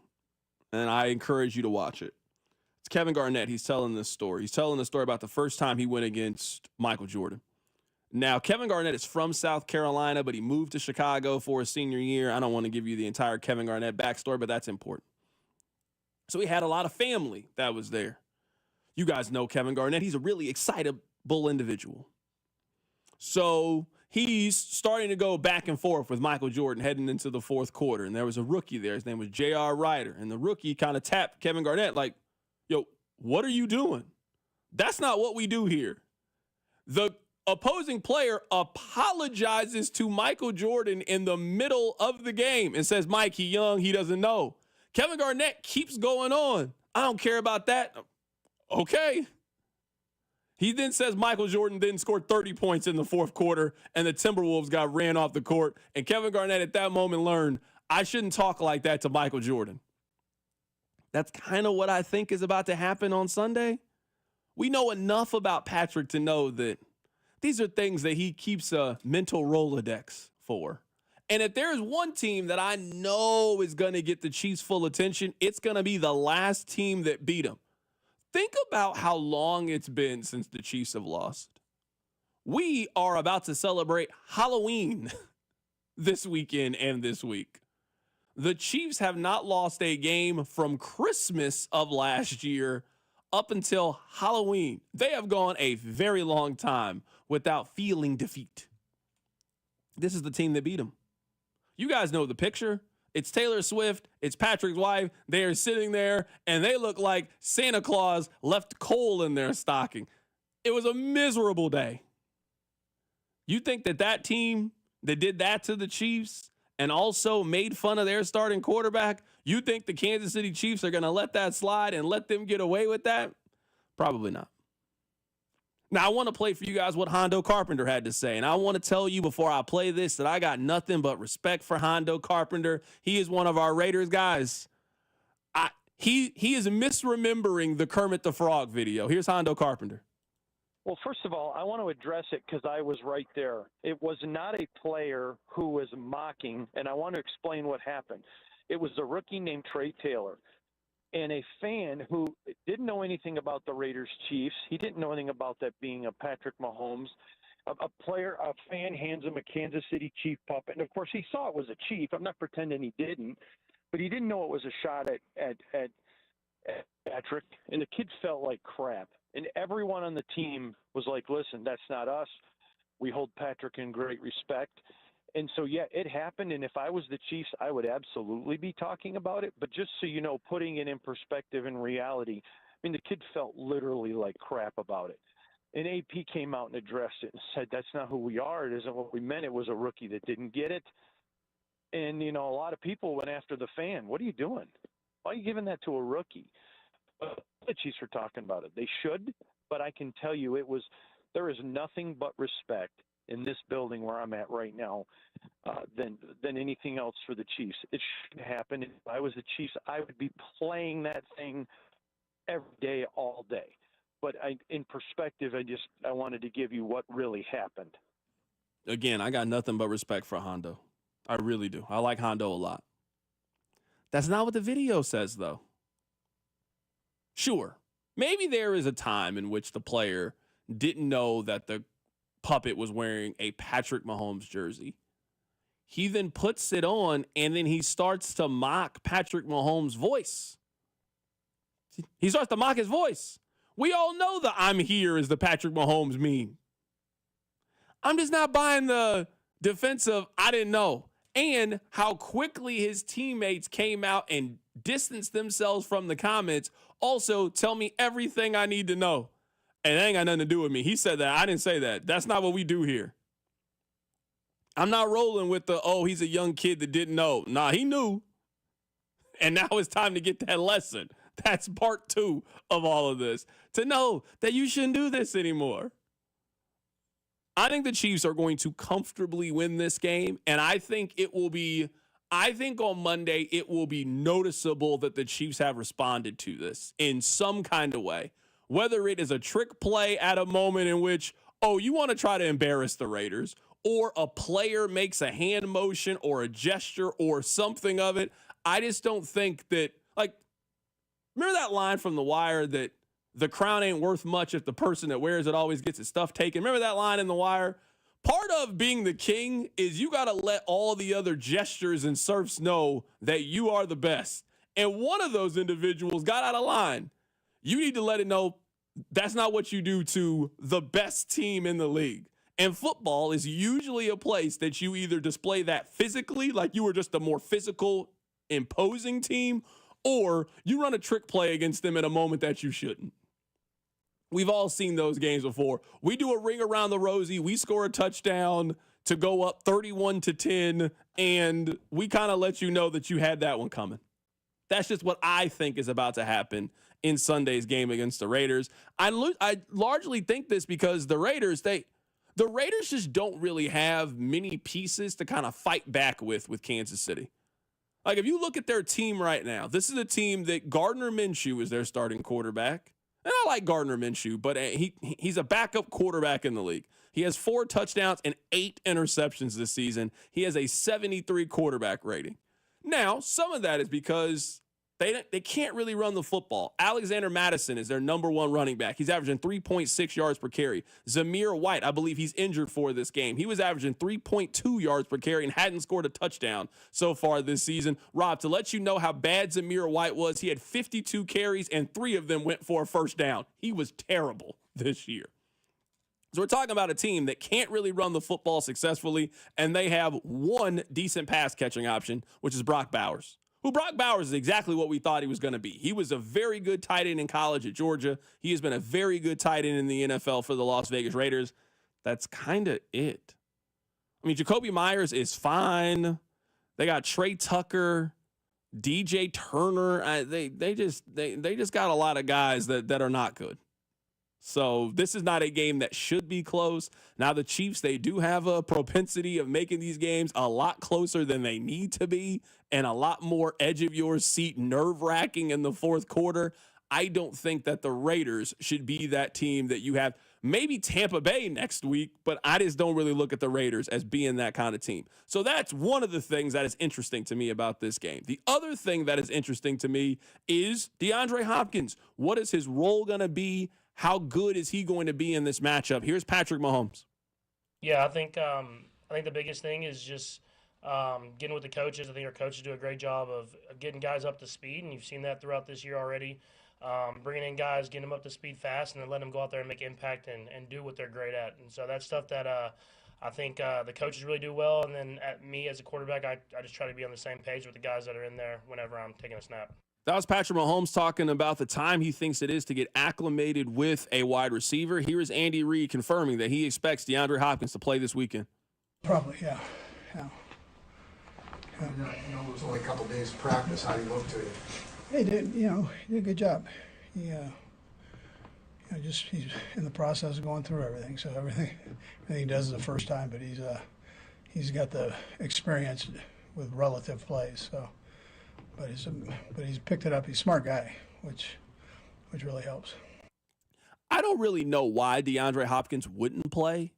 and I encourage you to watch it. It's Kevin Garnett. He's telling this story. He's telling the story about the first time he went against Michael Jordan. Now, Kevin Garnett is from South Carolina, but he moved to Chicago for his senior year. I don't want to give you the entire Kevin Garnett backstory, but that's important. So he had a lot of family that was there. You guys know Kevin Garnett. He's a really excitable individual. So he's starting to go back and forth with Michael Jordan heading into the fourth quarter. And there was a rookie there. His name was J.R. Ryder. And the rookie kind of tapped Kevin Garnett like, yo, what are you doing? That's not what we do here. The opposing player apologizes to Michael Jordan in the middle of the game and says, Mike, he young, he doesn't know. Kevin Garnett keeps going on. I don't care about that. Okay. He then says Michael Jordan then scored 30 points in the fourth quarter, and the Timberwolves got ran off the court. And Kevin Garnett at that moment learned, I shouldn't talk like that to Michael Jordan. That's kind of what I think is about to happen on Sunday. We know enough about Patrick to know that these are things that he keeps a mental Rolodex for. And if there's one team that I know is going to get the Chiefs' full attention, it's going to be the last team that beat them. Think about how long it's been since the Chiefs have lost. We are about to celebrate Halloween this weekend and this week. The Chiefs have not lost a game from Christmas of last year up until Halloween. They have gone a very long time without feeling defeat. This is the team that beat them. You guys know the picture. It's Taylor Swift. It's Patrick's wife. They are sitting there, and they look like Santa Claus left coal in their stocking. It was a miserable day. You think that team that did that to the Chiefs and also made fun of their starting quarterback, you think the Kansas City Chiefs are going to let that slide and let them get away with that? Probably not. Now, I want to play for you guys what Hondo Carpenter had to say, and I want to tell you before I play this that I got nothing but respect for Hondo Carpenter. He is one of our Raiders guys. He is misremembering the Kermit the Frog video. Here's Hondo Carpenter. Well, first of all, I want to address it because I was right there. It was not a player who was mocking, and I want to explain what happened. It was a rookie named Trey Taylor. And a fan who didn't know anything about the Raiders Chiefs, he didn't know anything about that being a Patrick Mahomes, A fan hands him a Kansas City Chief pup, and of course he saw it was a Chief. I'm not pretending he didn't, but he didn't know it was a shot at Patrick, and the kid felt like crap. And everyone on the team was like, listen, that's not us. We hold Patrick in great respect. And so, yeah, it happened, and if I was the Chiefs, I would absolutely be talking about it. But just so you know, putting it in perspective and reality, I mean, the kid felt literally like crap about it. And AP came out and addressed it and said, that's not who we are. It isn't what we meant. It was a rookie that didn't get it. And, you know, a lot of people went after the fan. What are you doing? Why are you giving that to a rookie? The Chiefs are talking about it. They should, but I can tell you there is nothing but respect in this building where I'm at right now than anything else for the Chiefs. It should happen. If I was the Chiefs, I would be playing that thing every day, all day. But in perspective, I wanted to give you what really happened. Again, I got nothing but respect for Hondo. I really do. I like Hondo a lot. That's not what the video says, though. Sure, maybe there is a time in which the player didn't know that the puppet was wearing a Patrick Mahomes jersey. He then puts it on, and then he starts to mock Patrick Mahomes' voice. He starts to mock his voice. We all know the I'm here is the Patrick Mahomes meme. I'm just not buying the defensive I didn't know. And how quickly his teammates came out and distanced themselves from the comments. Also, tell me everything I need to know. And that ain't got nothing to do with me. He said that. I didn't say that. That's not what we do here. I'm not rolling with he's a young kid that didn't know. Nah, he knew. And now it's time to get that lesson. That's part 2 of all of this. To know that you shouldn't do this anymore. I think the Chiefs are going to comfortably win this game. And I think on Monday, it will be noticeable that the Chiefs have responded to this in some kind of way. Whether it is a trick play at a moment in which, you want to try to embarrass the Raiders, or a player makes a hand motion or a gesture or something of it. I just don't think that, remember that line from The Wire that the crown ain't worth much if the person that wears it always gets his stuff taken? Remember that line in The Wire? Part of being the king is you got to let all the other gestures and serfs know that you are the best. And one of those individuals got out of line. You need to let it know that's not what you do to the best team in the league. And football is usually a place that you either display that physically, like you were just a more physical, imposing team, or you run a trick play against them in a moment that you shouldn't. We've all seen those games before. We do a ring around the rosy, we score a touchdown to go up 31-10, and we kind of let you know that you had that one coming. That's just what I think is about to happen in Sunday's game against the Raiders. I largely think this because the Raiders just don't really have many pieces to kind of fight back with Kansas City. Like, if you look at their team right now, this is a team that Gardner Minshew is their starting quarterback. And I like Gardner Minshew, but he's a backup quarterback in the league. He has 4 touchdowns and 8 interceptions this season. He has a 73 quarterback rating. Now, some of that is because they can't really run the football. Alexander Madison is their number 1 running back. He's averaging 3.6 yards per carry. Zamir White, I believe he's injured for this game. He was averaging 3.2 yards per carry and hadn't scored a touchdown so far this season. Rob, to let you know how bad Zamir White was, he had 52 carries and 3 of them went for a first down. He was terrible this year. So we're talking about a team that can't really run the football successfully, and they have one decent pass catching option, which is Brock Bowers. Brock Bowers is exactly what we thought he was going to be. He was a very good tight end in college at Georgia. He has been a very good tight end in the NFL for the Las Vegas Raiders. That's kind of it. I mean, Jacoby Myers is fine. They got Trey Tucker, DJ Turner. They just got a lot of guys that are not good. So this is not a game that should be close. Now, the Chiefs, they do have a propensity of making these games a lot closer than they need to be and a lot more edge of your seat nerve-wracking in the fourth quarter. I don't think that the Raiders should be that team that you have. Maybe Tampa Bay next week, but I just don't really look at the Raiders as being that kind of team. So that's one of the things that is interesting to me about this game. The other thing that is interesting to me is DeAndre Hopkins. What is his role going to be? How good is he going to be in this matchup? Here's Patrick Mahomes. Yeah, I think the biggest thing is just getting with the coaches. I think our coaches do a great job of getting guys up to speed, and you've seen that throughout this year already. Bringing in guys, getting them up to speed fast, and then letting them go out there and make impact and do what they're great at. And so that's stuff that I think the coaches really do well. And then me as a quarterback, I just try to be on the same page with the guys that are in there whenever I'm taking a snap. That was Patrick Mahomes talking about the time he thinks it is to get acclimated with a wide receiver. Here is Andy Reid confirming that he expects DeAndre Hopkins to play this weekend. Probably, yeah. It was only a couple days of practice. How do you look to you? He did a good job. He's in the process of going through everything. So everything he does is the first time, but he's got the experience with relative plays. So, but he's picked it up. He's a smart guy, which really helps. I don't really know why DeAndre Hopkins wouldn't play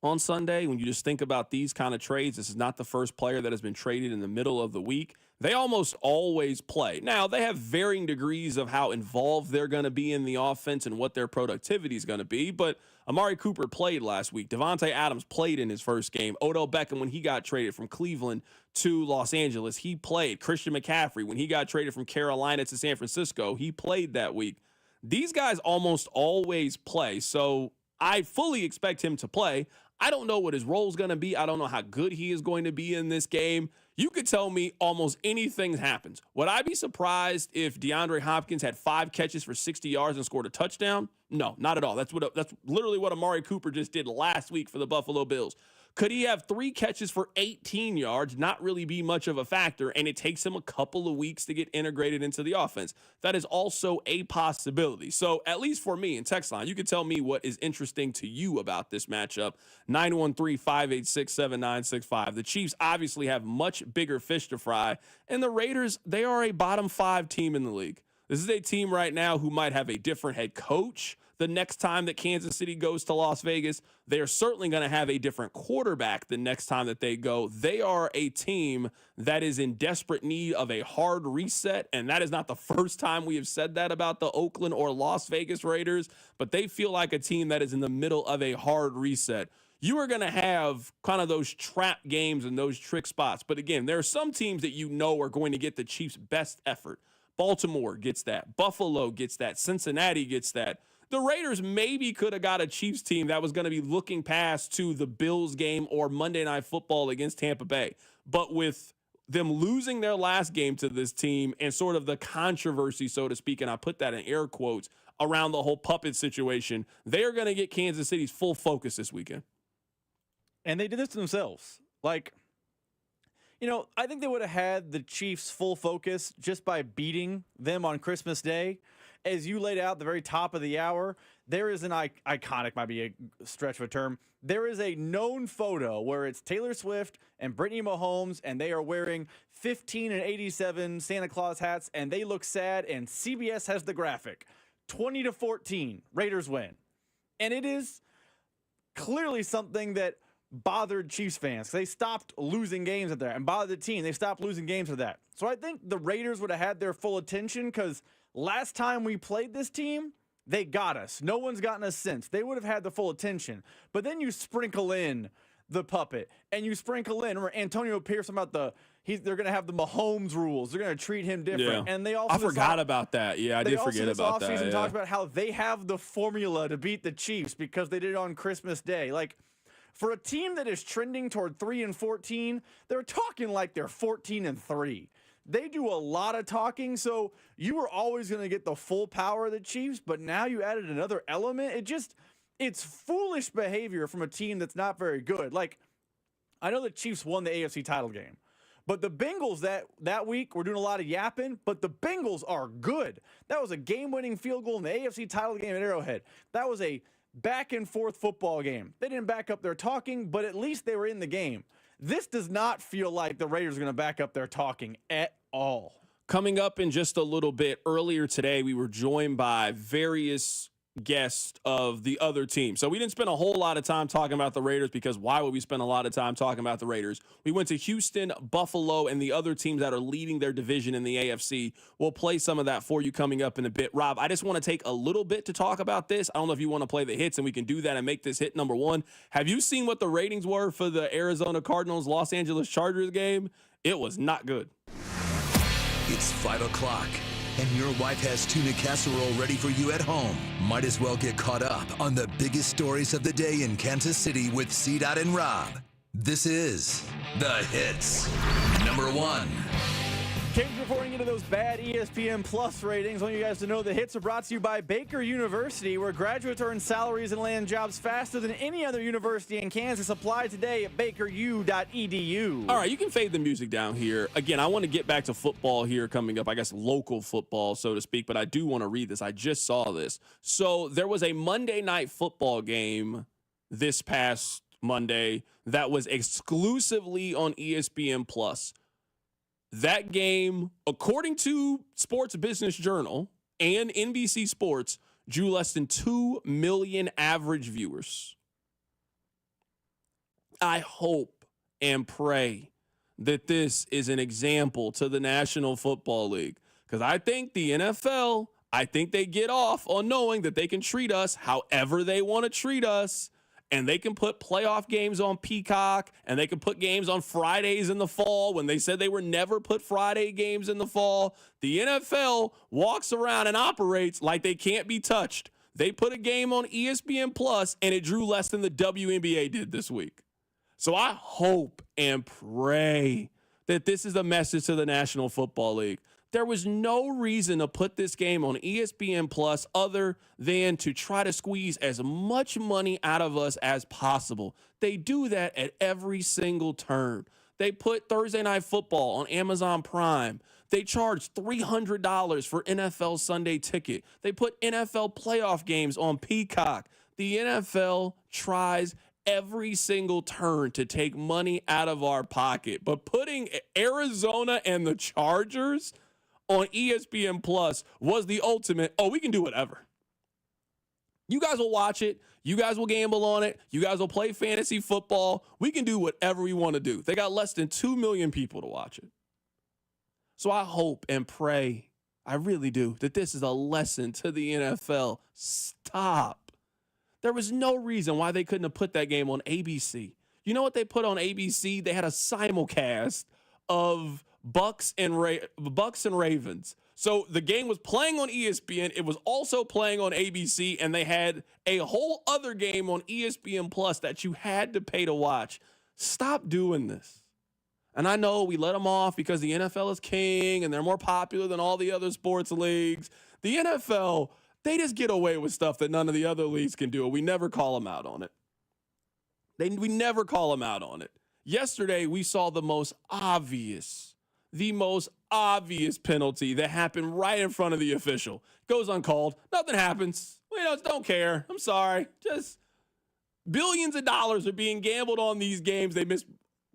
on Sunday. When you just think about these kind of trades, this is not the first player that has been traded in the middle of the week. They almost always play. Now, they have varying degrees of how involved they're going to be in the offense and what their productivity is going to be, but Amari Cooper played last week. Devontae Adams played in his first game. Odell Beckham, when he got traded from Cleveland to Los Angeles, he played. Christian McCaffrey, when he got traded from Carolina to San Francisco, he played that week. These guys almost always play, so I fully expect him to play. I don't know what his role is going to be. I don't know how good he is going to be in this game. You could tell me almost anything happens. Would I be surprised if DeAndre Hopkins had 5 catches for 60 yards and scored a touchdown? No, not at all. That's literally what Amari Cooper just did last week for the Buffalo Bills. Could he have 3 catches for 18 yards, not really be much of a factor, and it takes him a couple of weeks to get integrated into the offense? That is also a possibility. So at least for me in text line, you can tell me what is interesting to you about this matchup. 913-586-7965. The Chiefs obviously have much bigger fish to fry, and the Raiders, they are a bottom 5 team in the league. This is a team right now who might have a different head coach the next time that Kansas City goes to Las Vegas. They are certainly going to have a different quarterback the next time that they go. They are a team that is in desperate need of a hard reset, and that is not the first time we have said that about the Oakland or Las Vegas Raiders, but they feel like a team that is in the middle of a hard reset. You are going to have kind of those trap games and those trick spots. But again, there are some teams that you know are going to get the Chiefs' best effort. Baltimore gets that. Buffalo gets that. Cincinnati gets that. The Raiders maybe could have got a Chiefs team that was going to be looking past to the Bills game or Monday Night Football against Tampa Bay. But with them losing their last game to this team and sort of the controversy, so to speak, and I put that in air quotes, around the whole puppet situation, they are going to get Kansas City's full focus this weekend. And they did this to themselves. I think they would have had the Chiefs' full focus just by beating them on Christmas Day. As you laid out at the very top of the hour, there is an iconic, might be a stretch of a term, there is a known photo where it's Taylor Swift and Brittany Mahomes, and they are wearing 15 and 87 Santa Claus hats, and they look sad, and CBS has the graphic. 20-14, Raiders win. And it is clearly something that bothered Chiefs fans. They stopped losing games at that, and bothered the team. They stopped losing games for that. So I think the Raiders would have had their full attention because last time we played this team, they got us. No one's gotten us since. They would have had the full attention. But then you sprinkle in the puppet, and you sprinkle in Antonio Pierce about they're going to have the Mahomes rules. They're going to treat him different. Yeah. And they also I forgot about that. Yeah, I did forget about that. They also Yeah. talked about how they have the formula to beat the Chiefs because they did it on Christmas Day. For a team that is trending toward 3-14, they're talking like they're 14-3. They do a lot of talking, so you were always going to get the full power of the Chiefs, but now you added another element. It's foolish behavior from a team that's not very good. I know the Chiefs won the AFC title game, but the Bengals that week were doing a lot of yapping, but the Bengals are good. That was a game-winning field goal in the AFC title game at Arrowhead. That was a back-and-forth football game. They didn't back up their talking, but at least they were in the game. This does not feel like the Raiders are going to back up their talking at all. Coming up in just a little bit, earlier today, we were joined by various guest of the other team. So we didn't spend a whole lot of time talking about the Raiders because why would we spend a lot of time talking about the Raiders? We went to Houston, Buffalo, and the other teams that are leading their division in the AFC. We'll play some of that for you coming up in a bit. Rob, I just want to take a little bit to talk about this. I don't know if you want to play the hits, and we can do that and make this hit number one. Have you seen what the ratings were for the Arizona Cardinals Los Angeles Chargers game? It was not good. It's 5 o'clock, and your wife has tuna casserole ready for you at home. Might as well get caught up on the biggest stories of the day in Kansas City with C-Dot and Rob. This is The Hits. Number one. Kings reporting into those bad ESPN Plus ratings. I want you guys to know the hits are brought to you by Baker University, where graduates earn salaries and land jobs faster than any other university in Kansas. Apply today at bakeru.edu. All right, you can fade the music down here. Again, I want to get back to football here coming up, I guess local football, so to speak, but I do want to read this. I just saw this. So there was a Monday night football game this past Monday that was exclusively on ESPN Plus. That game, according to Sports Business Journal and NBC Sports, drew less than 2 million average viewers. I hope and pray that this is an example to the National Football League, because I think the NFL, I think they get off on knowing that they can treat us however they want to treat us. And they can put playoff games on Peacock, and they can put games on Fridays in the fall when they said they were never put Friday games in the fall. The NFL walks around and operates like they can't be touched. They put a game on ESPN Plus, and it drew less than the WNBA did this week. So I hope and pray that this is a message to the National Football League. There was no reason to put this game on ESPN Plus other than to try to squeeze as much money out of us as possible. They do that at every single turn. They put Thursday Night Football on Amazon Prime. They charge $300 for NFL Sunday Ticket. They put NFL playoff games on Peacock. The NFL tries every single turn to take money out of our pocket. But putting Arizona and the Chargers on ESPN Plus was the ultimate, we can do whatever. You guys will watch it. You guys will gamble on it. You guys will play fantasy football. We can do whatever we want to do. They got less than 2 million people to watch it. So I hope and pray, I really do, that this is a lesson to the NFL. Stop. There was no reason why they couldn't have put that game on ABC. You know what they put on ABC? They had a simulcast of Bucks and Ravens. So the game was playing on ESPN. It was also playing on ABC, and they had a whole other game on ESPN Plus that you had to pay to watch. Stop doing this. And I know we let them off because the NFL is king and they're more popular than all the other sports leagues. The NFL, they just get away with stuff that none of the other leagues can do. We never call them out on it. We never call them out on it. Yesterday, we saw the most obvious penalty that happened right in front of the official. Goes uncalled. Nothing happens. Don't care. I'm sorry. Just billions of dollars are being gambled on these games. They miss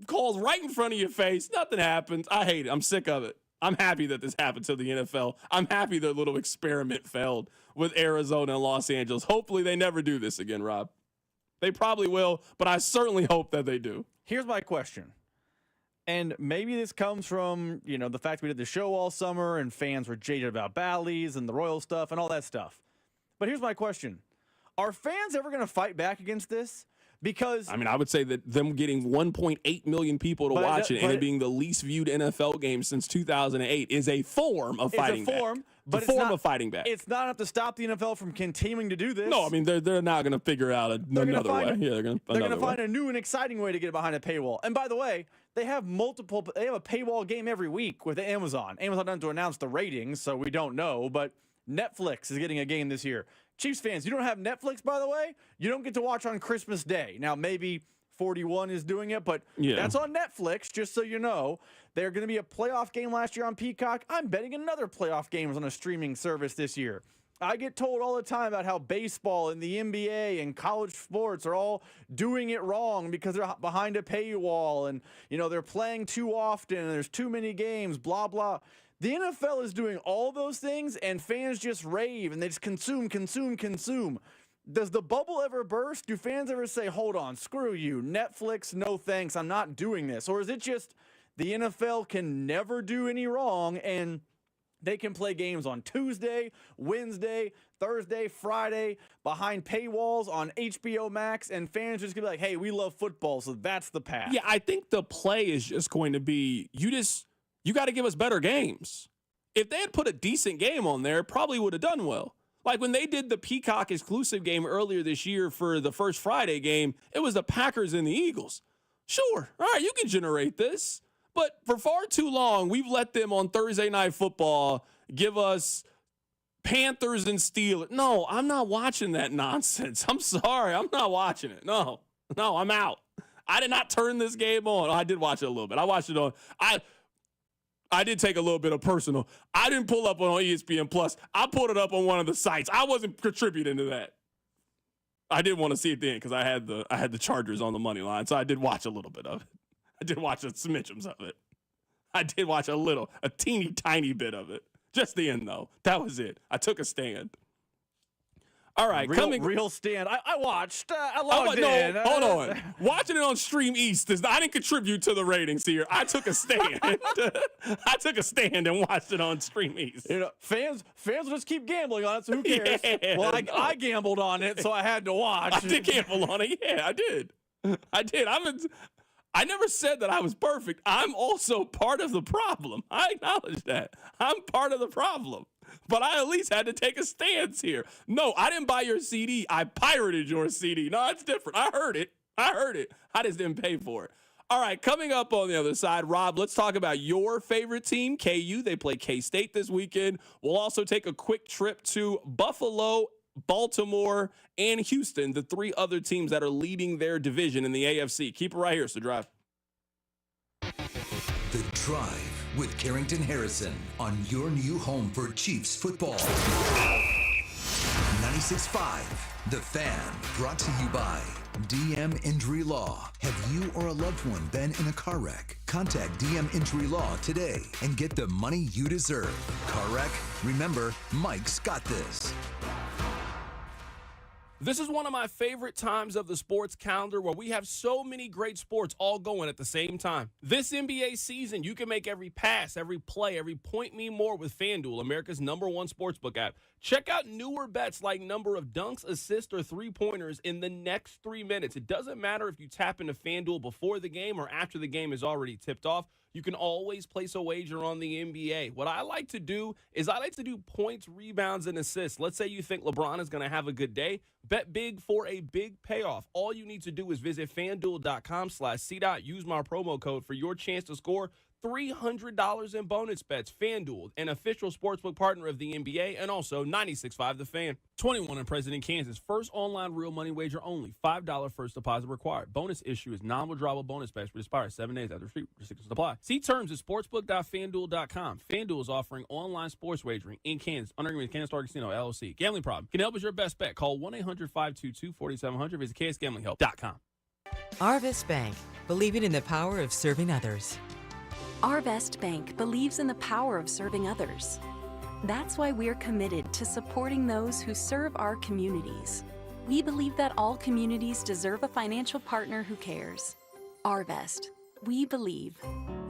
calls right in front of your face. Nothing happens. I hate it. I'm sick of it. I'm happy that this happened to the NFL. I'm happy their little experiment failed with Arizona and Los Angeles. Hopefully they never do this again, Rob. They probably will, but I certainly hope that they do. Here's my question. And maybe this comes from, the fact we did the show all summer and fans were jaded about Bally's and the Royal stuff and all that stuff. But here's my question. Are fans ever going to fight back against this? Because I would say that them getting 1.8 million people to watch it and it being the least viewed NFL game since 2008 is a form of fighting back. But it's a form of fighting back. It's not enough to stop the NFL from continuing to do this. No, they're not going to figure out another way. They're going to find a new and exciting way to get behind a paywall. And by the way, they have a paywall game every week with Amazon. Amazon doesn't announce the ratings, so we don't know, but Netflix is getting a game this year. Chiefs fans, you don't have Netflix, by the way? You don't get to watch on Christmas Day. Now, maybe 41 is doing it, but that's on Netflix, just so you know. There's going to be a playoff game last year on Peacock. I'm betting another playoff game is on a streaming service this year. I get told all the time about how baseball and the NBA and college sports are all doing it wrong because they're behind a paywall and, they're playing too often and there's too many games, blah, blah. The NFL is doing all those things, and fans just rave, and they just consume. Does the bubble ever burst? Do fans ever say, hold on, screw you, Netflix, no thanks, I'm not doing this? Or is it just the NFL can never do any wrong, and they can play games on Tuesday, Wednesday, Thursday, Friday, behind paywalls on HBO Max, and fans just gonna be like, hey, we love football, so that's the path. Yeah, I think the play is just going to be, you got to give us better games. If they had put a decent game on there, probably would have done well. Like when they did the Peacock exclusive game earlier this year for the first Friday game, it was the Packers and the Eagles. Sure, all right, you can generate this. But for far too long, we've let them on Thursday Night Football give us Panthers and Steelers. No, I'm not watching that nonsense. I'm sorry, I'm not watching it. No, I'm out. I did not turn this game on. I did watch it a little bit. I watched it on. I did take a little bit of personal. I didn't pull up on ESPN Plus. I pulled it up on one of the sites. I wasn't contributing to that. I did want to see it then because I had the Chargers on the money line, so I did watch a little bit of it. I did watch a smidgens of it. I did watch a teeny tiny bit of it. Just the end though. That was it. I took a stand. All right, real stand. I watched. I logged in. Hold on. Watching it on Stream East I didn't contribute to the ratings here. I took a stand. I took a stand and watched it on Stream East. You know, fans will just keep gambling on it, so who cares? Yeah, well, I gambled on it, so I had to watch. I did gamble on it. Yeah, I did. I never said that I was perfect. I'm also part of the problem. I acknowledge that. I'm part of the problem. But I at least had to take a stance here. No, I didn't buy your CD. I pirated your CD. No, it's different. I heard it. I just didn't pay for it. All right, coming up on the other side, Rob, let's talk about your favorite team, KU. They play K-State this weekend. We'll also take a quick trip to Buffalo, Baltimore, and Houston, the three other teams that are leading their division in the AFC. Keep it right here, so drive. The Drive with Carrington Harrison on your new home for Chiefs football. 96.5, The Fan, brought to you by DM Injury Law. Have you or a loved one been in a car wreck? Contact DM Injury Law today and get the money you deserve. Car wreck? Remember, Mike's got this. This is one of my favorite times of the sports calendar where we have so many great sports all going at the same time. This NBA season, you can make every pass, every play, every point mean more with FanDuel, America's #1 sportsbook app. Check out newer bets like number of dunks, assists, or three-pointers in the next 3 minutes. It doesn't matter if you tap into FanDuel before the game or after the game is already tipped off. You can always place a wager on the NBA. What I like to do is I like to do points, rebounds, and assists. Let's say you think LeBron is going to have a good day. Bet big for a big payoff. All you need to do is visit FanDuel.com/CDOT. Use my promo code for your chance to score $300 in bonus bets. FanDuel, an official sportsbook partner of the NBA, and also 96.5 The Fan. 21 and present in Kansas. First online real money wager only. $5 first deposit required. Bonus issue is non-withdrawable bonus bets which expire 7 days after restrictions apply. See terms at sportsbook.fanduel.com. FanDuel is offering online sports wagering in Kansas under agreement with Kansas Star Casino, LLC. Gambling problem? Can help with your best bet. Call 1-800-522-4700. Visit ksgamblinghelp.com. Arvest Bank, believing in the power of serving others. Arvest Bank believes in the power of serving others. That's why we're committed to supporting those who serve our communities. We believe that all communities deserve a financial partner who cares. Arvest, we believe.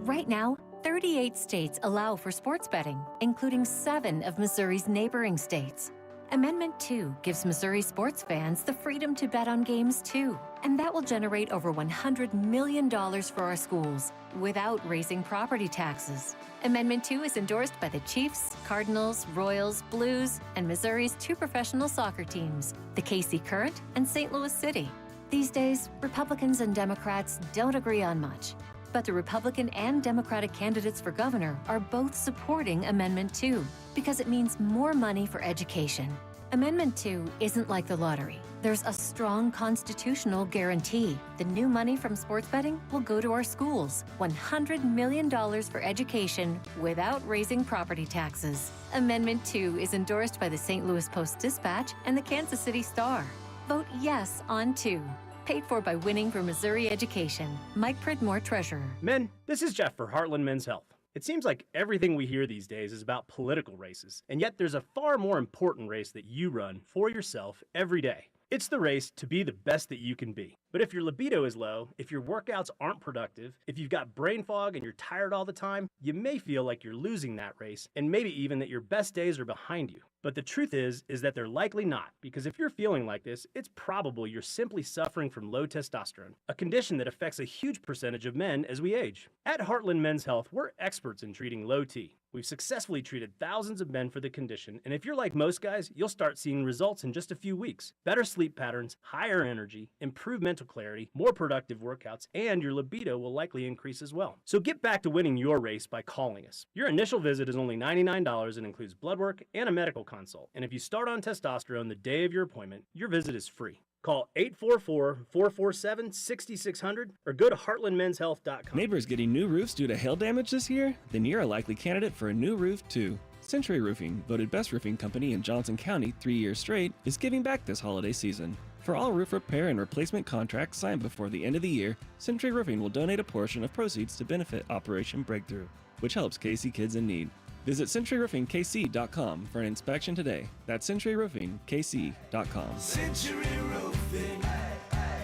Right now, 38 states allow for sports betting, including 7 of Missouri's neighboring states. Amendment 2 gives Missouri sports fans the freedom to bet on games too, and that will generate over $100 million for our schools without raising property taxes. Amendment 2 is endorsed by the Chiefs, Cardinals, Royals, Blues, and Missouri's 2 professional soccer teams, the KC Current and St. Louis City. These days, Republicans and Democrats don't agree on much, but the Republican and Democratic candidates for governor are both supporting Amendment 2 because it means more money for education. Amendment 2 isn't like the lottery. There's a strong constitutional guarantee. The new money from sports betting will go to our schools. $100 million for education without raising property taxes. Amendment 2 is endorsed by the St. Louis Post-Dispatch and the Kansas City Star. Vote yes on 2. Paid for by Winning for Missouri Education. Mike Pridmore, Treasurer. Men, this is Jeff for Heartland Men's Health. It seems like everything we hear these days is about political races, and yet there's a far more important race that you run for yourself every day. It's the race to be the best that you can be. But if your libido is low, if your workouts aren't productive, if you've got brain fog and you're tired all the time, you may feel like you're losing that race, and maybe even that your best days are behind you. But the truth is that they're likely not, because if you're feeling like this, it's probable you're simply suffering from low testosterone, a condition that affects a huge percentage of men as we age. At Heartland Men's Health, we're experts in treating low T. We've successfully treated thousands of men for the condition, and if you're like most guys, you'll start seeing results in just a few weeks. Better sleep patterns, higher energy, improved mental clarity, more productive workouts, and your libido will likely increase as well. So get back to winning your race by calling us. Your initial visit is only $99 and includes blood work and a medical consult. And if you start on testosterone the day of your appointment, your visit is free. Call 844-447-6600 or go to heartlandmenshealth.com. Neighbors getting new roofs due to hail damage this year? Then you're a likely candidate for a new roof too. Century Roofing, voted best roofing company in Johnson County 3 years straight, is giving back this holiday season. For all roof repair and replacement contracts signed before the end of the year, Century Roofing will donate a portion of proceeds to benefit Operation Breakthrough, which helps KC kids in need. Visit CenturyRoofingKC.com for an inspection today. That's CenturyRoofingKC.com. Century Roofing,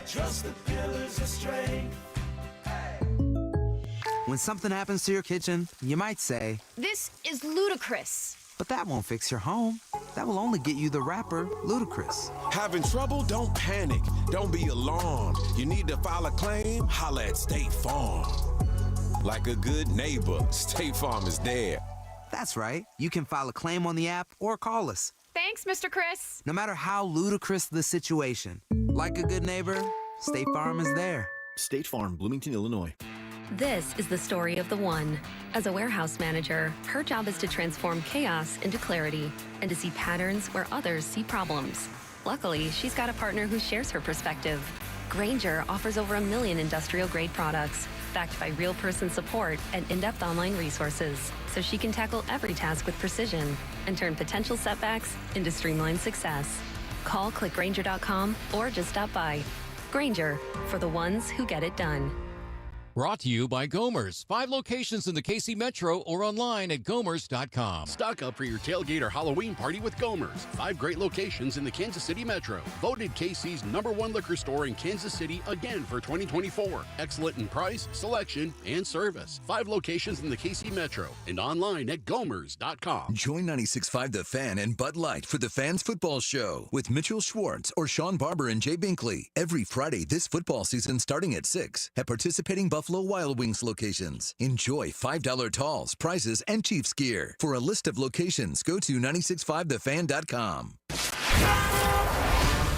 trust the pillars of strength. When something happens to your kitchen, you might say, "This is ludicrous." but that won't fix your home. That will only get you the rapper, Ludacris. Having trouble? Don't panic. Don't be alarmed. You need to file a claim? Holla at State Farm. Like a good neighbor, State Farm is there. That's right. You can file a claim on the app or call us. Thanks, Mr. Chris. No matter how ludicrous the situation, like a good neighbor, State Farm is there. State Farm, Bloomington, Illinois. This is the story of the one. As a warehouse manager, her job is to transform chaos into clarity and to see patterns where others see problems. Luckily, she's got a partner who shares her perspective. Grainger offers over 1 million industrial-grade products, backed by real person support and in-depth online resources, so she can tackle every task with precision and turn potential setbacks into streamlined success. Call clickgrainger.com or just stop by. Grainger, for the ones who get it done. Brought to you by Gomer's. 5 locations in the KC Metro or online at gomers.com. Stock up for your tailgate or Halloween party with Gomer's. 5 great locations in the Kansas City Metro. Voted KC's #1 liquor store in Kansas City again for 2024. Excellent in price, selection, and service. 5 locations in the KC Metro and online at gomers.com. Join 96.5 The Fan and Bud Light for the Fans Football Show with Mitchell Schwartz or Sean Barber and Jay Binkley every Friday this football season starting at 6 at participating Buffalo Wild Wings locations. Enjoy $5 talls, prizes, and Chiefs gear. For a list of locations, go to 965thefan.com.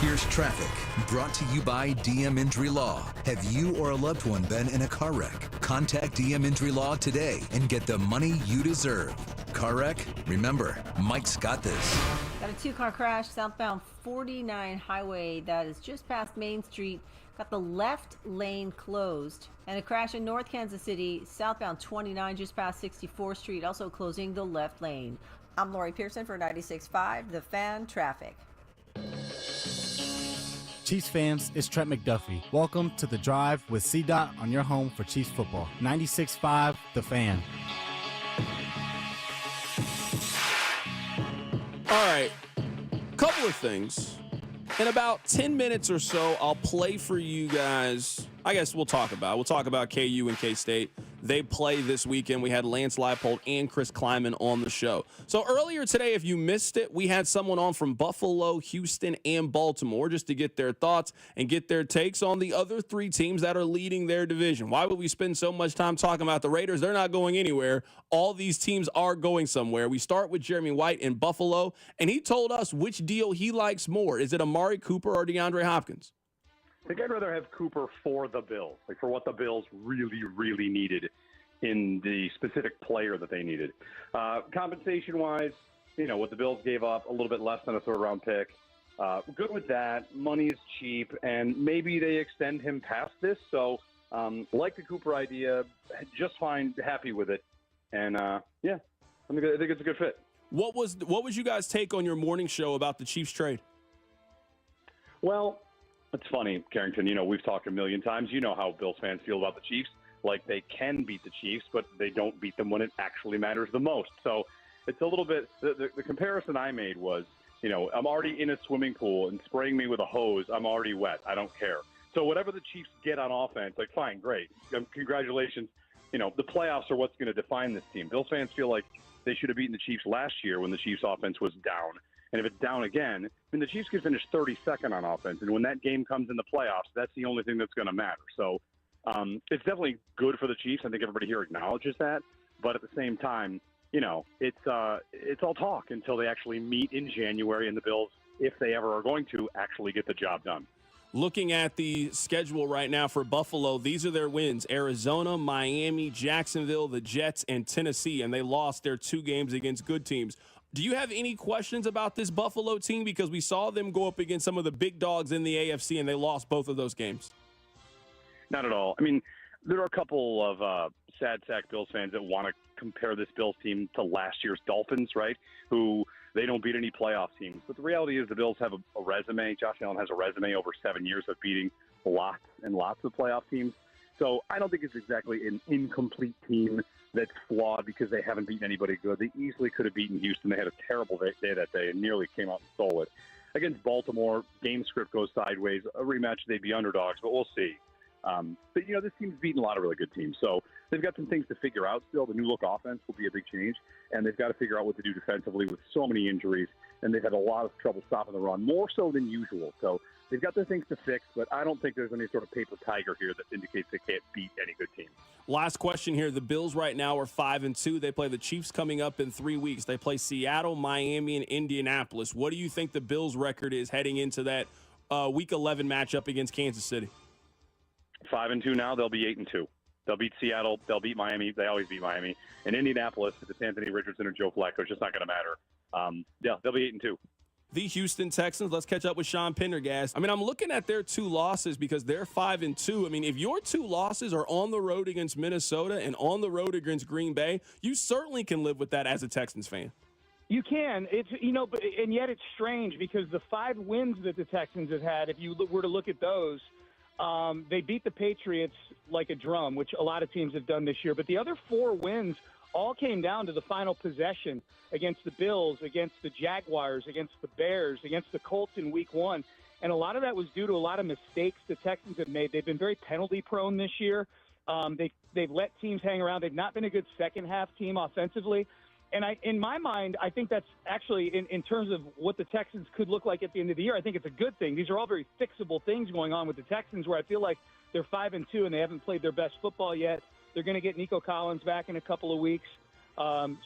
Here's traffic, brought to you by DM Injury Law. Have you or a loved one been in a car wreck? Contact DM Injury Law today and get the money you deserve. Car wreck? Remember, Mike's got this. Got a 2-car crash southbound 49 highway that is just past Main Street. Got the left lane closed. And a crash in North Kansas City, southbound 29 just past 64th Street, also closing the left lane. I'm Lori Pearson for 96.5 The Fan Traffic. Chiefs fans, it's Trent McDuffie. Welcome to The Drive with C-Dot on your home for Chiefs football. 96.5 The Fan. All right, couple of things. In about 10 minutes or so, I'll play for you guys. I guess we'll talk about KU and K-State. They play this weekend. We had Lance Leipold and Chris Kleiman on the show. So earlier today, if you missed it, we had someone on from Buffalo, Houston, and Baltimore just to get their thoughts and get their takes on the other 3 teams that are leading their division. Why would we spend so much time talking about the Raiders? They're not going anywhere. All these teams are going somewhere. We start with Jeremy White in Buffalo, and he told us which deal he likes more. Is it Amari Cooper or DeAndre Hopkins? I think I'd rather have Cooper for the Bills, like for what the Bills really, really needed in the specific player that they needed. Compensation-wise, what the Bills gave up, a little bit less than a third-round pick. Good with that. Money is cheap, and maybe they extend him past this. So, like the Cooper idea, just fine, happy with it. And, I think it's a good fit. What was you guys' take on your morning show about the Chiefs trade? Well, it's funny, Carrington. We've talked a million times. You know how Bills fans feel about the Chiefs. like they can beat the Chiefs, but they don't beat them when it actually matters the most. So it's a little bit, the comparison I made was, I'm already in a swimming pool and spraying me with a hose. I'm already wet. I don't care. So whatever the Chiefs get on offense, like, fine, great. Congratulations. The playoffs are what's going to define this team. Bills fans feel like they should have beaten the Chiefs last year when the Chiefs offense was down. And if it's down again, the Chiefs could finish 32nd on offense. And when that game comes in the playoffs, that's the only thing that's going to matter. So it's definitely good for the Chiefs. I think everybody here acknowledges that. But at the same time, it's all talk until they actually meet in January, and the Bills, if they ever are going to, actually get the job done. Looking at the schedule right now for Buffalo, these are their wins: Arizona, Miami, Jacksonville, the Jets, and Tennessee. And they lost their 2 games against good teams. Do you have any questions about this Buffalo team? Because we saw them go up against some of the big dogs in the AFC, and they lost both of those games. Not at all. I mean, there are a couple of sad sack Bills fans that want to compare this Bills team to last year's Dolphins, right, who they don't beat any playoff teams. But the reality is the Bills have a resume. Josh Allen has a resume over 7 years of beating lots and lots of playoff teams. So I don't think it's exactly an incomplete team that's flawed because they haven't beaten anybody good. They easily could have beaten Houston. They had a terrible day that day and nearly came out and stole it. Against Baltimore, game script goes sideways. A rematch, they'd be underdogs, but we'll see. But, this team's beaten a lot of really good teams. So they've got some things to figure out still. The new look offense will be a big change, and they've got to figure out what to do defensively with so many injuries, and they've had a lot of trouble stopping the run, more so than usual. So they've got their things to fix, but I don't think there's any sort of paper tiger here that indicates they can't beat any good team. Last question here. The Bills right now are 5-2. They play the Chiefs coming up in 3 weeks. They play Seattle, Miami, and Indianapolis. What do you think the Bills' record is heading into that Week 11 matchup against Kansas City? 5-2 now. They'll be 8-2. They'll beat Seattle. They'll beat Miami. They always beat Miami. And Indianapolis, if it's Anthony Richardson or Joe Flacco, it's just not going to matter. They'll be 8-2. The Houston Texans, let's catch up with Sean Pendergast. I mean, I'm looking at their 2 losses because they're 5-2. I mean, if your 2 losses are on the road against Minnesota and on the road against Green Bay, you certainly can live with that as a Texans fan. You can. It's but and yet it's strange because the 5 wins that the Texans have had, if you were to look at those, they beat the Patriots like a drum, which a lot of teams have done this year. But the other 4 wins all came down to the final possession against the Bills, against the Jaguars, against the Bears, against the Colts in Week 1. And a lot of that was due to a lot of mistakes the Texans have made. They've been very penalty-prone this year. They've let teams hang around. They've not been a good second-half team offensively. And in my mind, I think that's actually, in terms of what the Texans could look like at the end of the year, I think it's a good thing. These are all very fixable things going on with the Texans where I feel like they're 5-2 and they haven't played their best football yet. They're going to get Nico Collins back in a couple of weeks.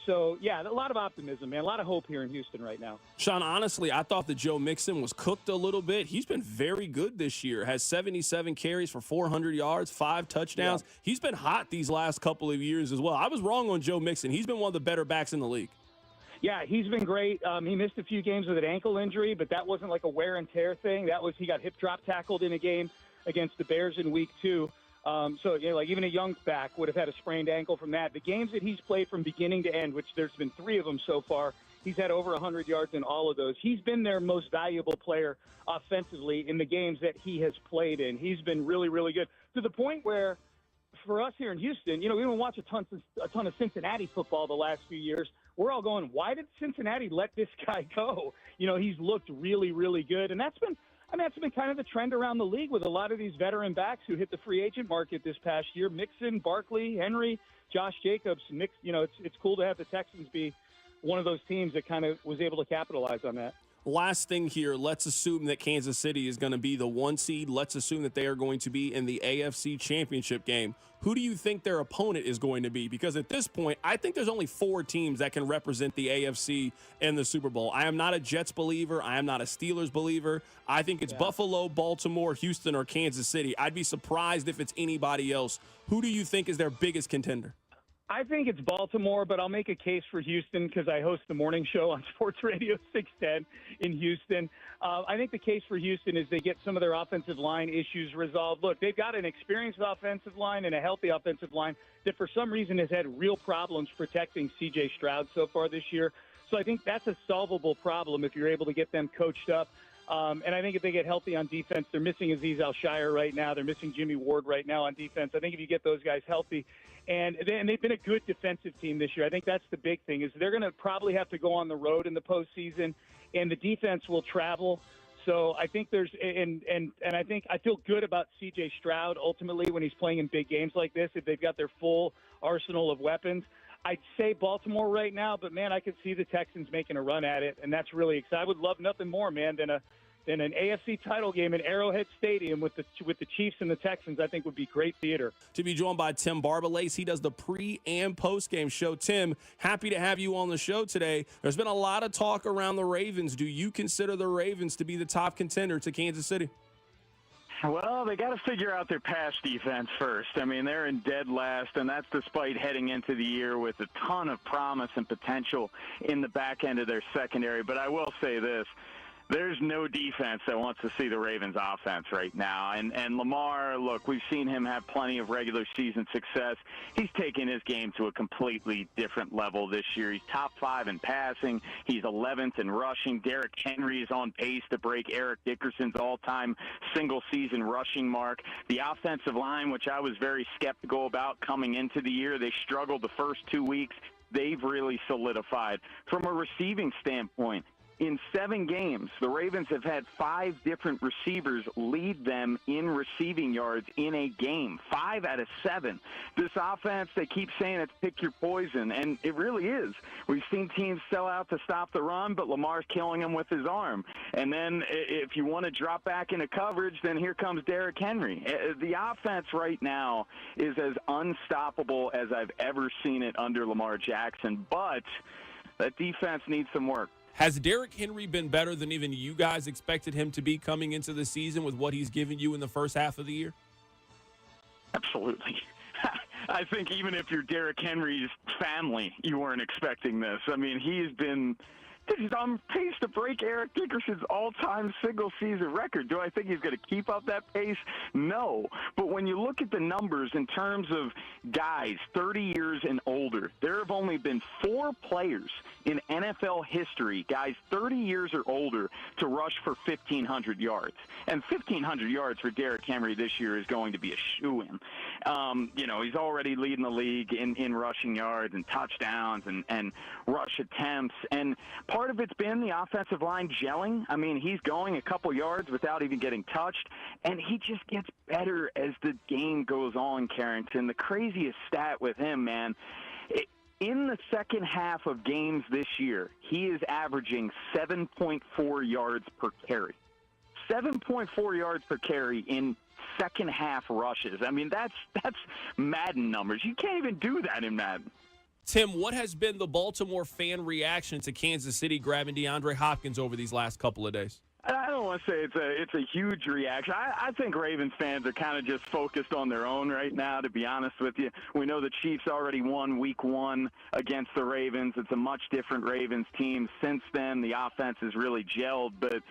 So, yeah, a lot of optimism, man. A lot of hope here in Houston right now. Sean, honestly, I thought that Joe Mixon was cooked a little bit. He's been very good this year. Has 77 carries for 400 yards, 5 touchdowns. Yeah. He's been hot these last couple of years as well. I was wrong on Joe Mixon. He's been one of the better backs in the league. Yeah, he's been great. He missed a few games with an ankle injury, but that wasn't like a wear and tear thing. That was he got hip drop tackled in a game against the Bears in Week 2. So, like even a young back would have had a sprained ankle from that. The games that he's played from beginning to end, which there's been 3 of them so far, he's had over 100 yards in all of those. He's been their most valuable player offensively in the games that he has played in. He's been really, really good to the point where for us here in Houston, we don't watch a ton of Cincinnati football the last few years. We're all going, why did Cincinnati let this guy go? He's looked really, really good. And that's been kind of the trend around the league with a lot of these veteran backs who hit the free agent market this past year. Mixon, Barkley, Henry, Josh Jacobs. It's cool to have the Texans be one of those teams that kind of was able to capitalize on that. Last thing here, let's assume that Kansas City is going to be the 1 seed. Let's assume that they are going to be in the AFC Championship game. Who do you think their opponent is going to be? Because at this point, I think there's only 4 teams that can represent the AFC in the Super Bowl. I am not a Jets believer. I am not a Steelers believer. I think it's Buffalo, Baltimore, Houston, or Kansas City. I'd be surprised if it's anybody else. Who do you think is their biggest contender? I think it's Baltimore, but I'll make a case for Houston because I host the morning show on Sports Radio 610 in Houston. I think the case for Houston is they get some of their offensive line issues resolved. Look, they've got an experienced offensive line and a healthy offensive line that for some reason has had real problems protecting C.J. Stroud so far this year. So I think that's a solvable problem if you're able to get them coached up. And I think if they get healthy on defense, they're missing Azeez Al-Shire right now. They're missing Jimmy Ward right now on defense. I think if you get those guys healthy, and they've been a good defensive team this year. I think that's the big thing is they're going to probably have to go on the road in the postseason, and the defense will travel. So I think there's and I feel good about C.J. Stroud ultimately when he's playing in big games like this. If they've got their full arsenal of weapons, I'd say Baltimore right now. But man, I could see the Texans making a run at it, and that's really exciting. I would love nothing more, man, than an AFC title game in Arrowhead Stadium with the Chiefs and the Texans. I think would be great theater. To be joined by Tim Barbalace, he does the pre- and post-game show. Tim, happy to have you on the show today. There's been a lot of talk around the Ravens. Do you consider the Ravens to be the top contender to Kansas City? Well, they got to figure out their pass defense first. I mean, they're in dead last, and that's despite heading into the year with a ton of promise and potential in the back end of their secondary. But I will say this. There's no defense that wants to see the Ravens offense right now. And Lamar, look, we've seen him have plenty of regular season success. He's taken his game to a completely different level this year. He's top 5 in passing. He's 11th in rushing. Derrick Henry is on pace to break Eric Dickerson's all-time single-season rushing mark. The offensive line, which I was very skeptical about coming into the year, they struggled the first 2 weeks. They've really solidified. From a receiving standpoint, in 7 games, the Ravens have had 5 different receivers lead them in receiving yards in a game. 5 out of 7. This offense, they keep saying it's pick your poison, and it really is. We've seen teams sell out to stop the run, but Lamar's killing them with his arm. And then if you want to drop back into coverage, then here comes Derrick Henry. The offense right now is as unstoppable as I've ever seen it under Lamar Jackson, but that defense needs some work. Has Derrick Henry been better than even you guys expected him to be coming into the season with what he's given you in the first half of the year? Absolutely. I think even if you're Derrick Henry's family, you weren't expecting this. I mean, he's on pace to break Eric Dickerson's all-time single-season record. Do I think he's going to keep up that pace? No. But when you look at the numbers in terms of guys 30 years and older, there have only been 4 players in NFL history, guys 30 years or older, to rush for 1,500 yards. And 1,500 yards for Derrick Henry this year is going to be a shoo-in. He's already leading the league in rushing yards and touchdowns and rush attempts. And part of it's been the offensive line gelling. I mean, he's going a couple yards without even getting touched, and he just gets better as the game goes on, Carrington. The craziest stat with him, man, in the second half of games this year, he is averaging 7.4 yards per carry. 7.4 yards per carry in second half rushes. I mean, that's Madden numbers. You can't even do that in Madden. Tim, what has been the Baltimore fan reaction to Kansas City grabbing DeAndre Hopkins over these last couple of days? I don't want to say it's a huge reaction. I think Ravens fans are kind of just focused on their own right now, to be honest with you. We know the Chiefs already won week 1 against the Ravens. It's a much different Ravens team. Since then, the offense has really gelled, but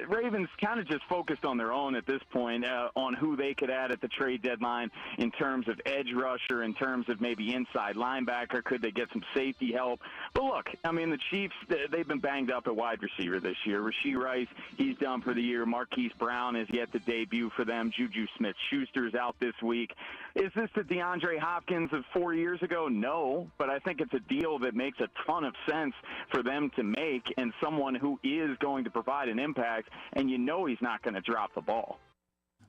Ravens kind of just focused on their own at this point, on who they could add at the trade deadline in terms of edge rusher, in terms of maybe inside linebacker. Could they get some safety help? But look, I mean, the Chiefs, they've been banged up at wide receiver this year. Rashee Rice, he's done for the year. Marquise Brown is yet to debut for them. Juju Smith-Schuster is out this week. Is this the DeAndre Hopkins of 4 years ago? No, but I think it's a deal that makes a ton of sense for them to make, and someone who is going to provide an impact, and you know he's not going to drop the ball.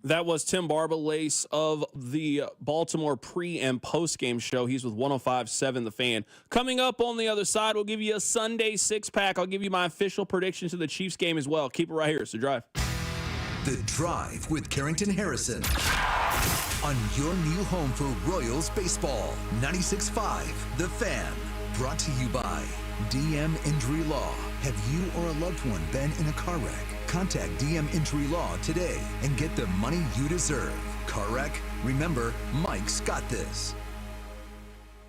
That was Tim Barbalace of the Baltimore pre- and post-game show. He's with 105.7 The Fan. Coming up on the other side, we'll give you a Sunday six-pack. I'll give you my official predictions to the Chiefs game as well. Keep it right here. It's The Drive. The Drive with Carrington Harrison on your new home for Royals baseball. 96.5 The Fan. Brought to you by DM Injury Law. Have you or a loved one been in a car wreck? Contact DM Injury Law today and get the money you deserve. Car wreck? Remember, Mike's got this.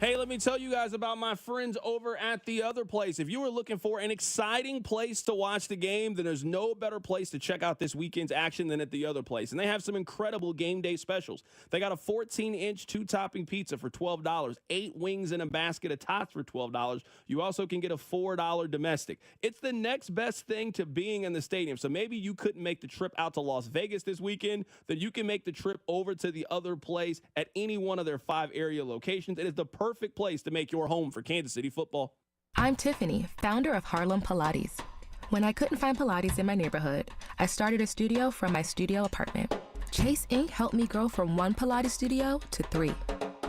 Hey, let me tell you guys about my friends over at The Other Place. If you are looking for an exciting place to watch the game, then there's no better place to check out this weekend's action than at The Other Place. And they have some incredible game day specials. They got a 14-inch two-topping pizza for $12, 8 wings in a basket of tots for $12. You also can get a $4 domestic. It's the next best thing to being in the stadium. So maybe you couldn't make the trip out to Las Vegas this weekend, then you can make the trip over to The Other Place at any one of their 5 area locations. It is the perfect place to make your home for Kansas City football. I'm Tiffany, founder of Harlem Pilates. When I couldn't find Pilates in my neighborhood, I started a studio from my studio apartment. Chase Inc. helped me grow from 1 Pilates studio to 3.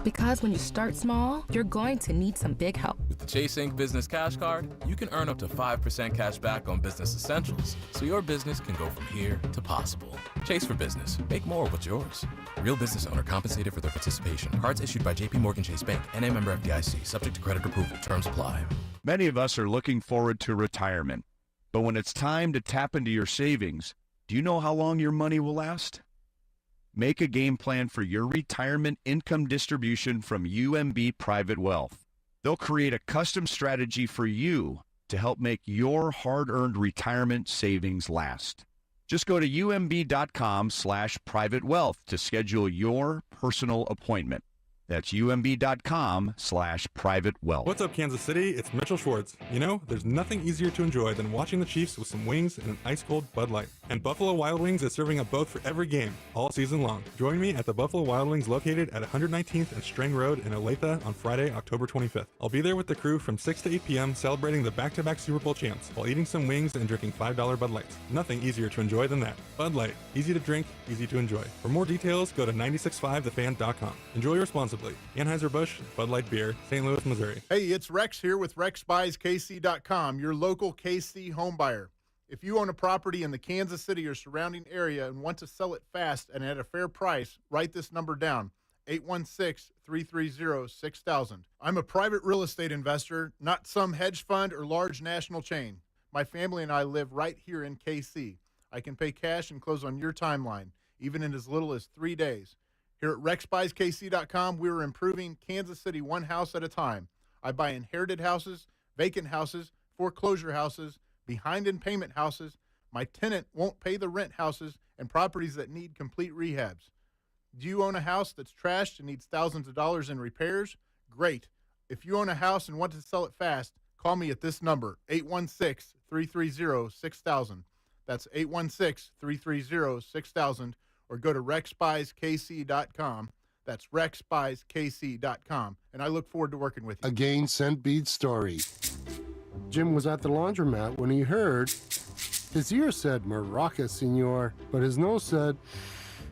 Because when you start small, you're going to need some big help. With the Chase Inc. Business Cash Card, you can earn up to 5% cash back on business essentials, so your business can go from here to possible. Chase for business. Make more what's yours. Real business owner compensated for their participation. Cards issued by J.P. Morgan Chase Bank, N.A. member FDIC, subject to credit approval. Terms apply. Many of us are looking forward to retirement. But when it's time to tap into your savings, do you know how long your money will last? Make a game plan for your retirement income distribution from UMB Private Wealth. They'll create a custom strategy for you to help make your hard-earned retirement savings last. Just go to umb.com/privatewealth to schedule your personal appointment. That's umb.com/privatewealth. What's up, Kansas City? It's Mitchell Schwartz. You know, there's nothing easier to enjoy than watching the Chiefs with some wings and an ice-cold Bud Light. And Buffalo Wild Wings is serving up both for every game, all season long. Join me at the Buffalo Wild Wings located at 119th and Strang Road in Olathe on Friday, October 25th. I'll be there with the crew from 6 to 8 p.m. celebrating the back-to-back Super Bowl champs while eating some wings and drinking $5 Bud Lights. Nothing easier to enjoy than that. Bud Light. Easy to drink, easy to enjoy. For more details, go to 965thefan.com. Enjoy responsibly. Anheuser-Busch Bud Light Beer, St. Louis, Missouri. Hey, it's Rex here with RexBuysKC.com, your local KC home buyer. If you own a property in the Kansas City or surrounding area and want to sell it fast and at a fair price, write this number down, 816-330-6000. I'm a private real estate investor, not some hedge fund or large national chain. My family and I live right here in KC. I can pay cash and close on your timeline, even in as little as 3 days. Here at RexBuysKC.com, we're improving Kansas City one house at a time. I buy inherited houses, vacant houses, foreclosure houses, behind in payment houses, my tenant won't pay the rent houses, and properties that need complete rehabs. Do you own a house that's trashed and needs thousands of dollars in repairs? Great. If you own a house and want to sell it fast, call me at this number, 816-330-6000. That's 816-330-6000. Or go to RexBuysKC.com. That's RexBuysKC.com. And I look forward to working with you. A Gain Scent Bead story. Jim was at the laundromat when he heard his ear said, "Maraca, senor," but his nose said,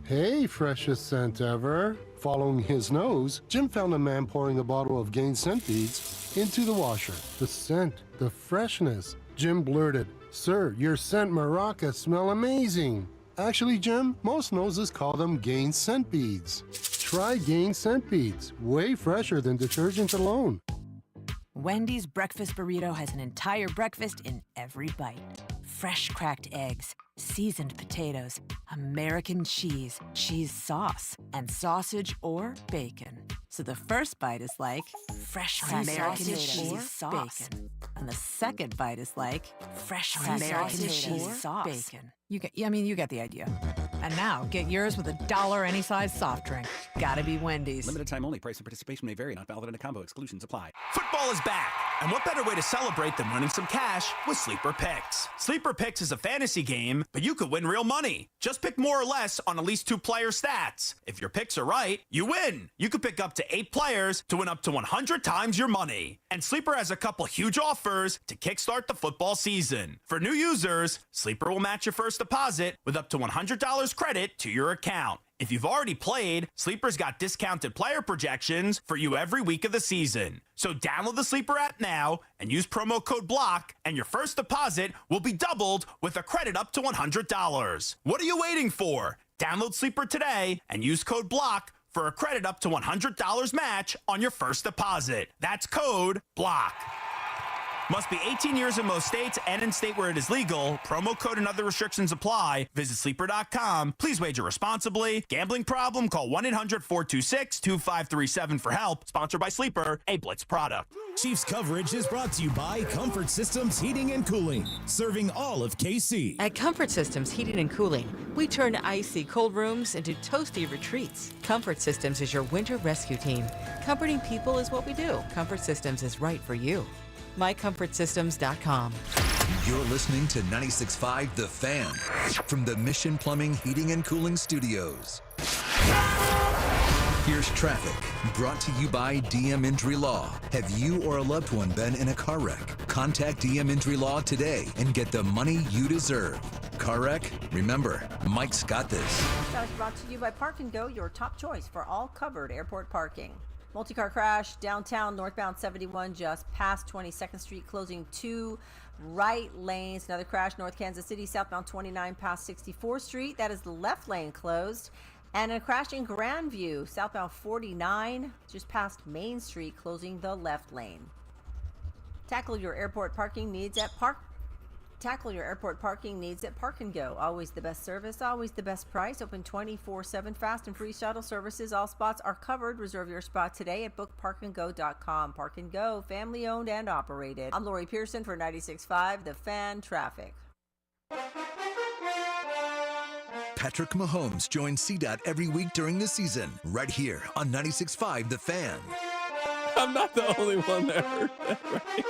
"Hey, freshest scent ever." Following his nose, Jim found a man pouring a bottle of Gain Scent Beads into the washer. The scent, the freshness. Jim blurted, "Sir, your scent Maraca smell amazing." Actually, Jim, most noses call them Gain Scent Beads. Try Gain Scent Beads, way fresher than detergent alone. Wendy's breakfast burrito has an entire breakfast in every bite. Fresh cracked eggs, seasoned potatoes, American cheese, cheese sauce, and sausage or bacon. So the first bite is like fresh American cheese sauce. Bacon. And the second bite is like fresh American cheese sauce. Bacon. You get the idea. And now, get yours with $1 any size soft drink. Gotta be Wendy's. Limited time only. Price and participation may vary. Not valid in a combo. Exclusions apply. Football is back. And what better way to celebrate than winning some cash with Sleeper Picks? Sleeper Picks is a fantasy game, but you could win real money. Just pick more or less on at least 2 player stats. If your picks are right, you win. You could pick up to 8 players to win up to 100 times your money. And Sleeper has a couple huge offers to kickstart the football season. For new users, Sleeper will match your first deposit with up to $100 credit to your account. If you've already played, Sleeper's got discounted player projections for you every week of the season. So download the Sleeper app now and use promo code BLOCK, and your first deposit will be doubled with a credit up to $100. What are you waiting for? Download Sleeper today and use code BLOCK for a credit up to $100 match on your first deposit. That's code BLOCK. Must be 18 years in most states and in state where it is legal. Promo code and other restrictions apply. Visit sleeper.com. Please wager responsibly. Gambling problem? Call 1-800-426-2537 for help. Sponsored by Sleeper, a Blitz product. Chiefs coverage is brought to you by Comfort Systems Heating and Cooling, serving all of KC. At Comfort Systems Heating and Cooling, we turn icy cold rooms into toasty retreats. Comfort Systems is your winter rescue team. Comforting people is what we do. Comfort Systems is right for you. MyComfortSystems.com. You're listening to 96.5 The Fan from the Mission Plumbing, Heating, and Cooling Studios. Here's traffic, brought to you by DM Injury Law. Have you or a loved one been in a car wreck? Contact DM Injury Law today and get the money you deserve. Car wreck? Remember, Mike's got this. That's brought to you by Park and Go, your top choice for all covered airport parking. Multi-car crash downtown, northbound 71, just past 22nd Street, closing 2 right lanes. Another crash, North Kansas City, southbound 29, past 64th Street. That is the left lane closed. And a crash in Grandview, southbound 49, just past Main Street, closing the left lane. Tackle your airport parking needs at Park and Go. Always the best service, always the best price. Open 24/7, fast and free shuttle services. All spots are covered. Reserve your spot today at bookparkandgo.com. Park and Go, family owned and operated. I'm Lori Pearson for 96.5 The Fan Traffic. Patrick Mahomes joins CDOT every week during the season, right here on 96.5 The Fan. I'm not the only one that heard that, right?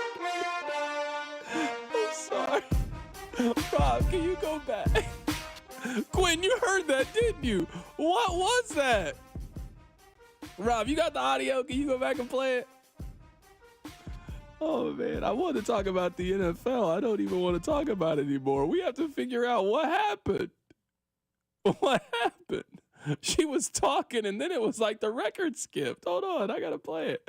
I'm sorry. Rob, can you go back? Quinn, you heard that, didn't you? What was that? Rob, you got the audio? Can you go back and play it? Oh, man, I want to talk about the NFL. I don't even want to talk about it anymore. We have to figure out what happened. What happened? She was talking, and then it was like the record skipped. Hold on, I got to play it.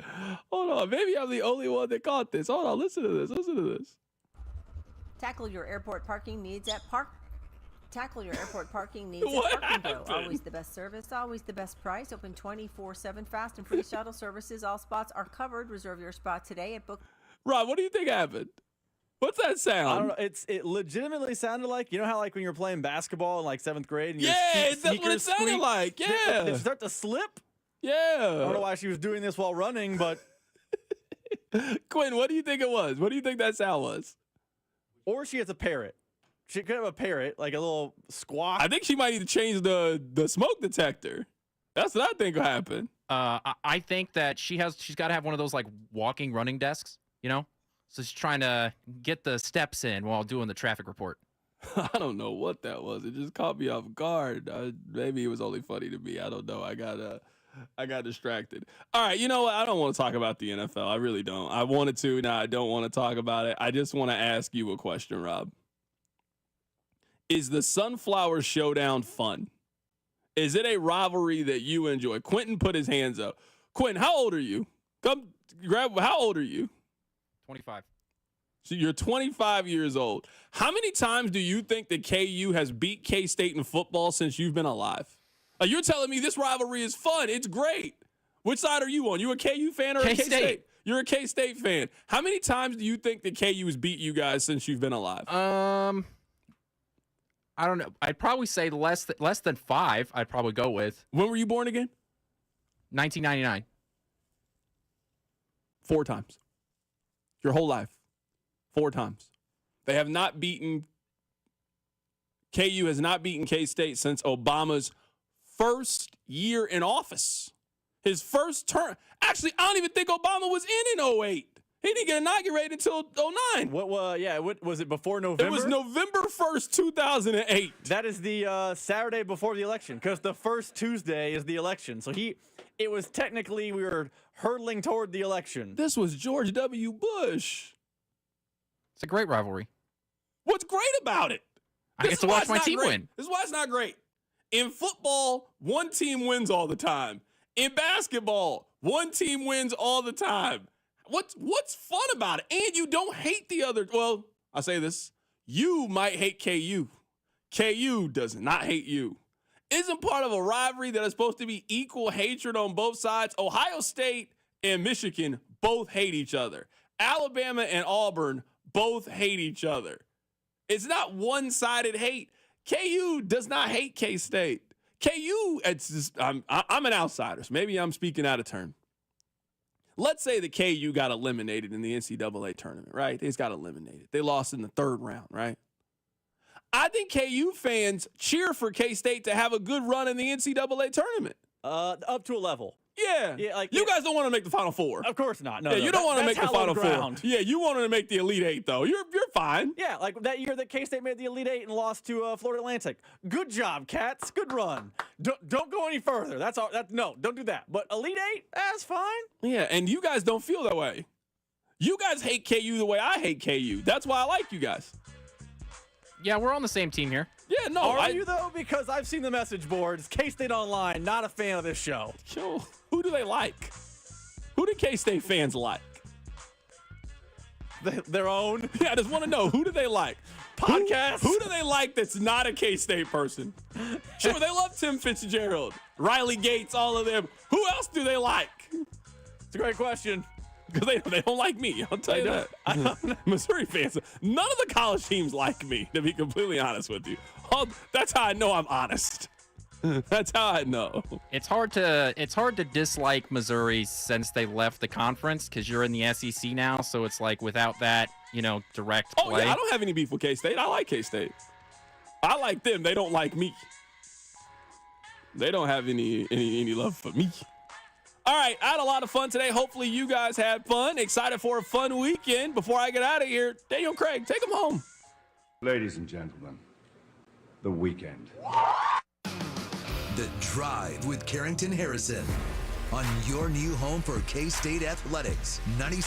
Hold on. Maybe I'm the only one that caught this. Hold on, listen to this. Listen to this. Tackle your airport parking needs at Park and Go. Always the best service, always the best price. Open 24/7, fast and free shuttle services. All spots are covered. Reserve your spot today at Book. Rob, what do you think happened? What's that sound? I don't know. It legitimately sounded like, you know how like when you're playing basketball in like 7th grade? And that's what it sounded like. Yeah. Did it start to slip? Yeah. I don't know why she was doing this while running, but. Quinn, what do you think it was? What do you think that sound was? Or she has a parrot. She could have a parrot, like a little squawk. I think she might need to change the smoke detector. That's what I think will happen. I think that she's got to have one of those like walking running desks, you know? So she's trying to get the steps in while doing the traffic report. I don't know what that was. It just caught me off guard. Maybe it was only funny to me. I don't know. I got distracted. All right, you know what? I don't want to talk about the NFL. I really don't. I wanted to. Now I don't want to talk about it. I just want to ask you a question, Rob. Is the Sunflower Showdown fun? Is it a rivalry that you enjoy? Quentin put his hands up. Quentin, how old are you? Come grab. How old are you? 25. So you're 25 years old. How many times do you think that KU has beat K-State in football since you've been alive? You're telling me this rivalry is fun. It's great. Which side are you on? You a KU fan or a K-State? You're a K-State fan. How many times do you think that KU has beat you guys since you've been alive? I don't know. I'd probably say less than 5. I'd probably go with. When were you born again? 1999. 4 times. Your whole life. 4 times. They have not beaten. KU has not beaten K-State since Obama's first year in office. His first term. Actually, I don't even think Obama was in 08. He didn't get inaugurated until 09. What was it before November? It was November 1st, 2008. That is the Saturday before the election, because the first Tuesday is the election. So it was technically, we were hurtling toward the election. This was George W. Bush. It's a great rivalry. What's great about it? I get to watch my team win. This is why it's not great. In football, one team wins all the time. In basketball, one team wins all the time. What's fun about it? And you don't hate the other. Well, I say this. You might hate KU. KU does not hate you. Isn't part of a rivalry that is supposed to be equal hatred on both sides. Ohio State and Michigan both hate each other. Alabama and Auburn both hate each other. It's not one-sided hate. KU does not hate K-State. KU, it's just, I'm an outsider, so maybe I'm speaking out of turn. Let's say that KU got eliminated in the NCAA tournament, right? They just got eliminated. They lost in the third round, right? I think KU fans cheer for K-State to have a good run in the NCAA tournament. Up to a level. Yeah. You guys don't want to make the Final Four. Of course not. No, you don't want to make the Final ground. Four. Yeah, you wanted to make the Elite Eight, though. You're fine. Yeah, like that year that K-State made the Elite Eight and lost to Florida Atlantic. Good job, Cats. Good run. Don't go any further. That's all. No, don't do that. But Elite Eight, that's fine. Yeah, and you guys don't feel that way. You guys hate KU the way I hate KU. That's why I like you guys. Yeah, we're on the same team here. Yeah, no. Are you, though? Because I've seen the message boards. K-State Online, not a fan of this show. Yo, who do they like? Who do K-State fans like? Their own? Yeah, I just want to know, who do they like? Podcast? Who do they like that's not a K-State person? Sure, they love Tim Fitzgerald, Riley Gates, all of them. Who else do they like? It's a great question. Because they don't like me, I'll tell you that. Missouri fans, none of the college teams like me, to be completely honest with you. That's how I know I'm honest. That's how I know. It's hard to dislike Missouri since they left the conference because you're in the SEC now. So it's like without that, direct play. Oh, yeah, I don't have any beef with K-State. I like K-State. I like them. They don't like me. They don't have any love for me. All right, I had a lot of fun today. Hopefully you guys had fun. Excited for a fun weekend. Before I get out of here, Daniel Craig, take them home. Ladies and gentlemen, the weekend. The Drive with Carrington Harrison on your new home for K-State Athletics. 96.